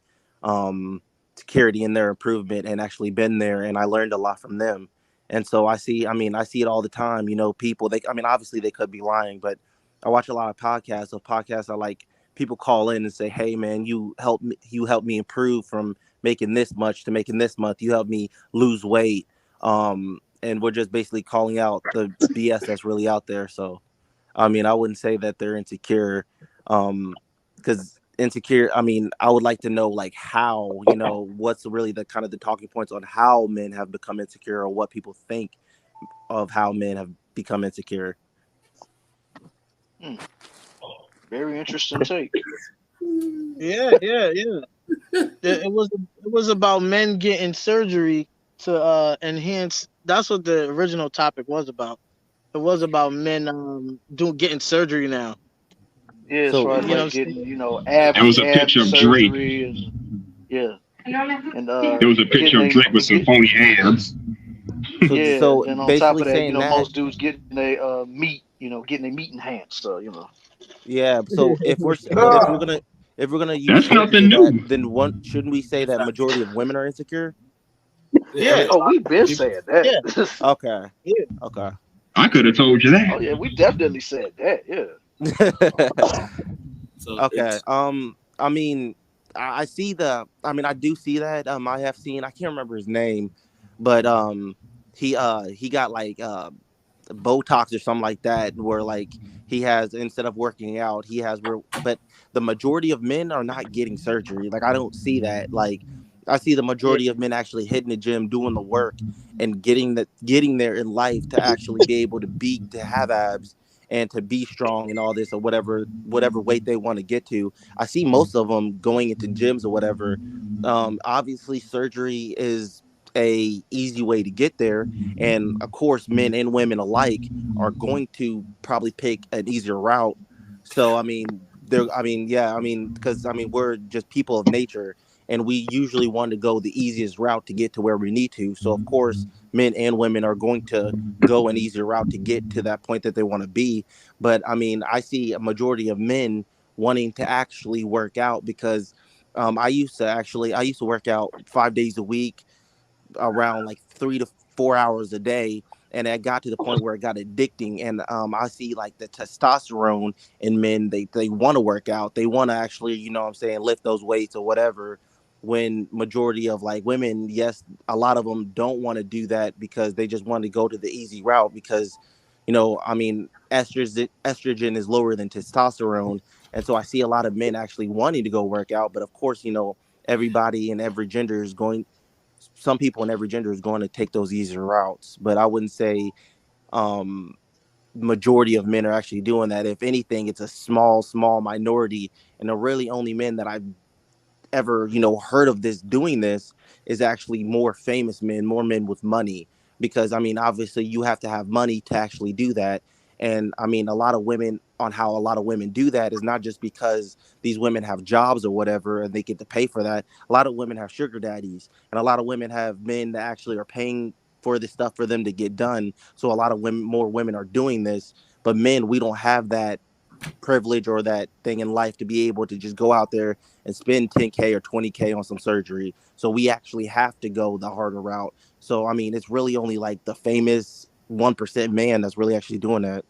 [SPEAKER 7] security in their improvement and actually been there. And I learned a lot from them. And so I mean, I see it all the time. People. I mean, obviously they could be lying, but I watch a lot of podcasts. So podcasts are like people call in and say, "Hey, man, you helped me improve from making this much to making this much. You helped me lose weight." And we're just basically calling out the BS that's really out there. So, I mean, I wouldn't say that they're insecure, because insecure. I mean, I would like to know like how, what's really the kind of the talking points on how men have become insecure or what people think of how men have become insecure.
[SPEAKER 3] Very interesting take.
[SPEAKER 13] Yeah. It was about men getting surgery to enhance. That's what the original topic was about. It was about men getting surgery now.
[SPEAKER 3] Yeah, as
[SPEAKER 7] So
[SPEAKER 3] far as
[SPEAKER 13] You know what
[SPEAKER 3] like
[SPEAKER 13] I'm saying?
[SPEAKER 3] getting,
[SPEAKER 5] There was a
[SPEAKER 3] ab
[SPEAKER 5] picture of Drake.
[SPEAKER 3] surgery and yeah, and
[SPEAKER 5] There was a picture
[SPEAKER 3] getting
[SPEAKER 5] of Drake with some phony abs.
[SPEAKER 3] yeah, and
[SPEAKER 7] so
[SPEAKER 3] then on top
[SPEAKER 7] basically
[SPEAKER 3] of that,
[SPEAKER 7] saying that.
[SPEAKER 3] most dudes getting their meat, getting their meat enhanced. So
[SPEAKER 7] Yeah. So if we're gonna use
[SPEAKER 5] That's
[SPEAKER 7] surgery
[SPEAKER 5] nothing
[SPEAKER 7] for that,
[SPEAKER 5] new.
[SPEAKER 7] then one shouldn't we say that majority of women are insecure?
[SPEAKER 13] Yeah,
[SPEAKER 3] oh, we've been
[SPEAKER 1] People,
[SPEAKER 3] saying that.
[SPEAKER 13] yeah,
[SPEAKER 7] Okay.
[SPEAKER 13] yeah.
[SPEAKER 7] Okay.
[SPEAKER 5] I could have told you
[SPEAKER 3] Oh
[SPEAKER 5] that.
[SPEAKER 3] yeah, we definitely said that. Yeah.
[SPEAKER 1] so
[SPEAKER 7] Okay.
[SPEAKER 1] it's
[SPEAKER 7] I mean, I see I mean, I do see that. I have seen. I can't remember his name, but he got like Botox or something like that, where like he has, instead of working out, he has where. But the majority of men are not getting surgery. Like I don't see that. Like I see the
[SPEAKER 13] Yeah.
[SPEAKER 7] majority of men actually hitting the gym, doing the work, and getting there in life to actually be able to have abs and to be strong and all this, or whatever weight they want to get to. I see most of them going into gyms or whatever. Obviously surgery is a easy way to get there, and of course men and women alike are going to probably pick an easier route. So I mean, yeah, I mean, because I mean, we're just people of nature, and we usually want to go the easiest route to get to where we need to. So of course men and women are going to go an easier route to get to that point that they want to be. But I mean, I see a majority of men wanting to actually work out because I used to work out 5 days a week, around like 3 to 4 hours a day, and it got to the point where it got addicting. And I see like the testosterone in men, they want to work out, they want to actually, what I'm saying, lift those weights or whatever, when majority of like women, yes, a lot of them don't want to do that because they just want to go to the easy route because, I mean, estrogen is lower than testosterone. And so I see a lot of men actually wanting to go work out. But of course, everybody in every gender is going some people in every gender is going to take those easier routes. But I wouldn't say um majority of men are actually doing that. If anything, it's a small minority, and the really only men that I've ever heard of this doing this is actually more famous men, more men with money. Because I mean, obviously you have to have money to actually do that. And I mean, a lot of women, on how a lot of women do that, is not just because these women have jobs or whatever and they get to pay for that. A lot of women have sugar daddies, and a lot of women have men that actually are paying for this stuff for them to get done. So a lot of more women are doing this. But men, we don't have that privilege or that thing in life to be able to just go out there and spend 10K or 20K on some surgery. So we actually have to go the harder route. So I mean, it's really only like the famous 1% man that's really actually doing that.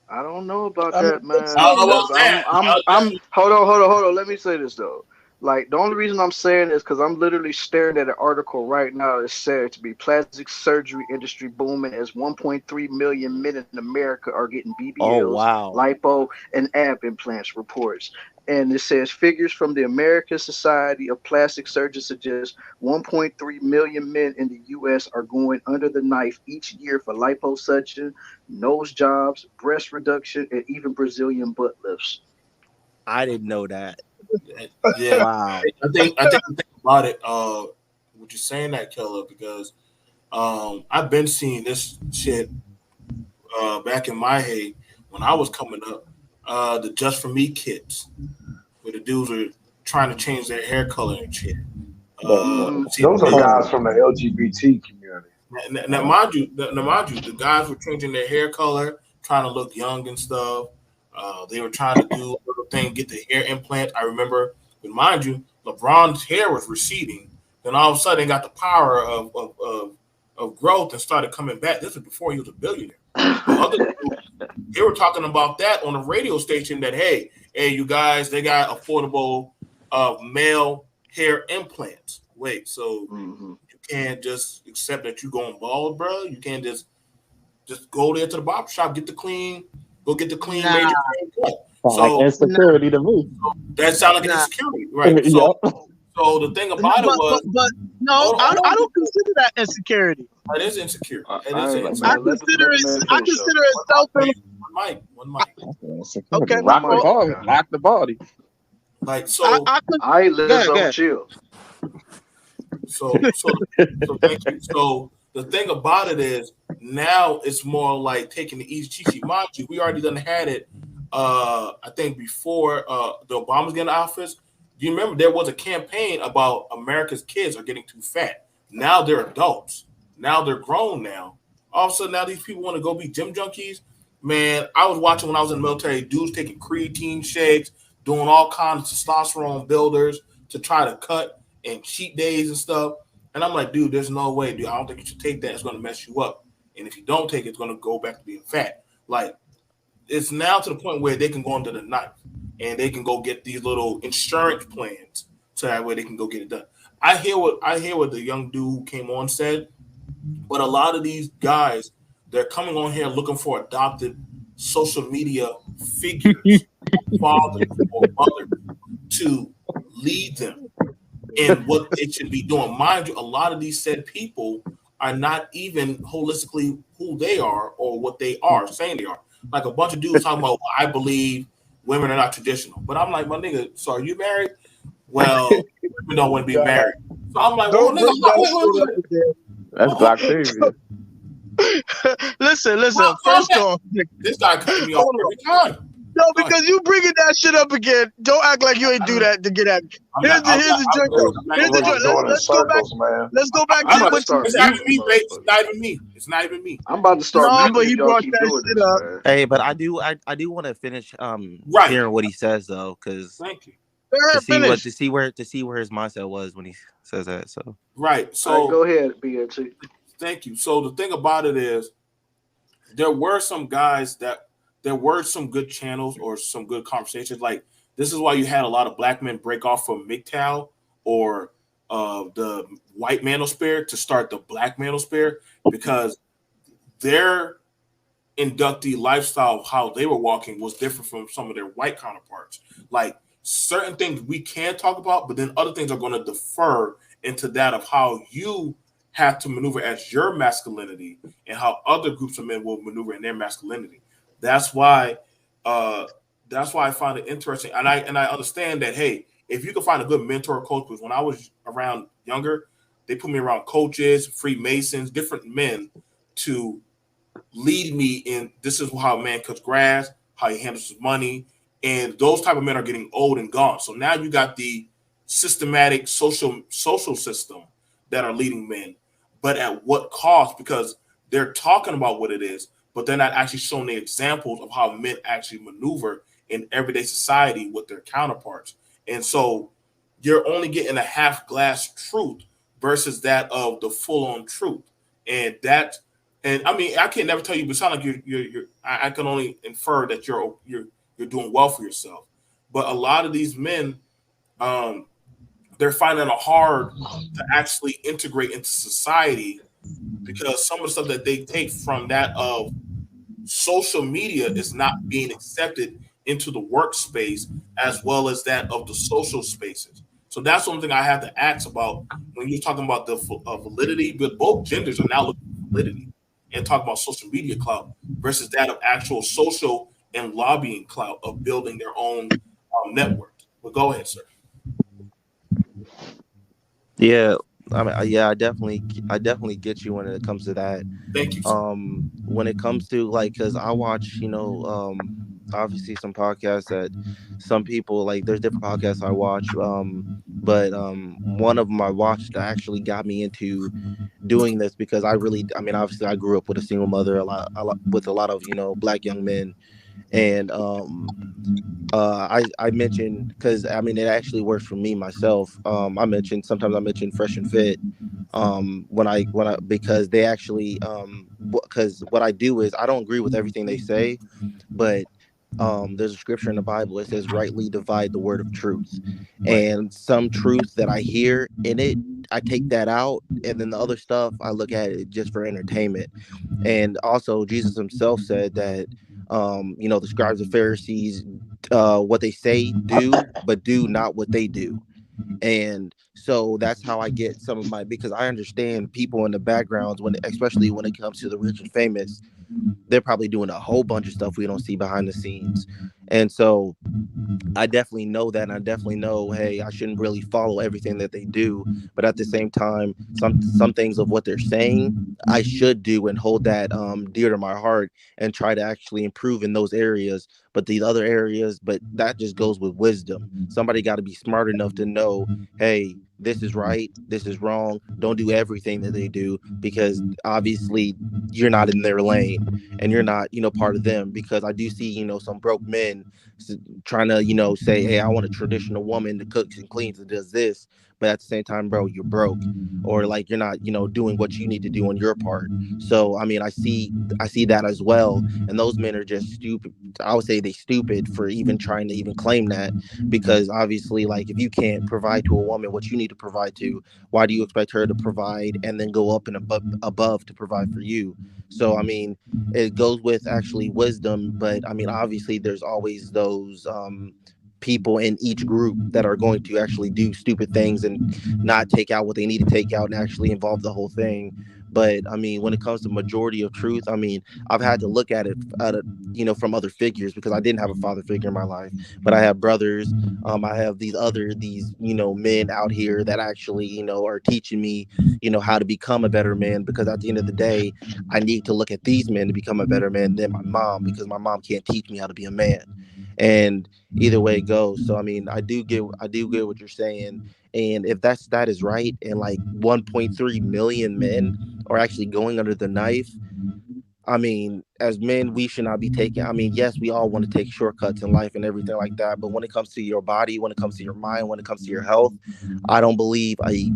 [SPEAKER 3] I don't know about
[SPEAKER 13] I mean,
[SPEAKER 3] that,
[SPEAKER 13] it's
[SPEAKER 3] man.
[SPEAKER 1] I don't know
[SPEAKER 13] saying
[SPEAKER 1] about that.
[SPEAKER 3] I'm. Hold on. Let me say this though. Like the only reason I'm saying is because I'm literally staring at an article right now that said to be plastic surgery industry booming as 1.3 million men in America are getting
[SPEAKER 7] Oh
[SPEAKER 3] BBLs,
[SPEAKER 7] wow.
[SPEAKER 3] lipo, and ab implants. Reports. And it says figures from the American Society of Plastic Surgeons suggest 1.3 million men in the U.S. are going under the knife each year for liposuction, nose jobs, breast reduction, and even Brazilian butt lifts.
[SPEAKER 7] I didn't know that.
[SPEAKER 1] Yeah.
[SPEAKER 7] Wow.
[SPEAKER 1] I think the thing about it, what you're saying that, Keller, because I've been seeing this shit back in my day when I was coming up. The Just For Me kids, where the dudes are trying to change their hair color and shit. See,
[SPEAKER 20] Those are guys from the LGBT community.
[SPEAKER 1] now, mind you, the guys were changing their hair color, trying to look young and stuff. They were trying to do a little thing, get the hair implant. I remember, but mind you, LeBron's hair was receding. Then all of a sudden, they got the power of growth and started coming back. This was before he was a billionaire. But other people, they were talking about that on a radio station. That hey, you guys, they got affordable male hair implants. Wait, so you can't just accept that you going bald, bro? You can't just go there to the barber shop, get the clean major hair cut.
[SPEAKER 15] Like insecurity to me.
[SPEAKER 1] That sounds like an insecurity, right? So, so the thing about it was,
[SPEAKER 13] but no, I don't consider that insecurity.
[SPEAKER 1] It is insecure.
[SPEAKER 13] I consider it self.
[SPEAKER 1] One mic.
[SPEAKER 13] Okay,
[SPEAKER 15] Rock the body.
[SPEAKER 1] Like so,
[SPEAKER 3] I live chill.
[SPEAKER 1] So thank you. So the thing about it is now it's more like taking the easy cheat. Mind you, we already done had it. I think before the Obamas get in office. Do you remember there was a campaign about America's kids are getting too fat? Now they're adults. Now they're grown. Now all of a sudden, now these people want to go be gym junkies. Man, I was watching when I was in the military. Dudes taking creatine shakes, doing all kinds of testosterone builders to try to cut and cheat days and stuff. And I'm like, dude, there's no way, dude. I don't think you should take that. It's going to mess you up. And if you don't take it, it's going to go back to being fat. Like, it's now to the point where they can go under the knife and they can go get these little insurance plans so that way they can go get it done. I hear what the young dude who came on said, but a lot of these guys, they're coming on here looking for adopted social media figures, fathers or mothers, to lead them in what they should be doing. Mind you, a lot of these said people are not even holistically who they are or what they are saying they are. Like a bunch of dudes talking about, I believe women are not traditional. But I'm like, my nigga, so are you married? Well, women don't want to be married. So I'm like, well, nigga,
[SPEAKER 15] that's Black Savior.
[SPEAKER 13] Listen. First off,
[SPEAKER 1] this guy cutting me off every time.
[SPEAKER 13] No, because you bringing that shit up again. Don't act like you ain't do that to get at me. Here's the joke. Let's go back to what you.
[SPEAKER 1] It's not even me, babe. It's not even me. It's not even me.
[SPEAKER 3] I'm about to start.
[SPEAKER 13] No, but he brought that shit up.
[SPEAKER 7] Hey, but I do want to finish hearing what he says though, because
[SPEAKER 1] thank you.
[SPEAKER 7] To see where his mindset was when he says that. So
[SPEAKER 1] right. So
[SPEAKER 3] go ahead, BNT.
[SPEAKER 1] Thank you. So the thing about it is, there were some guys that there were some good channels or some good conversations. Like this is why you had a lot of black men break off from MGTOW or the white manosphere to start the black manosphere, because their inductee lifestyle, how they were walking, was different from some of their white counterparts. Like certain things we can talk about, but then other things are going to defer into that of how you have to maneuver as your masculinity and how other groups of men will maneuver in their masculinity. That's why I find it interesting, and I understand that. Hey, if you can find a good mentor or coach, because when I was around younger, they put me around coaches, Freemasons, different men to lead me in. This is how a man cuts grass, how he handles his money, and those type of men are getting old and gone. So now you got the systematic social system that are leading men, but at what cost? Because they're talking about what it is, but they're not actually showing the examples of how men actually maneuver in everyday society with their counterparts. And so you're only getting a half glass truth versus that of the full on truth. And I mean, I can never tell you, but it sounds like I can only infer that you're doing well for yourself. But a lot of these men, they're finding it hard to actually integrate into society, because some of the stuff that they take from that of social media is not being accepted into the workspace as well as that of the social spaces. So that's one thing I have to ask about when you're talking about the validity, but both genders are now looking for validity and talk about social media clout versus that of actual social and lobbying clout of building their own networked. But go ahead, sir.
[SPEAKER 7] Yeah, yeah, I definitely get you when it comes to that.
[SPEAKER 1] Thank you, sir.
[SPEAKER 7] When it comes to like, cause I watch, obviously some podcasts that some people like. There's different podcasts I watch, but one of them I watched that actually got me into doing this because obviously I grew up with a single mother, with a lot of black young men, and I mentioned because it actually works for me myself. Sometimes I mention Fresh and Fit, when I because they actually because what I do is I don't agree with everything they say, but there's a scripture in the Bible. It says, rightly divide the word of truth.
[SPEAKER 1] Right.
[SPEAKER 7] And some truth that I hear in it, I take that out. And then the other stuff, I look at it just for entertainment. And also, Jesus himself said that, the scribes and Pharisees, what they say do, but do not what they do. And so that's how I get some of my, because I understand people in the backgrounds, especially when it comes to the rich and famous, they're probably doing a whole bunch of stuff we don't see behind the scenes. And so I definitely know that, and I definitely know, hey, I shouldn't really follow everything that they do, but at the same time, some things of what they're saying, I should do and hold that dear to my heart and try to actually improve in those areas. But the other areas, but that just goes with wisdom. Somebody got to be smart enough to know, hey, this is right, this is wrong. Don't do everything that they do, because obviously you're not in their lane and you're not, part of them. Because I do see, some broke men trying to, say, hey, I want a traditional woman that cooks and cleans and does this. But at the same time, bro, you're broke, or like you're not, doing what you need to do on your part. So I see that as well. And those men are just stupid. I would say they stupid for even trying to even claim that, because obviously, like, if you can't provide to a woman what you need to provide to, why do you expect her to provide and then go up and above to provide for you? So it goes with actually wisdom, but obviously there's always those people in each group that are going to actually do stupid things and not take out what they need to take out and actually involve the whole thing. But when it comes to majority of truth, I've had to look at it from other figures, because I didn't have a father figure in my life, but I have brothers. I have these men out here that actually are teaching me how to become a better man, because at the end of the day, I need to look at these men to become a better man than my mom, because my mom can't teach me how to be a man. And either way it goes. So I do get what you're saying. And if that is right, and like 1.3 million men are actually going under the knife, as men, we should not be taking. Yes, we all want to take shortcuts in life and everything like that. But when it comes to your body, when it comes to your mind, when it comes to your health, I don't believe a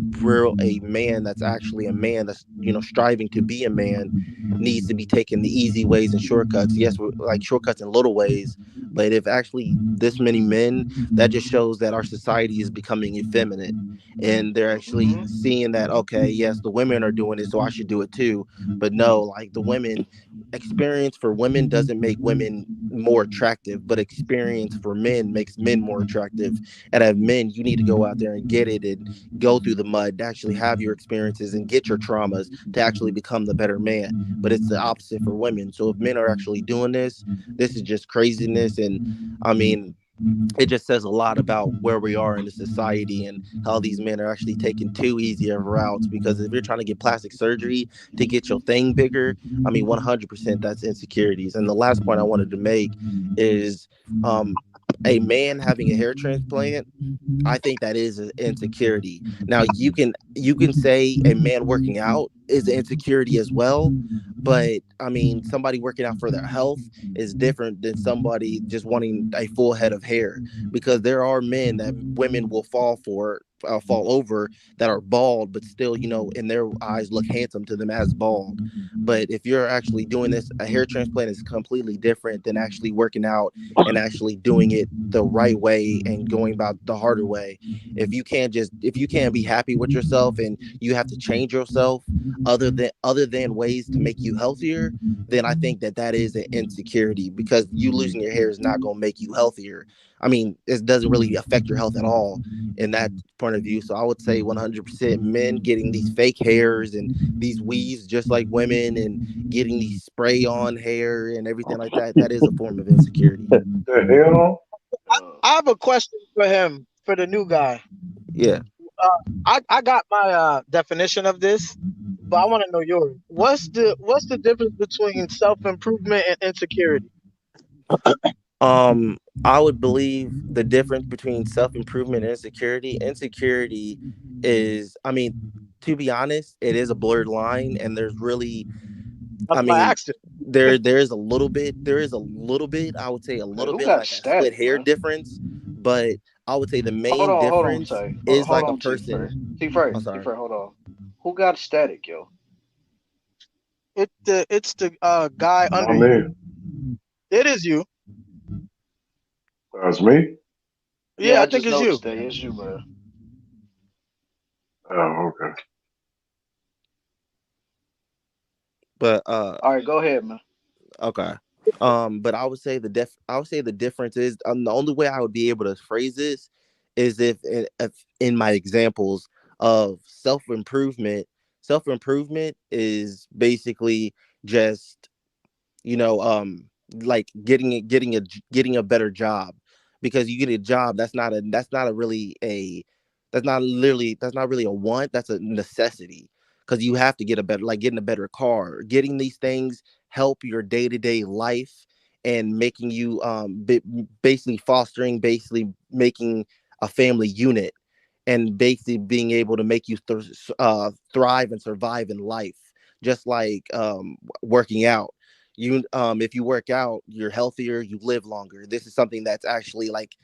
[SPEAKER 7] man that's actually a man, that's striving to be a man, needs to be taking the easy ways and shortcuts. Yes, we're like shortcuts in little ways, but if actually this many men, that just shows that our society is becoming effeminate, and they're actually seeing that, okay, yes, the women are doing it, so I should do it too. But no, like, the women, experience for women doesn't make women more attractive, but experience for men makes men more attractive. And as men, you need to go out there and get it and go through the mud to actually have your experiences and get your traumas to actually become the better man. But it's the opposite for women. So if men are actually doing this is just craziness. And I mean, it just says a lot about where we are in the society and how these men are actually taking too easy of routes. Because if you're trying to get plastic surgery to get your thing bigger, 100% that's insecurities. And the last point I wanted to make is, a man having a hair transplant, I think that is an insecurity. Now, you can say a man working out is an insecurity as well, but somebody working out for their health is different than somebody just wanting a full head of hair. Because there are men that women will fall over, that are bald, but still, in their eyes, look handsome to them as bald. But if you're actually doing this, a hair transplant is completely different than actually working out and actually doing it the right way and going about the harder way. If you can't be happy with yourself and you have to change yourself other than ways to make you healthier, then I think that is an insecurity, because you losing your hair is not going to make you healthier. It doesn't really affect your health at all in that point of view. So I would say 100% men getting these fake hairs and these weaves just like women, and getting these spray on hair and everything like that, that is a form of insecurity.
[SPEAKER 20] The hell?
[SPEAKER 13] I have a question for him, for the new guy.
[SPEAKER 7] Yeah.
[SPEAKER 13] I got my definition of this, but I want to know yours. What's the difference between self improvement and insecurity?
[SPEAKER 7] I would believe the difference between self improvement and insecurity. Insecurity is, I mean, to be honest, it is a blurred line, and there's really,
[SPEAKER 13] That's
[SPEAKER 7] I
[SPEAKER 13] my
[SPEAKER 7] mean,
[SPEAKER 13] accent.
[SPEAKER 7] there is a little bit, I would say a
[SPEAKER 3] Hey,
[SPEAKER 7] little
[SPEAKER 3] who
[SPEAKER 7] bit
[SPEAKER 3] got
[SPEAKER 7] like a split
[SPEAKER 3] static,
[SPEAKER 7] hair
[SPEAKER 3] man?
[SPEAKER 7] difference, but I would say the
[SPEAKER 3] Hold
[SPEAKER 7] main
[SPEAKER 3] on, hold on,
[SPEAKER 7] difference
[SPEAKER 3] Tay.
[SPEAKER 7] is
[SPEAKER 3] Hold
[SPEAKER 7] like a
[SPEAKER 3] on, T Frey.
[SPEAKER 7] person.
[SPEAKER 3] T Frey,
[SPEAKER 7] I'm
[SPEAKER 3] T
[SPEAKER 7] sorry.
[SPEAKER 3] Frey, hold on. Who got static, yo?
[SPEAKER 13] It's the guy
[SPEAKER 20] Not
[SPEAKER 13] under
[SPEAKER 20] me.
[SPEAKER 13] you. It is you.
[SPEAKER 20] That's me.
[SPEAKER 3] Yeah,
[SPEAKER 13] Yeah,
[SPEAKER 3] I
[SPEAKER 13] I think
[SPEAKER 3] just
[SPEAKER 13] it's you.
[SPEAKER 3] noticed that. It's you, man.
[SPEAKER 20] Oh, okay.
[SPEAKER 7] But
[SPEAKER 3] All right, go ahead, man.
[SPEAKER 7] okay. But I would say the difference is, the only way I would be able to phrase this is if in my examples of self improvement is basically just, you know, like getting a better job, because you get a job, that's not a really a that's not really a want, that's a necessity, because you have to get a better, like getting a better car, getting these things help your day-to-day life, and making you basically fostering, basically making a family unit, and basically being able to make you thrive and survive in life, just like working out. You If you work out, you're healthier, you live longer. This is something that's actually like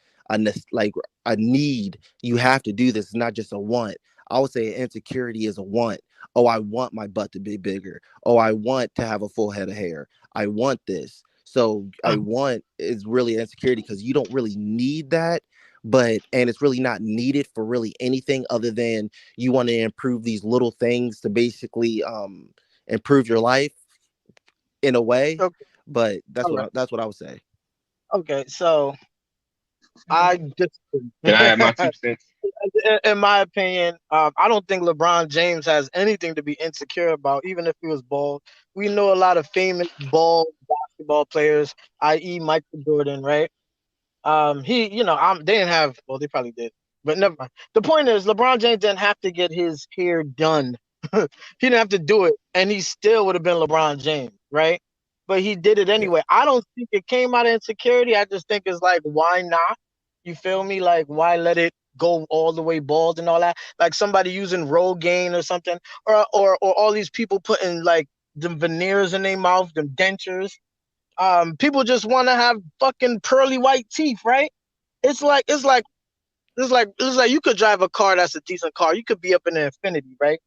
[SPEAKER 7] like a need. You have to do this. It's not just a want. I would say insecurity is a want. Oh, I want my butt to be bigger. Oh, I want to have a full head of hair. I want this. So I want is really insecurity, because you don't really need that, and it's really not needed for really anything other than you want to improve these little things to basically improve your life in a way.
[SPEAKER 13] Okay,
[SPEAKER 7] But
[SPEAKER 13] all right.
[SPEAKER 7] that's what I would say.
[SPEAKER 13] Okay, so I disagree.
[SPEAKER 5] Can I add my 2 cents?
[SPEAKER 13] In my opinion, I don't think LeBron James has anything to be insecure about, even if he was bald. We know a lot of famous bald basketball players, i.e., Michael Jordan, right? They didn't have, well, they probably did, but never mind. The point is, LeBron James didn't have to get his hair done. He didn't have to do it, and he still would have been LeBron James, right? But he did it
[SPEAKER 7] Yeah.
[SPEAKER 13] anyway. I don't think it came out of insecurity. I just think it's like, why not? You feel me? Like, why let it go all the way bald and all that? Like somebody using Rogaine or something, or all these people putting like them veneers in their mouth, them dentures. People just want to have fucking pearly white teeth, right? It's like you could drive a car that's a decent car. You could be up in an Infinity, right?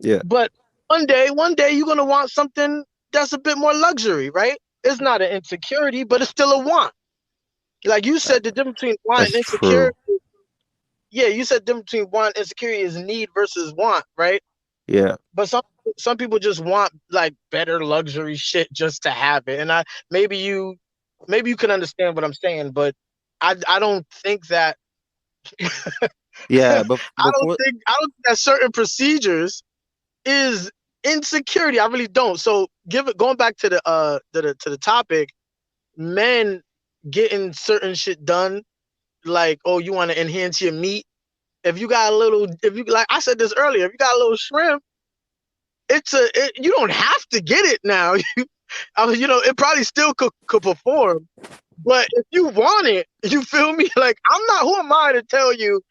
[SPEAKER 7] Yeah.
[SPEAKER 13] But one day you're gonna want something that's a bit more luxury, right? It's not an insecurity, but it's still a want. Like you
[SPEAKER 7] Uh,
[SPEAKER 13] said, the difference between want
[SPEAKER 7] that's
[SPEAKER 13] and
[SPEAKER 7] true.
[SPEAKER 13] insecurity. Yeah, you said the difference between want and insecurity is need versus want, right?
[SPEAKER 7] Yeah.
[SPEAKER 13] But some people just want like better luxury shit just to have it. And maybe you can understand what I'm saying, but I don't think that
[SPEAKER 7] Yeah. But
[SPEAKER 13] I don't think that certain procedures is insecurity. I really don't. So going back to the topic, men getting certain shit done, like, oh, you want to enhance your meat. If you, like I said this earlier, if you got a little shrimp, you don't have to get it now. It probably still could perform, but if you want it, you feel me? Like, I'm not. Who am I to tell you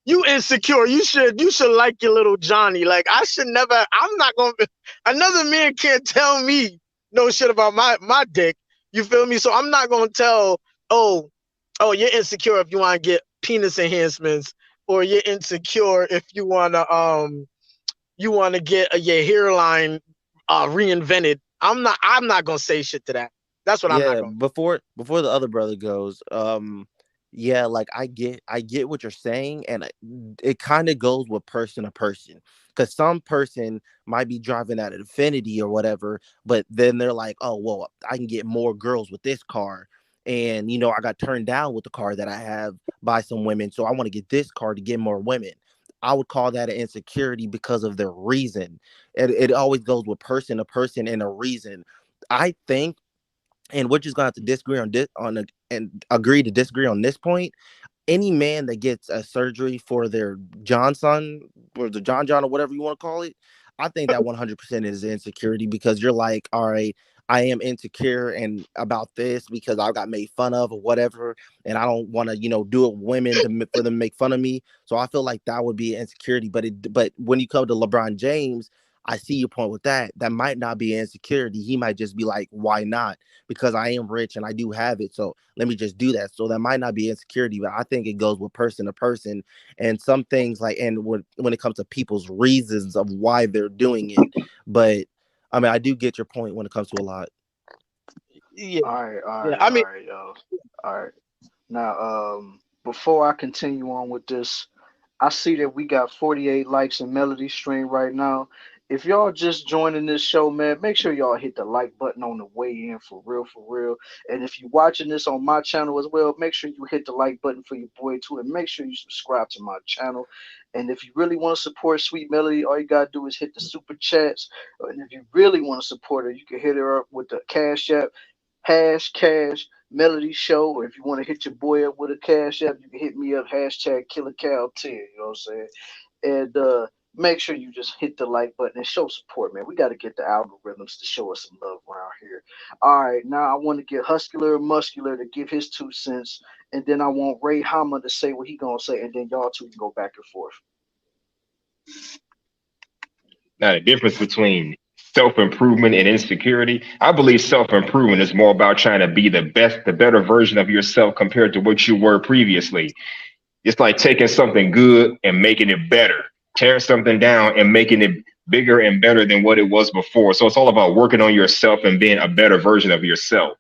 [SPEAKER 13] you insecure? You should like your little Johnny. Like, I should never. I'm not gonna. Another man can't tell me no shit about my dick. You feel me? So I'm not gonna tell. Oh, you're insecure if you want to get penis enhancements, or you're insecure if you want to get your hairline reinvented. I'm not gonna say shit to that. That's what I'm not
[SPEAKER 7] yeah,
[SPEAKER 13] gonna.
[SPEAKER 7] before the other brother goes, yeah, like I get what you're saying, and it kind of goes with person to person, because some person might be driving at an Infinity or whatever, but then they're like, oh well, I can get more girls with this car, and I got turned down with the car that I have by some women, so I want to get this car to get more women. I would call that an insecurity because of their reason. It always goes with person to person and a reason. I think and we're just gonna have to disagree on this and agree to disagree on this point. Any man that gets a surgery for their Johnson or the John or whatever you want to call it, I think that 100% is insecurity, because you're like, all right, I am insecure and about this because I got made fun of or whatever, and I don't want to, do it with women for them to make fun of me. So I feel like that would be insecurity. But when you come to LeBron James, I see your point with that. That might not be insecurity. He might just be like, why not? Because I am rich and I do have it. So let me just do that. So that might not be insecurity, but I think it goes with person to person. And some things like, and when it comes to people's reasons of why they're doing it. But I mean, I do get your point when it comes to a lot.
[SPEAKER 13] Yeah,
[SPEAKER 3] All right, all
[SPEAKER 13] yeah.
[SPEAKER 3] right,
[SPEAKER 13] I
[SPEAKER 3] all
[SPEAKER 13] mean,
[SPEAKER 3] right, y'all. All right. Now, before I continue on with this, I see that we got 48 likes in Melody Stream right now. If y'all just joining this show, man, make sure y'all hit the like button on the way in, for real, for real. And if you're watching this on my channel as well, make sure you hit the like button for your boy too, and make sure you subscribe to my channel. And if you really want to support Sweet Melody, all you gotta do is hit the super chats. And if you really want to support her, you can hit her up with the Cash App, hash cash Melody Show. Or if you want to hit your boy up with a Cash App, you can hit me up, hashtag Killer Cow 10. You know what I'm saying? And make sure you just hit the like button and show support, man. We got to get the algorithms to show us some love around here. All right, now I want to get Huscular Muscular to give his 2 cents, and then I want Ray Hama to say what he gonna say, and then y'all two can go back and forth.
[SPEAKER 17] Now, the difference between self improvement and insecurity, I believe self improvement is more about trying to be the best, the better version of yourself compared to what you were previously. It's like taking something good and making it better, tearing something down and making it bigger and better than what it was before. So it's all about working on yourself and being a better version of yourself.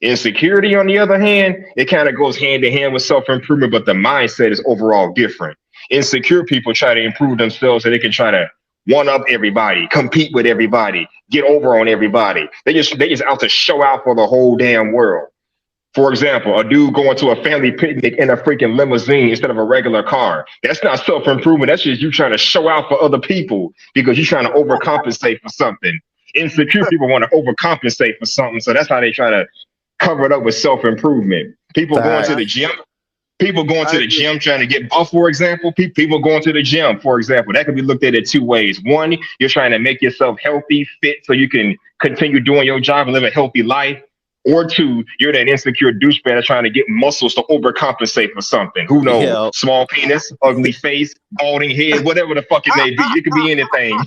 [SPEAKER 17] Insecurity, on the other hand, it kind of goes hand in hand with self improvement, but the mindset is overall different. Insecure people try to improve themselves so they can try to one up everybody, compete with everybody, get over on everybody. They just out to show out for the whole damn world. For example, a dude going to a family picnic in a freaking limousine instead of a regular car. That's not self improvement. That's just you trying to show out for other people because you're trying to overcompensate for something. Insecure people want to overcompensate for something, so that's how they try to cover it up with self improvement. People going to the
[SPEAKER 7] Facts.
[SPEAKER 17] gym. People going
[SPEAKER 3] I
[SPEAKER 17] to the
[SPEAKER 3] agree.
[SPEAKER 17] gym trying to get buff, for example. People going to the gym, for example. That can be looked at in two ways. One, you're trying to make yourself healthy, fit, so you can continue doing your job and live a healthy life. Or two, you're that insecure douchebag that's trying to get muscles to overcompensate for something. Who knows?
[SPEAKER 7] Yeah.
[SPEAKER 17] Small penis, ugly face, balding head, whatever the fuck it may be. It could be anything.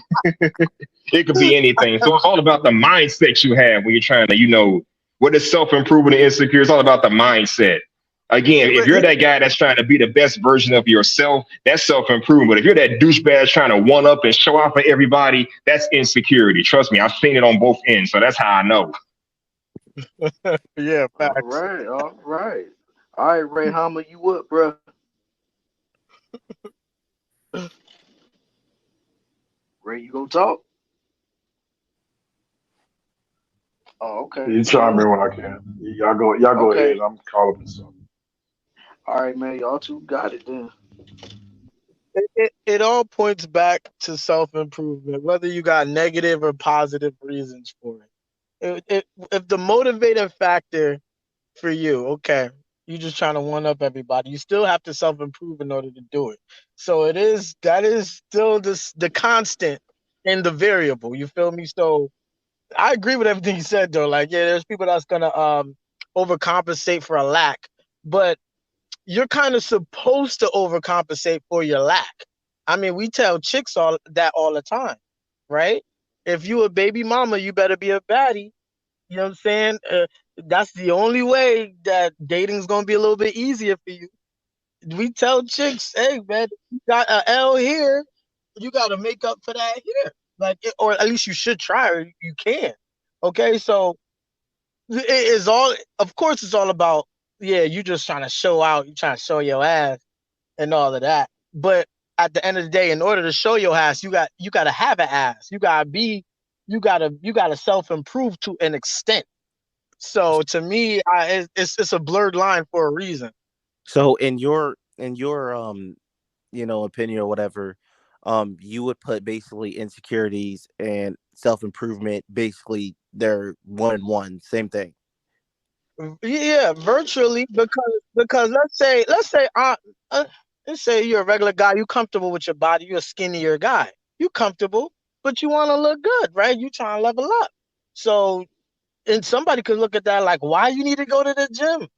[SPEAKER 17] It could be anything. So it's all about the mindset you have when you're trying to, what is self improvement and insecure? It's all about the mindset. Again, if you're that guy that's trying to be the best version of yourself, that's self improvement. But if you're that douchebag that's trying to one up and show off for everybody, that's insecurity. Trust me, I've seen it on both ends. So that's how I know.
[SPEAKER 13] yeah,
[SPEAKER 3] All
[SPEAKER 13] facts.
[SPEAKER 3] right, all right. All right, Ray Hama, you up, bro? Ray, you gonna talk? Oh, okay.
[SPEAKER 20] You chime in when I can. Y'all go ahead.
[SPEAKER 3] Okay.
[SPEAKER 20] I'm caught up in something.
[SPEAKER 3] All right, man. Y'all two got it then.
[SPEAKER 13] It all points back to self improvement, whether you got negative or positive reasons for it. If the motivating factor for you, okay, you just trying to one up everybody, you still have to self improve in order to do it. So that is still the constant and the variable. You feel me? So I agree with everything you said though. Like, yeah, there's people that's gonna overcompensate for a lack, but you're kind of supposed to overcompensate for your lack. I mean, we tell chicks all the time, right? If you a baby mama, you better be a baddie. You know what I'm saying? That's the only way that dating's gonna be a little bit easier for you. We tell chicks, hey man, you got a L here, you gotta make up for that here. Like, or at least you should try, or you can. Okay, so it is all. Of course, it's all about, yeah. You just trying to show out, you trying to show your ass and all of that. But at the end of the day, in order to show your ass, you got to have an ass. You gotta self improve to an extent. So to me, it's a blurred line for a reason.
[SPEAKER 7] So in your opinion or whatever, you would put basically insecurities and self improvement basically they're one and one, same thing.
[SPEAKER 13] Yeah, virtually, because let's say you're a regular guy, you comfortable with your body, you're a skinnier guy, you comfortable, but you want to look good, right? You trying to level up. So, and somebody could look at that like, why you need to go to the gym?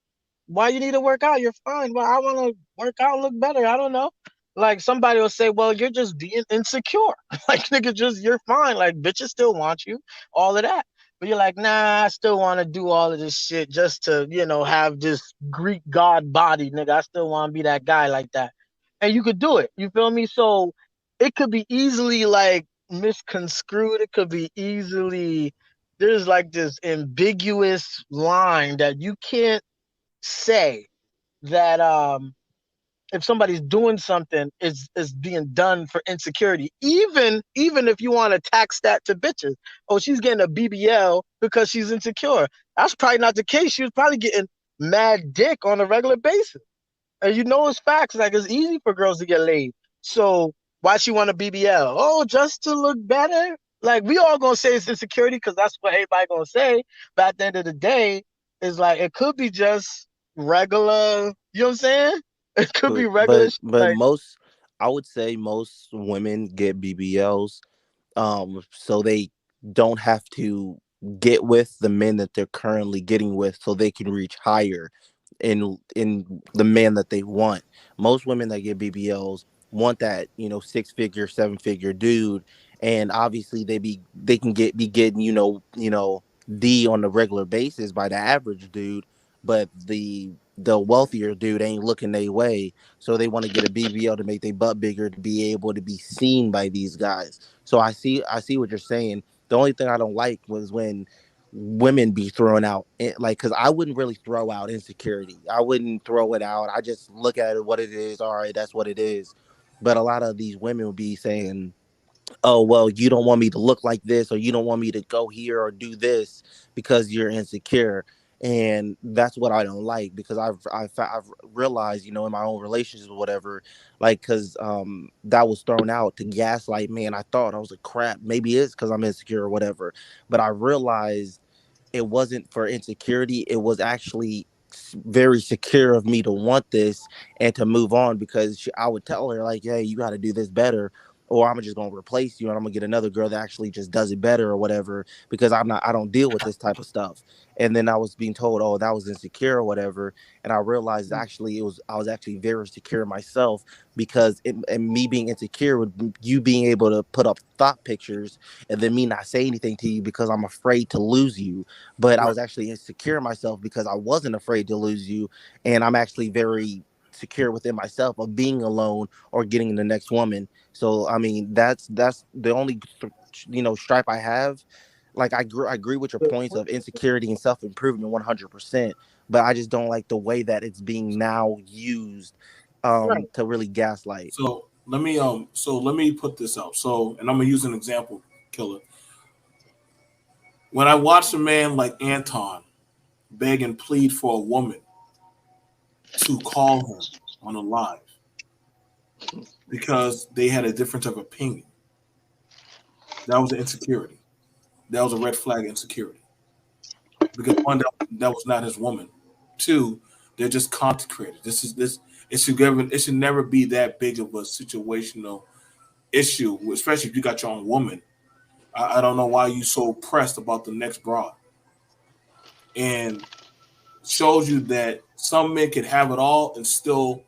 [SPEAKER 13] Why you need to work out? You're fine. Well, I want to work out, look better. I don't know. Like somebody will say, well, you're just being insecure. Like nigga, just you're fine. Like bitches still want you, all of that. But you're like, nah, I still want to do all of this shit just to, have this Greek god body, nigga. I still want to be that guy like that. And you could do it. You feel me? So it could be easily like misconstrued. It could be easily there's like this ambiguous line that you can't say that if somebody's doing something is being done for insecurity, even if you want to tax that to bitches. Oh, she's getting a BBL because she's insecure. That's probably not the case. She was probably getting mad dick on a regular basis. And it's facts. Like it's easy for girls to get laid. So why she want a BBL? Oh, just to look better. Like we all gonna say it's insecurity because that's what everybody gonna say. But at the end of the day, it's like it could be just regular. You know what I'm saying? It could be
[SPEAKER 7] But
[SPEAKER 13] regular.
[SPEAKER 7] but but most, I would say most women get BBLs, so they don't have to get with the men that they're currently getting with, so they can reach higher in the man that they want. Most women that get BBLs want that, 6 figure, 7 figure dude, and obviously they can be getting, D on a regular basis by the average dude, but the wealthier dude ain't looking their way, so they want to get a BBL to make their butt bigger to be able to be seen by these guys. So I see what you're saying. The only thing I don't like was when women be throwing out like, because I wouldn't really throw out insecurity. I wouldn't throw it out. I just look at it what it is. All right, that's what it is. But a lot of these women would be saying, oh well, you don't want me to look like this, or you don't want me to go here or do this because you're insecure. And that's what I don't like, because I've realized, in my own relationships or whatever, like, because that was thrown out to gaslight me, and I was like, crap, maybe it's because I'm insecure or whatever. But I realized it wasn't for insecurity. It was actually very secure of me to want this and to move on, because I would tell her like, hey, you got to do this better, or I'm just going to replace you and I'm going to get another girl that actually just does it better or whatever, because I don't deal with this type of stuff. And then I was being told, oh, that was insecure or whatever. And I realized actually I was actually very secure myself, because and me being insecure with you being able to put up thought pictures and then me not say anything to you because I'm afraid to lose you. But I
[SPEAKER 1] Right.
[SPEAKER 7] was actually insecure myself because I wasn't afraid to lose you. And I'm actually very secure within myself of being alone or getting the next woman. So I mean, that's the only stripe I have. Like I agree with your points of insecurity and self improvement 100%, but I just don't like the way that it's being now used to really gaslight.
[SPEAKER 1] So let me put this out. So, and I'm gonna use an example, Killer. When I watch a man like Anton beg and plead for a woman to call him on a live because they had a difference of opinion, that was an insecurity. That was a red flag insecurity. Because one, that was not his woman. Two, they're just content creators. This. It should never be that big of a situational issue, especially if you got your own woman. I don't know why you so pressed about the next broad, and shows you that some men can have it all and still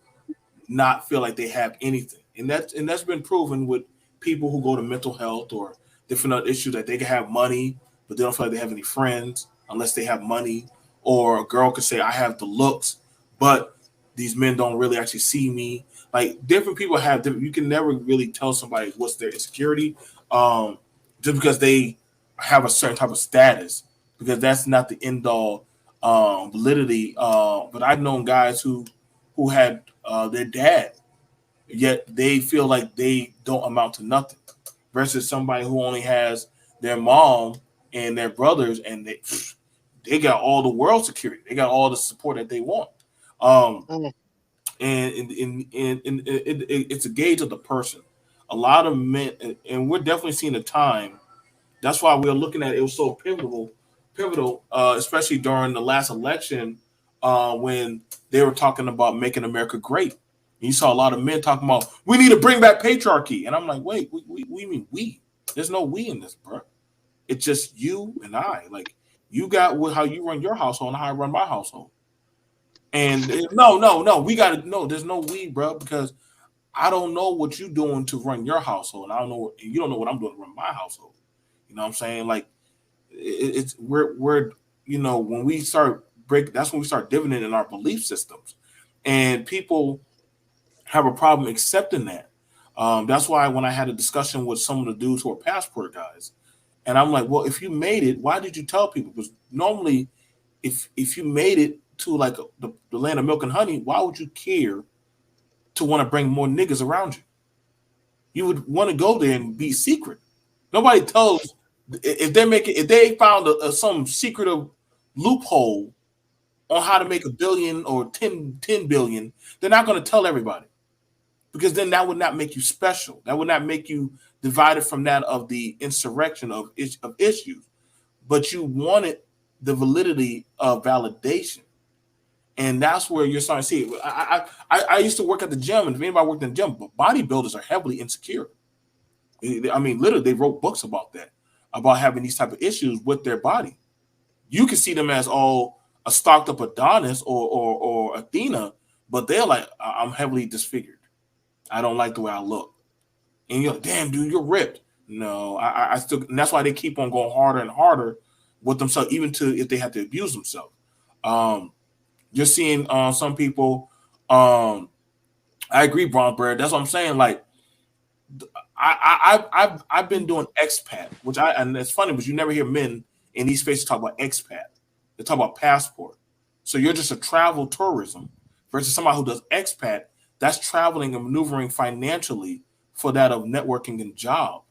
[SPEAKER 1] not feel like they have anything, and that's been proven with people who go to mental health or different other issues, that they can have money but they don't feel like they have any friends unless they have money. Or a girl could say, I have the looks, but these men don't really actually see me. Like, different people have different, you can never really tell somebody what's their insecurity, um, just because they have a certain type of status, because that's not the end all validity. But I've known guys who had their dad, yet they feel like they don't amount to nothing, versus somebody who only has their mom and their brothers, and they got all the world security, they got all the support that they want. Um, and it's a gauge of the person. A lot of men, and we're definitely seeing a time. That's why we're looking at it. It was so pivotal, especially during the last election, when they were talking about making America great. You saw a lot of men talking about we need to bring back patriarchy, and I'm like, wait, we mean we? There's no we in this, bro. It's just you and I. Like you got how you run your household and how I run my household. And no, we got to no. There's no we, bro, because I don't know what you're doing to run your household, and I don't know, and you don't know what I'm doing to run my household. You know what I'm saying? Like it's we're when we start that's when we start dividing in our belief systems, and people have a problem accepting that. That's why when I had a discussion with some of the dudes who are passport guys, and I'm like, well, if you made it, why did you tell people? Because normally, if you made it to like the land of milk and honey, why would you care to want to bring more niggas around you? You would want to go there and be secret. Nobody tells if they found some secretive loophole on how to make $1 billion or 10 billion, they're not going to tell everybody, because then that would not make you special. That would not make you divided from that of the insurrection of issues. But you wanted the validity of validation. And that's where you're starting to see it. I used to work at the gym, and if anybody worked in the gym, but bodybuilders are heavily insecure. I mean, literally, they wrote books about that, about having these type of issues with their body. You can see them as a stocked up Adonis or Athena, but they're like, I'm heavily disfigured. I don't like the way I look. And you're like, damn, dude, you're ripped. No, I still, and that's why they keep on going harder and harder with themselves, even to if they have to abuse themselves. You're seeing some people. I agree, Bron Bird. That's what I'm saying. Like, I've been doing expat, and it's funny because you never hear men in these spaces talk about expat. They talk about passport. So you're just a travel tourism versus somebody who does expat. That's traveling and maneuvering financially for that of networking and job,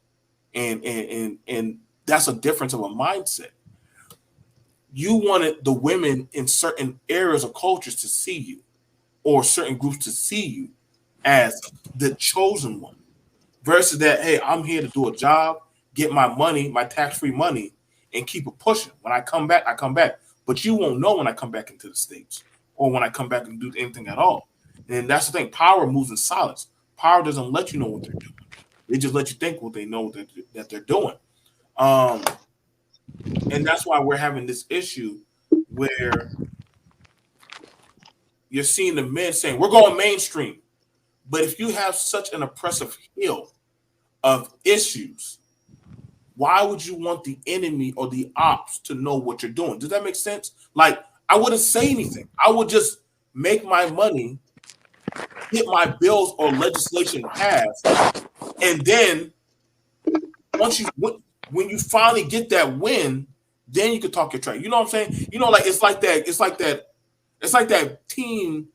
[SPEAKER 1] and that's a difference of a mindset. You wanted the women in certain areas of cultures to see you, or certain groups to see you as the chosen one, versus that, hey, I'm here to do a job, get my money, my tax-free money, and keep it pushing. When I come back, I come back. But you won't know when I come back into the States or when I come back and do anything at all. And that's the thing. Power moves in silence. Power doesn't let you know what they're doing. They just let you think what they know that they're doing. And that's why we're having this issue where you're seeing the men saying, we're going mainstream. But if you have such an oppressive hill of issues, why would you want the enemy or the ops to know what you're doing? Does that make sense? Like, I wouldn't say anything. I would just make my money, get my bills or legislation passed, and then when you finally get that win, then you can talk your trash. You know what I'm saying? Like it's like that team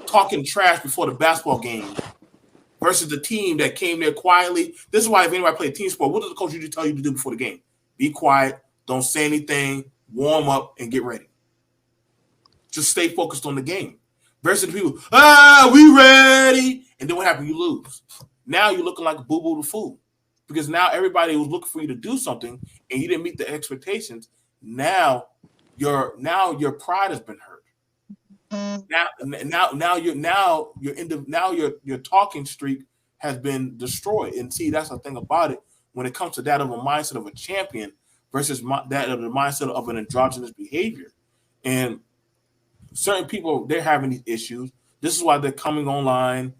[SPEAKER 1] talking trash before the basketball game versus the team that came there quietly. This is why if anybody play a team sport, what does the coach usually tell you to do before the game? Be quiet, don't say anything, warm up, and get ready. Just stay focused on the game. Versus the people, we ready. And then what happened? You lose. Now you're looking like a boo-boo the fool. Because now everybody was looking for you to do something and you didn't meet the expectations. Now your pride has been hurt. Now your talking streak has been destroyed. And see, that's the thing about it when it comes to that of a mindset of a champion versus that of the mindset of an androgynous behavior. And certain people, they're having these issues. This is why they're coming online,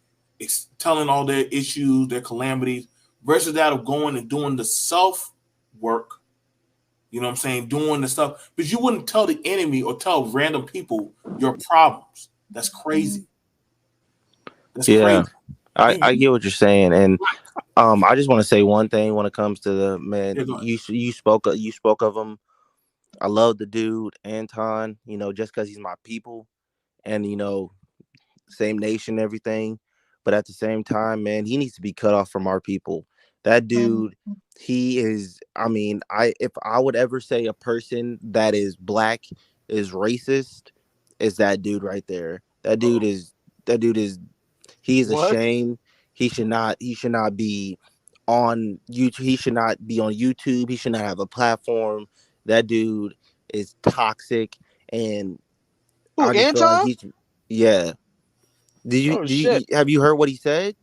[SPEAKER 1] telling all their issues, their calamities, versus that of going and doing the self work. You know what I'm saying? Doing the stuff. But you wouldn't tell the enemy or tell random people your problems. That's crazy. That's crazy.
[SPEAKER 7] I get what you're saying, and I just want to say one thing when it comes to the man. You spoke of him. I love the dude Anton. Just because he's my people, and same nation, everything. But at the same time, man, he needs to be cut off from our people. That dude, he is. I mean, if I would ever say a person that is black is racist, is that dude right there. That dude is. He is a shame. He should not be on YouTube. He should not be on YouTube. He should not have a platform. That dude is toxic, and
[SPEAKER 13] Who,
[SPEAKER 7] I just feel like
[SPEAKER 13] Anton?
[SPEAKER 7] he's yeah.
[SPEAKER 13] Oh shit!
[SPEAKER 7] Have you heard what he said?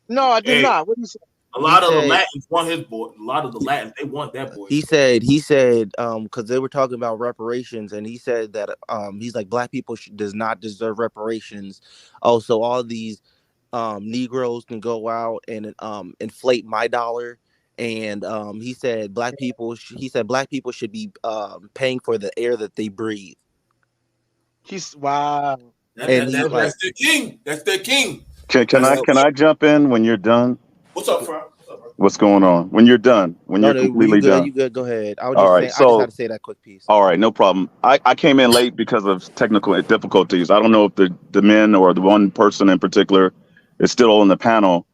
[SPEAKER 13] No, I did
[SPEAKER 1] Hey,
[SPEAKER 13] not. What did you say?
[SPEAKER 1] a
[SPEAKER 7] He
[SPEAKER 1] lot of the
[SPEAKER 7] said
[SPEAKER 1] Latins want his boy. A lot of the Latins, they want that boy.
[SPEAKER 7] he said because they were talking about reparations, and he said that he's like black people does not deserve reparations. Oh, so all these Negroes can go out and inflate my dollar. And he said black people should be paying for the air that they breathe.
[SPEAKER 13] He's wow.
[SPEAKER 7] And he's like,
[SPEAKER 1] That's their king. That's their king.
[SPEAKER 8] Can
[SPEAKER 1] That's
[SPEAKER 8] I
[SPEAKER 1] their
[SPEAKER 8] can
[SPEAKER 1] king.
[SPEAKER 8] I jump in when you're done?
[SPEAKER 1] What's up, Fred? What's up, bro?
[SPEAKER 8] What's going on? When you're done, when
[SPEAKER 7] no,
[SPEAKER 8] you're
[SPEAKER 7] no, you
[SPEAKER 8] completely
[SPEAKER 7] good,
[SPEAKER 8] done.
[SPEAKER 7] you good. Go ahead. I was
[SPEAKER 8] All
[SPEAKER 7] just
[SPEAKER 8] right.
[SPEAKER 7] saying, I just had
[SPEAKER 8] So,
[SPEAKER 7] to say that quick piece.
[SPEAKER 8] all right, no problem. I came in late because of technical difficulties. I don't know if the men or the one person in particular is still on the panel.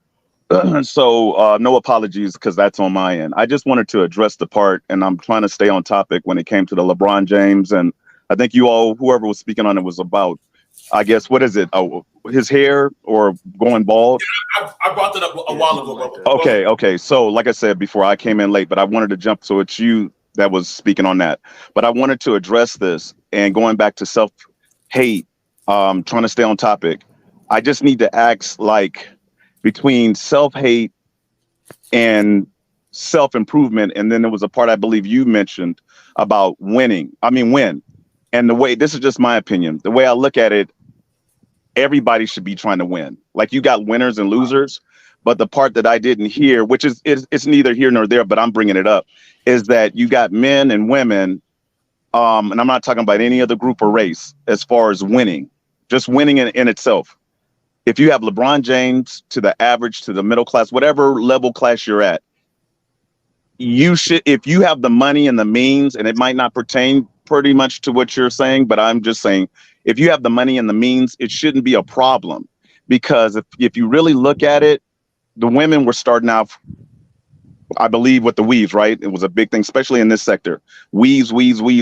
[SPEAKER 8] So no apologies because that's on my end. I just wanted to address the part, and I'm trying to stay on topic when it came to the LeBron James, and I think you all, whoever was speaking on it, was about, I guess, what is it? Oh, his hair or going bald?
[SPEAKER 1] I brought that up a while ago, brother.
[SPEAKER 8] Okay. So, like I said before, I came in late, but I wanted to jump. So it's you that was speaking on that. But I wanted to address this and going back to self hate, trying to stay on topic. I just need to ask, like, between self hate and self improvement. And then there was a part I believe you mentioned about winning. I mean, win. And the way, this is just my opinion, the way I look at it, everybody should be trying to win. Like, you got winners and losers. But the part that I didn't hear, which is it's neither here nor there, but I'm bringing it up, is that you got men and women, and I'm not talking about any other group or race as far as winning, just winning in itself. If you have LeBron James to the average, to the middle class, whatever level class you're at, you should, if you have the money and the means, and it might not pertain pretty much to what you're saying, but I'm just saying, if you have the money and the means, it shouldn't be a problem. Because if you really look at it, the women were starting out, I believe, with the weaves, right? It was a big thing, especially in this sector. Weaves,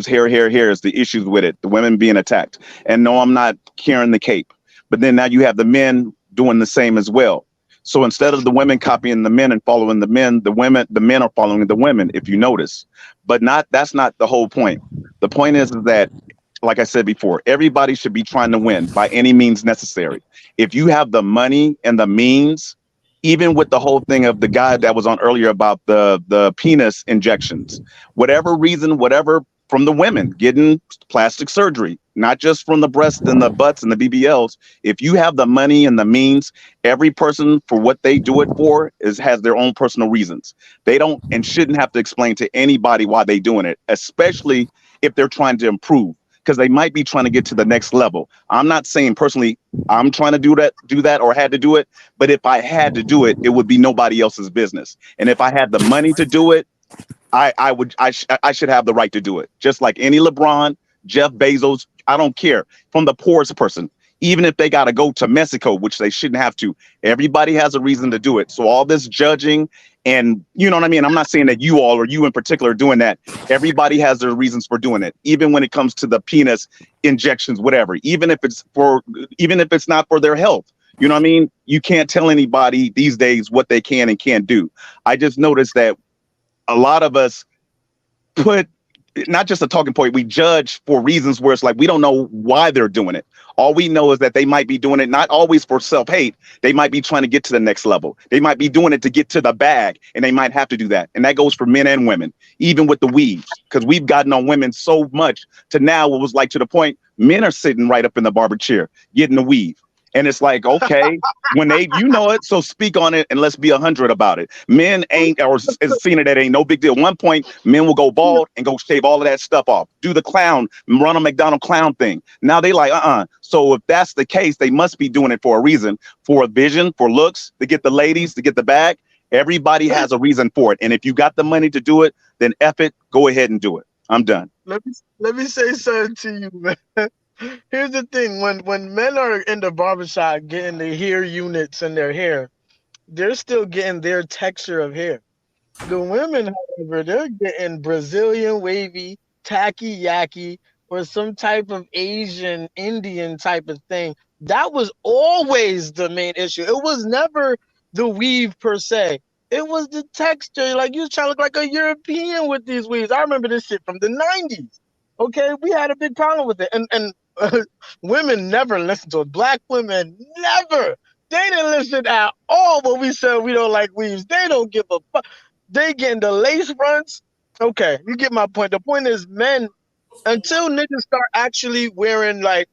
[SPEAKER 8] hair is the issues with it. The women being attacked. And no, I'm not carrying the cape. But then now you have the men doing the same as well. So instead of the women copying the men and following the men are following the women, if you notice. But that's not the whole point. The point is that, like I said before, everybody should be trying to win by any means necessary. If you have the money and the means, even with the whole thing of the guy that was on earlier about the penis injections, whatever reason, whatever, from the women getting plastic surgery, not just from the breasts and the butts and the BBLs. If you have the money and the means, every person for what they do it for has their own personal reasons. They don't and shouldn't have to explain to anybody why they're doing it, especially if they're trying to improve, because they might be trying to get to the next level. I'm not saying personally I'm trying to do that or had to do it, but if I had to do it, it would be nobody else's business. And if I had the money to do it, I should have the right to do it. Just like any LeBron, Jeff Bezos, I don't care, from the poorest person, even if they got to go to Mexico, which they shouldn't have to. Everybody has a reason to do it. So all this judging, and you know what I mean? I'm not saying that you all or you in particular are doing that. Everybody has their reasons for doing it, even when it comes to the penis injections, whatever, even if it's not for their health. You know what I mean? You can't tell anybody these days what they can and can't do. I just noticed that a lot of us put not just a talking point, we judge for reasons where it's like we don't know why they're doing it. All we know is that they might be doing it not always for self-hate. They might be trying to get to the next level. They might be doing it to get to the bag, and they might have to do that. And that goes for men and women, even with the weaves, because we've gotten on women so much to now it was like to the point men are sitting right up in the barber chair getting the weave. And it's like, okay, when you know it, so speak on it and let's be 100 about it. Men ain't, or seen it, that ain't no big deal. At one point, men will go bald and go shave all of that stuff off. Do the clown, run a McDonald clown thing. Now they like, So if that's the case, they must be doing it for a reason, for a vision, for looks, to get the ladies, to get the bag. Everybody has a reason for it. And if you got the money to do it, then F it, go ahead and do it. I'm done.
[SPEAKER 13] Let me say something to you, man. Here's the thing: when men are in the barbershop getting the hair units in their hair, they're still getting their texture of hair. The women, however, they're getting Brazilian wavy, tacky yaki, or some type of Asian Indian type of thing. That was always the main issue. It was never the weave per se. It was the texture. Like, you was trying to look like a European with these weaves. I remember this shit from the 90s. Okay, we had a big problem with it, and women never listened to it. Black women never. They didn't listen at all when we said we don't like weaves. They don't give a fuck. They getting the lace fronts. Okay, you get my point. The point is, men, until niggas start actually wearing, like,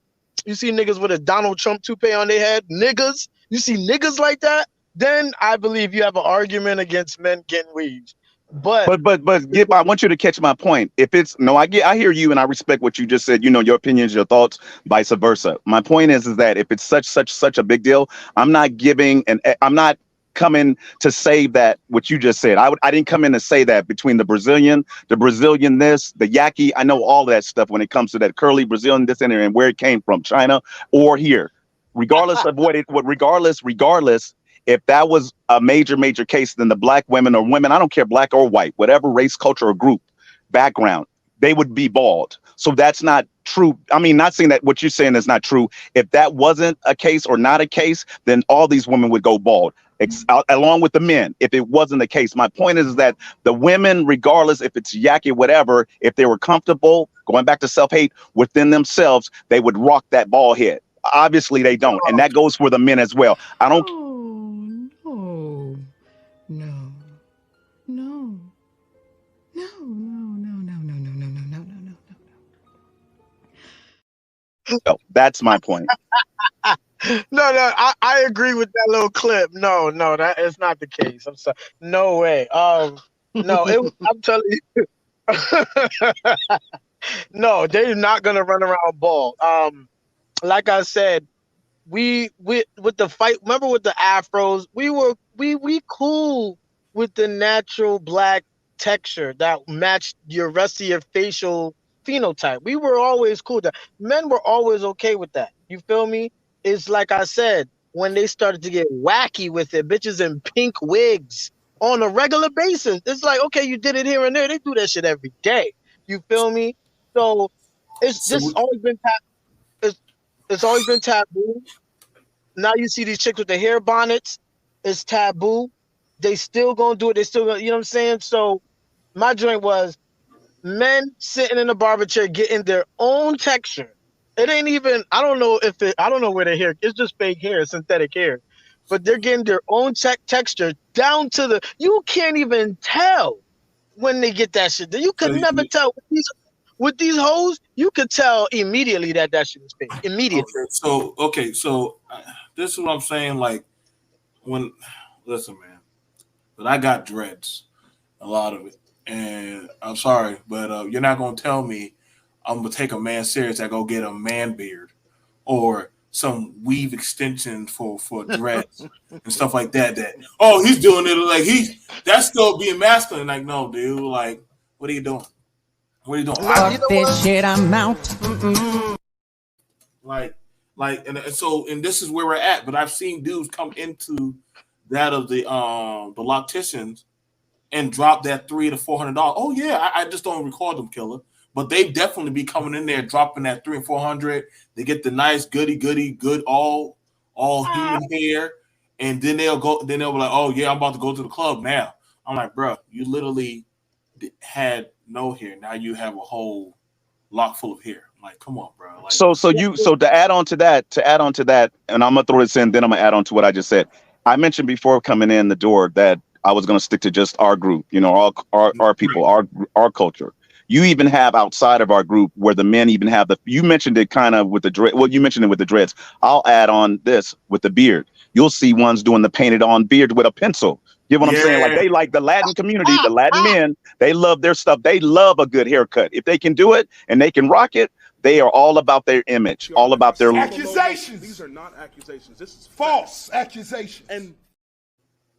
[SPEAKER 13] you see niggas with a Donald Trump toupee on their head, niggas. You see niggas like that, then I believe you have an argument against men getting weaves. But
[SPEAKER 8] I want you to catch my point. If it's no, I hear you and I respect what you just said. Your opinions, your thoughts, vice versa. My point is that if it's such a big deal, I'm not coming to say that what you just said. I didn't come in to say that between the Brazilian this, the Yaki. I know all that stuff when it comes to that curly Brazilian this and where it came from, China or here. Regardless of regardless, if that was a major case, then the black women or women, I don't care, black or white, whatever race, culture, or group background, they would be bald. So that's not true. I mean, not saying that what you're saying is not true. If that wasn't a case or not a case, then all these women would go bald, along with the men. If it wasn't the case, my point is that the women, regardless if it's yaki, whatever, if they were comfortable, going back to self-hate within themselves, they would rock that bald head. Obviously, they don't. And that goes for the men as well. I don't.
[SPEAKER 21] Oh, no. No. No, no, no, no, no, no, no, no, no, no, no.
[SPEAKER 8] So that's my point.
[SPEAKER 13] No, I agree with that little clip. No, that is not the case. I'm sorry. No way. No, I'm telling you. No, they're not gonna run around bald. Like I said, we with the fight. Remember with the afros, we cool with the natural black texture that matched your rest of your facial phenotype. We were always cool with that. Men were always okay with that. You feel me? It's like I said, when they started to get wacky with it, bitches in pink wigs on a regular basis. It's like, okay, you did it here and there. They do that shit every day. You feel me? So it's always been taboo. Now you see these chicks with the hair bonnets. It's taboo. They still gonna do it. They still gonna, you know what I'm saying? So my joint was men sitting in a barber chair getting their own texture. It ain't even, I don't know where their hair, it's just fake hair, synthetic hair. But they're getting their own texture down to you can't even tell when they get that shit. You could never tell. With these hoes, you could tell immediately that shit was fake. Immediately.
[SPEAKER 19] So this is what I'm saying. Like, listen, man, but I got dreads, a lot of it, and I'm sorry, but you're not gonna tell me I'm gonna take a man serious. I go get a man beard or some weave extension for dreads and stuff like that. That he's doing it like that's still being masculine. Like, no, dude. Like, what are you doing? What are you doing?
[SPEAKER 21] Fuck this shit, I'm out.
[SPEAKER 19] And this is where we're at. But I've seen dudes come into that of the locticians and drop that $300 to $400. Oh yeah, I just don't recall them, Killer. But they definitely be coming in there dropping that $300 and $400. They get the nice good all human hair, and then they'll be like, oh yeah, I'm about to go to the club now. I'm like, bro, you literally had no hair. Now you have a whole lock full of hair. I'm like, come on, bro. Like,
[SPEAKER 8] So to add on to that, and I'm gonna throw this in, then I'm gonna add on to what I just said. I mentioned before coming in the door that I was gonna stick to just our group, our people, our culture. You even have outside of our group where the men even have you mentioned it kind of with the dread. Well, you mentioned it with the dreads. I'll add on this with the beard. You'll see ones doing the painted on beard with a pencil. You know what I'm saying? Like they like the Latin community, the Latin men, they love their stuff. They love a good haircut. If they can do it and they can rock it, they are all about their image, all about their
[SPEAKER 9] accusations. These are not accusations. This is false accusations. And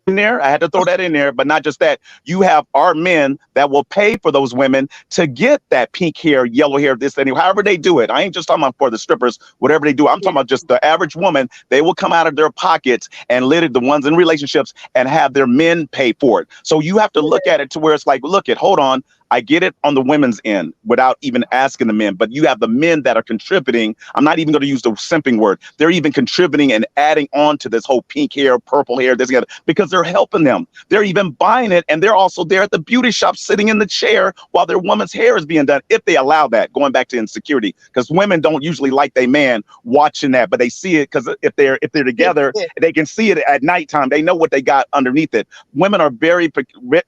[SPEAKER 8] in there, I had to throw that in there, but not just that. You have our men that will pay for those women to get that pink hair, yellow hair, this, that, however they do it. I ain't just talking about for the strippers, whatever they do. I'm talking about just the average woman. They will come out of their pockets and literally the ones in relationships and have their men pay for it. So you have to look at it to where it's like, hold on. I get it on the women's end without even asking the men, but you have the men that are contributing. I'm not even going to use the simping word. They're even contributing and adding on to this whole pink hair, purple hair, this together, because they're helping them. They're even buying it, and they're also there at the beauty shop sitting in the chair while their woman's hair is being done, if they allow that, going back to insecurity, because women don't usually like their man watching that, but they see it because if they're together, they can see it at nighttime. They know what they got underneath it. Women are very,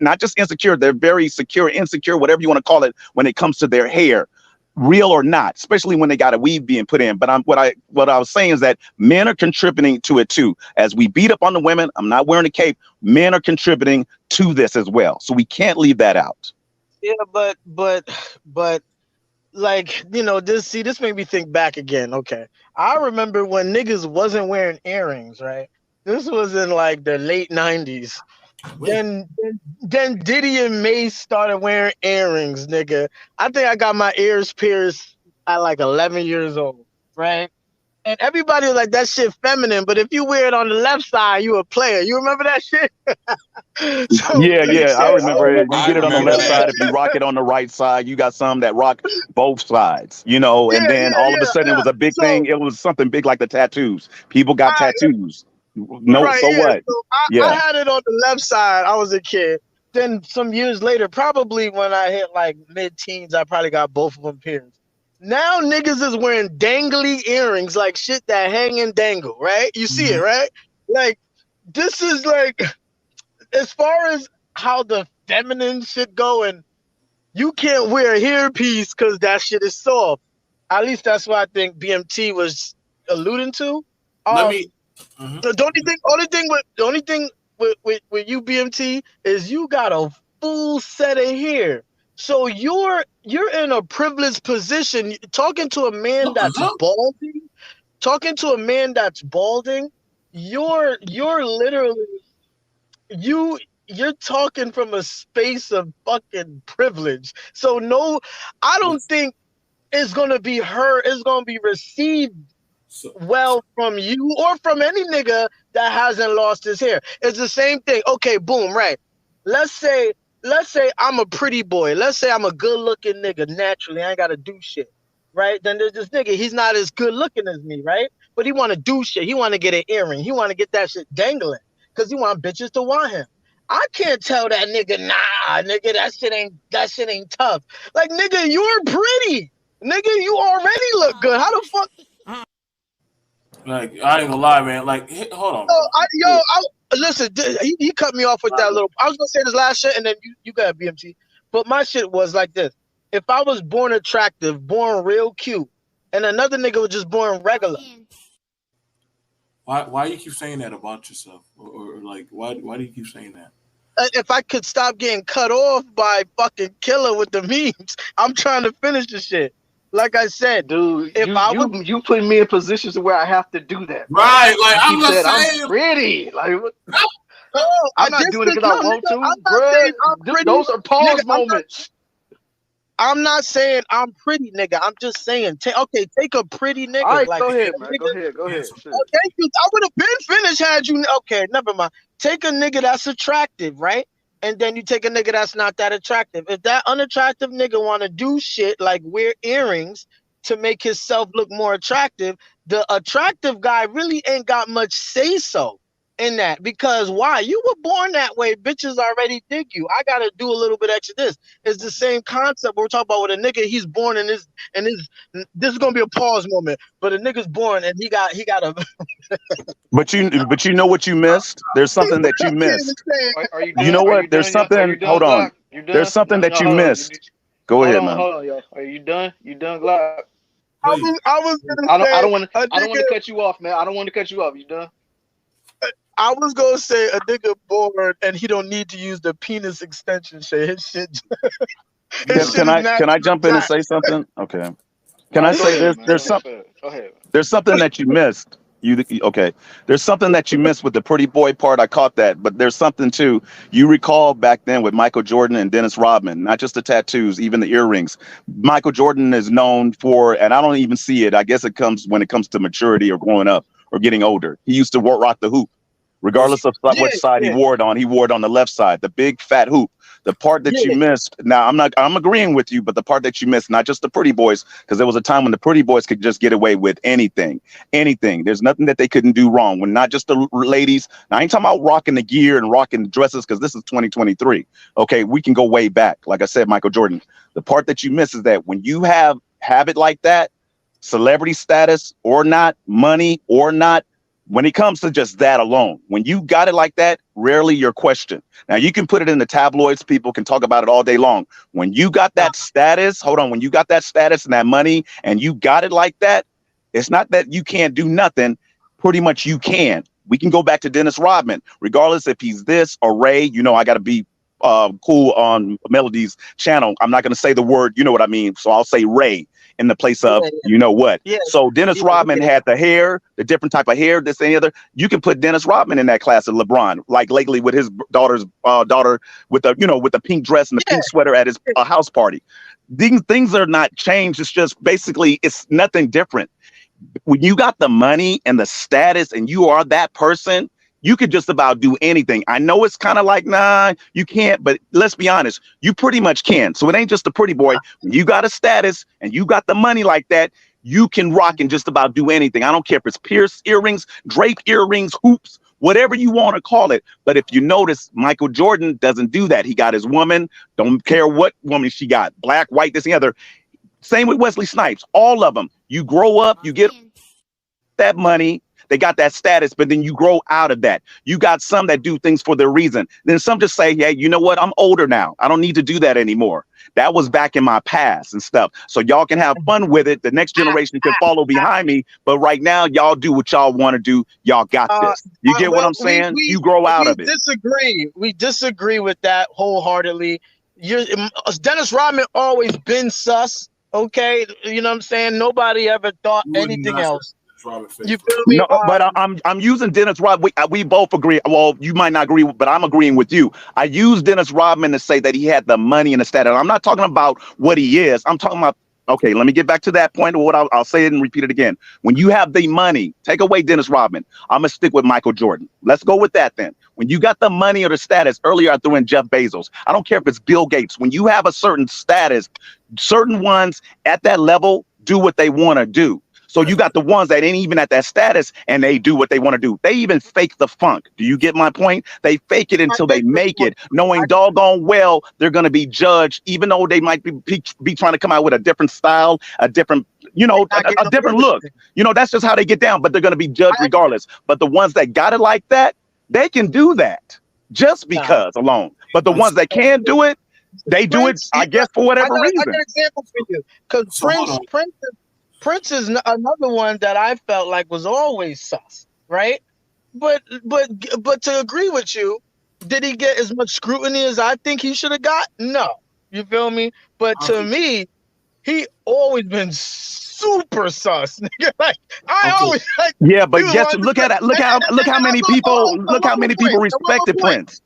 [SPEAKER 8] not just insecure, they're very secure, insecure, whatever you want to call it, when it comes to their hair, real or not, especially when they got a weave being put in. But what I was saying is that men are contributing to it too. As we beat up on the women, I'm not wearing a cape, men are contributing to this as well. So we can't leave that out.
[SPEAKER 13] Yeah, but like, you know, this made me think back again. Okay. I remember when niggas wasn't wearing earrings, right? This was in like the late 90s. Then Diddy and Mace started wearing earrings, nigga. I think I got my ears pierced at like 11 years old, right? And everybody was like, that shit feminine, but if you wear it on the left side, you a player. You remember that shit?
[SPEAKER 8] Yeah, I remember it. You get it on the left side. If you rock it on the right side, you got some that rock both sides, you know, and then all of a sudden it was a big thing. It was something big like the tattoos. People got tattoos. No,
[SPEAKER 13] right,
[SPEAKER 8] so
[SPEAKER 13] yeah.
[SPEAKER 8] what?
[SPEAKER 13] So
[SPEAKER 8] Yeah.
[SPEAKER 13] I had it on the left side. I was a kid. Then some years later, probably when I hit like mid-teens, I probably got both of them pierced. Now niggas is wearing dangly earrings, like shit that hang and dangle, right? You see it, right? Like, this is like, as far as how the feminine shit going, you can't wear a hairpiece because that shit is soft. At least that's what I think BMT was alluding to. The only thing with you, BMT, is you got a full set of hair. So you're in a privileged position talking to a man that's balding. Talking to a man that's balding, you're literally you're talking from a space of fucking privilege. So no, I don't think it's gonna be received well from you or from any nigga that hasn't lost his hair. It's the same thing. Okay, boom, right. Let's say I'm a pretty boy. Let's say I'm a good looking nigga naturally. I ain't gotta do shit. Right? Then there's this nigga, he's not as good looking as me, right? But he wanna do shit. He wanna get an earring. He wanna get that shit dangling. Cause he want bitches to want him. I can't tell that nigga, nah, nigga, that shit ain't tough. Like, nigga, you're pretty. Nigga, you already look good. How the fuck?
[SPEAKER 19] Like, I ain't gonna lie, man. Like, hold on.
[SPEAKER 13] Listen, he cut me off with that little. I was gonna say this last shit, and then you got BMT. But my shit was like this: if I was born attractive, born real cute, and another nigga was just born regular.
[SPEAKER 19] Why you keep saying that about yourself, or like why do you keep saying that?
[SPEAKER 13] If I could stop getting cut off by fucking Killer with the memes, I'm trying to finish the shit. Like I said,
[SPEAKER 3] dude,
[SPEAKER 13] if
[SPEAKER 3] you putting me in positions where I have to do that. Bro.
[SPEAKER 19] Right, like I'm
[SPEAKER 3] just saying,
[SPEAKER 19] saying,
[SPEAKER 3] I'm pretty. Like, what?
[SPEAKER 13] No,
[SPEAKER 3] I'm not doing it because I want to, bro. Those are pause moments.
[SPEAKER 13] I'm not saying I'm pretty, nigga. I'm just saying, take a pretty nigga.
[SPEAKER 3] All right,
[SPEAKER 13] like,
[SPEAKER 3] go ahead, man.
[SPEAKER 13] Nigga,
[SPEAKER 3] Go ahead.
[SPEAKER 13] Oh, thank you. I would have been finished had you. Okay, never mind. Take a nigga that's attractive, right? And then you take a nigga that's not that attractive. If that unattractive nigga want to do shit like wear earrings to make himself look more attractive, the attractive guy really ain't got much say so in that, because why? You were born that way. Bitches already dig you. I gotta do a little bit extra. This it's the same concept we're talking about with a nigga. He's born in this, and this is gonna be a pause moment. But a nigga's born and he got a.
[SPEAKER 8] But you know what you missed? There's something that you missed.
[SPEAKER 3] Are you done?
[SPEAKER 8] You know what? There's something. Hold on. There's something that you missed. Go ahead, man.
[SPEAKER 3] Hold on, y'all. Are you done? You done, Glock?
[SPEAKER 13] I was gonna
[SPEAKER 3] I don't want to cut you off, man. I don't want to cut you off. You done?
[SPEAKER 13] I was gonna say a nigga born and he don't need to use the penis extension shit. His shit.
[SPEAKER 8] Can I jump in and say something? Okay. Can I say this? There's something that you missed. Okay. There's something that you missed with the pretty boy part. I caught that, but there's something too. You recall back then with Michael Jordan and Dennis Rodman, not just the tattoos, even the earrings. Michael Jordan is known for, and I don't even see it. I guess it comes when it comes to maturity or growing up or getting older. He used to rock the hoop, regardless of which side he wore it on. He wore it on the left side, the big fat hoop. The part that you
[SPEAKER 13] Yeah,
[SPEAKER 8] missed. Now, I'm agreeing with you, but the part that you missed, not just the pretty boys, because there was a time when the pretty boys could just get away with anything, anything. There's nothing that they couldn't do wrong. When not just the ladies. Now, I ain't talking about rocking the gear and rocking the dresses, because this is 2023. Okay, we can go way back. Like I said, Michael Jordan. The part that you miss is that when you have it like that, celebrity status or not, money or not, when it comes to just that alone, when you got it like that, rarely you're questioned. Now, you can put it in the tabloids. People can talk about it all day long. When you got that status, hold on, when you got that status and that money and you got it like that, it's not that you can't do nothing. Pretty much you can. We can go back to Dennis Rodman, regardless if he's this or Ray. You know, I got to be cool on Melody's channel. I'm not going to say the word, you know what I mean? So I'll say Ray in the place of,
[SPEAKER 13] yeah,
[SPEAKER 8] you know what.
[SPEAKER 13] yeah,
[SPEAKER 8] So Dennis
[SPEAKER 13] yeah,
[SPEAKER 8] Rodman
[SPEAKER 13] yeah.
[SPEAKER 8] had the hair, the different type of hair, this and the other. You can put Dennis Rodman in that class of LeBron, like lately with his daughter's daughter with the, you know, with the pink dress and the
[SPEAKER 13] Yeah,
[SPEAKER 8] pink sweater at his house party. These things are not changed. It's just basically, it's nothing different. When you got the money and the status and you are that person, you could just about do anything. I know it's kind of like, nah, you can't, but let's be honest, you pretty much can. So it ain't just a pretty boy. When you got a status and you got the money like that, you can rock and just about do anything. I don't care if it's pierced earrings, drape earrings, hoops, whatever you want to call it. But if you notice, Michael Jordan doesn't do that. He got his woman, don't care what woman she got, black, white, this and the other. Same with Wesley Snipes, all of them. You grow up, you get that money, they got that status, but then you grow out of that. You got some that do things for their reason. Then some just say, hey, you know what? I'm older now. I don't need to do that anymore. That was back in my past and stuff. So y'all can have fun with it. The next generation can follow behind me. But right now, y'all do what y'all want to do. Y'all got this. You get what
[SPEAKER 13] Well,
[SPEAKER 8] I'm saying? You grow out of it.
[SPEAKER 13] disagree. We disagree with that wholeheartedly. Dennis Rodman always been sus. Okay, you know what I'm saying? Nobody ever thought anything else. You feel me?
[SPEAKER 8] No, but I'm using Dennis Rodman. We both agree. Well, you might not agree, but I'm agreeing with you. I use Dennis Rodman to say that he had the money and the status. I'm not talking about what he is. I'm talking about. Okay, let me get back to that point. What I'll say it and repeat it again. When you have the money, take away Dennis Rodman. I'm gonna stick with Michael Jordan. Let's go with that then. When you got the money or the status, earlier I threw in Jeff Bezos. I don't care if it's Bill Gates. When you have a certain status, certain ones at that level do what they want to do. So you got the ones that ain't even at that status and they do what they want to do. They even fake the funk. Do you get my point? They fake it until they make it, knowing doggone well they're going to be judged, even though they might be trying to come out with a different style, a different, you know, a different look. You know, that's just how they get down, but they're going to be judged regardless. But the ones that got it like that, they can do that just because alone. But the ones that can't do it, they do it, I guess, for whatever reason.
[SPEAKER 13] I got an example for you. Because Prince is another one that I felt like was always sus, right? But to agree with you, did he get as much scrutiny as I think he should have got? No. You feel me? But to me, he always been super sus. Like always like,
[SPEAKER 8] yeah, but guess look at that. Look how many people respected Prince.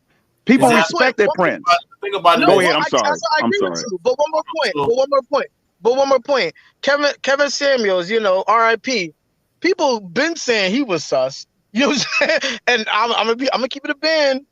[SPEAKER 8] People respected Prince.
[SPEAKER 1] Think about it.
[SPEAKER 8] Go ahead. I'm sorry.
[SPEAKER 13] I agree with you. But one more point. Kevin Samuels, you know, R.I.P. People been saying he was sus. You know what I'm saying? And I'm gonna keep it a band.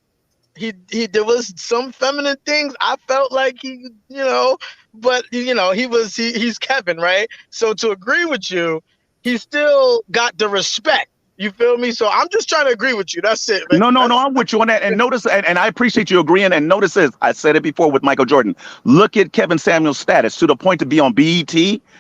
[SPEAKER 13] There was some feminine things I felt like he, you know, but you know, he's Kevin, right? So to agree with you, he still got the respect. You feel me? So I'm just trying to agree with you. That's it, man.
[SPEAKER 8] No, I'm with you on that. And notice, and I appreciate you agreeing. And notice this, I said it before with Michael Jordan. Look at Kevin Samuel's status to the point to be on BET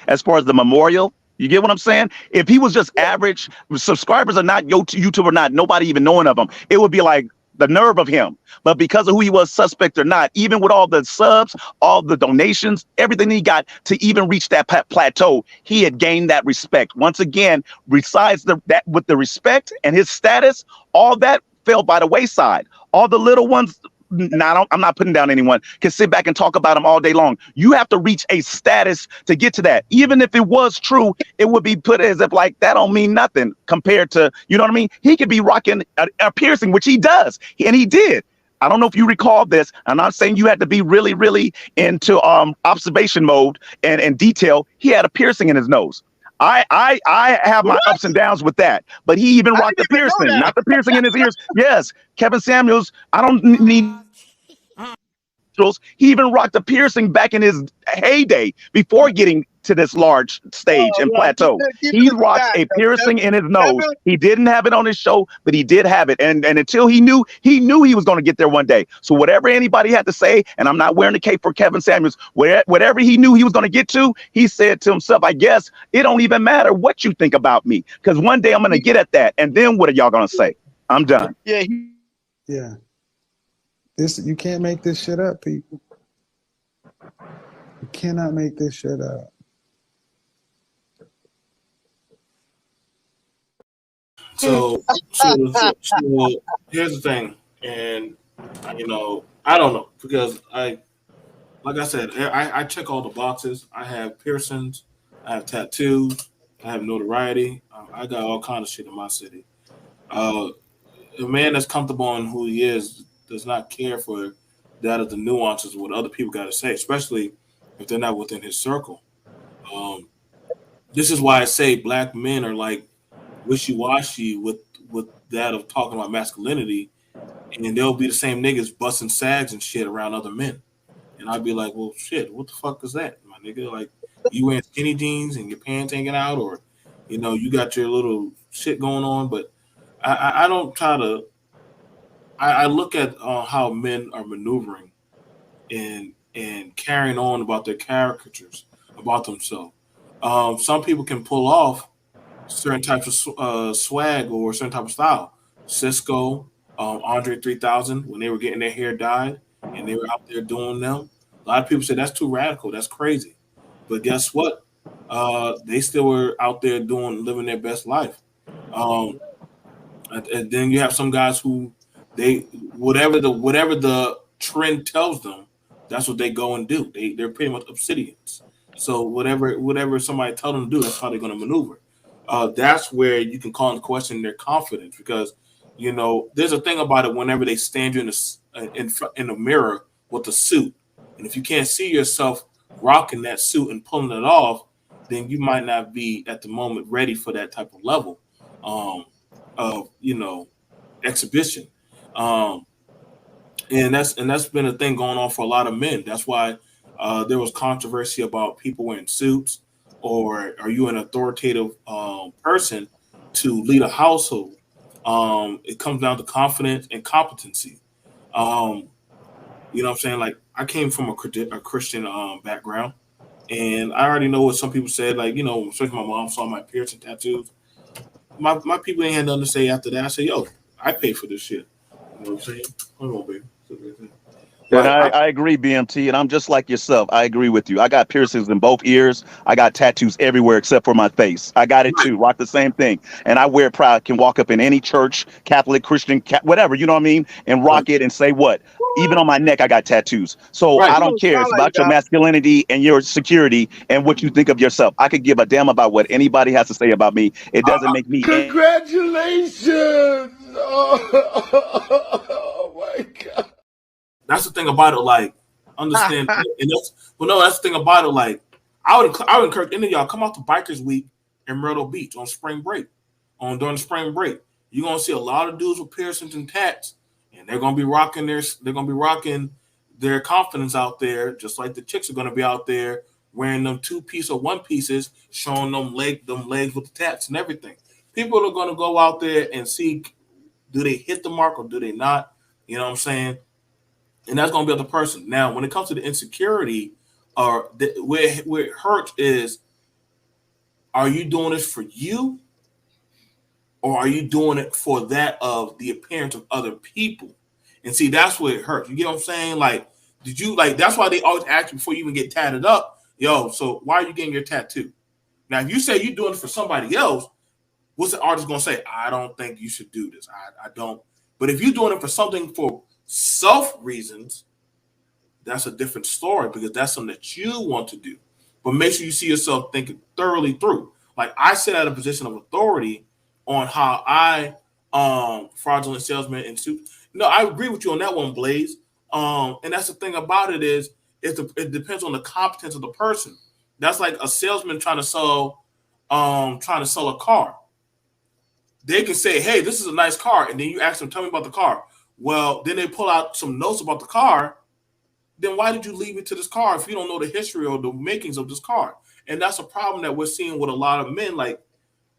[SPEAKER 8] as far as the memorial. You get what I'm saying? If he was just average, subscribers are not YouTube or not, nobody even knowing of him, it would be like the nerve of him. But because of who he was, suspect or not, even with all the subs, all the donations, everything he got to even reach that plateau, he had gained that respect. Once again, besides that with the respect and his status, all that fell by the wayside. All the little ones, I'm not putting down anyone, can sit back and talk about him all day long. You have to reach a status to get to that. Even if it was true, it would be put as if like that don't mean nothing compared to, you know what I mean? He could be rocking a piercing, which he does, and he did. I don't know if you recall this. I'm not saying you had to be really, really into observation mode and detail. He had a piercing in his nose. I have my ups and downs with that, but he even rocked the piercing, not the piercing in his ears. Yes, Kevin Samuels. I don't need nostrils. He even rocked a piercing back in his heyday before getting to this large stage and plateau. He rocked a piercing in his nose. He didn't have it on his show, but he did have it. And until he knew he was going to get there one day. So whatever anybody had to say, and I'm not wearing the cape for Kevin Samuels, whatever he knew he was going to get to, he said to himself, I guess it don't even matter what you think about me, because one day I'm going to get at that. And then what are y'all going to say? I'm done.
[SPEAKER 13] Yeah.
[SPEAKER 18] Yeah. You can't make this shit up, people. You cannot make this shit up.
[SPEAKER 1] So here's the thing, and I don't know, because like I said, I check all the boxes. I have piercings, I have tattoos, I have notoriety. I got all kind of shit in my city. A man that's comfortable in who he is does not care for that of the nuances of what other people got to say, especially if they're not within his circle. This is why I say black men are like wishy-washy with that of talking about masculinity, and they'll be the same niggas busting sags and shit around other men. And I'd be like, well, shit, what the fuck is that, my nigga? Like, you wearing skinny jeans and your pants hanging out, or, you got your little shit going on. But I don't try to. I look at how men are maneuvering and carrying on about their caricatures about themselves. Some people can pull off certain types of swag or certain type of style. Cisco, Andre 3000, when they were getting their hair dyed and they were out there doing them. A lot of people say that's too radical, that's crazy. But guess what? They still were out there living their best life. And then you have some guys who whatever the trend tells them, that's what they go and do. They're pretty much obsidians. So whatever somebody tells them to do, that's how they're going to maneuver. That's where you can call into question their confidence, because there's a thing about it. Whenever they stand you in the mirror with a suit, and if you can't see yourself rocking that suit and pulling it off, then you might not be at the moment ready for that type of level of exhibition. And that's been a thing going on for a lot of men. That's why there was controversy about people wearing suits, or are you an authoritative person to lead a household? It comes down to confidence and competency. You know what I'm saying? Like, I came from a Christian background, and I already know what some people said. Like, especially my mom saw my piercing tattoos. My people ain't had nothing to say after that. I said, yo, I pay for this shit. You know what I'm saying? Hold on, baby.
[SPEAKER 8] And I agree, BMT, and I'm just like yourself. I agree with you. I got piercings in both ears. I got tattoos everywhere except for my face. I got it too. Rock the same thing. And I wear it proud. Can walk up in any church, Catholic, Christian, whatever, you know what I mean? And rock it and say what? Even on my neck, I got tattoos. So I don't care. It's about your masculinity and your security and what you think of yourself. I could give a damn about what anybody has to say about me. It doesn't make me.
[SPEAKER 9] Congratulations! Oh my God.
[SPEAKER 1] That's the thing about it. Like, understand, and that's the thing about it. Like, I would encourage any of y'all, come out to Bikers Week in Myrtle Beach on spring break. During spring break, you're gonna see a lot of dudes with piercings and tats, and they're gonna be rocking their confidence out there, just like the chicks are gonna be out there wearing them 2-piece or 1-pieces, showing them legs with the tats and everything. People are gonna go out there and see, do they hit the mark or do they not? You know what I'm saying? And that's going to be the person. Now, when it comes to the insecurity, or where it hurts is, are you doing this for you, or are you doing it for that of the appearance of other people? And see, that's where it hurts. You get what I'm saying? Like, that's why they always ask you before you even get tatted up, yo, so why are you getting your tattoo? Now, if you say you're doing it for somebody else, what's the artist going to say? I don't think you should do this. I don't. But if you're doing it for something for self reasons, that's a different story, because that's something that you want to do. But make sure you see yourself thinking thoroughly through. Like, I sit at a position of authority on how I fraudulent salesman and suit. No, I agree with you on that one, Blaze. And that's the thing about it is it depends on the competence of the person. That's like a salesman trying to sell a car. They can say, hey, this is a nice car, and then you ask them, tell me about the car. Well, then they pull out some notes about the car, then why did you leave it to this car if you don't know the history or the makings of this car? And that's a problem that we're seeing with a lot of men. Like,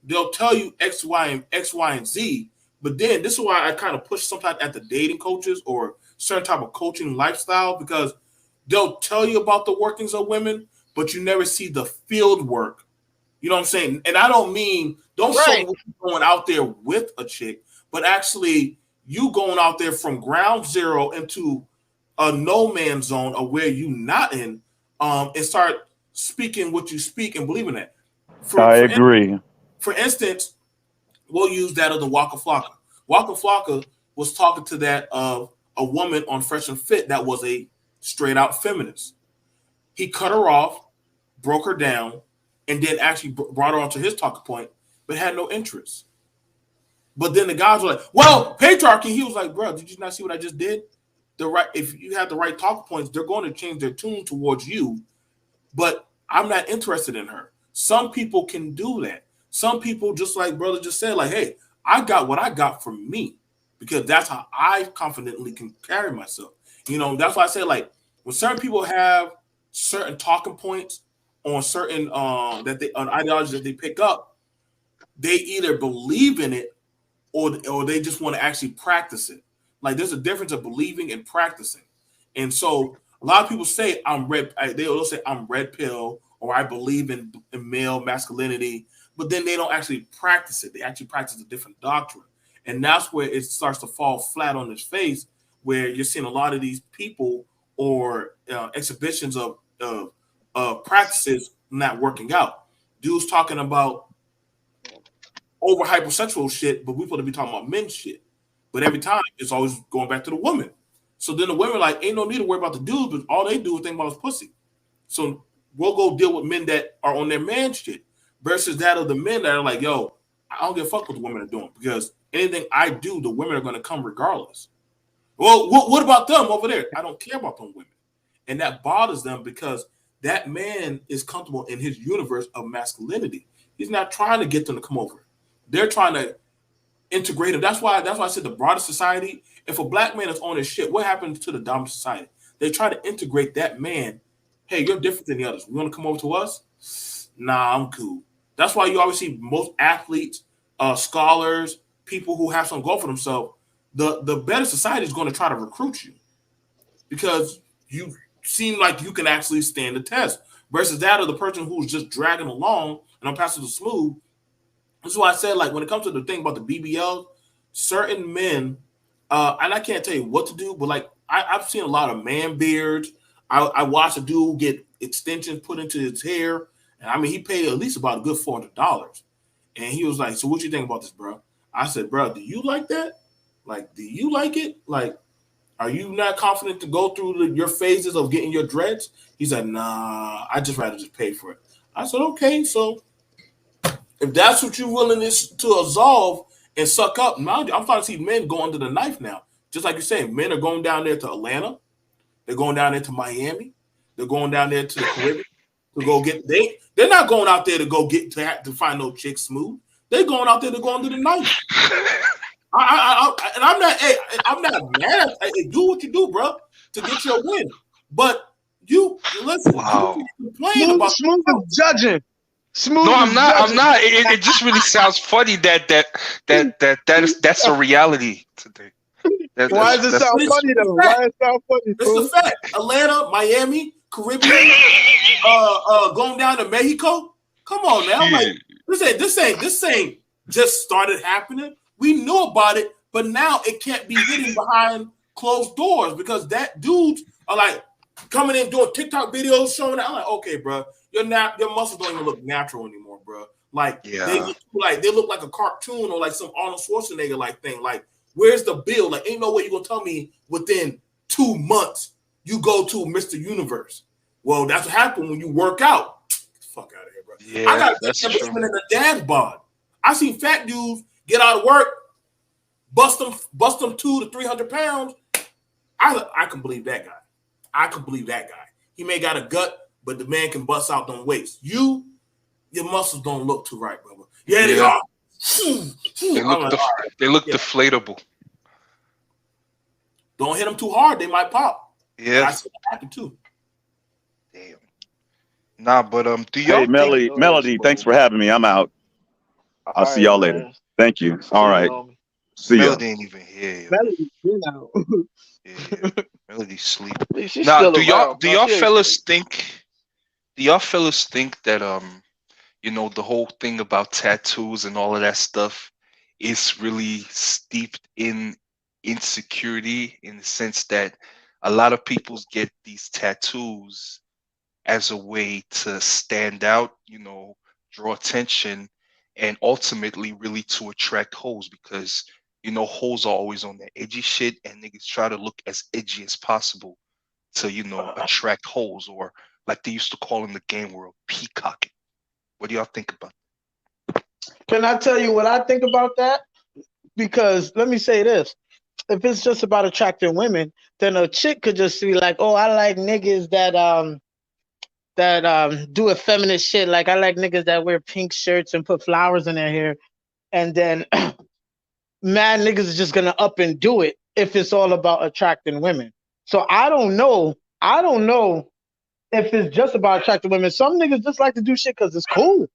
[SPEAKER 1] they'll tell you X, Y, and Z, but then this is why I kind of push sometimes at the dating coaches or certain type of coaching lifestyle, because they'll tell you about the workings of women, but you never see the field work. You know what I'm saying? And I don't mean, don't show me what you're going out there with a chick, but actually you going out there from ground zero into a no man's zone of where you not in, and start speaking what you speak and believe in that.
[SPEAKER 4] I agree.
[SPEAKER 1] For instance, we'll use that of the Waka Flocka. Waka Flocka was talking to that of a woman on Fresh and Fit that was a straight out feminist. He cut her off, broke her down, and then actually brought her onto his talking point, but had no interest. But then the guys were like, well, patriarchy. He was like, bro, did you not see what I just did? If you have the right talking points, they're going to change their tune towards you. But I'm not interested in her. Some people can do that. Some people, just like brother just said, like, hey, I got what I got from me, because that's how I confidently can carry myself. You know, that's why I say, like, when certain people have certain talking points on certain on ideologies that they pick up, they either believe in it or they just want to actually practice it. Like, there's a difference of believing and practicing. And so a lot of people say they'll say I'm red pill, or I believe in male masculinity, but then they don't actually practice it. They actually practice a different doctrine. And that's where it starts to fall flat on its face, where you're seeing a lot of these people or exhibitions of practices not working out. Dudes talking about over hypersexual shit, but we supposed to be talking about men's shit. But every time it's always going back to the woman. So then the women like, ain't no need to worry about the dudes, but all they do is think about is pussy. So we'll go deal with men that are on their man shit versus that of the men that are like, yo, I don't give a fuck what the women are doing, because anything I do, the women are going to come regardless. Well, what about them over there? I don't care about them women. And that bothers them, because that man is comfortable in his universe of masculinity. He's not trying to get them to come over. They're trying to integrate him. That's why I said the broader society, if a black man is on his shit, what happens to the dominant society? They try to integrate that man. Hey, you're different than the others. You want to come over to us? Nah, I'm cool. That's why you always see most athletes, scholars, people who have some goal for themselves, the better society is going to try to recruit you, because you seem like you can actually stand the test, versus that of the person who's just dragging along and I'm passing the smooth. This is why I said, like, when it comes to the thing about the BBL, certain men, and I can't tell you what to do, but like I've seen a lot of man beards. I watched a dude get extensions put into his hair, and I mean, he paid at least about a good $400. And he was like, so what you think about this, bro? I said, bro, do you like that? Like, do you like it? Like, are you not confident to go through your phases of getting your dreads? He said, nah, I just rather just pay for it. I said, okay, so if that's what you're willing to absolve and suck up, now I'm starting to see men go under the knife now. Just like you said, men are going down there to Atlanta. They're going down there to Miami. They're going down there to the Caribbean to go get. They're not going out there to go get to find no chick smooth. They're going out there to go under the knife. And I'm not. Hey, I'm not mad. Hey, do what you do, bro, to get your win. But you listen.
[SPEAKER 12] Wow.
[SPEAKER 1] You can complain about
[SPEAKER 13] Smooth is judging. Smooth.
[SPEAKER 12] No, I'm not.
[SPEAKER 13] judging.
[SPEAKER 12] I'm not. It just really sounds funny that's a reality today.
[SPEAKER 13] Why does it sound funny though? Why does it sound funny?
[SPEAKER 1] It's the fact. Atlanta, Miami, Caribbean, going down to Mexico. Come on now, like this ain't just started happening. We knew about it, but now it can't be hidden behind closed doors, because that dudes are like coming in doing TikTok videos showing that. I'm like, okay, bro, your muscles don't even look natural anymore, bro. Like they look like a cartoon or like some Arnold Schwarzenegger like thing. Like, where's the bill? Like, ain't no way you're gonna tell me within 2 months you go to Mr. Universe. Well, that's what happened when you work out. Get the fuck out of here, bro.
[SPEAKER 12] Yeah,
[SPEAKER 1] I got
[SPEAKER 12] that's
[SPEAKER 1] a
[SPEAKER 12] true.
[SPEAKER 1] in a dad bod. I seen fat dudes get out of work, bust them 200 to 300 pounds. I can believe that guy. I can believe that guy. He may got a gut, but the man can bust out them weights. Your muscles don't look too right, brother. Yeah, they are.
[SPEAKER 12] They look deflatable.
[SPEAKER 1] Don't hit them too hard; they might pop. And
[SPEAKER 12] Yeah.
[SPEAKER 1] I see that happen too.
[SPEAKER 12] Damn. Nah, but do
[SPEAKER 8] Hey,
[SPEAKER 12] y'all think?
[SPEAKER 8] Melody, thanks for having me. I'm out. I'll
[SPEAKER 3] All
[SPEAKER 8] see
[SPEAKER 3] right,
[SPEAKER 8] y'all later.
[SPEAKER 3] man.
[SPEAKER 8] Thank you.
[SPEAKER 3] See
[SPEAKER 8] All
[SPEAKER 3] you,
[SPEAKER 8] right.
[SPEAKER 3] homie.
[SPEAKER 8] See ya.
[SPEAKER 12] Melody ain't even here, yo.
[SPEAKER 13] Melody, you know.
[SPEAKER 12] Yeah. Melody sleep.
[SPEAKER 3] At least she's
[SPEAKER 12] Now,
[SPEAKER 3] still
[SPEAKER 12] do y'all
[SPEAKER 3] around.
[SPEAKER 12] do
[SPEAKER 3] No,
[SPEAKER 12] y'all
[SPEAKER 3] she ain't
[SPEAKER 12] fellas
[SPEAKER 3] sleep.
[SPEAKER 12] think? Do y'all fellas think that the whole thing about tattoos and all of that stuff is really steeped in insecurity, in the sense that a lot of people get these tattoos as a way to stand out, draw attention, and ultimately really to attract hoes, because hoes are always on their edgy shit, and niggas try to look as edgy as possible to attract hoes, or like they used to call in the game world, peacocking. What do y'all think about
[SPEAKER 13] Can I tell you what I think about that? Because let me say this. If it's just about attracting women, then a chick could just be like, "Oh, I like niggas that do effeminate shit. Like I like niggas that wear pink shirts and put flowers in their hair." And then mad niggas is just gonna up and do it if it's all about attracting women. So I don't know. I don't know if it's just about attracting women. Some niggas just like to do shit because it's cool.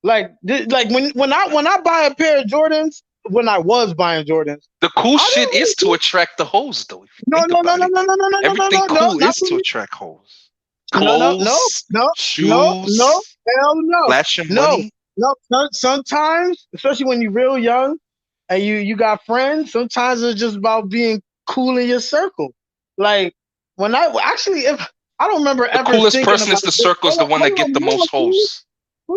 [SPEAKER 13] Like when I buy a pair of Jordans, when I was buying Jordans,
[SPEAKER 12] the cool
[SPEAKER 13] I
[SPEAKER 12] shit
[SPEAKER 13] didn't
[SPEAKER 12] is to
[SPEAKER 13] really
[SPEAKER 12] attract the hoes, though. If you
[SPEAKER 13] no
[SPEAKER 12] think
[SPEAKER 13] no no
[SPEAKER 12] about
[SPEAKER 13] no
[SPEAKER 12] it,
[SPEAKER 13] no no no no no no
[SPEAKER 12] everything
[SPEAKER 13] no no
[SPEAKER 12] cool
[SPEAKER 13] not
[SPEAKER 12] is
[SPEAKER 13] for
[SPEAKER 12] to
[SPEAKER 13] me.
[SPEAKER 12] attract hoes.
[SPEAKER 13] No no no
[SPEAKER 12] Clothes,
[SPEAKER 13] no no no
[SPEAKER 12] shoes,
[SPEAKER 13] hell no
[SPEAKER 12] flashing
[SPEAKER 13] no
[SPEAKER 12] money.
[SPEAKER 13] no. Sometimes, especially when you're real young and you got friends, sometimes it's just about being cool in your circle. Like when I actually, if I don't remember
[SPEAKER 12] The
[SPEAKER 13] ever
[SPEAKER 12] coolest
[SPEAKER 13] thinking
[SPEAKER 12] person
[SPEAKER 13] about
[SPEAKER 12] is the
[SPEAKER 13] this.
[SPEAKER 12] circle, is the one that get the most hoes.
[SPEAKER 13] I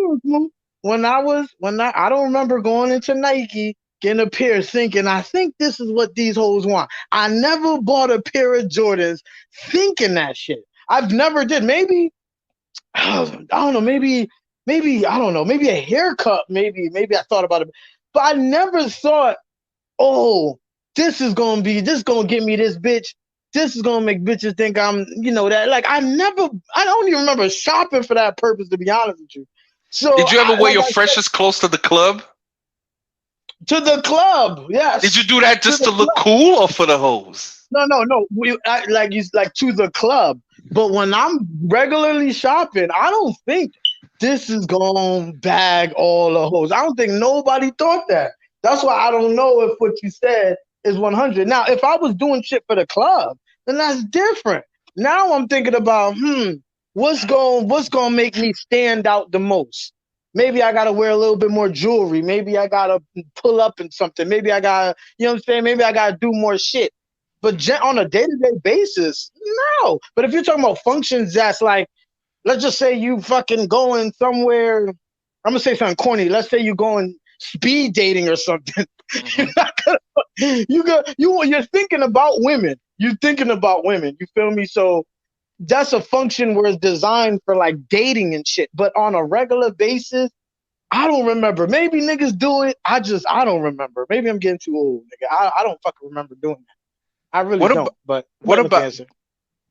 [SPEAKER 13] don't remember going into Nike, getting a pair, thinking I think this is what these hoes want. I never bought a pair of Jordans thinking that shit. I've never did. Maybe I don't know. Maybe I don't know. Maybe a haircut. Maybe I thought about it, but I never thought, oh, this is gonna get me this bitch. This is gonna make bitches think I'm, that. Like I don't even remember shopping for that purpose, to be honest with you. So
[SPEAKER 12] Did you ever wear
[SPEAKER 13] like
[SPEAKER 12] your
[SPEAKER 13] I said,
[SPEAKER 12] freshest clothes to the club?
[SPEAKER 13] to the club,
[SPEAKER 12] Did you
[SPEAKER 13] yes,
[SPEAKER 12] do that
[SPEAKER 13] to
[SPEAKER 12] just
[SPEAKER 13] the
[SPEAKER 12] to look
[SPEAKER 13] club.
[SPEAKER 12] cool or for the hoes?
[SPEAKER 13] No. Like to the club. But when I'm regularly shopping, I don't think this is gonna bag all the hoes. I don't think nobody thought that. That's why I don't know if what you said is 100. Now, if I was doing shit for the club, then that's different. Now I'm thinking about, what's gonna make me stand out the most? Maybe I gotta wear a little bit more jewelry. Maybe I gotta pull up in something. Maybe I gotta, you know what I'm saying? Maybe I gotta do more shit. But on a day-to-day basis, no. But if you're talking about functions that's like, let's just say you fucking going somewhere. I'm gonna say something corny. Let's say you going speed dating or something. You're thinking about women. You're thinking about women. You feel me? So that's a function where it's designed for like dating and shit. But on a regular basis, I don't remember. Maybe niggas do it. I don't remember. Maybe I'm getting too old, nigga. I don't fucking remember doing that. I really
[SPEAKER 12] What
[SPEAKER 13] don't.
[SPEAKER 12] about
[SPEAKER 13] But
[SPEAKER 12] what
[SPEAKER 13] let me
[SPEAKER 12] about
[SPEAKER 13] answer.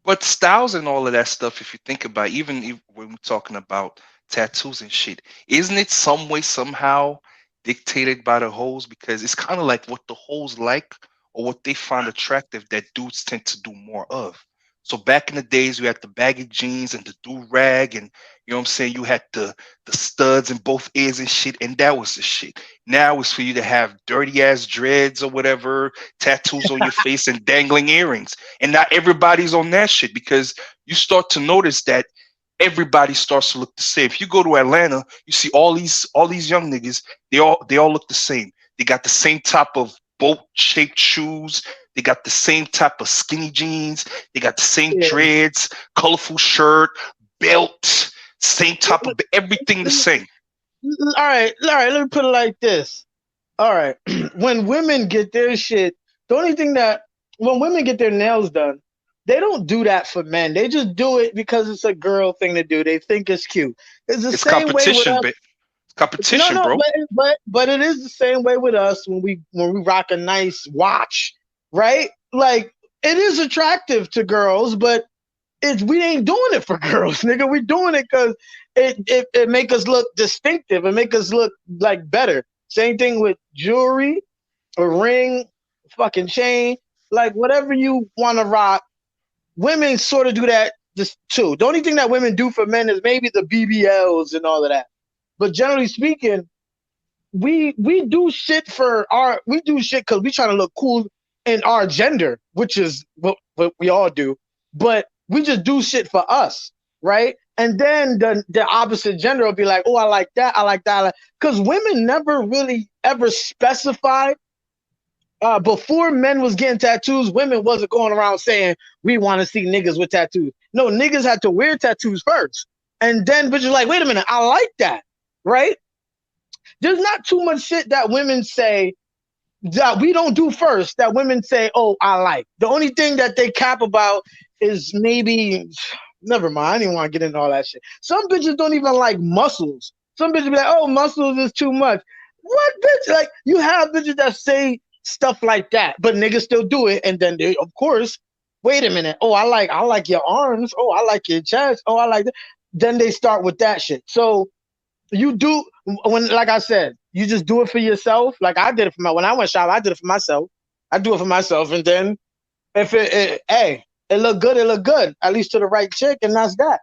[SPEAKER 12] but styles and all of that stuff? If you think about it, even if, when we're talking about tattoos and shit, isn't it some way somehow dictated by the hoes? Because it's kind of like what the hoes like or what they find attractive that dudes tend to do more of. So back in the days, you had the baggy jeans and the do rag, and you know what I'm saying. You had the studs in both ears and shit, and that was the shit. Now it's for you to have dirty ass dreads or whatever, tattoos on your face, and dangling earrings. And not everybody's on that shit, because you start to notice that everybody starts to look the same. If you go to Atlanta, you see all these young niggas. They all look the same. They got the same type of boat shaped shoes. They got the same type of skinny jeans. They got the same
[SPEAKER 13] Yeah.
[SPEAKER 12] dreads, colorful shirt, belt, same type of everything the same.
[SPEAKER 13] All right. Let me put it like this. All right. When women get their shit, the only thing that when women get their nails done, they don't do that for men. They just do it because it's a girl thing to do. They think it's cute. It's the
[SPEAKER 12] It's
[SPEAKER 13] same way with
[SPEAKER 12] competition,
[SPEAKER 13] us. No,
[SPEAKER 12] competition,
[SPEAKER 13] no,
[SPEAKER 12] bro.
[SPEAKER 13] but it is the same way with us when we rock a nice watch, right? Like it is attractive to girls, but we ain't doing it for girls, nigga. We doing it because it make us look distinctive and make us look like better. Same thing with jewelry, a ring, fucking chain, like whatever you want to rock. women sort of do that just too. The only thing that women do for men is maybe the BBLs and all of that. But generally speaking, we do shit because we trying to look cool in our gender, which is what we all do. But we just do shit for us, right? And then the opposite gender will be like, oh, I like that, I like that. Because women never really ever specified. Before men was getting tattoos, women wasn't going around saying, we want to see niggas with tattoos. No, niggas had to wear tattoos first. And then bitches like, wait a minute, I like that, right? There's not too much shit that women say that we don't do first that women say, oh, I like. The only thing that they cap about is maybe, never mind, I didn't want to get into all that shit. Some bitches don't even like muscles. Some bitches be like, oh, muscles is too much. What bitch? Like, you have bitches that say stuff like that, but niggas still do it. And then they, of course, wait a minute. Oh, I like your arms. Oh, I like your chest. Oh, I like that. Then they start with that shit. So you do, when, like I said, you just do it for yourself. Like I did it when I went shopping, I did it for myself. I do it for myself. And then if it look good, it look good, at least to the right chick. And that's that.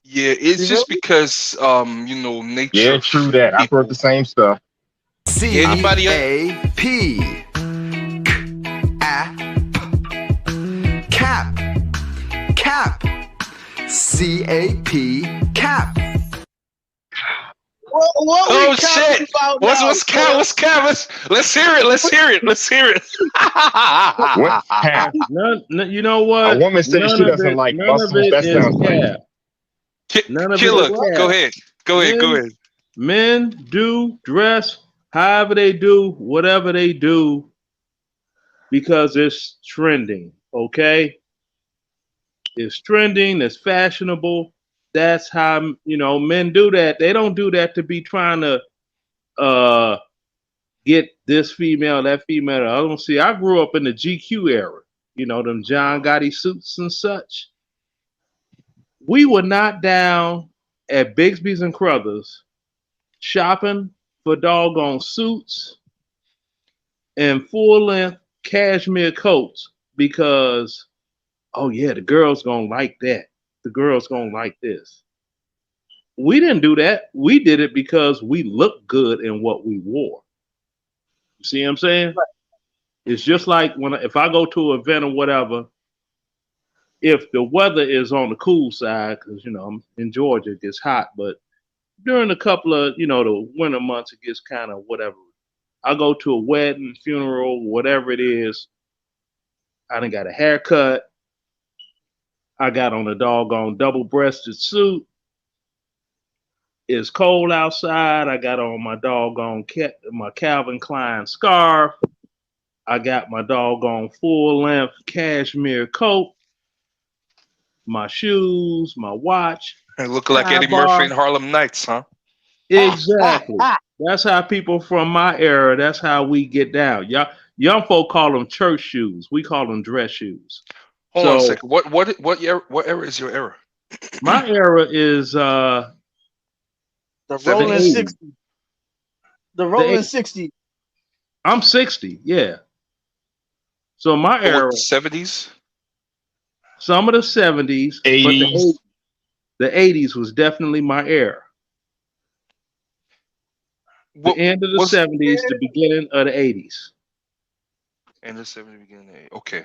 [SPEAKER 12] Yeah, it's just because nature.
[SPEAKER 5] Yeah, true that. I wrote the same stuff.
[SPEAKER 12] Anybody
[SPEAKER 14] C-A-P. Cap. Cap. C-A-P. Cap.
[SPEAKER 12] Oh shit! What's cap? What's cap? Let's hear it. Let's hear it. Let's hear it.
[SPEAKER 5] What's cap?
[SPEAKER 20] You know what?
[SPEAKER 5] A woman says she doesn't like muscles. That sounds like
[SPEAKER 12] Killer, go ahead. Go ahead.
[SPEAKER 20] Men do dress however they do, whatever they do, because it's trending. Okay, it's trending. It's fashionable. That's how men do that. They don't do that to be trying to get this female, that female. I don't see. I grew up in the GQ era. Them John Gotti suits and such. We were not down at Bixby's and Crothers shopping for doggone suits and full-length cashmere coats because, oh yeah, the girl's gonna like that. The girl's gonna like this. We didn't do that. We did it because we looked good in what we wore. You see what I'm saying? Right. It's just like if I go to an event or whatever, if the weather is on the cool side, because I'm in Georgia, it gets hot, but during a couple of the winter months, it gets kind of whatever. I go to a wedding, funeral, whatever it is. I done got a haircut. I got on a doggone double-breasted suit. It's cold outside. I got on my doggone my Calvin Klein scarf. I got my doggone full-length cashmere coat, my shoes, my watch.
[SPEAKER 12] I look like Eddie Murphy in Harlem Nights, huh?
[SPEAKER 20] Exactly. That's how people from my era, that's how we get down. Young folk call them church shoes. We call them dress shoes.
[SPEAKER 12] Hold on a second. What era is your era?
[SPEAKER 20] My era is
[SPEAKER 13] the rolling 60. The rolling 60.
[SPEAKER 20] I'm 60, yeah. So my era
[SPEAKER 12] 70s?
[SPEAKER 20] Some of the 70s,
[SPEAKER 5] 80s.
[SPEAKER 20] But the 80s was definitely my era. The end of the 70s, the beginning of the 80s.
[SPEAKER 12] End of the 70s, beginning of the 80s. Okay.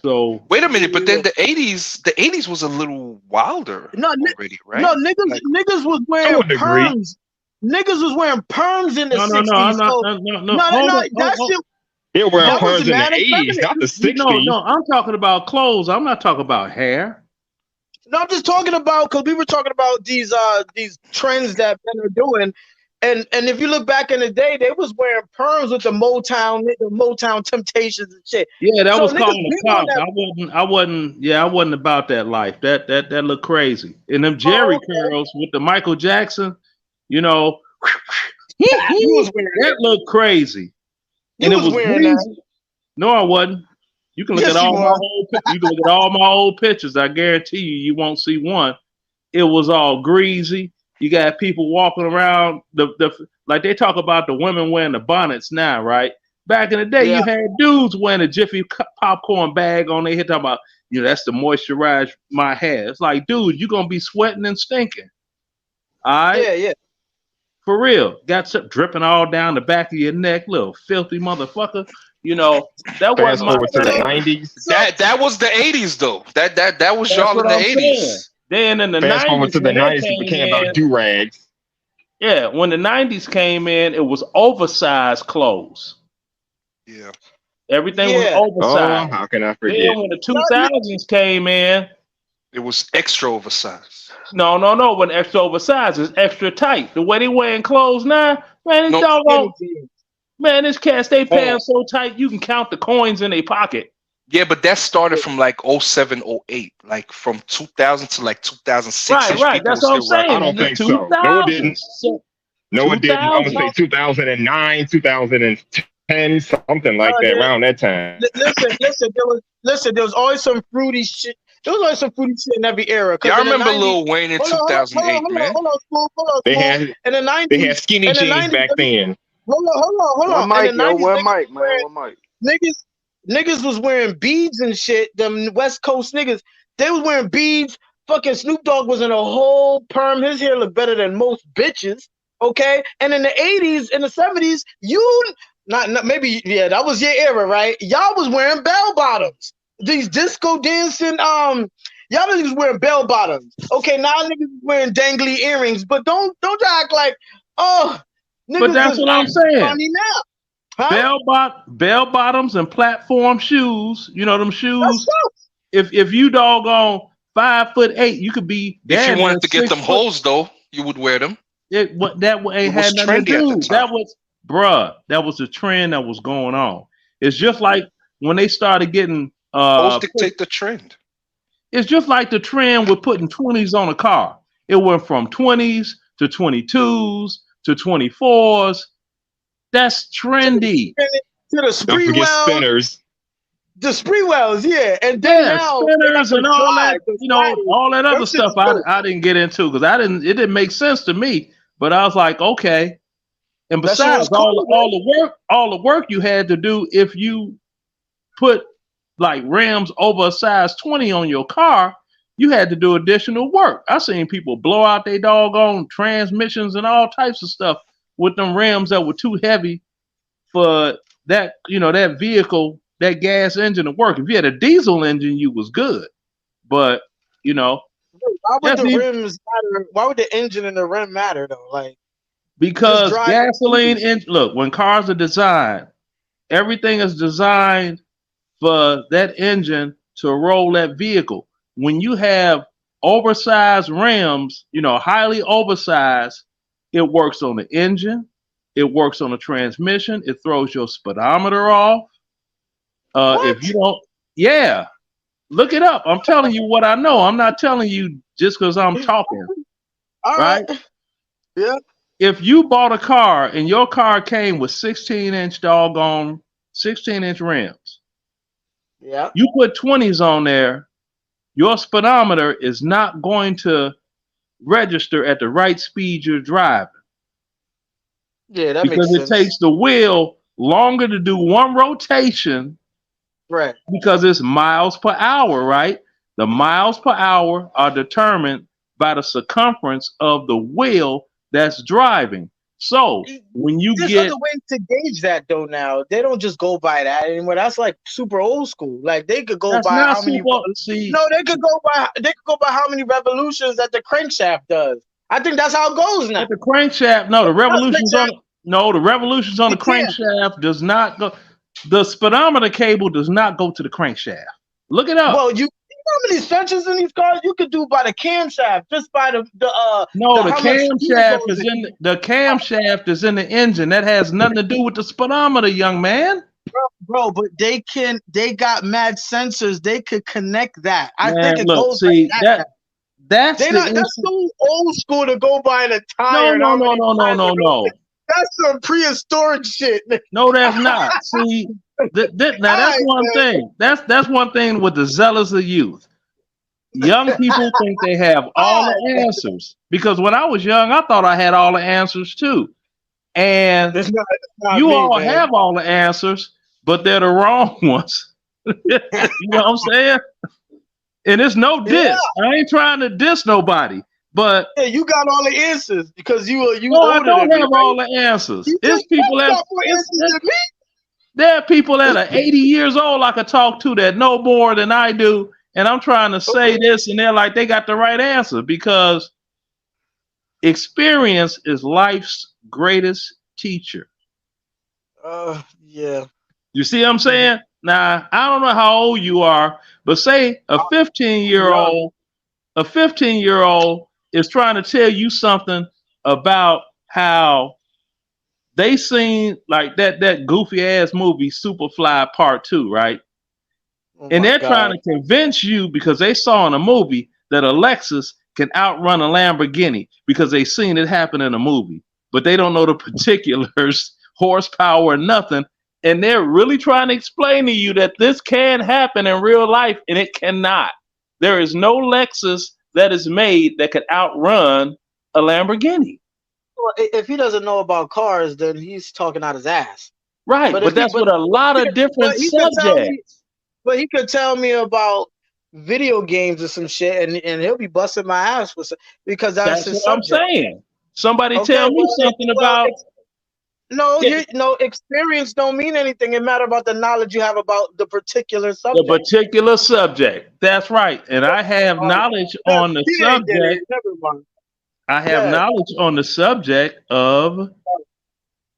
[SPEAKER 20] So
[SPEAKER 12] wait a minute, but then the 80s was a little wilder already, right?
[SPEAKER 13] No, niggas was wearing perms. Niggas was wearing perms in the 60s. No, that shit.
[SPEAKER 5] They were wearing perms in the 80s, not the 60s.
[SPEAKER 20] No, I'm talking about clothes. I'm not talking about hair.
[SPEAKER 13] No, I'm just talking about, because we were talking about these trends that men are doing. And if you look back in the day, they was wearing perms with the Motown Temptations and shit.
[SPEAKER 20] Yeah, that was calling the cops. I wasn't about that life. That looked crazy. And them Jerry curls with the Michael Jackson, that looked crazy. And it was greasy. No, I wasn't. You can look at all my old pictures. I guarantee you won't see one. It was all greasy. You got people walking around like they talk about the women wearing the bonnets now, right?
[SPEAKER 10] Back in the day,
[SPEAKER 13] Yeah.
[SPEAKER 10] you had dudes wearing a Jiffy popcorn bag on their head talking about, that's to moisturize my hair. It's like, dude, you're going to be sweating and stinking. All right?
[SPEAKER 13] Yeah, yeah.
[SPEAKER 10] For real. Got some dripping all down the back of your neck, little filthy motherfucker. That
[SPEAKER 5] Fast
[SPEAKER 10] wasn't my
[SPEAKER 5] forward to the
[SPEAKER 10] thing.
[SPEAKER 5] 90s.
[SPEAKER 12] That was the 80s though. That was
[SPEAKER 10] That's
[SPEAKER 12] y'all in
[SPEAKER 10] what
[SPEAKER 12] the
[SPEAKER 10] I'm saying.
[SPEAKER 12] 80s.
[SPEAKER 10] Then in the
[SPEAKER 5] Fast forward
[SPEAKER 10] 90s,
[SPEAKER 5] to the
[SPEAKER 10] when that
[SPEAKER 5] 90s, it
[SPEAKER 10] came
[SPEAKER 5] became about
[SPEAKER 10] in,
[SPEAKER 5] do-rags.
[SPEAKER 10] yeah, when the 90s came in, it was oversized clothes.
[SPEAKER 12] Yeah.
[SPEAKER 10] Everything was
[SPEAKER 13] Yeah.
[SPEAKER 5] Oh,
[SPEAKER 10] oversized.
[SPEAKER 5] how can I
[SPEAKER 10] Then
[SPEAKER 5] forget?
[SPEAKER 10] when the 2000s came in,
[SPEAKER 12] It was extra oversized.
[SPEAKER 10] no. When extra oversized is extra tight. The way they wearing clothes now, man, it's
[SPEAKER 12] No,
[SPEAKER 10] doggone.
[SPEAKER 13] Skinny jeans.
[SPEAKER 10] Man, this cats, they
[SPEAKER 13] Man.
[SPEAKER 10] pants so tight you can count the coins in their pocket.
[SPEAKER 12] yeah, but that started from like 07, 08. Like from 2000 to like 2006 ish.
[SPEAKER 10] Right.
[SPEAKER 12] People were
[SPEAKER 10] That's what I'm
[SPEAKER 12] still rocking
[SPEAKER 5] I
[SPEAKER 10] saying.
[SPEAKER 5] don't
[SPEAKER 10] In the
[SPEAKER 5] think so. No, it
[SPEAKER 10] 2000s.
[SPEAKER 5] didn't.
[SPEAKER 10] So,
[SPEAKER 5] No, it didn't. I'm gonna
[SPEAKER 10] 2000.
[SPEAKER 5] say 2009, 2010, something like that, around that time.
[SPEAKER 13] Listen. There was always some fruity shit. There was always some fruity shit in every era.
[SPEAKER 12] Yeah, I
[SPEAKER 13] In the
[SPEAKER 12] remember
[SPEAKER 13] 90s,
[SPEAKER 12] Lil Wayne in 2008, man.
[SPEAKER 13] hold on, Smooth.
[SPEAKER 5] They had
[SPEAKER 13] In the 90s,
[SPEAKER 5] skinny
[SPEAKER 13] in the
[SPEAKER 5] jeans
[SPEAKER 13] 90s,
[SPEAKER 5] back then.
[SPEAKER 13] hold
[SPEAKER 3] One
[SPEAKER 13] on. In
[SPEAKER 3] mic,
[SPEAKER 13] the
[SPEAKER 3] yo.
[SPEAKER 13] 90s,
[SPEAKER 3] One mic, man. One mic.
[SPEAKER 13] niggas was wearing beads and shit. Them West Coast niggas, they was wearing beads. Fucking Snoop Dogg was in a whole perm. His hair looked better than most bitches. Okay, and in the 80s, in the 70s, not maybe, yeah, that was your era, right? Y'all was wearing bell bottoms. These disco dancing, y'all niggas wearing bell bottoms. Okay, now niggas wearing dangly earrings, but don't act like, niggas
[SPEAKER 10] But that's
[SPEAKER 13] just
[SPEAKER 10] what I'm
[SPEAKER 13] act
[SPEAKER 10] saying.
[SPEAKER 13] funny now. Huh?
[SPEAKER 10] Bell bottoms and platform shoes. You know them shoes.
[SPEAKER 13] That's
[SPEAKER 10] If you doggone 5'8", you could be
[SPEAKER 12] If you
[SPEAKER 10] damn near
[SPEAKER 12] wanted to get
[SPEAKER 10] 6
[SPEAKER 12] them
[SPEAKER 10] foot.
[SPEAKER 12] hoes though, you would wear them.
[SPEAKER 10] That ain't
[SPEAKER 12] It was
[SPEAKER 10] had nothing to
[SPEAKER 12] trendy at the
[SPEAKER 10] do.
[SPEAKER 12] time.
[SPEAKER 10] That was the trend that was going on. It's just like when they started getting
[SPEAKER 12] Hoes dictate the trend.
[SPEAKER 10] it's just like the trend with putting 20s on a car. It went from 20s to 22s to 24s. That's trendy.
[SPEAKER 13] To the
[SPEAKER 5] Don't forget
[SPEAKER 13] Spreewells.
[SPEAKER 5] spinners.
[SPEAKER 13] The Spreewells, yeah. And then now
[SPEAKER 10] spinners and all that, all that other stuff
[SPEAKER 13] I
[SPEAKER 10] I didn't get into because it didn't make sense to me. But I was like, okay. And
[SPEAKER 13] That shit was
[SPEAKER 10] besides,
[SPEAKER 13] cool,
[SPEAKER 10] all the work you had to do if you put like rims over a size 20 on your car, you had to do additional work. I seen people blow out their doggone transmissions and all types of stuff with them rims that were too heavy for that, that vehicle, that gas engine to work. If you had a diesel engine, you was good. But,
[SPEAKER 13] why would the rims matter? Why would the engine and the rim matter though? Like,
[SPEAKER 10] because gasoline engine, look, when cars are designed, everything is designed for that engine to roll that vehicle. When you have oversized rims, highly oversized, it works on the engine, it works on the transmission, it throws your speedometer off. If you don't, yeah, look it up. I'm telling you what I know. I'm not telling you just because I'm talking.
[SPEAKER 13] All right? Yeah.
[SPEAKER 10] If you bought a car and your car came with 16-inch rims,
[SPEAKER 13] yeah,
[SPEAKER 10] you put 20s on there, your speedometer is not going to register at the right speed you're driving.
[SPEAKER 13] Yeah, that
[SPEAKER 10] because
[SPEAKER 13] makes
[SPEAKER 10] it
[SPEAKER 13] sense.
[SPEAKER 10] takes the wheel longer to do one rotation.
[SPEAKER 13] Right.
[SPEAKER 10] Because it's miles per hour, right? The miles per hour are determined by the circumference of the wheel that's driving. So when you
[SPEAKER 13] There's
[SPEAKER 10] get
[SPEAKER 13] other ways to gauge that though now. They don't just go by that anymore. That's like super old school. Like they could go
[SPEAKER 10] That's
[SPEAKER 13] by
[SPEAKER 10] not
[SPEAKER 13] how many they could go by how many revolutions that the crankshaft does. I think that's how it goes now.
[SPEAKER 10] the crankshaft, the revolutions on the crankshaft does not go. The speedometer cable does not go to the crankshaft. Look it up.
[SPEAKER 13] Well, you know how many sensors in these cars you could do by the camshaft, just by the
[SPEAKER 10] camshaft is in the engine. That has nothing to do with the speedometer, young man.
[SPEAKER 13] Bro, but they got mad sensors. They could connect that. I think it goes
[SPEAKER 10] see
[SPEAKER 13] like that.
[SPEAKER 10] That's
[SPEAKER 13] so old school to go by the tire.
[SPEAKER 10] No.
[SPEAKER 13] That's some prehistoric shit.
[SPEAKER 10] No, that's not. See, now that's one thing. That's one thing with the zealous of youth. Young people think they have all the answers. Because when I was young, I thought I had all the answers too. And
[SPEAKER 13] It's not
[SPEAKER 10] you
[SPEAKER 13] me,
[SPEAKER 10] all
[SPEAKER 13] man.
[SPEAKER 10] have all the answers, but they're the wrong ones. You know what I'm saying? And it's no
[SPEAKER 13] Yeah,
[SPEAKER 10] diss. I ain't trying to diss nobody, but
[SPEAKER 13] yeah, you got all the answers because you
[SPEAKER 10] no, I
[SPEAKER 13] older than
[SPEAKER 10] don't
[SPEAKER 13] me,
[SPEAKER 10] have
[SPEAKER 13] right?
[SPEAKER 10] all the answers.
[SPEAKER 13] You
[SPEAKER 10] It's
[SPEAKER 13] just
[SPEAKER 10] people that
[SPEAKER 13] got more answers than me.
[SPEAKER 10] there are people that are 80 years old I could talk to that know more than I do, and I'm trying to say this, and they're like they got the right answer because experience is life's greatest teacher.
[SPEAKER 13] Yeah.
[SPEAKER 10] You see what I'm saying? Now, I don't know how old you are, but say a 15-year-old, a 15-year-old is trying to tell you something about how they seen like that goofy ass movie Superfly Part 2, right?
[SPEAKER 13] Oh
[SPEAKER 10] And
[SPEAKER 13] my
[SPEAKER 10] they're trying
[SPEAKER 13] God.
[SPEAKER 10] to convince you because they saw in a movie that a Lexus can outrun a Lamborghini because they seen it happen in a movie, but they don't know the particulars, horsepower, nothing. And they're really trying to explain to you that this can happen in real life and it cannot. There is no Lexus that is made that could outrun a Lamborghini.
[SPEAKER 2] Well, if he doesn't know about cars, then he's talking out his ass.
[SPEAKER 10] Right,
[SPEAKER 2] But
[SPEAKER 10] but
[SPEAKER 2] if he,
[SPEAKER 10] that's with a lot of different
[SPEAKER 2] but he could tell me,
[SPEAKER 10] subjects.
[SPEAKER 2] but he could tell me about video games or some shit, and he'll be busting my ass with because that's
[SPEAKER 10] That's
[SPEAKER 2] his
[SPEAKER 10] what I'm
[SPEAKER 2] subject.
[SPEAKER 10] saying. Somebody
[SPEAKER 2] Okay,
[SPEAKER 10] tell me something about
[SPEAKER 2] no,
[SPEAKER 10] yeah,
[SPEAKER 2] no experience don't mean anything. It matter about the knowledge you have about the particular
[SPEAKER 10] the
[SPEAKER 2] subject.
[SPEAKER 10] particular subject. That's right. And I have
[SPEAKER 2] Oh,
[SPEAKER 10] knowledge on the
[SPEAKER 2] he ain't get it.
[SPEAKER 10] subject.
[SPEAKER 2] Never mind.
[SPEAKER 10] I have
[SPEAKER 2] Yeah.
[SPEAKER 10] knowledge on the subject of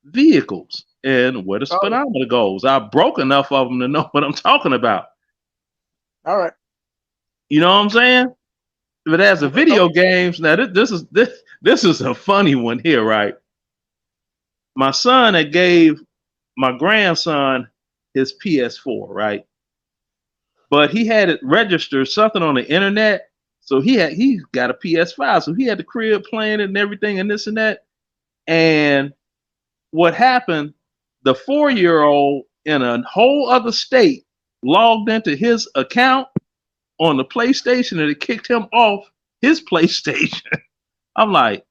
[SPEAKER 10] vehicles and where the
[SPEAKER 2] Oh,
[SPEAKER 10] speedometer goes. I broke enough of them to know what I'm talking about.
[SPEAKER 2] all right.
[SPEAKER 10] You know what I'm saying? But as a video games, now this is a funny one here, right? My son had gave my grandson his PS4, right? But he had it registered something on the internet. So he got a PS5. So he had the crib playing it and everything and this and that. And what happened, the 4-year-old in a whole other state logged into his account on the PlayStation and it kicked him off his PlayStation. I'm like,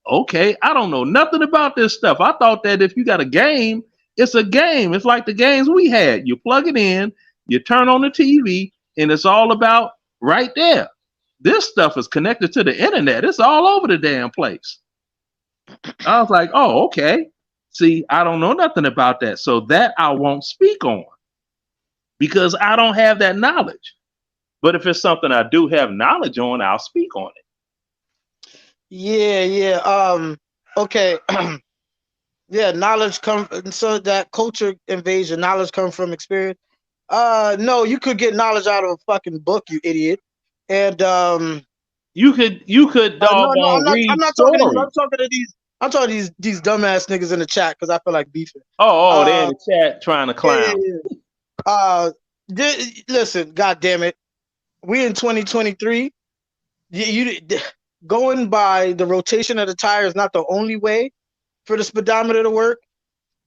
[SPEAKER 10] okay, I don't know nothing about this stuff. I thought that if you got a game, it's a game. It's like the games we had. You plug it in, you turn on the TV, and it's all about right there. This stuff is connected to the internet. It's all over the damn place. I was like, oh, okay. See, I don't know nothing about that. So that I won't speak on because I don't have that knowledge. But if it's something I do have knowledge on, I'll speak on it.
[SPEAKER 2] Yeah. Okay. Yeah, knowledge come so that culture invasion, knowledge comes from experience. No, you could get knowledge out of a fucking book, you idiot. And
[SPEAKER 10] you could
[SPEAKER 2] no,
[SPEAKER 10] read
[SPEAKER 2] I'm not talking to you.
[SPEAKER 10] stories.
[SPEAKER 2] I'm talking to these dumbass niggas in the chat because I feel like beefing.
[SPEAKER 10] Oh, they're in the chat trying to clown.
[SPEAKER 2] Listen, god damn it. We in 2023. You going by the rotation of the tire is not the only way for the speedometer to work.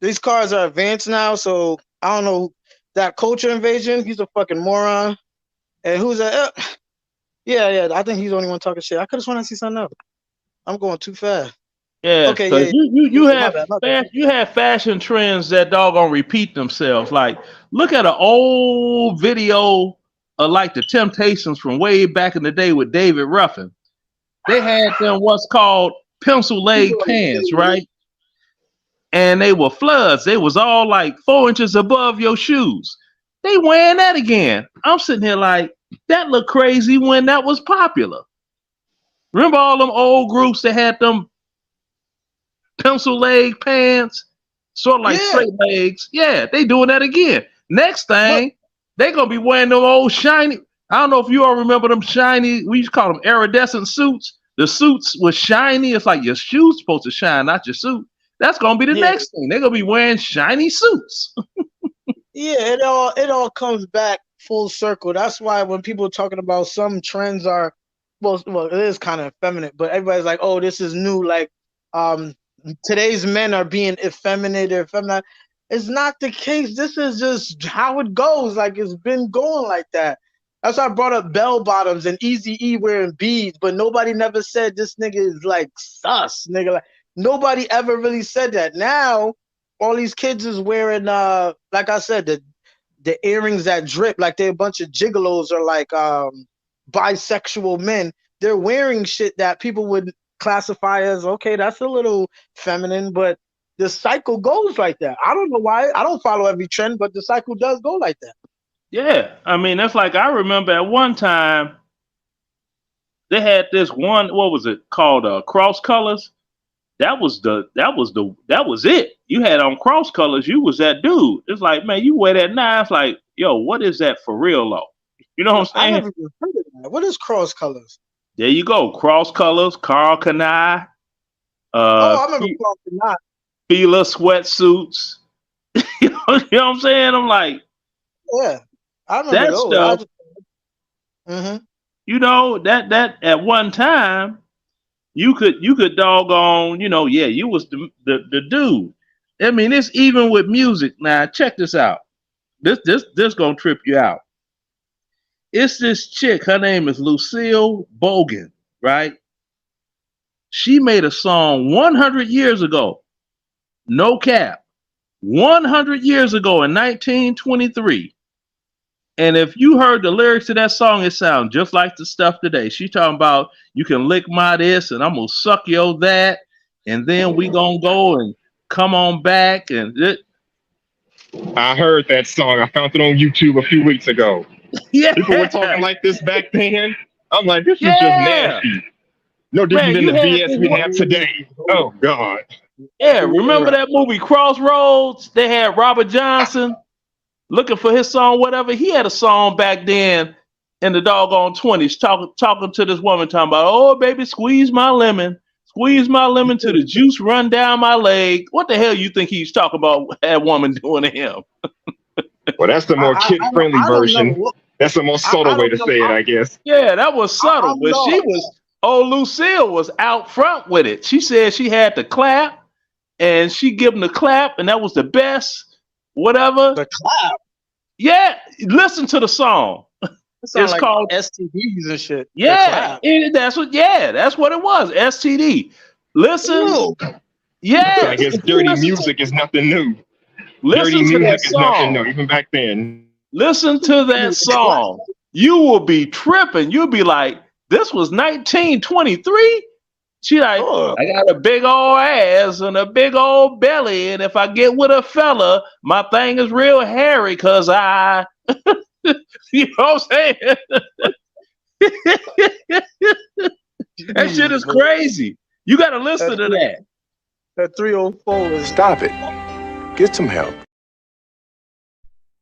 [SPEAKER 2] These cars are advanced now, so I don't know that culture invasion. He's a fucking moron. And who's that? Yeah. I think he's the only one talking shit. I could have sworn I see something else. I'm going too fast.
[SPEAKER 10] Yeah,
[SPEAKER 2] Okay,
[SPEAKER 10] because
[SPEAKER 2] yeah.
[SPEAKER 10] you
[SPEAKER 2] My
[SPEAKER 10] have
[SPEAKER 2] bad.
[SPEAKER 10] you have fashion trends that doggone repeat themselves. Like, look at an old video of like the Temptations from way back in the day with David Ruffin. They had them what's called pencil leg pants, right? And they were floods. They was all like 4 inches above your shoes. They wearing that again. I'm sitting here like, that looked crazy when that was popular. Remember all them old groups that had them pencil leg pants, sort of like straight legs? Yeah, they doing that again. Next thing, they gonna be wearing them old shiny. I don't know if you all remember them shiny. We used to call them iridescent suits. The suits was shiny. It's like your shoes supposed to shine, not your suit. That's gonna be the next thing. They're gonna be wearing shiny suits.
[SPEAKER 2] Yeah, it all comes back full circle. That's why when people are talking about some trends are well, it is kind of effeminate, but everybody's like, oh, this is new. Like, today's men are being effeminate or effeminate. It's not the case. This is just how it goes. Like, it's been going like that. That's why I brought up bell bottoms and Easy E wearing beads, but nobody never said this nigga is like sus, nigga. Like, Nobody ever really said that. Now, all these kids is wearing, like I said, the earrings that drip like they're a bunch of gigolos or like bisexual men. They're wearing shit that people would classify as okay, that's a little feminine, but the cycle goes like that. I don't know why. I don't follow every trend, but the cycle does go like that.
[SPEAKER 10] Yeah, I mean that's like I remember at one time they had this one. What was it called? Cross colors. That was it. You had on cross colors. You was that dude. It's like, man, you wear that now. It's like, yo, what is that for real though? You know what I'm
[SPEAKER 2] I
[SPEAKER 10] saying?
[SPEAKER 2] never even heard of that. What is cross colors?
[SPEAKER 10] There you go. Cross colors. Carl Kanai.
[SPEAKER 2] Oh, I remember cross colors.
[SPEAKER 10] Fila sweatsuits. You know what I'm saying? I'm like,
[SPEAKER 2] yeah, I remember
[SPEAKER 10] that
[SPEAKER 2] those.
[SPEAKER 10] stuff.
[SPEAKER 2] Mm-hmm.
[SPEAKER 10] You know that at one time you could doggone, yeah, you was the dude. I mean, it's even with music. Now check this out. This gonna trip you out. It's this chick. Her name is Lucille Bogan, right? She made a song 100 years ago. No cap. 100 years ago in 1923. And if you heard the lyrics to that song, it sounds just like the stuff today. She talking about you can lick my this and I'm gonna suck your that, and then we gonna go and come on back and
[SPEAKER 5] I heard that song. I found it on YouTube a few weeks ago.
[SPEAKER 10] Yeah.
[SPEAKER 5] People were talking like this back then. I'm like, this is just
[SPEAKER 10] Yeah.
[SPEAKER 5] nasty. No different
[SPEAKER 10] Man,
[SPEAKER 5] than the
[SPEAKER 10] you had
[SPEAKER 5] BS we have today. Oh God.
[SPEAKER 10] Yeah, remember that movie Crossroads? They had Robert Johnson looking for his song, whatever. He had a song back then in the doggone 20s, talking to this woman, talking about, oh, baby, squeeze my lemon till the juice run down my leg. What the hell you think he's talking about that woman doing to him?
[SPEAKER 5] Well, that's the more kid-friendly version. That's the more subtle way to say it, I guess.
[SPEAKER 10] Yeah, that was subtle, but Lucille was out front with it. She said she had to clap, and she give him the clap, and that was the best, whatever.
[SPEAKER 2] The clap?
[SPEAKER 10] Yeah, listen to the song.
[SPEAKER 2] It's
[SPEAKER 10] It's
[SPEAKER 2] like
[SPEAKER 10] called
[SPEAKER 2] STDs and shit.
[SPEAKER 10] Yeah, that's what it was. STD. Listen.
[SPEAKER 5] Ew.
[SPEAKER 10] Yeah.
[SPEAKER 5] I guess dirty music is nothing new. Dirty
[SPEAKER 10] Listen to that
[SPEAKER 5] music is nothing new,
[SPEAKER 10] song.
[SPEAKER 5] even back then.
[SPEAKER 10] Listen to that song. You will be tripping. You'll be like, this was 1923? She like, I got a big old ass and a big old belly, and if I get with a fella, my thing is real hairy because I you know what I'm saying? That shit is crazy. You gotta listen to that.
[SPEAKER 2] That 304.
[SPEAKER 9] Stop it. Get some help.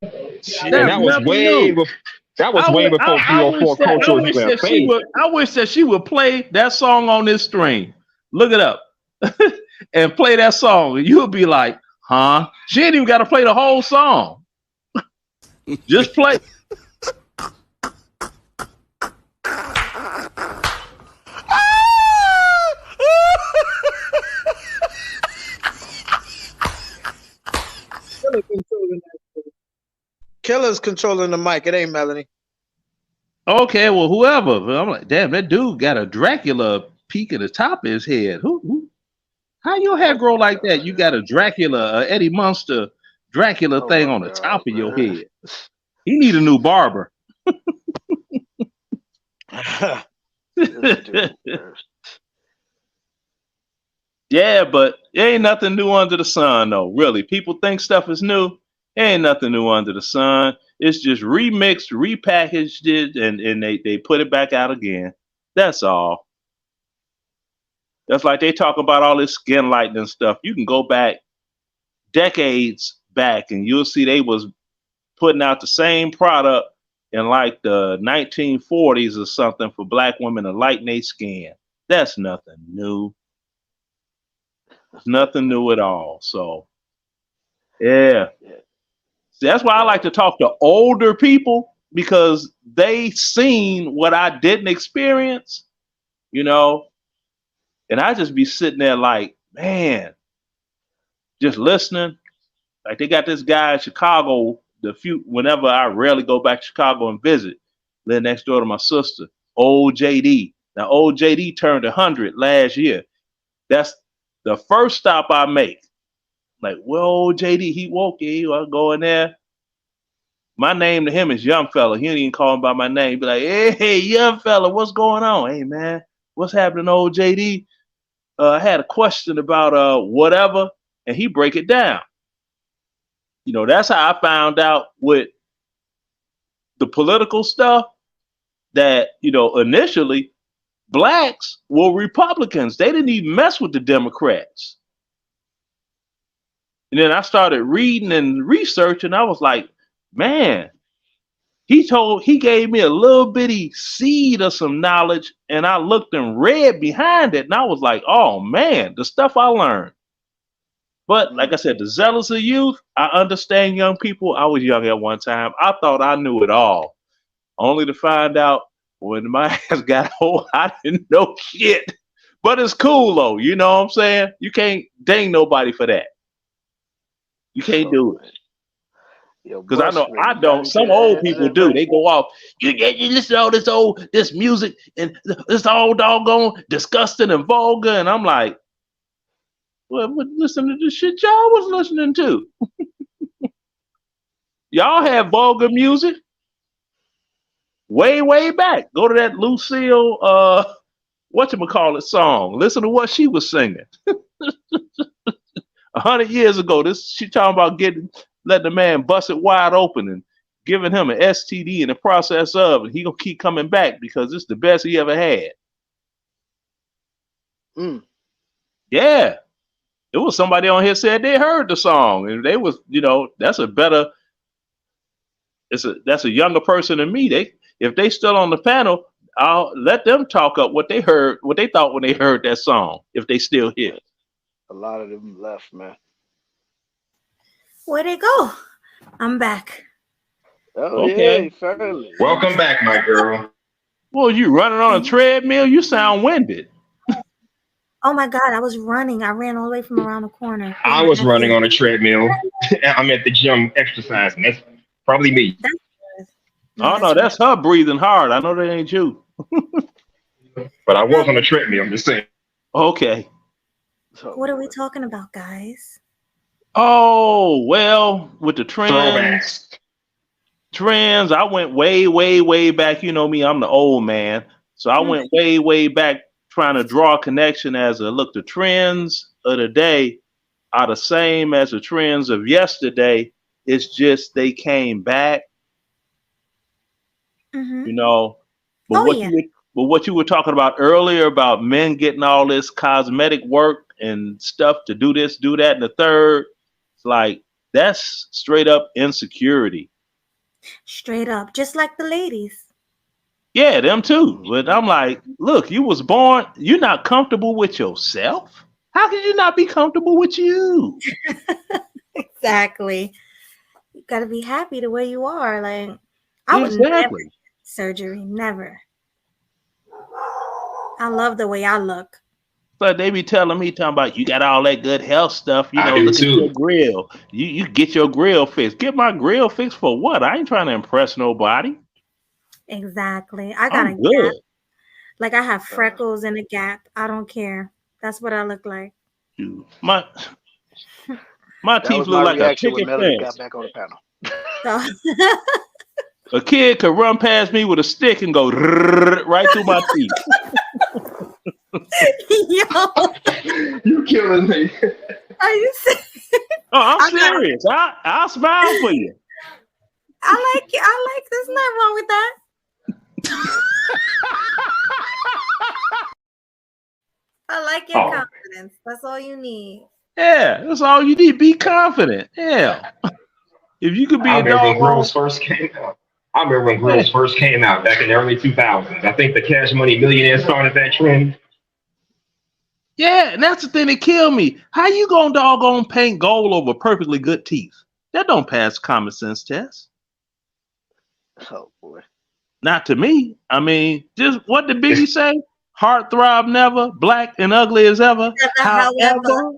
[SPEAKER 5] And that was way before. That was way before 304 culture was even a thing.
[SPEAKER 10] I wish that she would play that song on this stream. Look it up and play that song, and you'll be like, huh? She ain't even got to play the whole song. Just play.
[SPEAKER 2] Killer's controlling the mic. It ain't Melanie.
[SPEAKER 10] Okay, well, whoever. But I'm like, damn, that dude got a Dracula peak at the top of his head. Who? How your hair grow like that? You got a Dracula, Eddie Munster Dracula thing on the top of your head. He need a new barber. Yeah, but it ain't nothing new under the sun, though. Really, people think stuff is new. It ain't nothing new under the sun. It's just remixed, repackaged it, and they put it back out again. That's all. That's like they talk about all this skin lightening stuff. You can go back decades back, and you'll see they was putting out the same product in like the 1940s or something for black women to lighten their skin. That's nothing new. It's nothing new at all. So, yeah. See, that's why I like to talk to older people, because they seen what I didn't experience, you know. And I just be sitting there like, man, just listening. Like they got this guy in Chicago. Whenever I rarely go back to Chicago and visit, live next door to my sister, old JD. Now, old JD turned 100 last year. That's The first stop I make, like, whoa, JD, he woke you. I go in there. My name to him is Young Fella. He didn't even call him by my name. Be like, hey, Young Fella, what's going on? Hey, man, what's happening, old JD? I had a question about whatever, and he break it down. You know, that's how I found out with the political stuff that, you know, initially blacks were Republicans. They didn't even mess with the Democrats. And then I started reading and researching. I was like, man, he gave me a little bitty seed of some knowledge, and I looked and read behind it, and I was like, oh man, the stuff I learned. But like I said, the zealous of youth, I understand young people. I was young at one time. I thought I knew it all, only to find out when my ass got old, I didn't know shit. But it's cool though, you know what I'm saying? You can't dang nobody for that. You can't do it. Because I know I don't. Some old people do. They go off. You listen to all this music, and it's all doggone disgusting and vulgar. And I'm like, well, listen to the shit y'all was listening to. Y'all have vulgar music way back. Go to that Lucille, whatchamacallit song. Listen to what she was singing. 100 years ago, she talking about letting the man bust it wide open and giving him an STD in the process of, and he gonna keep coming back because it's the best he ever had. Yeah. It was somebody on here said they heard the song and they was, you know, that's a younger person than me. If they still on the panel, I'll let them talk up what they heard, what they thought when they heard that song, if they still here.
[SPEAKER 3] A lot of them left, man.
[SPEAKER 6] Where'd they go? I'm back.
[SPEAKER 3] Oh, okay. Yeah, fairly.
[SPEAKER 5] Welcome back, my girl.
[SPEAKER 10] Well, you running on a treadmill? You sound winded.
[SPEAKER 6] Oh my God, I was running. I ran all the way from around the corner.
[SPEAKER 5] I was running on a treadmill. I'm at the gym exercising. That's probably me.
[SPEAKER 10] Oh no, that's her breathing hard. I know that ain't you.
[SPEAKER 5] But I was on a treadmill, I'm just saying.
[SPEAKER 10] Okay.
[SPEAKER 6] What are we talking about, guys?
[SPEAKER 10] Oh, well, with the trends, I went way back. You know me, I'm the old man. So I went way back trying to draw a connection as the trends of the day are the same as the trends of yesterday. It's just they came back, you know. But what you were talking about earlier about men getting all this cosmetic work and stuff to do this, do that, and the third, it's like that's straight up insecurity.
[SPEAKER 6] Straight up, just like the ladies.
[SPEAKER 10] Yeah, them too. But I'm like, look, you was born, you're not comfortable with yourself. How can you not be comfortable with you?
[SPEAKER 6] Exactly. You gotta be happy the way you are. Like, I would never get surgery, never. I love the way I look.
[SPEAKER 10] But they be telling me, talking about you got all that good health stuff, you know, look at your grill. You get your grill fixed. Get my grill fixed for what? I ain't trying to impress nobody.
[SPEAKER 6] Exactly. I got a gap. Like I have freckles and a gap. I don't care. That's what I look like.
[SPEAKER 10] My teeth look like a picket fence.
[SPEAKER 3] Got back on the panel.
[SPEAKER 10] A kid could run past me with a stick and go right through my teeth.
[SPEAKER 6] Yo,
[SPEAKER 5] you killing me.
[SPEAKER 6] Are you serious?
[SPEAKER 10] Oh, I'm serious. I'll smile for you.
[SPEAKER 6] I like it. There's nothing wrong with that. I like your confidence. That's all you need.
[SPEAKER 10] Yeah, that's all you need. Be confident. Yeah. If you could be a dog.
[SPEAKER 5] When grills first came out. I remember when grills first came out back in the early 2000s. I think the Cash Money Millionaire started that trend.
[SPEAKER 10] Yeah, and that's the thing that killed me. How you gonna doggone paint gold over perfectly good teeth? That don't pass common sense test.
[SPEAKER 3] Oh boy. Not
[SPEAKER 10] to me. I mean, just what did Biggie say? Heart throb never, black and ugly as ever. However.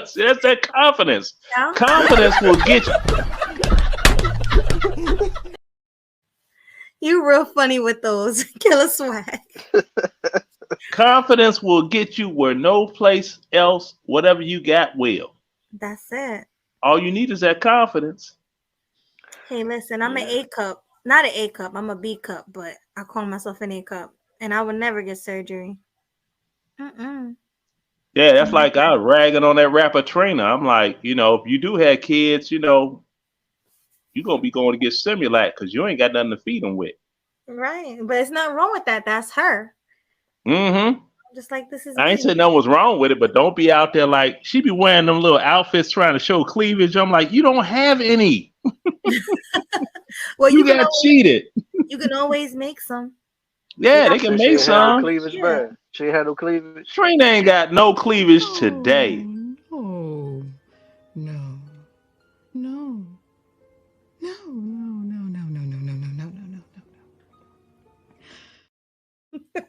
[SPEAKER 10] See, that's that confidence. Yeah. Confidence will get you.
[SPEAKER 6] You real funny with those. Killer swag.
[SPEAKER 10] Confidence will get you where no place else, whatever you got, will.
[SPEAKER 6] That's it.
[SPEAKER 10] All you need is that confidence.
[SPEAKER 6] Hey, listen, I'm an A cup. Not an A cup. I'm a B cup, but I call myself an A cup. And I would never get surgery. Mm-mm.
[SPEAKER 10] Yeah, that's like I was ragging on that rapper Trina. I'm like, if you do have kids, you're gonna be going to get Similac because you ain't got nothing to feed them with.
[SPEAKER 6] Right. But it's not wrong with that. That's her.
[SPEAKER 10] Mm-hmm.
[SPEAKER 6] I'm just like, this is
[SPEAKER 10] I ain't
[SPEAKER 6] me.
[SPEAKER 10] saying nothing was wrong with it, but don't be out there like she be wearing them little outfits trying to show cleavage. I'm like, you don't have any.
[SPEAKER 6] Well,
[SPEAKER 10] you got cheated.
[SPEAKER 6] You can always make some.
[SPEAKER 10] Yeah, they can make some.
[SPEAKER 3] Cleavage, bro. She ain't had no cleavage.
[SPEAKER 10] Trina ain't got no cleavage today.
[SPEAKER 21] No. No. No. No, no, no, no, no, no, no, no, no, no, no.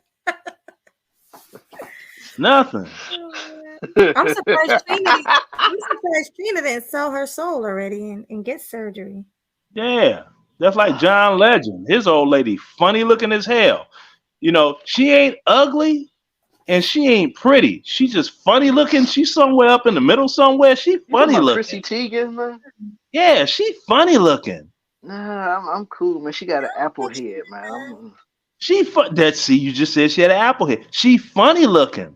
[SPEAKER 10] Nothing.
[SPEAKER 6] I'm surprised Trina didn't sell her soul already and get surgery.
[SPEAKER 10] Yeah. That's like John Legend. His old lady, funny looking as hell. She ain't ugly and she ain't pretty. She's just funny looking. She's somewhere up in the middle somewhere. She funny looking.
[SPEAKER 3] Chrissy Teigen, man.
[SPEAKER 10] Yeah, she funny looking.
[SPEAKER 3] Nah, I'm cool, man. She got an apple head, man.
[SPEAKER 10] You just said she had an apple head. She funny looking.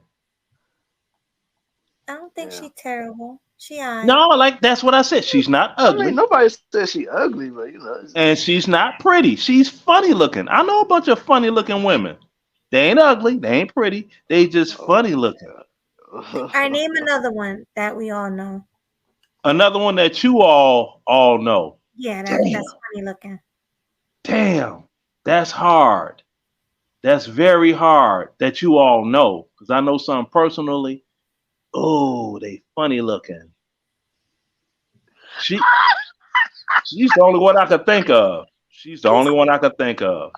[SPEAKER 6] I don't think she's terrible. She alright.
[SPEAKER 10] No, that's what I said. She's not ugly.
[SPEAKER 3] I mean, nobody says she ugly, but
[SPEAKER 10] And she's not pretty. She's funny looking. I know a bunch of funny looking women. They ain't ugly. They ain't pretty. They just funny looking.
[SPEAKER 6] All right, name another one that we all know.
[SPEAKER 10] Another one that you all know.
[SPEAKER 6] Yeah, that's funny looking.
[SPEAKER 10] Damn, that's hard. That's very hard that you all know. Because I know some personally. Oh, they funny looking. She's the only one I could think of. She's the only one I could think of.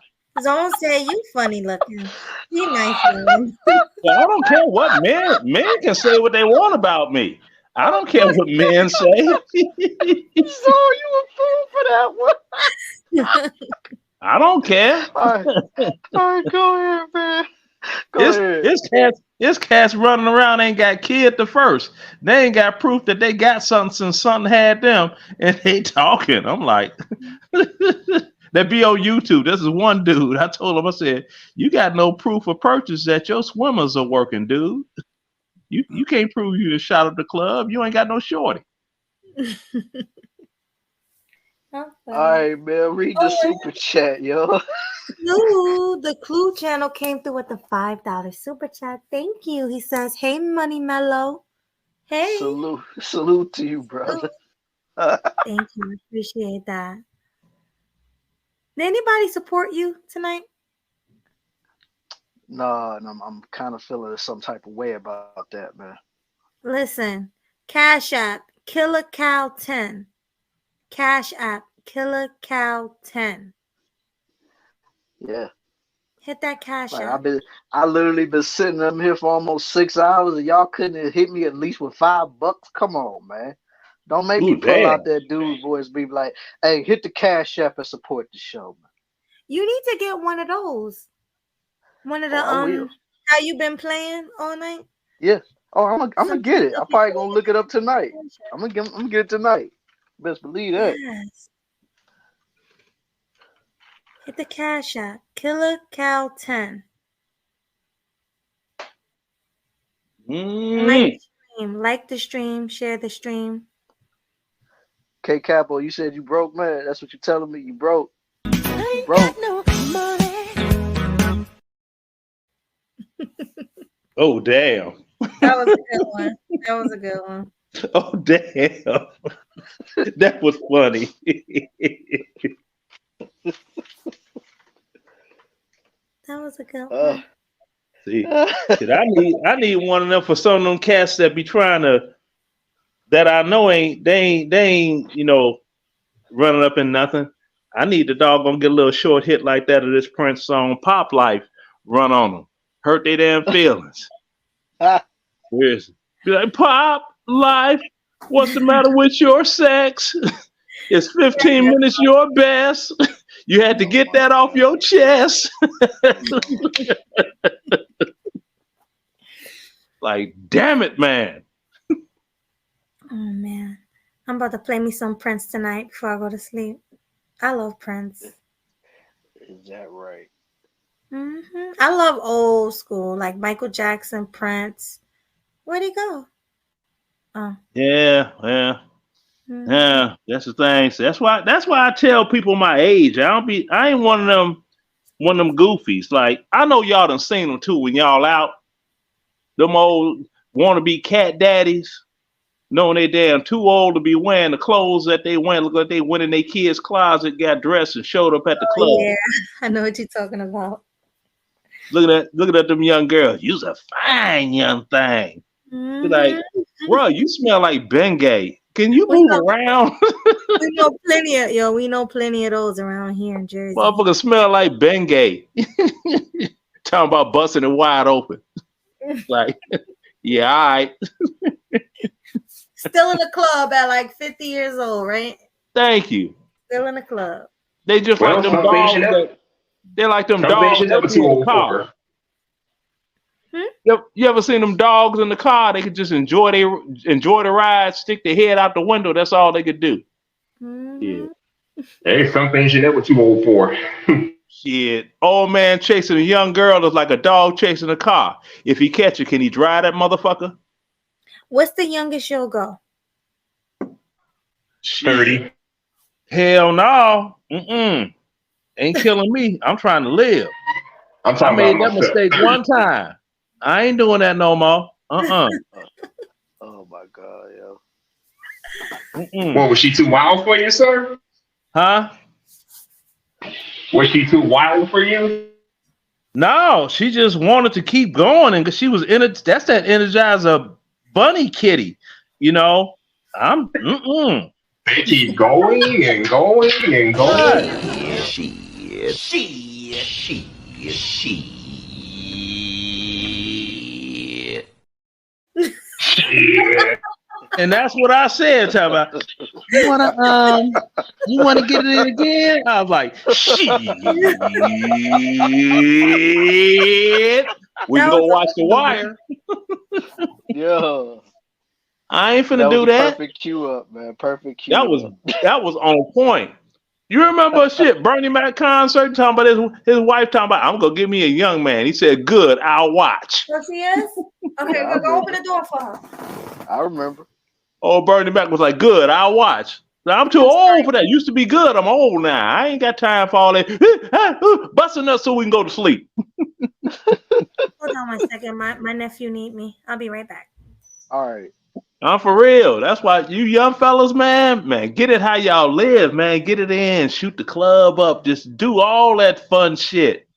[SPEAKER 6] Don't say you funny looking. You nice one.
[SPEAKER 10] Well, I don't care what men can say what they want about me. I don't care what men say.
[SPEAKER 3] So you a fool for that one.
[SPEAKER 10] I don't care.
[SPEAKER 3] All right, go ahead, man. Go ahead.
[SPEAKER 10] This cat's running around ain't got kid the first. They ain't got proof that they got something since something had them, and they talking. I'm like, that be on YouTube. This is one dude. I told him, I said, you got no proof of purchase that your swimmers are working, dude. You can't prove you just shot up the club. You ain't got no shorty.
[SPEAKER 3] All right, man. Read the super chat, yo.
[SPEAKER 6] Ooh, the Clue channel came through with the $5 super chat. Thank you. He says, "Hey, Money Mellow. Hey."
[SPEAKER 3] Salute to you, brother.
[SPEAKER 6] Thank you. Appreciate that. Did anybody support you tonight?
[SPEAKER 3] No, I'm kind of feeling some type of way about that, man.
[SPEAKER 6] Listen, Cash App, Killer Cow 10. Cash App, Killer Cow 10.
[SPEAKER 3] Yeah.
[SPEAKER 6] Hit that Cash App.
[SPEAKER 3] I literally been sitting up here for almost 6 hours, and y'all couldn't hit me at least with $5. Come on, man. Don't make me pull out that dude voice, be like, "Hey, hit the Cash App and support the show, man."
[SPEAKER 6] You need to get one of those. One of the how you been playing all night?
[SPEAKER 3] Yeah. Oh, I'm gonna get it. I'm probably gonna look it up tonight. I'm gonna get it tonight. Best believe that.
[SPEAKER 6] Yes. Hit the Cash App, Killer Cow 10. Like the stream, share the stream.
[SPEAKER 3] K Capo, you said you broke, man. That's what you're telling me. You broke. You broke.
[SPEAKER 10] Oh, damn.
[SPEAKER 6] That was a good one. That was a good one.
[SPEAKER 10] Oh, damn. That was funny.
[SPEAKER 6] That was a good one.
[SPEAKER 10] See, I need one of them for some of them cats that be trying to, that I know they ain't running up in nothing. I need the dog gonna get a little short hit like that of this Prince song "Pop Life" run on them, hurt their damn feelings. Where is it? Be like, "Pop Life, what's the matter with your sex? It's 15 minutes your best. You had to get that off your chest." Like, damn it, man.
[SPEAKER 6] Oh man, I'm about to play me some Prince tonight before I go to sleep. I love Prince.
[SPEAKER 3] Is that right?
[SPEAKER 6] I love old school, like Michael Jackson, Prince. Where'd he go? Oh.
[SPEAKER 10] Yeah. That's the thing. So that's why I tell people my age. I ain't one of them goofies. Like, I know y'all done seen them too when y'all out. Them old wannabe cat daddies, knowing they damn too old to be wearing the clothes that they wear. Look like they went in their kids' closet, got dressed, and showed up at the club.
[SPEAKER 6] Yeah, I know what you're talking about.
[SPEAKER 10] Looking at them young girls. You's a fine young thing. Be like, bro, you smell like Bengay. Can you move around?
[SPEAKER 6] We know plenty of those around here in Jersey.
[SPEAKER 10] Motherfucker smell like Bengay. Talking about busting it wide open. Like, yeah, all right.
[SPEAKER 6] Still in the club at like 50 years old, right?
[SPEAKER 10] Thank you.
[SPEAKER 6] Still in the club.
[SPEAKER 10] They just like them dogs. They're like them dogs that be in the car. You ever seen them dogs in the car? They could just enjoy the ride, stick their head out the window. That's all they could do. Yeah.
[SPEAKER 5] Hey, some things you're never too old for.
[SPEAKER 10] Shit. Old man chasing a young girl is like a dog chasing a car. If he catch it, can he drive that motherfucker?
[SPEAKER 6] What's the youngest you'll go?
[SPEAKER 5] 30.
[SPEAKER 10] Hell no. Ain't killing me. I'm trying to live. I made that mistake one time. I ain't doing that no more.
[SPEAKER 3] Oh my God, yo.
[SPEAKER 5] What, was she too wild for you, sir?
[SPEAKER 10] Huh?
[SPEAKER 5] Was she too wild for you?
[SPEAKER 10] No, she just wanted to keep going, and because she was that's that Energizer bunny kitty, you know.
[SPEAKER 5] They keep going and going and going.
[SPEAKER 10] Shit. And that's what I said. Talking about, you wanna get it in again? I was like, shit. We can go watch The Wire.
[SPEAKER 3] Yo.
[SPEAKER 10] I ain't finna do that.
[SPEAKER 3] Perfect cue up, man. Perfect cue.
[SPEAKER 10] That was on point. You remember shit, Bernie Mac concert talking about his wife talking about, I'm gonna give me a young man. He said, good, I'll watch.
[SPEAKER 6] Oh, she is? Okay, go open the door for her.
[SPEAKER 3] I remember.
[SPEAKER 10] Oh, Bernie Mac was like, good, I'll watch. I'm too old for that. Used to be good. I'm old now. I ain't got time for all that. Busting us so we can go to sleep.
[SPEAKER 6] Hold on 1 second. My nephew need me. I'll be right back.
[SPEAKER 3] All right.
[SPEAKER 10] I'm for real. That's why you young fellas, man, get it how y'all live, man. Get it in. Shoot the club up. Just do all that fun shit.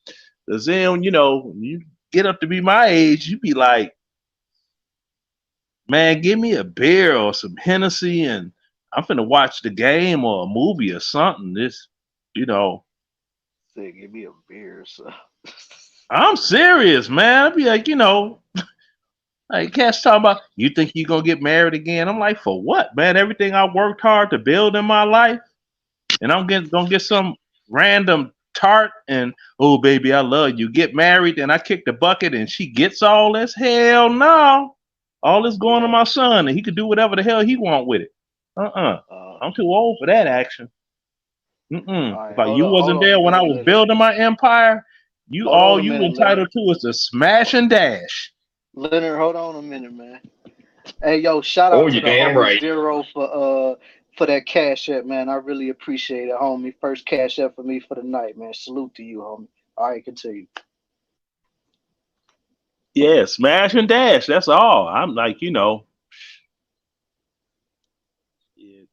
[SPEAKER 10] Because then, you know, when you get up to be my age, you be like, man, give me a beer or some Hennessy and I'm finna watch the game or a movie or something. This, you know.
[SPEAKER 3] Say, give me a beer, so.
[SPEAKER 10] I'm serious, man. I'd be like, you know, like cats talking about, you think you gonna get married again? I'm like, for what, man? Everything I worked hard to build in my life, and I'm gonna get some random tart and, oh baby, I love you. Get married, and I kick the bucket, and she gets all this. Hell no. All this going to my son, and he could do whatever the hell he want with it. I'm too old for that action.
[SPEAKER 3] Right,
[SPEAKER 10] if you wasn't there when I was building my empire, you entitled to is to smash and dash.
[SPEAKER 3] Leonard, hold on a minute, man. Hey, yo, shout out to the homie Zero for that cash app, man. I really appreciate it, homie. First cash app for me for the night, man. Salute to you, homie. All right, continue.
[SPEAKER 10] Yeah, smash and dash. That's all. I'm like, you know. Yeah.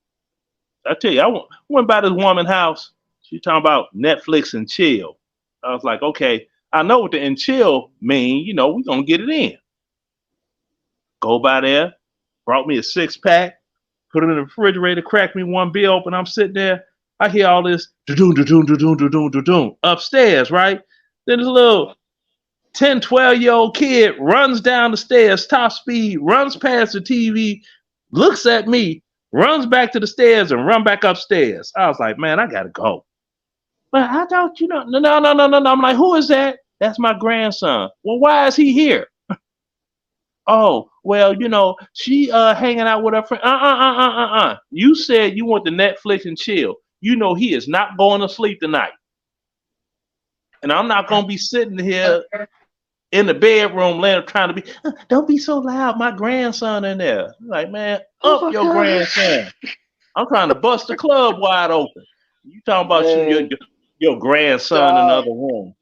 [SPEAKER 10] I tell you, I went by this woman's house. She talking about Netflix and chill. I was like, okay, I know what the and chill mean. You know, we're going to get it in. Go by there, brought me a 6-pack, put it in the refrigerator, cracked me one beer open. I'm sitting there. I hear all this do-doom upstairs, right? Then this little 10, 12-year-old kid runs down the stairs, top speed, runs past the TV, looks at me, runs back to the stairs, and run back upstairs. I was like, man, I got to go. But I thought, you know, no. I'm like, who is that? That's my grandson. Well, why is he here? Oh, well, she hanging out with her friend. You said you want the Netflix and chill. You know he is not going to sleep tonight. And I'm not gonna be sitting here in the bedroom laying trying to be don't be so loud, my grandson in there. Like, man,
[SPEAKER 3] Oh
[SPEAKER 10] up
[SPEAKER 3] my
[SPEAKER 10] your
[SPEAKER 3] god,
[SPEAKER 10] grandson. I'm trying to bust the club wide open. You talking about
[SPEAKER 3] man,
[SPEAKER 10] your grandson in the
[SPEAKER 3] dog.
[SPEAKER 10] other room.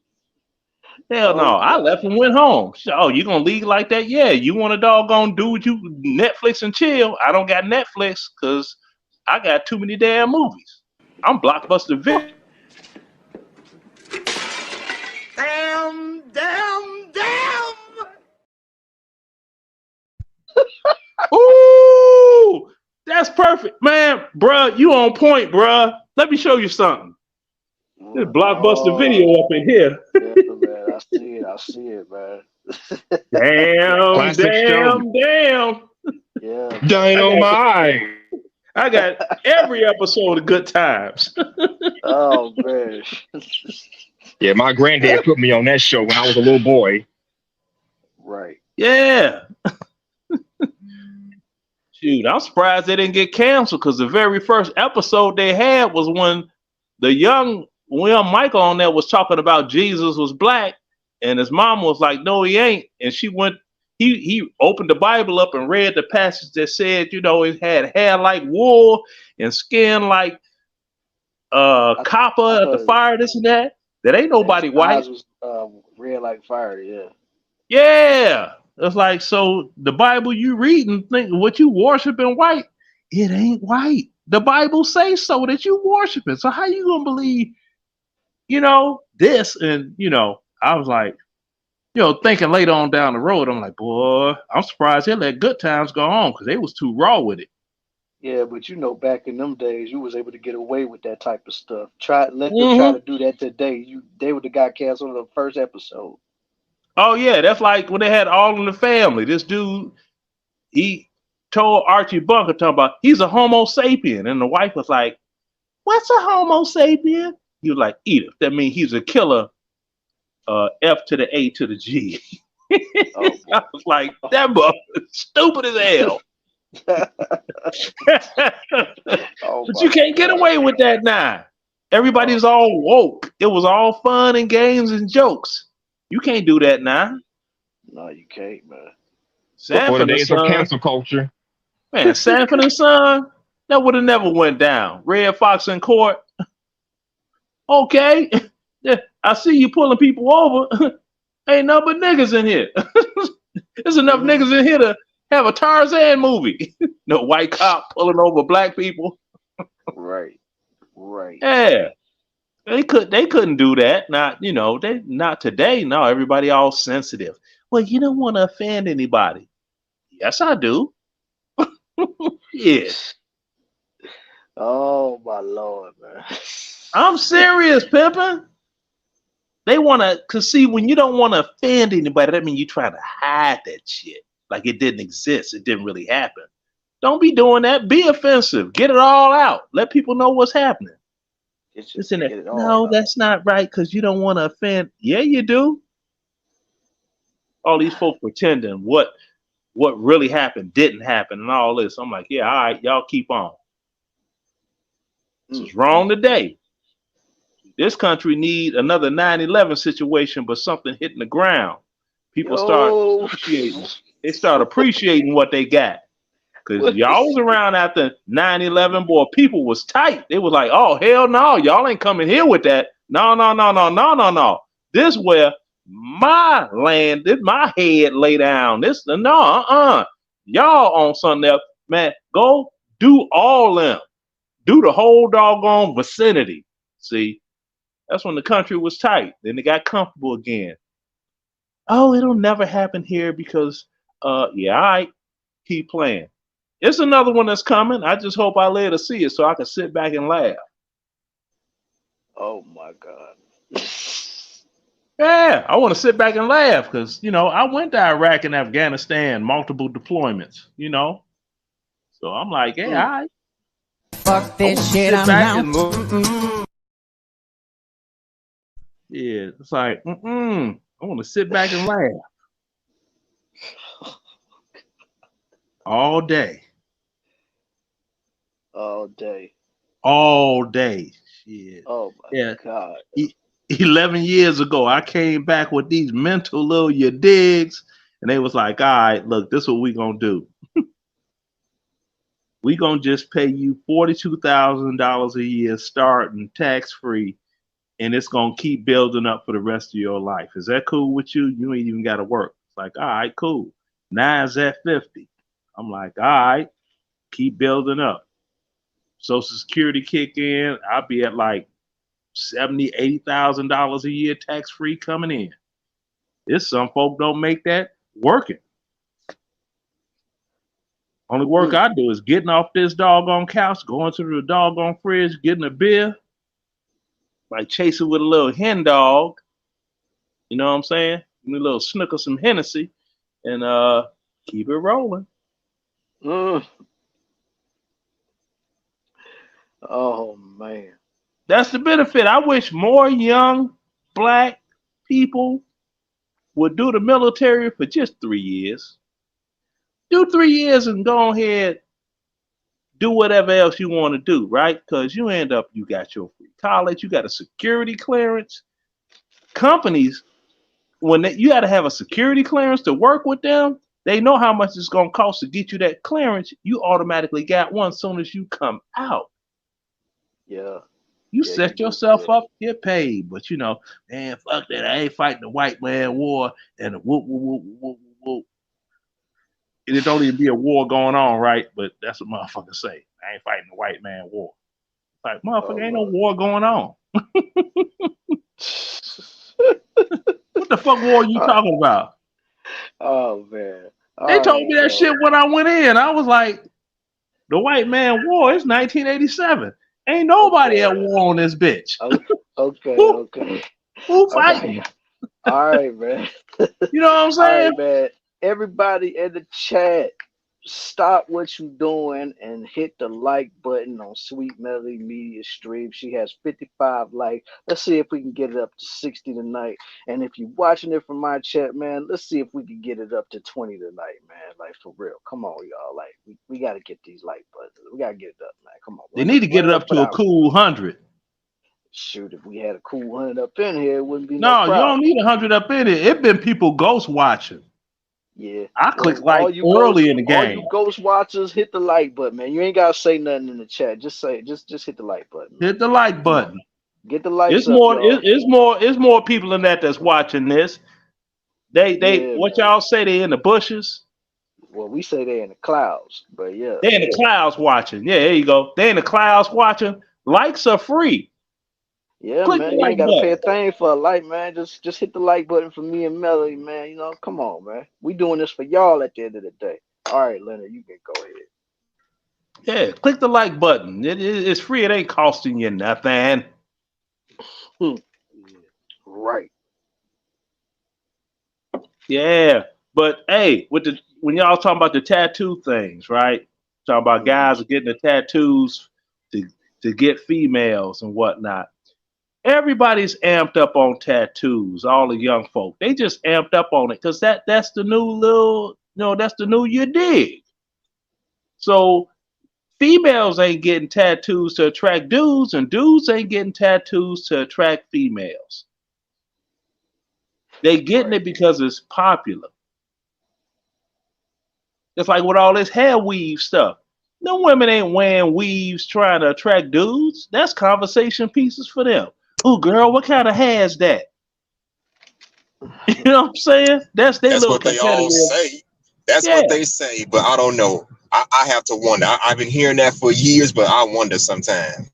[SPEAKER 10] Hell no.
[SPEAKER 3] Oh
[SPEAKER 10] I
[SPEAKER 3] god,
[SPEAKER 10] left and went home. Oh, you gonna leave like that? Yeah, you want a doggone do what you Netflix and chill. I don't got Netflix because I got too many damn movies. I'm Blockbuster Video.
[SPEAKER 14] Damn.
[SPEAKER 10] Ooh, that's perfect, man. Bruh, you on point, bruh. Let me show you something. This Blockbuster Video
[SPEAKER 3] oh
[SPEAKER 10] up in here.
[SPEAKER 3] yeah, man, I see it, man.
[SPEAKER 10] Damn,
[SPEAKER 5] Classic show.
[SPEAKER 10] damn.
[SPEAKER 3] Yeah, man.
[SPEAKER 5] Dynamite.
[SPEAKER 10] I got every episode of Good Times.
[SPEAKER 3] Oh man.
[SPEAKER 5] Yeah, my granddad put me on that show when I was a little boy.
[SPEAKER 3] Right.
[SPEAKER 10] Yeah. Shoot, I'm surprised they didn't get canceled because the very first episode they had was when the young Will Michael on there was talking about Jesus was black, and his mom was like, "No, he ain't." And he opened the Bible up and read the passage that said, it had hair like wool and skin like copper
[SPEAKER 3] I
[SPEAKER 10] at the
[SPEAKER 3] thought
[SPEAKER 10] fire, this and that. That ain't
[SPEAKER 3] his
[SPEAKER 10] nobody white.
[SPEAKER 3] eyes was red like fire. Yeah.
[SPEAKER 10] Yeah. It's like, so the Bible you read and think what you worshiping white, it ain't white. The Bible says so that you worshiping. So how you gonna believe, this? And I was like, thinking later on down the road, I'm like, boy, I'm surprised they let Good Times go on because they was too raw with it.
[SPEAKER 3] Yeah, but back in them days, you was able to get away with that type of stuff. Let them try
[SPEAKER 10] Hmm.
[SPEAKER 3] to do that today. They would have got canceled on the first episode.
[SPEAKER 10] Oh yeah, that's like when they had All in the Family. This dude, he told Archie Bunker talking about he's a Homo sapien, and the wife was like, "What's a Homo sapien?" He was like, "Edith, that means he's a killer. F to the A to the G."
[SPEAKER 3] Oh
[SPEAKER 10] I was like, that boy stupid as hell.
[SPEAKER 3] Oh
[SPEAKER 10] But
[SPEAKER 3] my
[SPEAKER 10] you can't get
[SPEAKER 3] god.
[SPEAKER 10] away with that now. Everybody's
[SPEAKER 3] Oh
[SPEAKER 10] all woke. It was all fun and games and jokes. You can't do that now.
[SPEAKER 3] no, you can't, man.
[SPEAKER 5] Before the
[SPEAKER 10] Sanford and
[SPEAKER 5] days of
[SPEAKER 10] Son,
[SPEAKER 5] cancel culture.
[SPEAKER 10] man, Sanford and Son, that would have never went down. Red Fox in court. Okay, yeah, I see you pulling people over. Ain't nothing but niggas in here. There's enough niggas in here to have a Tarzan movie. No white cop pulling over black people.
[SPEAKER 3] Right. Right.
[SPEAKER 10] Yeah, they couldn't do that. Not they not today. No, everybody all sensitive. Well, you don't want to offend anybody. Yes, I do. Yeah,
[SPEAKER 3] Oh my lord, man.
[SPEAKER 10] I'm serious, pimpin'. They want to, cause see, when you don't want to offend anybody, that means you try to hide that shit, like it didn't exist, it didn't really happen. Don't be doing that. Be offensive. Get it all out. Let people know what's happening. Listen,
[SPEAKER 3] Get it all
[SPEAKER 10] no,
[SPEAKER 3] out.
[SPEAKER 10] that's not right, cause you don't want to offend. Yeah, you do. All these folks pretending what really happened didn't happen and all this. I'm like, yeah, all right, y'all keep on. This is wrong today. This country need another 9/11 situation, but something hitting the ground. People start
[SPEAKER 3] Yo.
[SPEAKER 10] appreciating. They start appreciating what they got. Cause y'all was around after 9/11, boy. People was tight. They was like, "Oh hell no, y'all ain't coming here with that. No, no, no, no, no, no, no. This where my land, this my head lay down. This no, y'all on something else, man. Go do all them. Do the whole doggone vicinity. See." That's when the country was tight. Then they got comfortable again. Oh, it'll never happen here because, yeah, I keep playing. It's another one that's coming. I just hope I live to see it so I can sit back and laugh.
[SPEAKER 3] Oh my god.
[SPEAKER 10] Yeah, I want to sit back and laugh because, I went to Iraq and Afghanistan, multiple deployments, So I'm like, yeah, all right.
[SPEAKER 21] Fuck this shit, I'm out.
[SPEAKER 10] Yeah, it's like, I want to sit back and laugh. all day.
[SPEAKER 3] All day.
[SPEAKER 10] All day. Shit.
[SPEAKER 3] Oh my
[SPEAKER 10] Yeah.
[SPEAKER 3] God.
[SPEAKER 10] 11 years ago, I came back with these mental little you digs, and they was like, all right, look, this is what we gonna do. We gonna just pay you $42,000 a year starting tax-free, and it's gonna keep building up for the rest of your life. Is that cool with you? You ain't even gotta work. It's like, all right, cool. Now it's at 50. I'm like, all right, keep building up. Social Security kick in, I'll be at like $70,000, $80,000 a year tax free coming in. There's some folk don't make that working. Only work I do is getting off this doggone couch, going to the doggone fridge, getting a beer, like chasing with a little hen dog. You know what I'm saying? Give me a little snook of some Hennessy and keep it rolling.
[SPEAKER 3] Oh man.
[SPEAKER 10] That's the benefit. I wish more young black people would do the military for just 3 years. Do 3 years and go ahead, do whatever else you want to do, right? Because you end up, you got your free college, you got a security clearance. Companies, you got to have a security clearance to work with them, they know how much it's going to cost to get you that clearance. You automatically got one as soon as you come out.
[SPEAKER 3] Yeah.
[SPEAKER 10] You set yourself up, get paid. But you know, man, fuck that. I ain't fighting the white man war and the whoop, whoop, whoop, whoop, whoop. And it don't even be a war going on, right? But that's what motherfuckers say. I ain't fighting the white man war. Like, motherfucker, ain't no war going on. What the fuck war you talking about?
[SPEAKER 3] Oh man.
[SPEAKER 10] They told me that shit when I went in. I was like, the white man war is 1987. Ain't nobody at war on this bitch.
[SPEAKER 3] Okay.
[SPEAKER 10] Who fighting?
[SPEAKER 3] All right, man.
[SPEAKER 10] You know what I'm saying?
[SPEAKER 3] All right, man. Everybody in the chat, stop what you doing and hit the like button on Sweet Melody Media Stream. She has 55 likes. Let's see if we can get it up to 60 tonight. And if you're watching it from my chat, man, let's see if we can get it up to 20 tonight, man. Like, for real. Come on, y'all. Like, we got to get these like buttons. We got to get it up, man. Come on.
[SPEAKER 10] They need to get it up to a cool 100.
[SPEAKER 3] Shoot, if we had a cool 100 up in here, it wouldn't be
[SPEAKER 10] No,
[SPEAKER 3] no problem.
[SPEAKER 10] you don't need 100 up in it. It been people ghost watching.
[SPEAKER 3] Yeah.
[SPEAKER 10] I clicked like early in the game.
[SPEAKER 3] All you ghost watchers, hit the like button, man. You ain't gotta say nothing in the chat. Just say, just hit the like button.
[SPEAKER 10] Hit the like button.
[SPEAKER 3] Get the likes
[SPEAKER 10] It's
[SPEAKER 3] up,
[SPEAKER 10] more.
[SPEAKER 3] y'all.
[SPEAKER 10] It's more people than that's watching this. What y'all say? They in the bushes.
[SPEAKER 3] Well, we say they in the clouds, but yeah.
[SPEAKER 10] They in the clouds watching. Yeah, there you go. They in the clouds watching. Likes are free.
[SPEAKER 3] Yeah,
[SPEAKER 10] Click
[SPEAKER 3] man.
[SPEAKER 10] the
[SPEAKER 3] You
[SPEAKER 10] like
[SPEAKER 3] ain't gotta
[SPEAKER 10] button.
[SPEAKER 3] pay a thing for a like, man. Just hit the like button for me and Melody, man. You know, come on, man. We doing this for y'all at the end of the day. All right, Leonard, you can go ahead.
[SPEAKER 10] Yeah, click the like button. It's free. It ain't costing you nothing.
[SPEAKER 3] Right.
[SPEAKER 10] Yeah, but hey, when y'all talking about the tattoo things, right? Talking about guys are getting the tattoos to get females and whatnot. Everybody's amped up on tattoos. All the young folk, they just amped up on it because that's the new little, that's the new you dig. So females ain't getting tattoos to attract dudes, and dudes ain't getting tattoos to attract females. They getting it because it's popular. It's like with all this hair weave stuff. No women ain't wearing weaves trying to attract dudes. That's conversation pieces for them. Oh, girl, what kind of hair is that? You know what I'm saying? That's their little
[SPEAKER 17] what they all say. That's what they say, but I don't know. I have to wonder. I've been hearing that for years, but I wonder sometimes.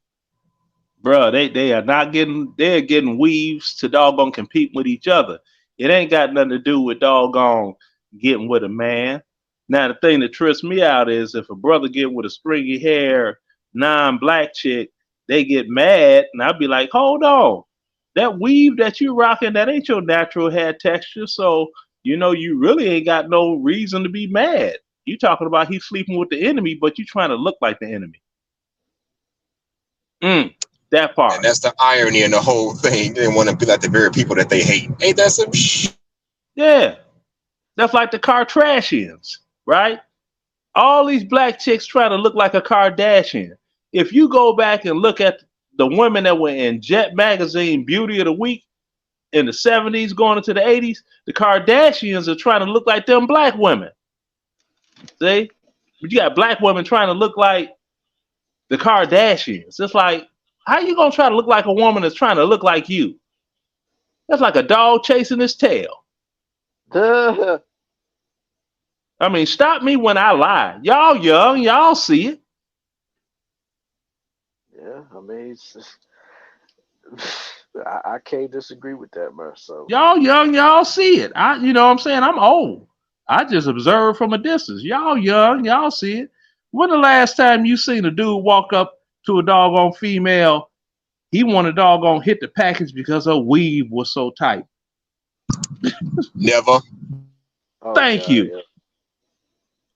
[SPEAKER 10] Bruh, they are not getting, they're getting weaves to doggone compete with each other. It ain't got nothing to do with doggone getting with a man. Now, the thing that trips me out is if a brother get with a stringy hair, non-black chick, they get mad, and I'd be like, hold on. That weave that you rocking, that ain't your natural hair texture, so, you really ain't got no reason to be mad. You talking about he's sleeping with the enemy, but you trying to look like the enemy. That part.
[SPEAKER 17] And that's the irony in the whole thing. They want to be like the very people that they hate. Ain't that some shit?
[SPEAKER 10] Yeah. That's like the Kardashians, right? All these black chicks trying to look like a Kardashian. If you go back and look at the women that were in Jet Magazine Beauty of the Week in the 70s going into the 80s, the Kardashians are trying to look like them black women. See? But you got black women trying to look like the Kardashians. It's like, how you gonna try to look like a woman that's trying to look like you? That's like a dog chasing his tail.
[SPEAKER 3] Duh.
[SPEAKER 10] I mean, stop me when I lie. Y'all young, y'all see it.
[SPEAKER 3] Yeah, I mean, I can't disagree with that, man. So
[SPEAKER 10] Y'all young, y'all see it. You know what I'm saying? I'm old. I just observe from a distance. Y'all young, y'all see it. When the last time you seen a dude walk up to a doggone female, he wanted doggone hit the package because her weave was so tight?
[SPEAKER 17] Never.
[SPEAKER 10] Thank you.
[SPEAKER 3] Yeah.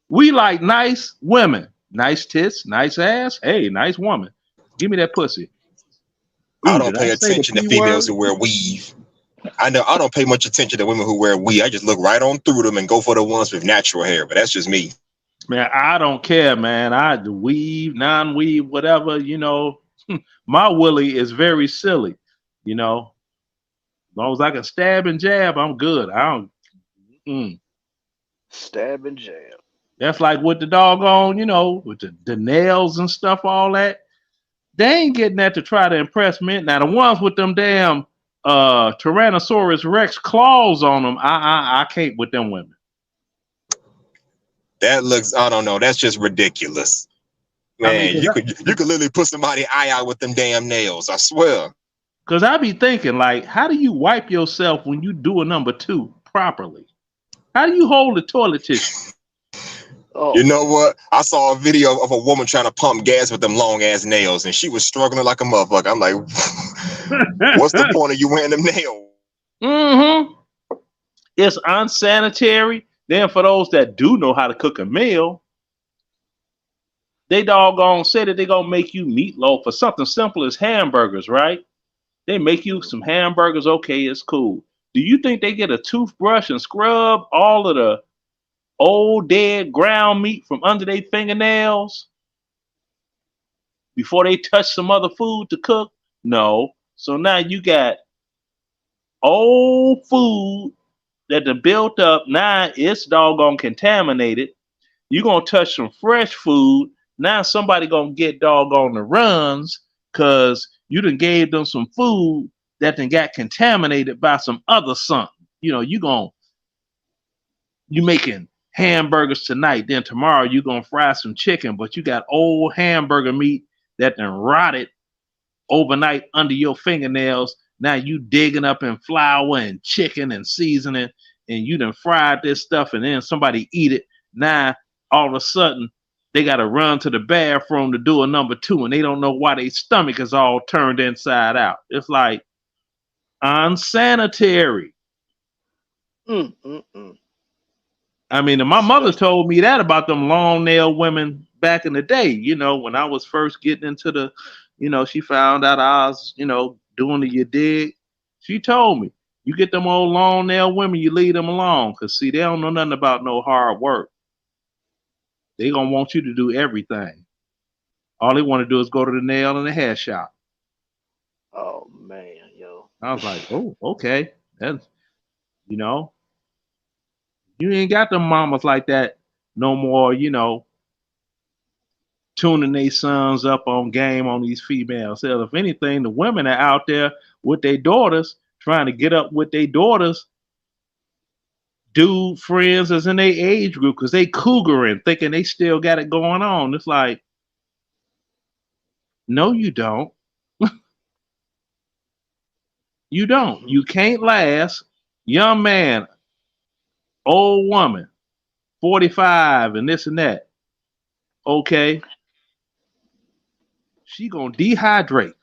[SPEAKER 10] We like nice women. Nice tits, nice ass. Hey, nice woman. Give me that pussy.
[SPEAKER 17] I
[SPEAKER 10] Ooh,
[SPEAKER 17] don't
[SPEAKER 10] did
[SPEAKER 17] pay
[SPEAKER 10] I say the
[SPEAKER 17] attention to
[SPEAKER 10] P
[SPEAKER 17] females
[SPEAKER 10] word?
[SPEAKER 17] who wear weave. I know I don't pay much attention to women who wear weave. I just look right on through them and go for the ones with natural hair. But that's just me.
[SPEAKER 10] Man, I don't care, man. I do weave, non-weave, whatever, you know. My willy is very silly, you know. As long as I can stab and jab, I'm good. I don't.
[SPEAKER 3] Stab and jab.
[SPEAKER 10] That's like with the doggone, you know, with the nails and stuff, all that. They ain't getting that to try to impress men. Now the ones with them damn Tyrannosaurus Rex claws on them, I can't with them women.
[SPEAKER 17] That looks, I don't know. That's just ridiculous. Man, you could literally put somebody's eye out with them damn nails. I swear.
[SPEAKER 10] Because I be thinking, like, how do you wipe yourself when you do a number 2 properly? How do you hold the toilet tissue?
[SPEAKER 17] You know what? I saw a video of a woman trying to pump gas with them long ass nails, and she was struggling like a motherfucker. I'm like, what's the point of you wearing them nails?
[SPEAKER 10] Mm-hmm. It's unsanitary. Then for those that do know how to cook a meal, they doggone say that they gonna make you meatloaf for something simple as hamburgers, right? They make you some hamburgers. Okay, it's cool. Do you think they get a toothbrush and scrub all of the old dead ground meat from under their fingernails before they touch some other food to cook? No. So now you got old food that done built up. Now it's doggone contaminated. You gonna touch some fresh food. Now somebody gonna get doggone the runs because you done gave them some food that then got contaminated by some other something. You know, you making hamburgers tonight, then tomorrow you gonna fry some chicken, but you got old hamburger meat that then rotted overnight under your fingernails. Now you digging up in flour and chicken and seasoning, and you done fried this stuff, and then somebody eat it. Now all of a sudden they got to run to the bathroom to do a number 2, and they don't know why their stomach is all turned inside out. It's like unsanitary. I mean, my mother told me that about them long nail women back in the day. You know, when I was first getting into the, you know, she found out I was, you know, doing the you dig. She told me, you get them old long nail women, you leave them alone. Because, see, they don't know nothing about no hard work. They going to want you to do everything. All they want to do is go to the nail and the hair shop.
[SPEAKER 3] Oh, man, yo.
[SPEAKER 10] I was like, oh, okay. That's, you know, you ain't got them mamas like that no more, you know, tuning their sons up on game on these females. So if anything, the women are out there with their daughters, trying to get up with their daughters, dude friends as in their age group, because they cougaring, thinking they still got it going on. It's like, no, you don't. You don't. You can't last. Young man, old woman, 45 and this and that. Okay. She gonna dehydrate.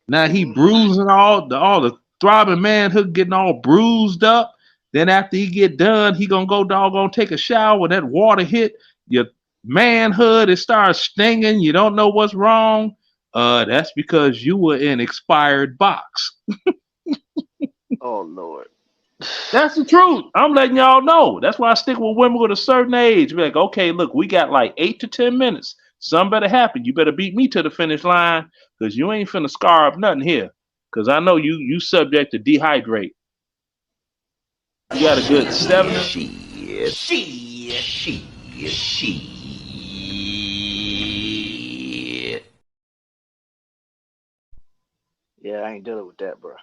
[SPEAKER 10] Now he bruising all the throbbing manhood getting all bruised up. Then after he get done, he gonna go doggone take a shower. That water hit your manhood. It starts stinging. You don't know what's wrong. That's because you were in expired box.
[SPEAKER 3] Oh Lord.
[SPEAKER 10] That's the truth. I'm letting y'all know. That's why I stick with women with a certain age. Be like, okay, look, we got like 8 to 10 minutes. Something better happen. You better beat me to the finish line because you ain't finna scar up nothing here. Because I know you subject to dehydrate. You got a good 7.
[SPEAKER 3] Yeah, I ain't dealing with that, bro.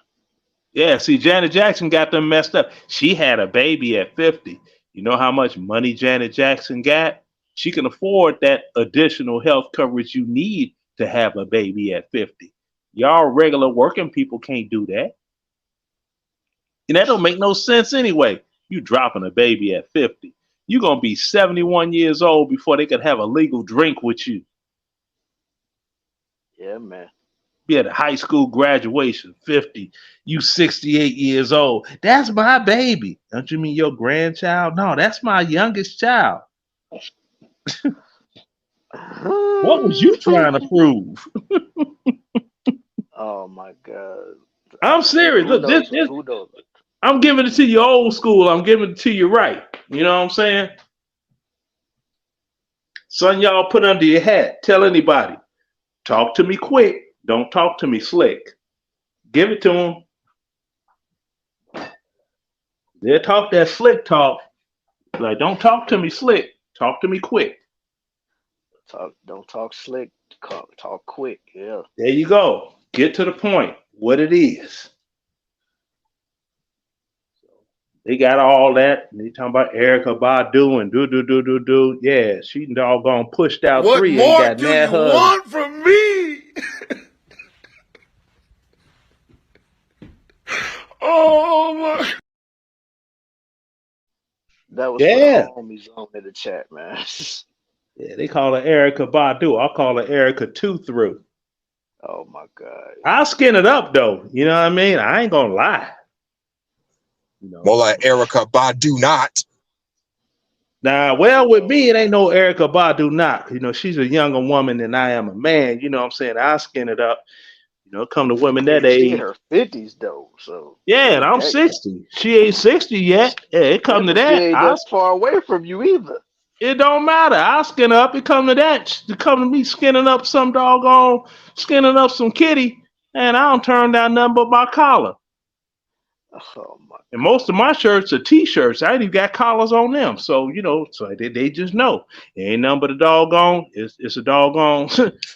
[SPEAKER 10] Yeah, see, Janet Jackson got them messed up. She had a baby at 50. You know how much money Janet Jackson got? She can afford that additional health coverage you need to have a baby at 50. Y'all regular working people can't do that. And that don't make no sense anyway. You dropping a baby at 50. You're going to be 71 years old before they could have a legal drink with you.
[SPEAKER 3] Yeah, man.
[SPEAKER 10] Be at a high school graduation, 50. You 68 years old. That's my baby. Don't you mean your grandchild? No, that's my youngest child. What was you trying to prove?
[SPEAKER 3] Oh my God.
[SPEAKER 10] I'm serious.
[SPEAKER 3] Who
[SPEAKER 10] Look,
[SPEAKER 3] knows?
[SPEAKER 10] this
[SPEAKER 3] Who knows?
[SPEAKER 10] I'm giving it to you old school. I'm giving it to you right. You know what I'm saying? Son, y'all put under your hat. Tell anybody. Talk to me quick. Don't talk to me slick. Give it to them. They'll talk that slick talk. Like, don't talk to me slick. Talk to me quick.
[SPEAKER 3] Don't talk slick. Talk quick. Yeah.
[SPEAKER 10] There you go. Get to the point. What it is. They got all that. And they talking about Erica Badu and do. Yeah, she doggone pushed out
[SPEAKER 1] What
[SPEAKER 10] 3 and
[SPEAKER 1] more
[SPEAKER 10] got
[SPEAKER 1] do
[SPEAKER 10] mad
[SPEAKER 1] you
[SPEAKER 10] husband.
[SPEAKER 1] want from me? Oh my.
[SPEAKER 3] That was
[SPEAKER 10] Yeah.
[SPEAKER 3] for the homies on in the chat, man.
[SPEAKER 10] Yeah, they call her Erica Badu. I call her Erica Two Through.
[SPEAKER 3] Oh my God.
[SPEAKER 10] I'll skin it up though. You know what I mean? I ain't gonna lie. You know.
[SPEAKER 17] More like Erica Badu not.
[SPEAKER 10] Now, well, with me, it ain't no Erica Badu not. You know, she's a younger woman than I am a man. You know what I'm saying? I'll skin it up. You know, come to women that
[SPEAKER 3] She in
[SPEAKER 10] age.
[SPEAKER 3] her 50s though, so
[SPEAKER 10] Yeah, and I'm 60. She ain't 60 yet. Yeah, it come to
[SPEAKER 3] She
[SPEAKER 10] that.
[SPEAKER 3] ain't that far away from you either.
[SPEAKER 10] It don't matter. I'll skin up. It come to that. To come to me skinning up some doggone, skinning up some kitty, and I don't turn down nothing but my collar.
[SPEAKER 3] Oh my.
[SPEAKER 10] And most of my shirts are t-shirts. I ain't even got collars on them. So, you know, so they just know. It ain't nothing but a doggone. It's a doggone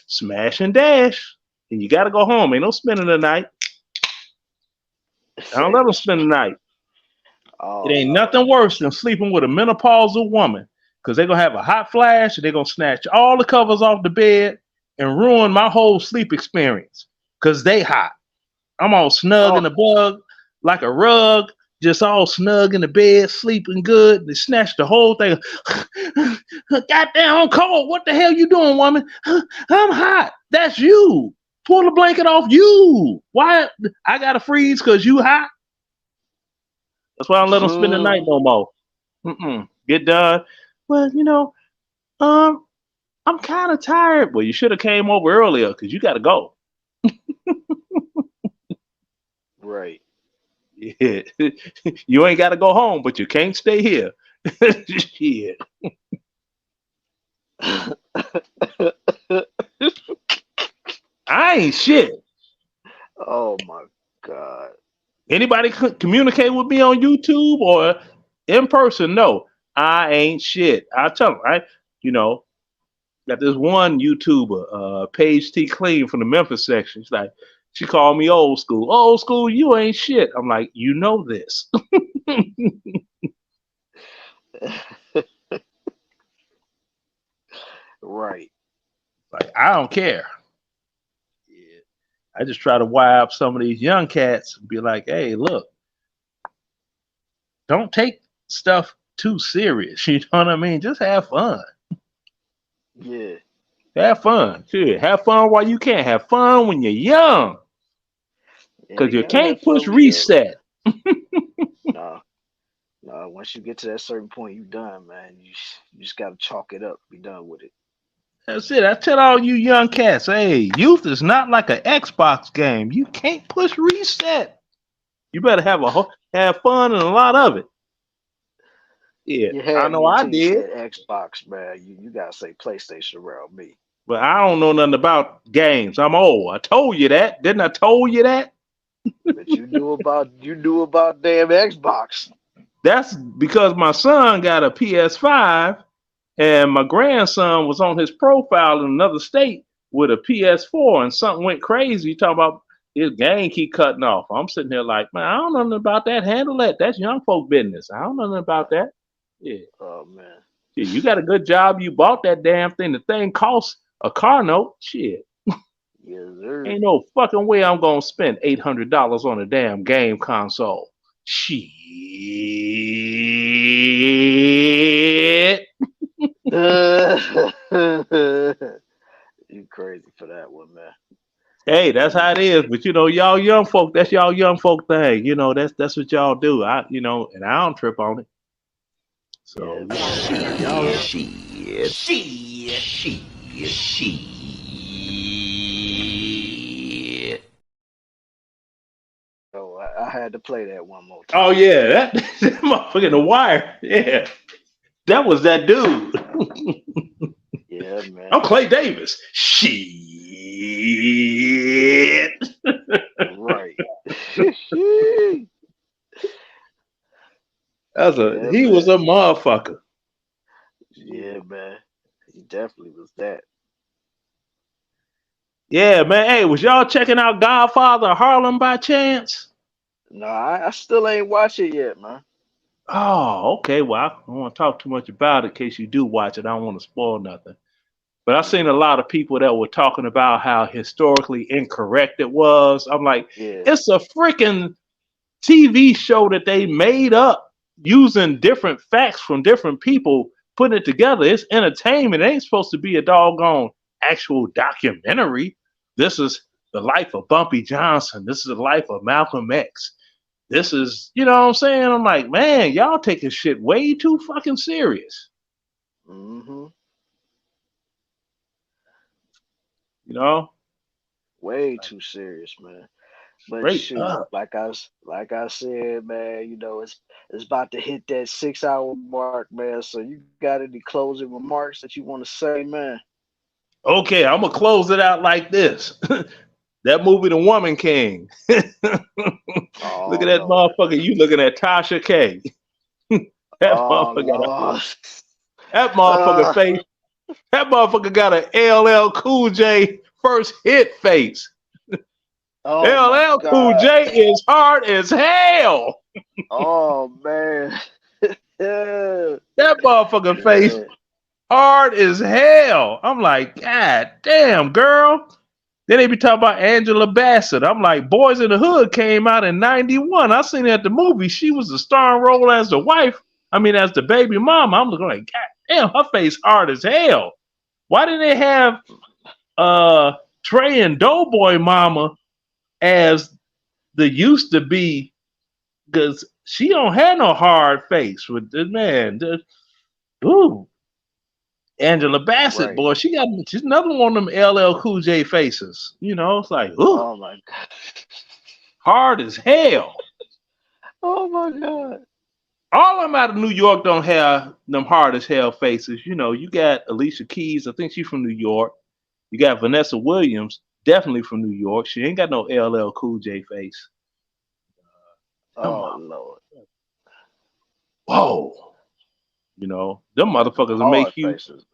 [SPEAKER 10] smash and dash. And you got to go home. Ain't no spending the night. I don't let them spend the night.
[SPEAKER 3] Oh,
[SPEAKER 10] It ain't nothing worse than sleeping with a menopausal woman because they're going to have a hot flash and they're going to snatch all the covers off the bed and ruin my whole sleep experience because they hot. I'm all snug in the bug like a rug, just all snug in the bed, sleeping good. They snatched the whole thing. Goddamn, I'm cold. What the hell you doing, woman? I'm hot. That's you. Pull the blanket off you. Why? I got to freeze because you hot? That's why I don't let them spend the night no more. Get done. Well, you know, I'm kind of tired. Well, you should have came over earlier because you got to go.
[SPEAKER 3] Right.
[SPEAKER 10] Yeah. You ain't got to go home, but you can't stay here. Shit. I ain't shit.
[SPEAKER 3] Oh my God.
[SPEAKER 10] Anybody communicate with me on YouTube or in person? No, I ain't shit. I tell them, you know, got this one YouTuber, Paige T. Clean from the Memphis section. She's like, she called me old school. Old school, you ain't shit. I'm like, you know this.
[SPEAKER 3] Right.
[SPEAKER 10] Like, I don't care. Yeah. I just try to wire up some of these young cats and be like, hey, look, don't take stuff too serious. You know what I mean? Just have fun.
[SPEAKER 3] Yeah.
[SPEAKER 10] Have fun. Shit. Have fun while you can. Have fun when you're young. Because you can't push reset.
[SPEAKER 3] No. Once you get to that certain point, you done, man. You just gotta chalk it up. Be done with it.
[SPEAKER 10] That's it. I tell all you young cats, hey, youth is not like an Xbox game. You can't push reset. You better have fun and a lot of it. Yeah,
[SPEAKER 3] You
[SPEAKER 10] I
[SPEAKER 3] had
[SPEAKER 10] know
[SPEAKER 3] me
[SPEAKER 10] I
[SPEAKER 3] until you
[SPEAKER 10] did,
[SPEAKER 3] said Xbox, man. You gotta say PlayStation around me.
[SPEAKER 10] but I don't know nothing about games. I'm old. I told you that. Didn't I told you that?
[SPEAKER 3] But you knew about damn Xbox.
[SPEAKER 10] That's because my son got a PS5 and my grandson was on his profile in another state with a PS4 and something went crazy. Talking about his game keep cutting off. I'm sitting here like, man, I don't know nothing about that. Handle that. That's young folk business. I don't know nothing about that. Yeah.
[SPEAKER 3] Oh man.
[SPEAKER 10] Shit, you got a good job. You bought that damn thing. The thing costs a car note. Shit.
[SPEAKER 3] Yes, sir.
[SPEAKER 10] Ain't no fucking way I'm gonna spend $800 on a damn game console. Shit.
[SPEAKER 3] You crazy for that one, man.
[SPEAKER 10] Hey, that's how it is. But y'all young folk, that's y'all young folk thing. That's what y'all do. And I don't trip on it. So y'all.
[SPEAKER 3] Oh, I had to play that one more time.
[SPEAKER 10] Oh yeah, that motherfucker in The Wire. Yeah, that was that dude.
[SPEAKER 3] Yeah, man.
[SPEAKER 10] I'm Clay Davis. Shit.
[SPEAKER 3] Right.
[SPEAKER 10] He was a motherfucker.
[SPEAKER 3] Yeah, man. He definitely was that.
[SPEAKER 10] Yeah, man. Hey, was y'all checking out Godfather Harlem by chance?
[SPEAKER 3] No, I still ain't watch it yet, man.
[SPEAKER 10] Oh, okay. Well, I don't want to talk too much about it in case you do watch it. I don't want to spoil nothing. But I've seen a lot of people that were talking about how historically incorrect it was. I'm like, it's a freaking TV show that they made up using different facts from different people, putting it together. It's entertainment. It ain't supposed to be a doggone actual documentary. This is the life of Bumpy Johnson. This is the life of Malcolm X. This is, you know what I'm saying? I'm like, man, y'all taking shit way too fucking serious.
[SPEAKER 3] Mm-hmm.
[SPEAKER 10] You know?
[SPEAKER 3] Way too serious, man. But
[SPEAKER 10] Straight
[SPEAKER 3] shoot,
[SPEAKER 10] up.
[SPEAKER 3] like I said, man, it's about to hit that 6 hour mark, man. So you got any closing remarks that you want to say, man?
[SPEAKER 10] Okay, I'm gonna close it out like this. That movie, The Woman King. Look at that motherfucker. You looking at Tasha K. That motherfucker face. That motherfucker got an LL Cool J first hit face. LL Cool J is hard as hell.
[SPEAKER 3] Oh man.
[SPEAKER 10] That motherfucker face hard as hell. I'm like, God damn, girl. Then they be talking about Angela Bassett. I'm like, Boys in the Hood came out in 91. I seen it at the movie. She was the starring role as the wife. As the baby mama. I'm looking like, God damn, her face hard as hell. Why didn't they have Trey and Doughboy Mama as the used to be? Because she don't have no hard face with the man. Ooh. Angela Bassett, boy, she's another one of them LL Cool J faces. It's like, ooh.
[SPEAKER 3] Oh my god.
[SPEAKER 10] Hard as hell.
[SPEAKER 3] Oh my god.
[SPEAKER 10] All of them out of New York don't have them hard as hell faces. You got Alicia Keys, I think she's from New York. You got Vanessa Williams, definitely from New York. She ain't got no LL Cool J face.
[SPEAKER 3] Oh Lord.
[SPEAKER 10] Whoa. Them motherfuckers will make you
[SPEAKER 3] faces,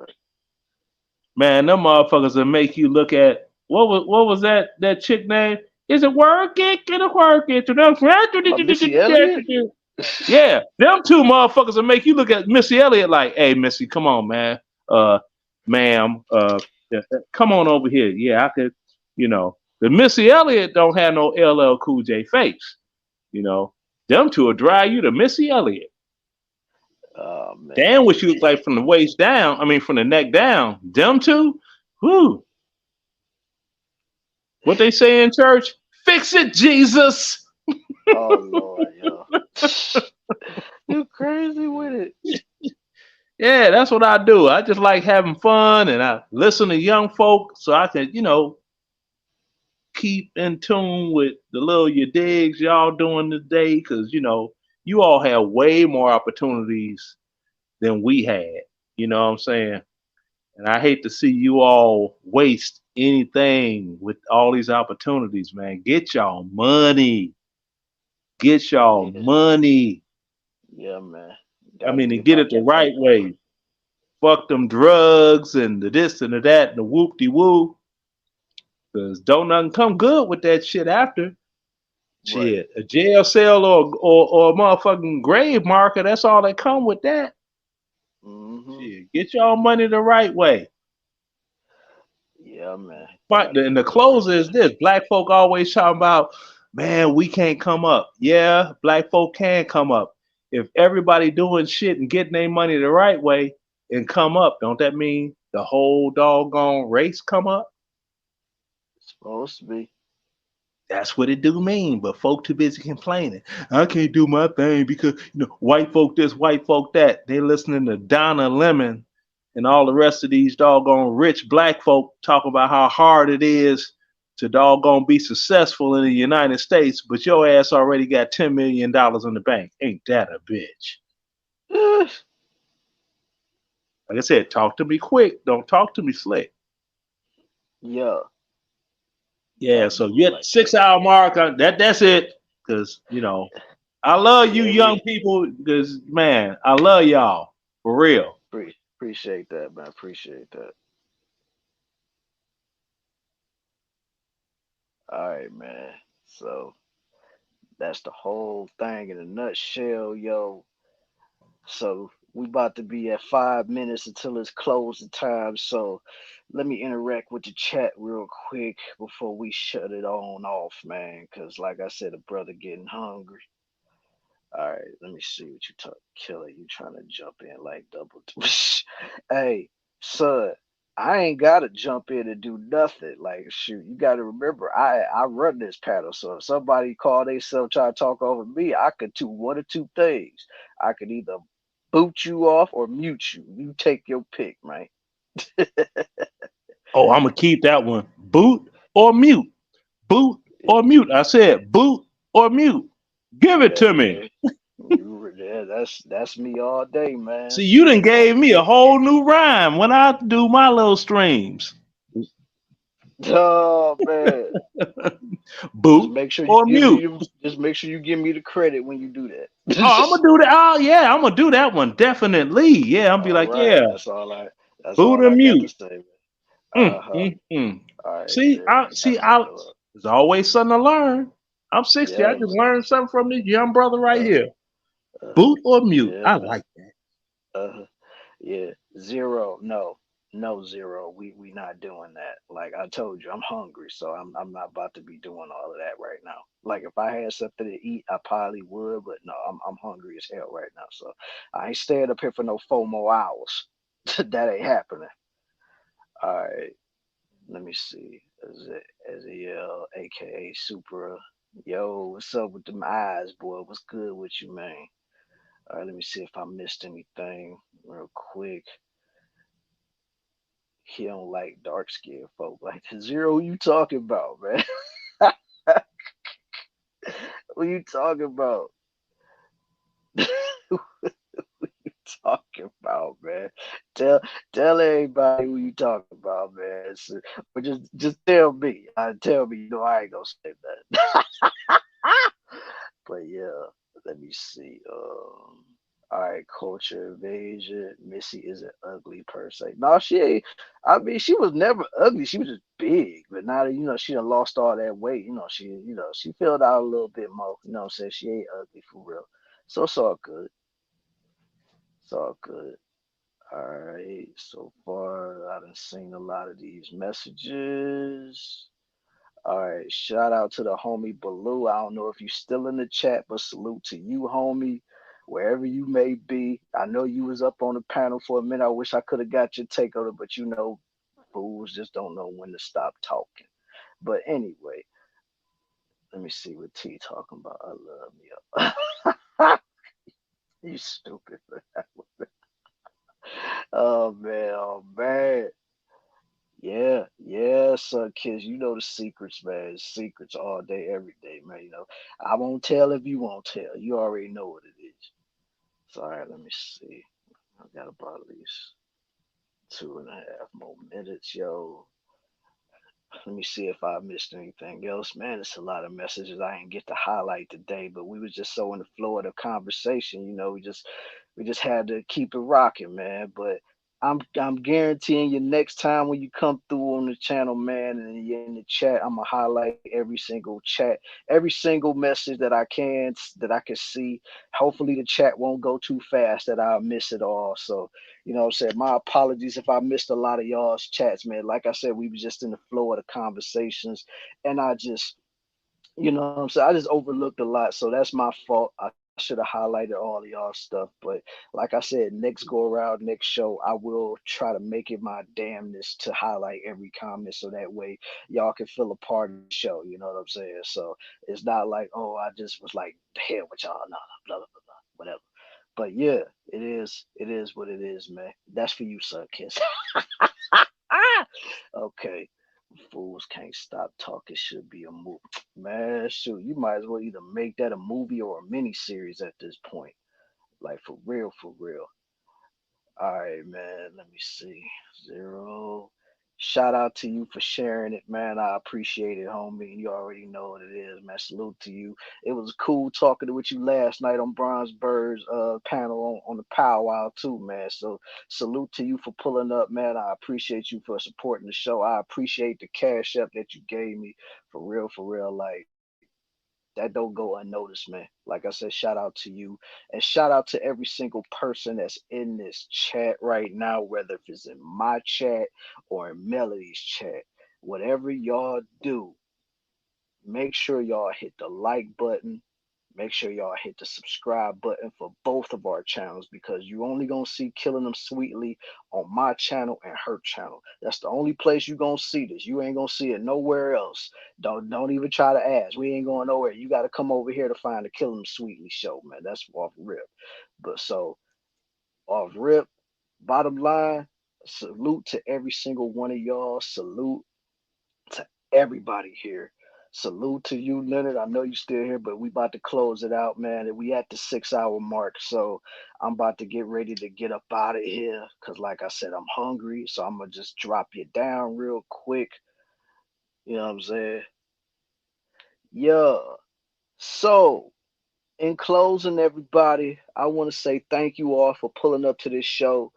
[SPEAKER 10] man, them motherfuckers will make you look at what was that chick name? Is it work it? Can it work it?
[SPEAKER 3] Missy Elliott?
[SPEAKER 10] Yeah, them two motherfuckers will make you look at Missy Elliott like, hey Missy, come on, man. Ma'am, come on over here. Yeah, I could, the Missy Elliott don't have no LL Cool J face. Them two will drive you to Missy Elliott.
[SPEAKER 3] Oh man.
[SPEAKER 10] Damn what you look like from the waist down. From the neck down. Them two, whoo. What they say in church? Fix it, Jesus.
[SPEAKER 3] Oh Lord, yo. You crazy with it.
[SPEAKER 10] Yeah, that's what I do. I just like having fun and I listen to young folk so I can, keep in tune with the little your digs y'all doing today, because you all have way more opportunities than we had. You know what I'm saying? And I hate to see you all waste anything with all these opportunities, man. Get y'all money. Get y'all
[SPEAKER 3] Yeah,
[SPEAKER 10] money.
[SPEAKER 3] yeah, man.
[SPEAKER 10] I
[SPEAKER 3] Gotta
[SPEAKER 10] mean,
[SPEAKER 3] get
[SPEAKER 10] and get
[SPEAKER 3] about
[SPEAKER 10] it the
[SPEAKER 3] that
[SPEAKER 10] right
[SPEAKER 3] paper.
[SPEAKER 10] way. Fuck them drugs and the this and the that and the whoop de woo. Because don't nothing come good with that shit after.
[SPEAKER 3] Right.
[SPEAKER 10] Shit, a jail cell or a motherfucking grave marker. That's all that come with that.
[SPEAKER 3] Mm-hmm.
[SPEAKER 10] Shit, get y'all money the right way.
[SPEAKER 3] Yeah, man.
[SPEAKER 10] But
[SPEAKER 3] Gotta
[SPEAKER 10] and the
[SPEAKER 3] get it the right
[SPEAKER 10] closer is
[SPEAKER 3] way.
[SPEAKER 10] this: black folk always talking about, man, we can't come up. Yeah, black folk can come up if everybody doing shit and getting their money the right way and come up. Don't that mean the whole doggone race come up?
[SPEAKER 3] Supposed to be.
[SPEAKER 10] That's what it do mean, but folk too busy complaining. I can't do my thing because white folk this, white folk that. They listening to Donna Lemon and all the rest of these doggone rich black folk talk about how hard it is to doggone be successful in the United States, but your ass already got $10 million in the bank. Ain't that a bitch? Like I said, talk to me quick. Don't talk to me slick.
[SPEAKER 3] Yeah.
[SPEAKER 10] Yeah,
[SPEAKER 3] Gotta
[SPEAKER 10] so
[SPEAKER 3] do it
[SPEAKER 10] you at the
[SPEAKER 3] like that.
[SPEAKER 10] 6 hour mark. That's it. Because I love you
[SPEAKER 3] Yeah,
[SPEAKER 10] young people because man, I love y'all. For real.
[SPEAKER 3] appreciate that, man. Appreciate that. All right, man. So that's the whole thing in a nutshell, yo. So we about to be at 5 minutes until it's closing time. So let me interact with the chat real quick before we shut it on off, man. Cause like I said, the brother getting hungry. All right, let me see what you talk, killer. You trying to jump in like double? Hey, son, I ain't gotta jump in and do nothing. Like, shoot, you gotta remember, I run this panel. So if somebody call themselves try to talk over me, I could do one or two things. I could either boot you off or mute you. You take your pick, man.
[SPEAKER 10] Oh, I'm gonna keep that one. Boot or mute. Boot or mute. I said boot or mute. Give it
[SPEAKER 3] Yeah,
[SPEAKER 10] to me.
[SPEAKER 3] man. Yeah, that's me all day, man.
[SPEAKER 10] See, you done
[SPEAKER 3] Shit,
[SPEAKER 10] gave me a whole new rhyme when I do my little streams.
[SPEAKER 3] oh man. Just
[SPEAKER 10] Boot
[SPEAKER 3] make sure you
[SPEAKER 10] or
[SPEAKER 3] give me
[SPEAKER 10] mute.
[SPEAKER 3] just make sure you give me the credit when you do
[SPEAKER 10] Oh, I'm
[SPEAKER 3] that.
[SPEAKER 10] gonna do that. Oh yeah, I'm gonna do that one. Definitely. Yeah, I'm be
[SPEAKER 3] All
[SPEAKER 10] like,
[SPEAKER 3] right,
[SPEAKER 10] yeah,
[SPEAKER 3] that's
[SPEAKER 10] boot
[SPEAKER 3] all
[SPEAKER 10] or
[SPEAKER 3] I got to
[SPEAKER 10] mute.
[SPEAKER 3] say, man.
[SPEAKER 10] Mm,
[SPEAKER 3] Uh-huh.
[SPEAKER 10] mm, mm.
[SPEAKER 3] All right,
[SPEAKER 10] See,
[SPEAKER 3] man. That's what's up.
[SPEAKER 10] there's always something to learn. I'm 60. I
[SPEAKER 3] Yeah,
[SPEAKER 10] just
[SPEAKER 3] man.
[SPEAKER 10] learned something from this young brother right
[SPEAKER 3] Uh-huh.
[SPEAKER 10] here.
[SPEAKER 3] Uh-huh.
[SPEAKER 10] Boot or mute.
[SPEAKER 3] Yeah,
[SPEAKER 10] I
[SPEAKER 3] man.
[SPEAKER 10] like that.
[SPEAKER 3] Uh-huh. Yeah. Zero. No. No zero. We not doing that. Like I told you, I'm hungry, so I'm not about to be doing all of that right now. Like if I had something to eat, I probably would, but no, I'm hungry as hell right now. So I ain't staying up here for no 4 more hours. That ain't happening. All right. Let me see. Aziel, aka Supra. Yo, what's up with them eyes, boy? What's good with you, man? All right, let me see if I missed anything real quick. He don't like dark skinned folk. Like Zero, what you talking about, man? What you talking about? Talking about, man? Tell tell everybody who you talking about, man. But just tell me. Tell me. You know I ain't gonna say that. But yeah, let me see. All right, culture invasion. Missy isn't ugly per se. No, she ain't. I mean, she was never ugly. She was just big. But now that she done lost all that weight, she filled out a little bit more. You know what I'm saying? She ain't ugly for real. So it's all good. It's all good. All right. So far, I done seen a lot of these messages. All right, shout out to the homie Baloo. I don't know if you still in the chat, but salute to you, homie, wherever you may be. I know you was up on the panel for a minute. I wish I could have got your take on it, but fools just don't know when to stop talking. But anyway, let me see what T talking about. I love you. You stupid for that one. Oh man, oh man. Yeah, Yes, kids, you know the secrets, man. Secrets all day, every day, man. I won't tell if you won't tell. You already know what it is. So, all right, let me see. I got about at least 2.5 more minutes, yo. Let me see if I missed anything else. Man, it's a lot of messages I didn't get to highlight today, but we was just so in the flow of the conversation, we just had to keep it rocking, man. But I'm guaranteeing you next time when you come through on the channel, man, and you're in the chat, I'm gonna highlight every single chat, every single message that I can see. Hopefully the chat won't go too fast that I'll miss it all. So, what I'm saying, my apologies if I missed a lot of y'all's chats, man. Like I said, we was just in the flow of the conversations, and I just what I'm saying? I just overlooked a lot, so that's my fault. I should have highlighted all of y'all stuff, but like I said, next go around, next show, I will try to make it my damnness to highlight every comment, so that way y'all can feel a part of the show. You know what I'm saying? So it's not like, oh, I just was like, the hell with y'all, no, blah blah blah, whatever. But yeah, it is what it is, man. That's for you, son, kiss. Okay. Fools can't stop talking should be a movie. Man, shoot, you might as well either make that a movie or a mini series at this point. Like for real, for real. All right, man. Let me see. Zero. Shout out to you for sharing it, man. I appreciate it, homie. You already know what it is, man. Salute to you. It was cool talking with you last night on Bronze Bird's panel on the powwow too, man. So salute to you for pulling up, man. I appreciate you for supporting the show. I appreciate the cash up that you gave me. For real, for real. Like that don't go unnoticed, man. Like I said, shout out to you. And shout out to every single person that's in this chat right now, whether if it's in my chat or in Melody's chat. Whatever y'all do, make sure y'all hit the like button. Make sure y'all hit the subscribe button for both of our channels, because you only gonna see Killing Them Sweetly on my channel and her channel. That's the only place you gonna see this. You ain't gonna see it nowhere else. Don't even try to ask. We ain't going nowhere. You gotta come over here to find the Killing Them Sweetly show, man. That's off rip. But so off rip, bottom line, salute to every single one of y'all. Salute to everybody here. Salute to you, Leonard. I know you still here, but we about to close it out, man. And we at the 6 hour mark. So I'm about to get ready to get up out of here. Cause like I said, I'm hungry. So I'm gonna just drop you down real quick. You know what I'm saying? Yeah. So in closing, everybody, I want to say thank you all for pulling up to this show.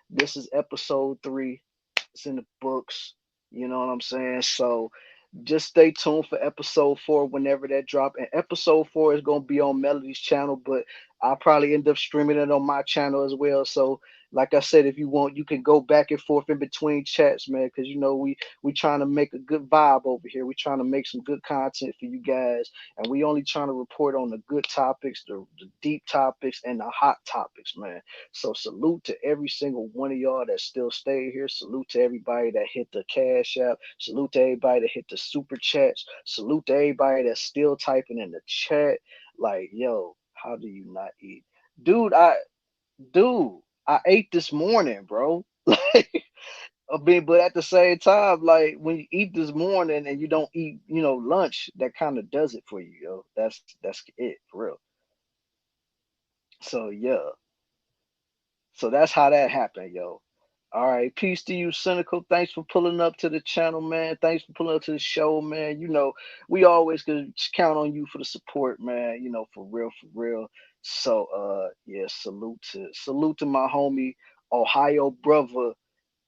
[SPEAKER 3] This is episode 3. It's in the books. You know what I'm saying? So just stay tuned for episode 4 whenever that drop. And episode 4 is gonna be on Melody's channel, but I'll probably end up streaming it on my channel as well. So like I said, if you want, you can go back and forth in between chats, man, because we trying to make a good vibe over here. We trying to make some good content for you guys, and we only trying to report on the good topics, the deep topics, and the hot topics, man. So salute to every single one of y'all that still stay here. Salute to everybody that hit the cash app. Salute to everybody that hit the super chats. Salute to everybody that's still typing in the chat. Like, yo, how do you not eat? Dude, I ate this morning, bro. Like, I mean, but at the same time, like when you eat this morning and you don't eat, lunch, that kind of does it for you, yo. That's it, for real. So yeah. So that's how that happened, yo. All right, peace to you, Cynical. Thanks for pulling up to the channel, man. Thanks for pulling up to the show, man. We always could count on you for the support, man. For real, for real. So, yeah, salute to my homie, Ohio brother,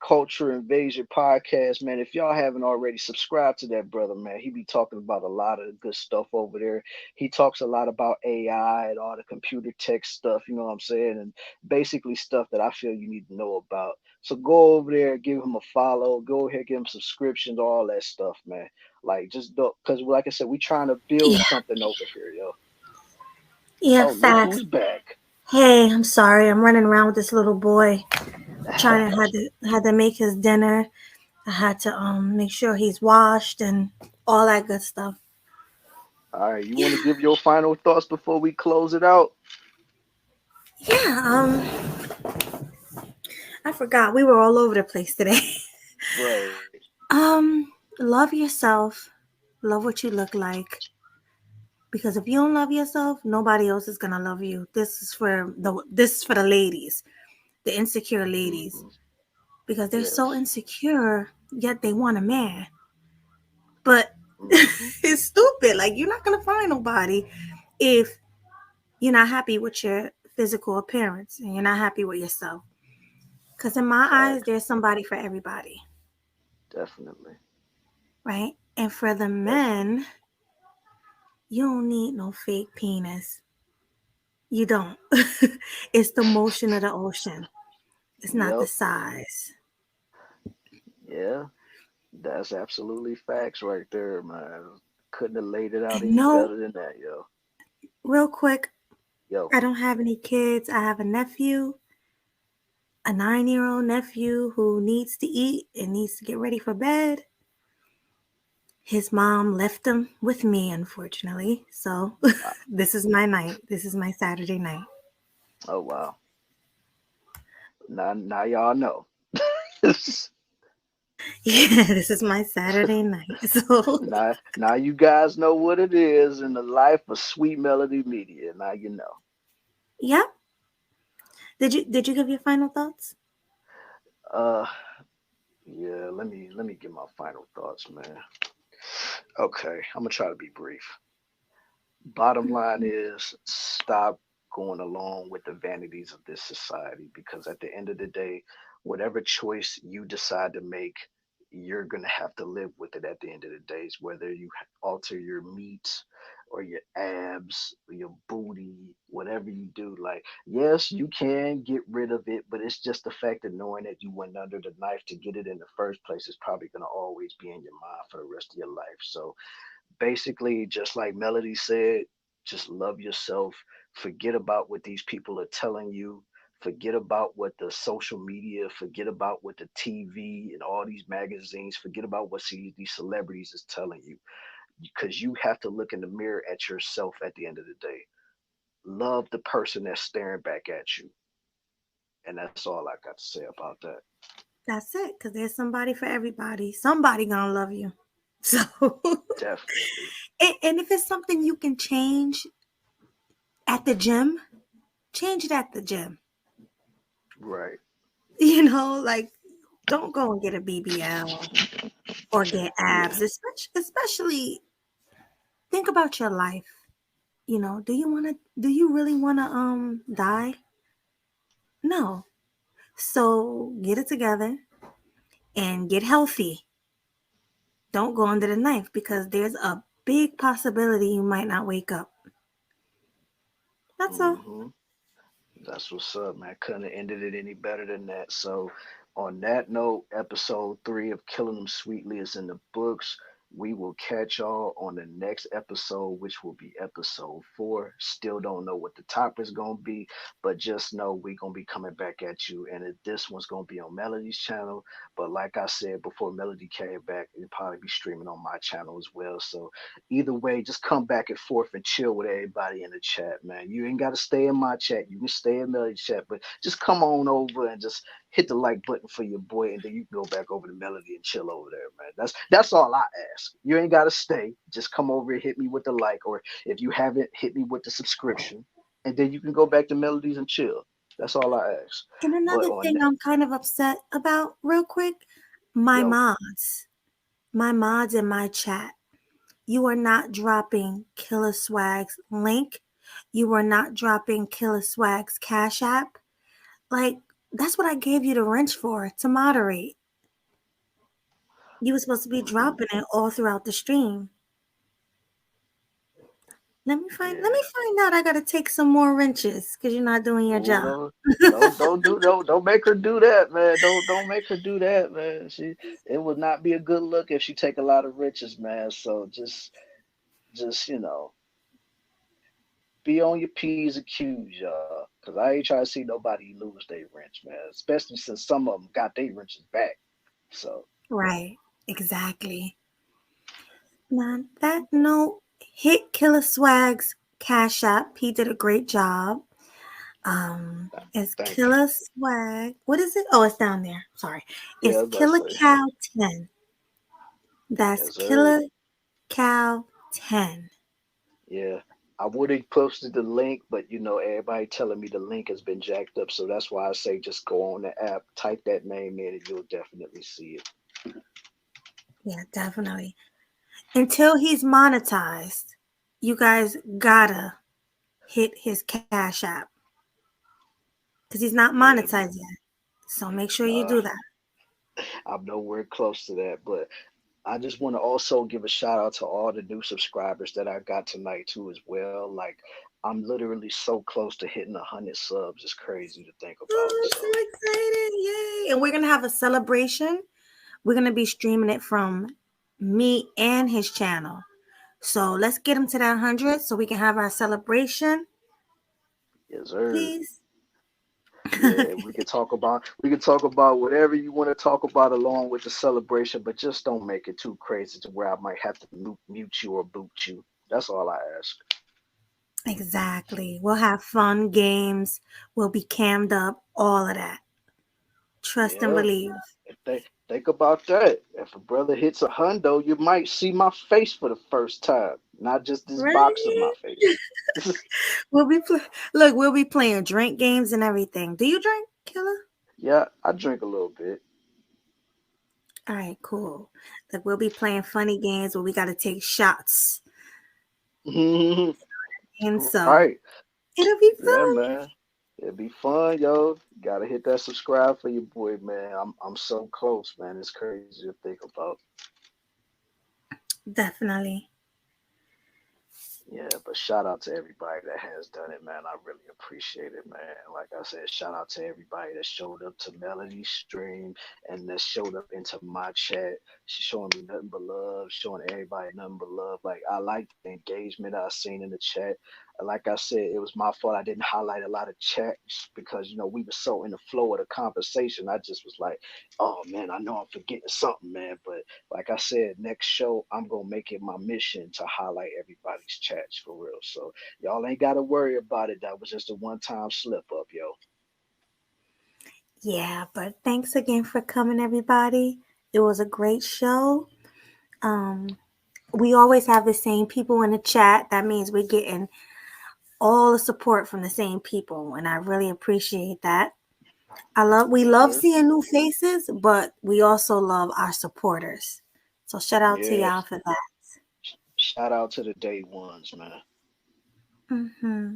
[SPEAKER 3] Culture Invasion podcast, man. If y'all haven't already, subscribe to that brother, man. He be talking about a lot of good stuff over there. He talks a lot about AI and all the computer tech stuff, you know what I'm saying? And basically stuff that I feel you need to know about. So go over there, give him a follow, go ahead, give him subscriptions, all that stuff, man. Like, just because, like I said, we trying to build something over here, yo.
[SPEAKER 6] Yeah,
[SPEAKER 3] Oh, look
[SPEAKER 6] facts.
[SPEAKER 3] who's back.
[SPEAKER 6] Hey, I'm sorry. I'm running around with this little boy. Had to make his dinner. I had to make sure he's washed and all that good stuff.
[SPEAKER 3] All right, you want to give your final thoughts before we close it out?
[SPEAKER 6] Yeah, I forgot. We were all over the place today.
[SPEAKER 3] Right.
[SPEAKER 6] love yourself, love what you look like. Because if you don't love yourself, nobody else is gonna love you. This is for the ladies, the insecure ladies, because they're so
[SPEAKER 3] Yes.
[SPEAKER 6] insecure, yet they want a man. But
[SPEAKER 3] Mm-hmm.
[SPEAKER 6] it's stupid. Like, you're not gonna find nobody if you're not happy with your physical appearance and you're not happy with yourself. Because in my eyes,
[SPEAKER 3] Facts.
[SPEAKER 6] there's somebody for everybody,
[SPEAKER 3] Definitely.
[SPEAKER 6] right? And for the
[SPEAKER 3] Definitely.
[SPEAKER 6] men, you don't need no fake penis. You don't. It's the motion of the ocean. It's not the
[SPEAKER 3] Yep.
[SPEAKER 6] size.
[SPEAKER 3] Yeah. That's absolutely facts right there, man. Couldn't have laid it out
[SPEAKER 6] And
[SPEAKER 3] any
[SPEAKER 6] no,
[SPEAKER 3] better than that, yo.
[SPEAKER 6] real quick,
[SPEAKER 3] Yo.
[SPEAKER 6] I don't have any kids. I have a nephew, a 9-year-old nephew who needs to eat and needs to get ready for bed. His mom left him with me, unfortunately. So this is my night. This is my Saturday night.
[SPEAKER 3] Oh wow. Now y'all know.
[SPEAKER 6] Yeah, this is my Saturday night. So
[SPEAKER 3] now you guys know what it is in the life of Sweet Melody Media. Now you know.
[SPEAKER 6] yeah. Did you give your final thoughts?
[SPEAKER 3] Uh yeah, let me get my final thoughts, man. Okay, I'm gonna try to be brief. Bottom line is stop going along with the vanities of this society, because at the end of the day, whatever choice you decide to make, you're going to have to live with it at the end of the days, whether you alter your meat or your abs or your booty, whatever you do. Like, yes, you can get rid of it, but it's just the fact of knowing that you went under the knife to get it in the first place is probably going to always be in your mind for the rest of your life. So basically, just like Melody said, just love yourself. Forget about what these people are telling you. Forget about what the social media, forget about what the TV and all these magazines, forget about what these celebrities is telling you. Because you have to look in the mirror at yourself at the end of the day. Love the person that's staring back at you. And that's all I got to say about that.
[SPEAKER 6] That's it, because there's somebody for everybody. Somebody gonna love you. So,
[SPEAKER 3] Definitely.
[SPEAKER 6] and if it's something you can change at the gym, change it at the gym.
[SPEAKER 3] Right.
[SPEAKER 6] Like, don't go and get a BBL or get
[SPEAKER 3] Yeah.
[SPEAKER 6] abs. Especially think about your life. Do you really wanna die? No. So get it together and get healthy. Don't go under the knife, because there's a big possibility you might not wake up. That's all.
[SPEAKER 3] Hmm. That's what's up, man. Couldn't have ended it any better than that. So, on that note, episode 3 of Killing Them Sweetly is in the books. We will catch y'all on the next episode, which will be episode 4. Still don't know what the topic is going to be, but just know we're going to be coming back at you. And this one's going to be on Melody's channel. But like I said before, Melody came back, it'll probably be streaming on my channel as well. So, either way, just come back and forth and chill with everybody in the chat, man. You ain't got to stay in my chat. You can stay in Melody's chat, but just come on over and just hit the like button for your boy, and then you can go back over to Melody and chill over there, man. That's all I ask. You ain't got to stay. Just come over and hit me with the like, or if you haven't, hit me with the subscription, and then you can go back to Melodies and chill. That's all I ask.
[SPEAKER 6] And
[SPEAKER 3] But
[SPEAKER 6] another
[SPEAKER 3] on
[SPEAKER 6] thing
[SPEAKER 3] that,
[SPEAKER 6] I'm kind of upset about, real quick, my
[SPEAKER 3] yo,
[SPEAKER 6] mods, my mods in my chat. You are not dropping Killer Swag's link. You are not dropping Killer Swag's Cash App. Like, that's what I gave you the wrench for, to moderate. You were supposed to be
[SPEAKER 3] hmm
[SPEAKER 6] dropping it all throughout the stream. Let me
[SPEAKER 3] yeah.
[SPEAKER 6] find out. I gotta take some more wrenches because you're not doing your job.
[SPEAKER 3] Oh, don't make her do that, man. Don't make her do that, man. It would not be a good look if she take a lot of riches, man. So just be on your P's and Q's, y'all. Cause I ain't trying to see nobody lose their wrench, man. Especially since some of them got their wrenches back. So
[SPEAKER 6] Right, exactly. Now, on that note, hit Killer Swag's Cash App. He did a great job. It's
[SPEAKER 3] thank you.
[SPEAKER 6] Killer Swag. What is it? Oh, it's down there. Sorry.
[SPEAKER 3] Yeah, I
[SPEAKER 6] It's
[SPEAKER 3] was about
[SPEAKER 6] Killer
[SPEAKER 3] to say.
[SPEAKER 6] Cow 10. That's
[SPEAKER 3] Yes, sir.
[SPEAKER 6] Killer Cow 10.
[SPEAKER 3] Yeah. I would have posted the link, but everybody telling me the link has been jacked up. So that's why I say just go on the app, type that name in, and you'll definitely see it.
[SPEAKER 6] Yeah, definitely. Until he's monetized, you guys gotta hit his Cash App because he's not
[SPEAKER 3] Yeah,
[SPEAKER 6] monetized yet. So make sure you
[SPEAKER 3] nah,
[SPEAKER 6] do that.
[SPEAKER 3] I'm nowhere close to that. But I just want to also give a shout out to all the new subscribers that I got tonight too as well. Like I'm literally so close to hitting 100 subs. It's crazy to think about.
[SPEAKER 6] Oh, I'm
[SPEAKER 3] So
[SPEAKER 6] so excited. Yay. And we're going to have a celebration. We're going to be streaming it from me and his channel. So let's get him to that 100 so we can have our celebration.
[SPEAKER 3] yes, sir.
[SPEAKER 6] Please.
[SPEAKER 3] Yeah, we can talk about whatever you want to talk about along with the celebration, but just don't make it too crazy to where I might have to mute you or boot you. That's all I ask.
[SPEAKER 6] Exactly. We'll have fun games. We'll be cammed up. All of that. Trust and
[SPEAKER 3] Yeah.
[SPEAKER 6] believe.
[SPEAKER 3] Think about that. If a brother hits a hundo, you might see my face for the first time, not just this box of my
[SPEAKER 6] Right?
[SPEAKER 3] face.
[SPEAKER 6] We'll be playing drink games and everything. Do you drink, Killer?
[SPEAKER 3] Yeah, I drink a little bit.
[SPEAKER 6] All right, cool. Like we'll be playing funny games where we got to take shots. And so
[SPEAKER 3] Right.
[SPEAKER 6] it'll be
[SPEAKER 3] Yeah,
[SPEAKER 6] fun.
[SPEAKER 3] man. It'll be fun, yo. Gotta hit that subscribe for your boy, man. I'm so close, man. It's crazy to think about.
[SPEAKER 6] Definitely.
[SPEAKER 3] Yeah, but shout out to everybody that has done it, man. I really appreciate it, man. Like I said, shout out to everybody that showed up to Melody's stream and that showed up into my chat. She's showing me nothing but love, showing everybody nothing but love. Like I like the engagement I seen in the chat. Like I said, it was my fault I didn't highlight a lot of chats because we were so in the flow of the conversation. I just was like, oh man, I know I'm forgetting something, man. But like I said, next show I'm gonna make it my mission to highlight everybody's chats for real. So y'all ain't gotta worry about it. That was just a one-time slip up, yo.
[SPEAKER 6] Yeah, but thanks again for coming, everybody. It was a great show. We always have the same people in the chat. That means we're getting all the support from the same people, and I really appreciate that. We love seeing new faces, but we also love our supporters. So shout out to
[SPEAKER 3] Yes.
[SPEAKER 6] y'all for that.
[SPEAKER 3] Shout out to the day ones, man.
[SPEAKER 6] Mm-hmm.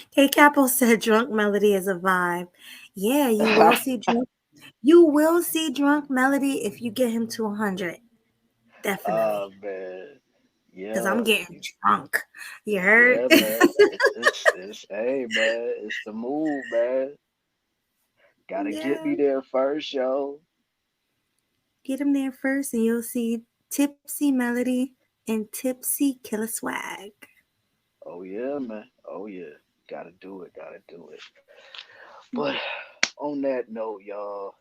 [SPEAKER 6] K Capo said drunk melody is a vibe. Yeah, you will see drunk. You will see drunk melody if you get him to 100. Definitely.
[SPEAKER 3] Oh man.
[SPEAKER 6] Because I'm
[SPEAKER 3] Yeah.
[SPEAKER 6] getting drunk. You heard?
[SPEAKER 3] Yeah, man. It's hey man, it's the move, man. Gotta get
[SPEAKER 6] Yeah.
[SPEAKER 3] me there first, yo.
[SPEAKER 6] Get him there first and you'll see Tipsy Melody and Tipsy Killer Swag.
[SPEAKER 3] Oh yeah, man. Oh yeah. Gotta do it. But on that note, y'all,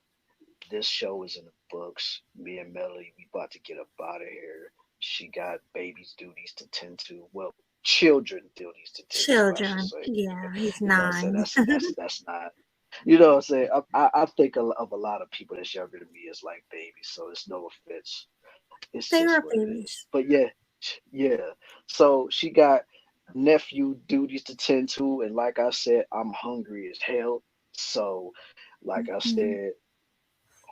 [SPEAKER 3] this show is in the books. Me and Melody, we about to get up out of here. She got babies' duties to tend to. Well, children duties to tend to, I should
[SPEAKER 6] Children.
[SPEAKER 3] say.
[SPEAKER 6] Yeah, he's
[SPEAKER 3] You know what I'm saying?
[SPEAKER 6] 9.
[SPEAKER 3] That's not. You know what I'm saying? I think of a lot of people that's younger than me as like babies, so it's no offense. It's
[SPEAKER 6] They
[SPEAKER 3] just
[SPEAKER 6] are
[SPEAKER 3] what it is.
[SPEAKER 6] babies.
[SPEAKER 3] But yeah. So she got nephew duties to tend to, and like I said, I'm hungry as hell. So, like I said,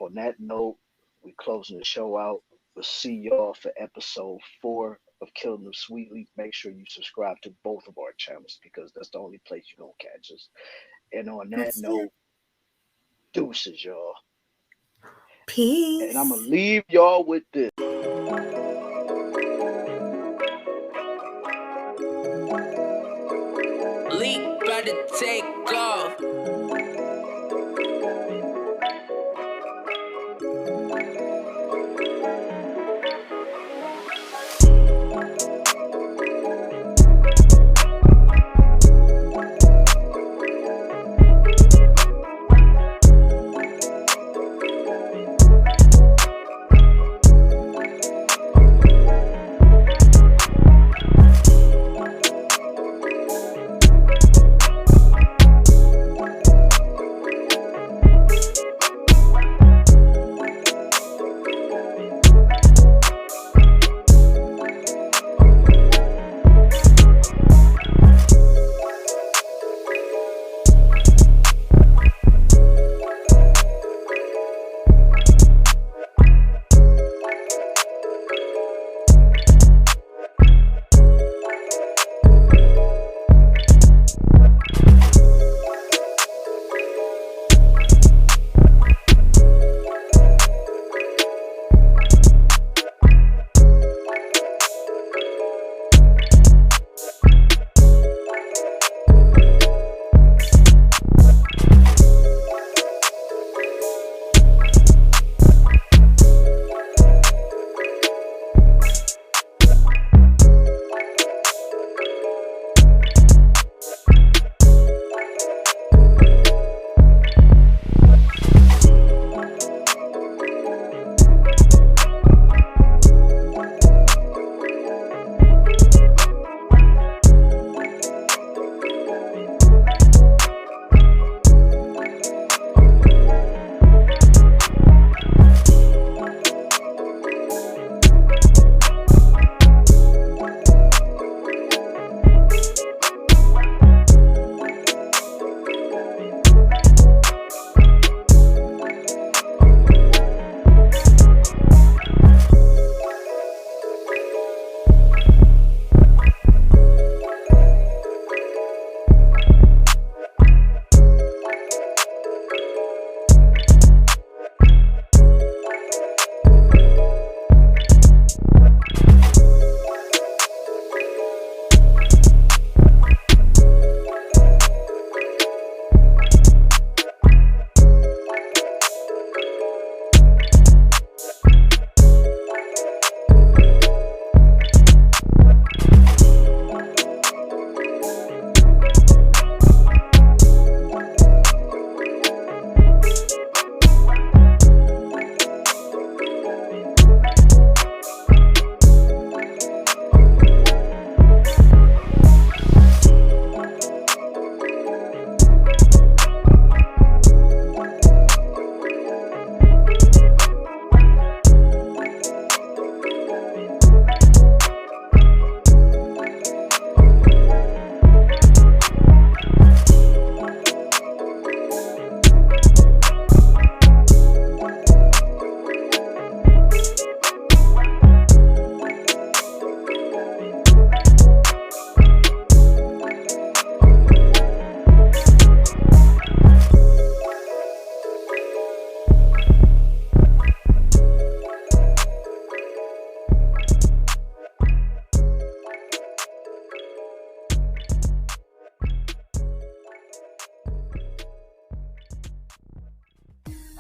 [SPEAKER 3] on that note, we closing the show out. We'll see y'all for episode 4 of Killing Them Sweetly. Make sure you subscribe to both of our channels because that's the only place you're gonna catch us. And on that
[SPEAKER 6] That's
[SPEAKER 3] note,
[SPEAKER 6] it.
[SPEAKER 3] deuces, y'all.
[SPEAKER 6] Peace.
[SPEAKER 3] And I'm gonna leave y'all with this.
[SPEAKER 16] Leak about to take off.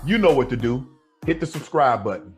[SPEAKER 11] You know what to do. Hit the subscribe button.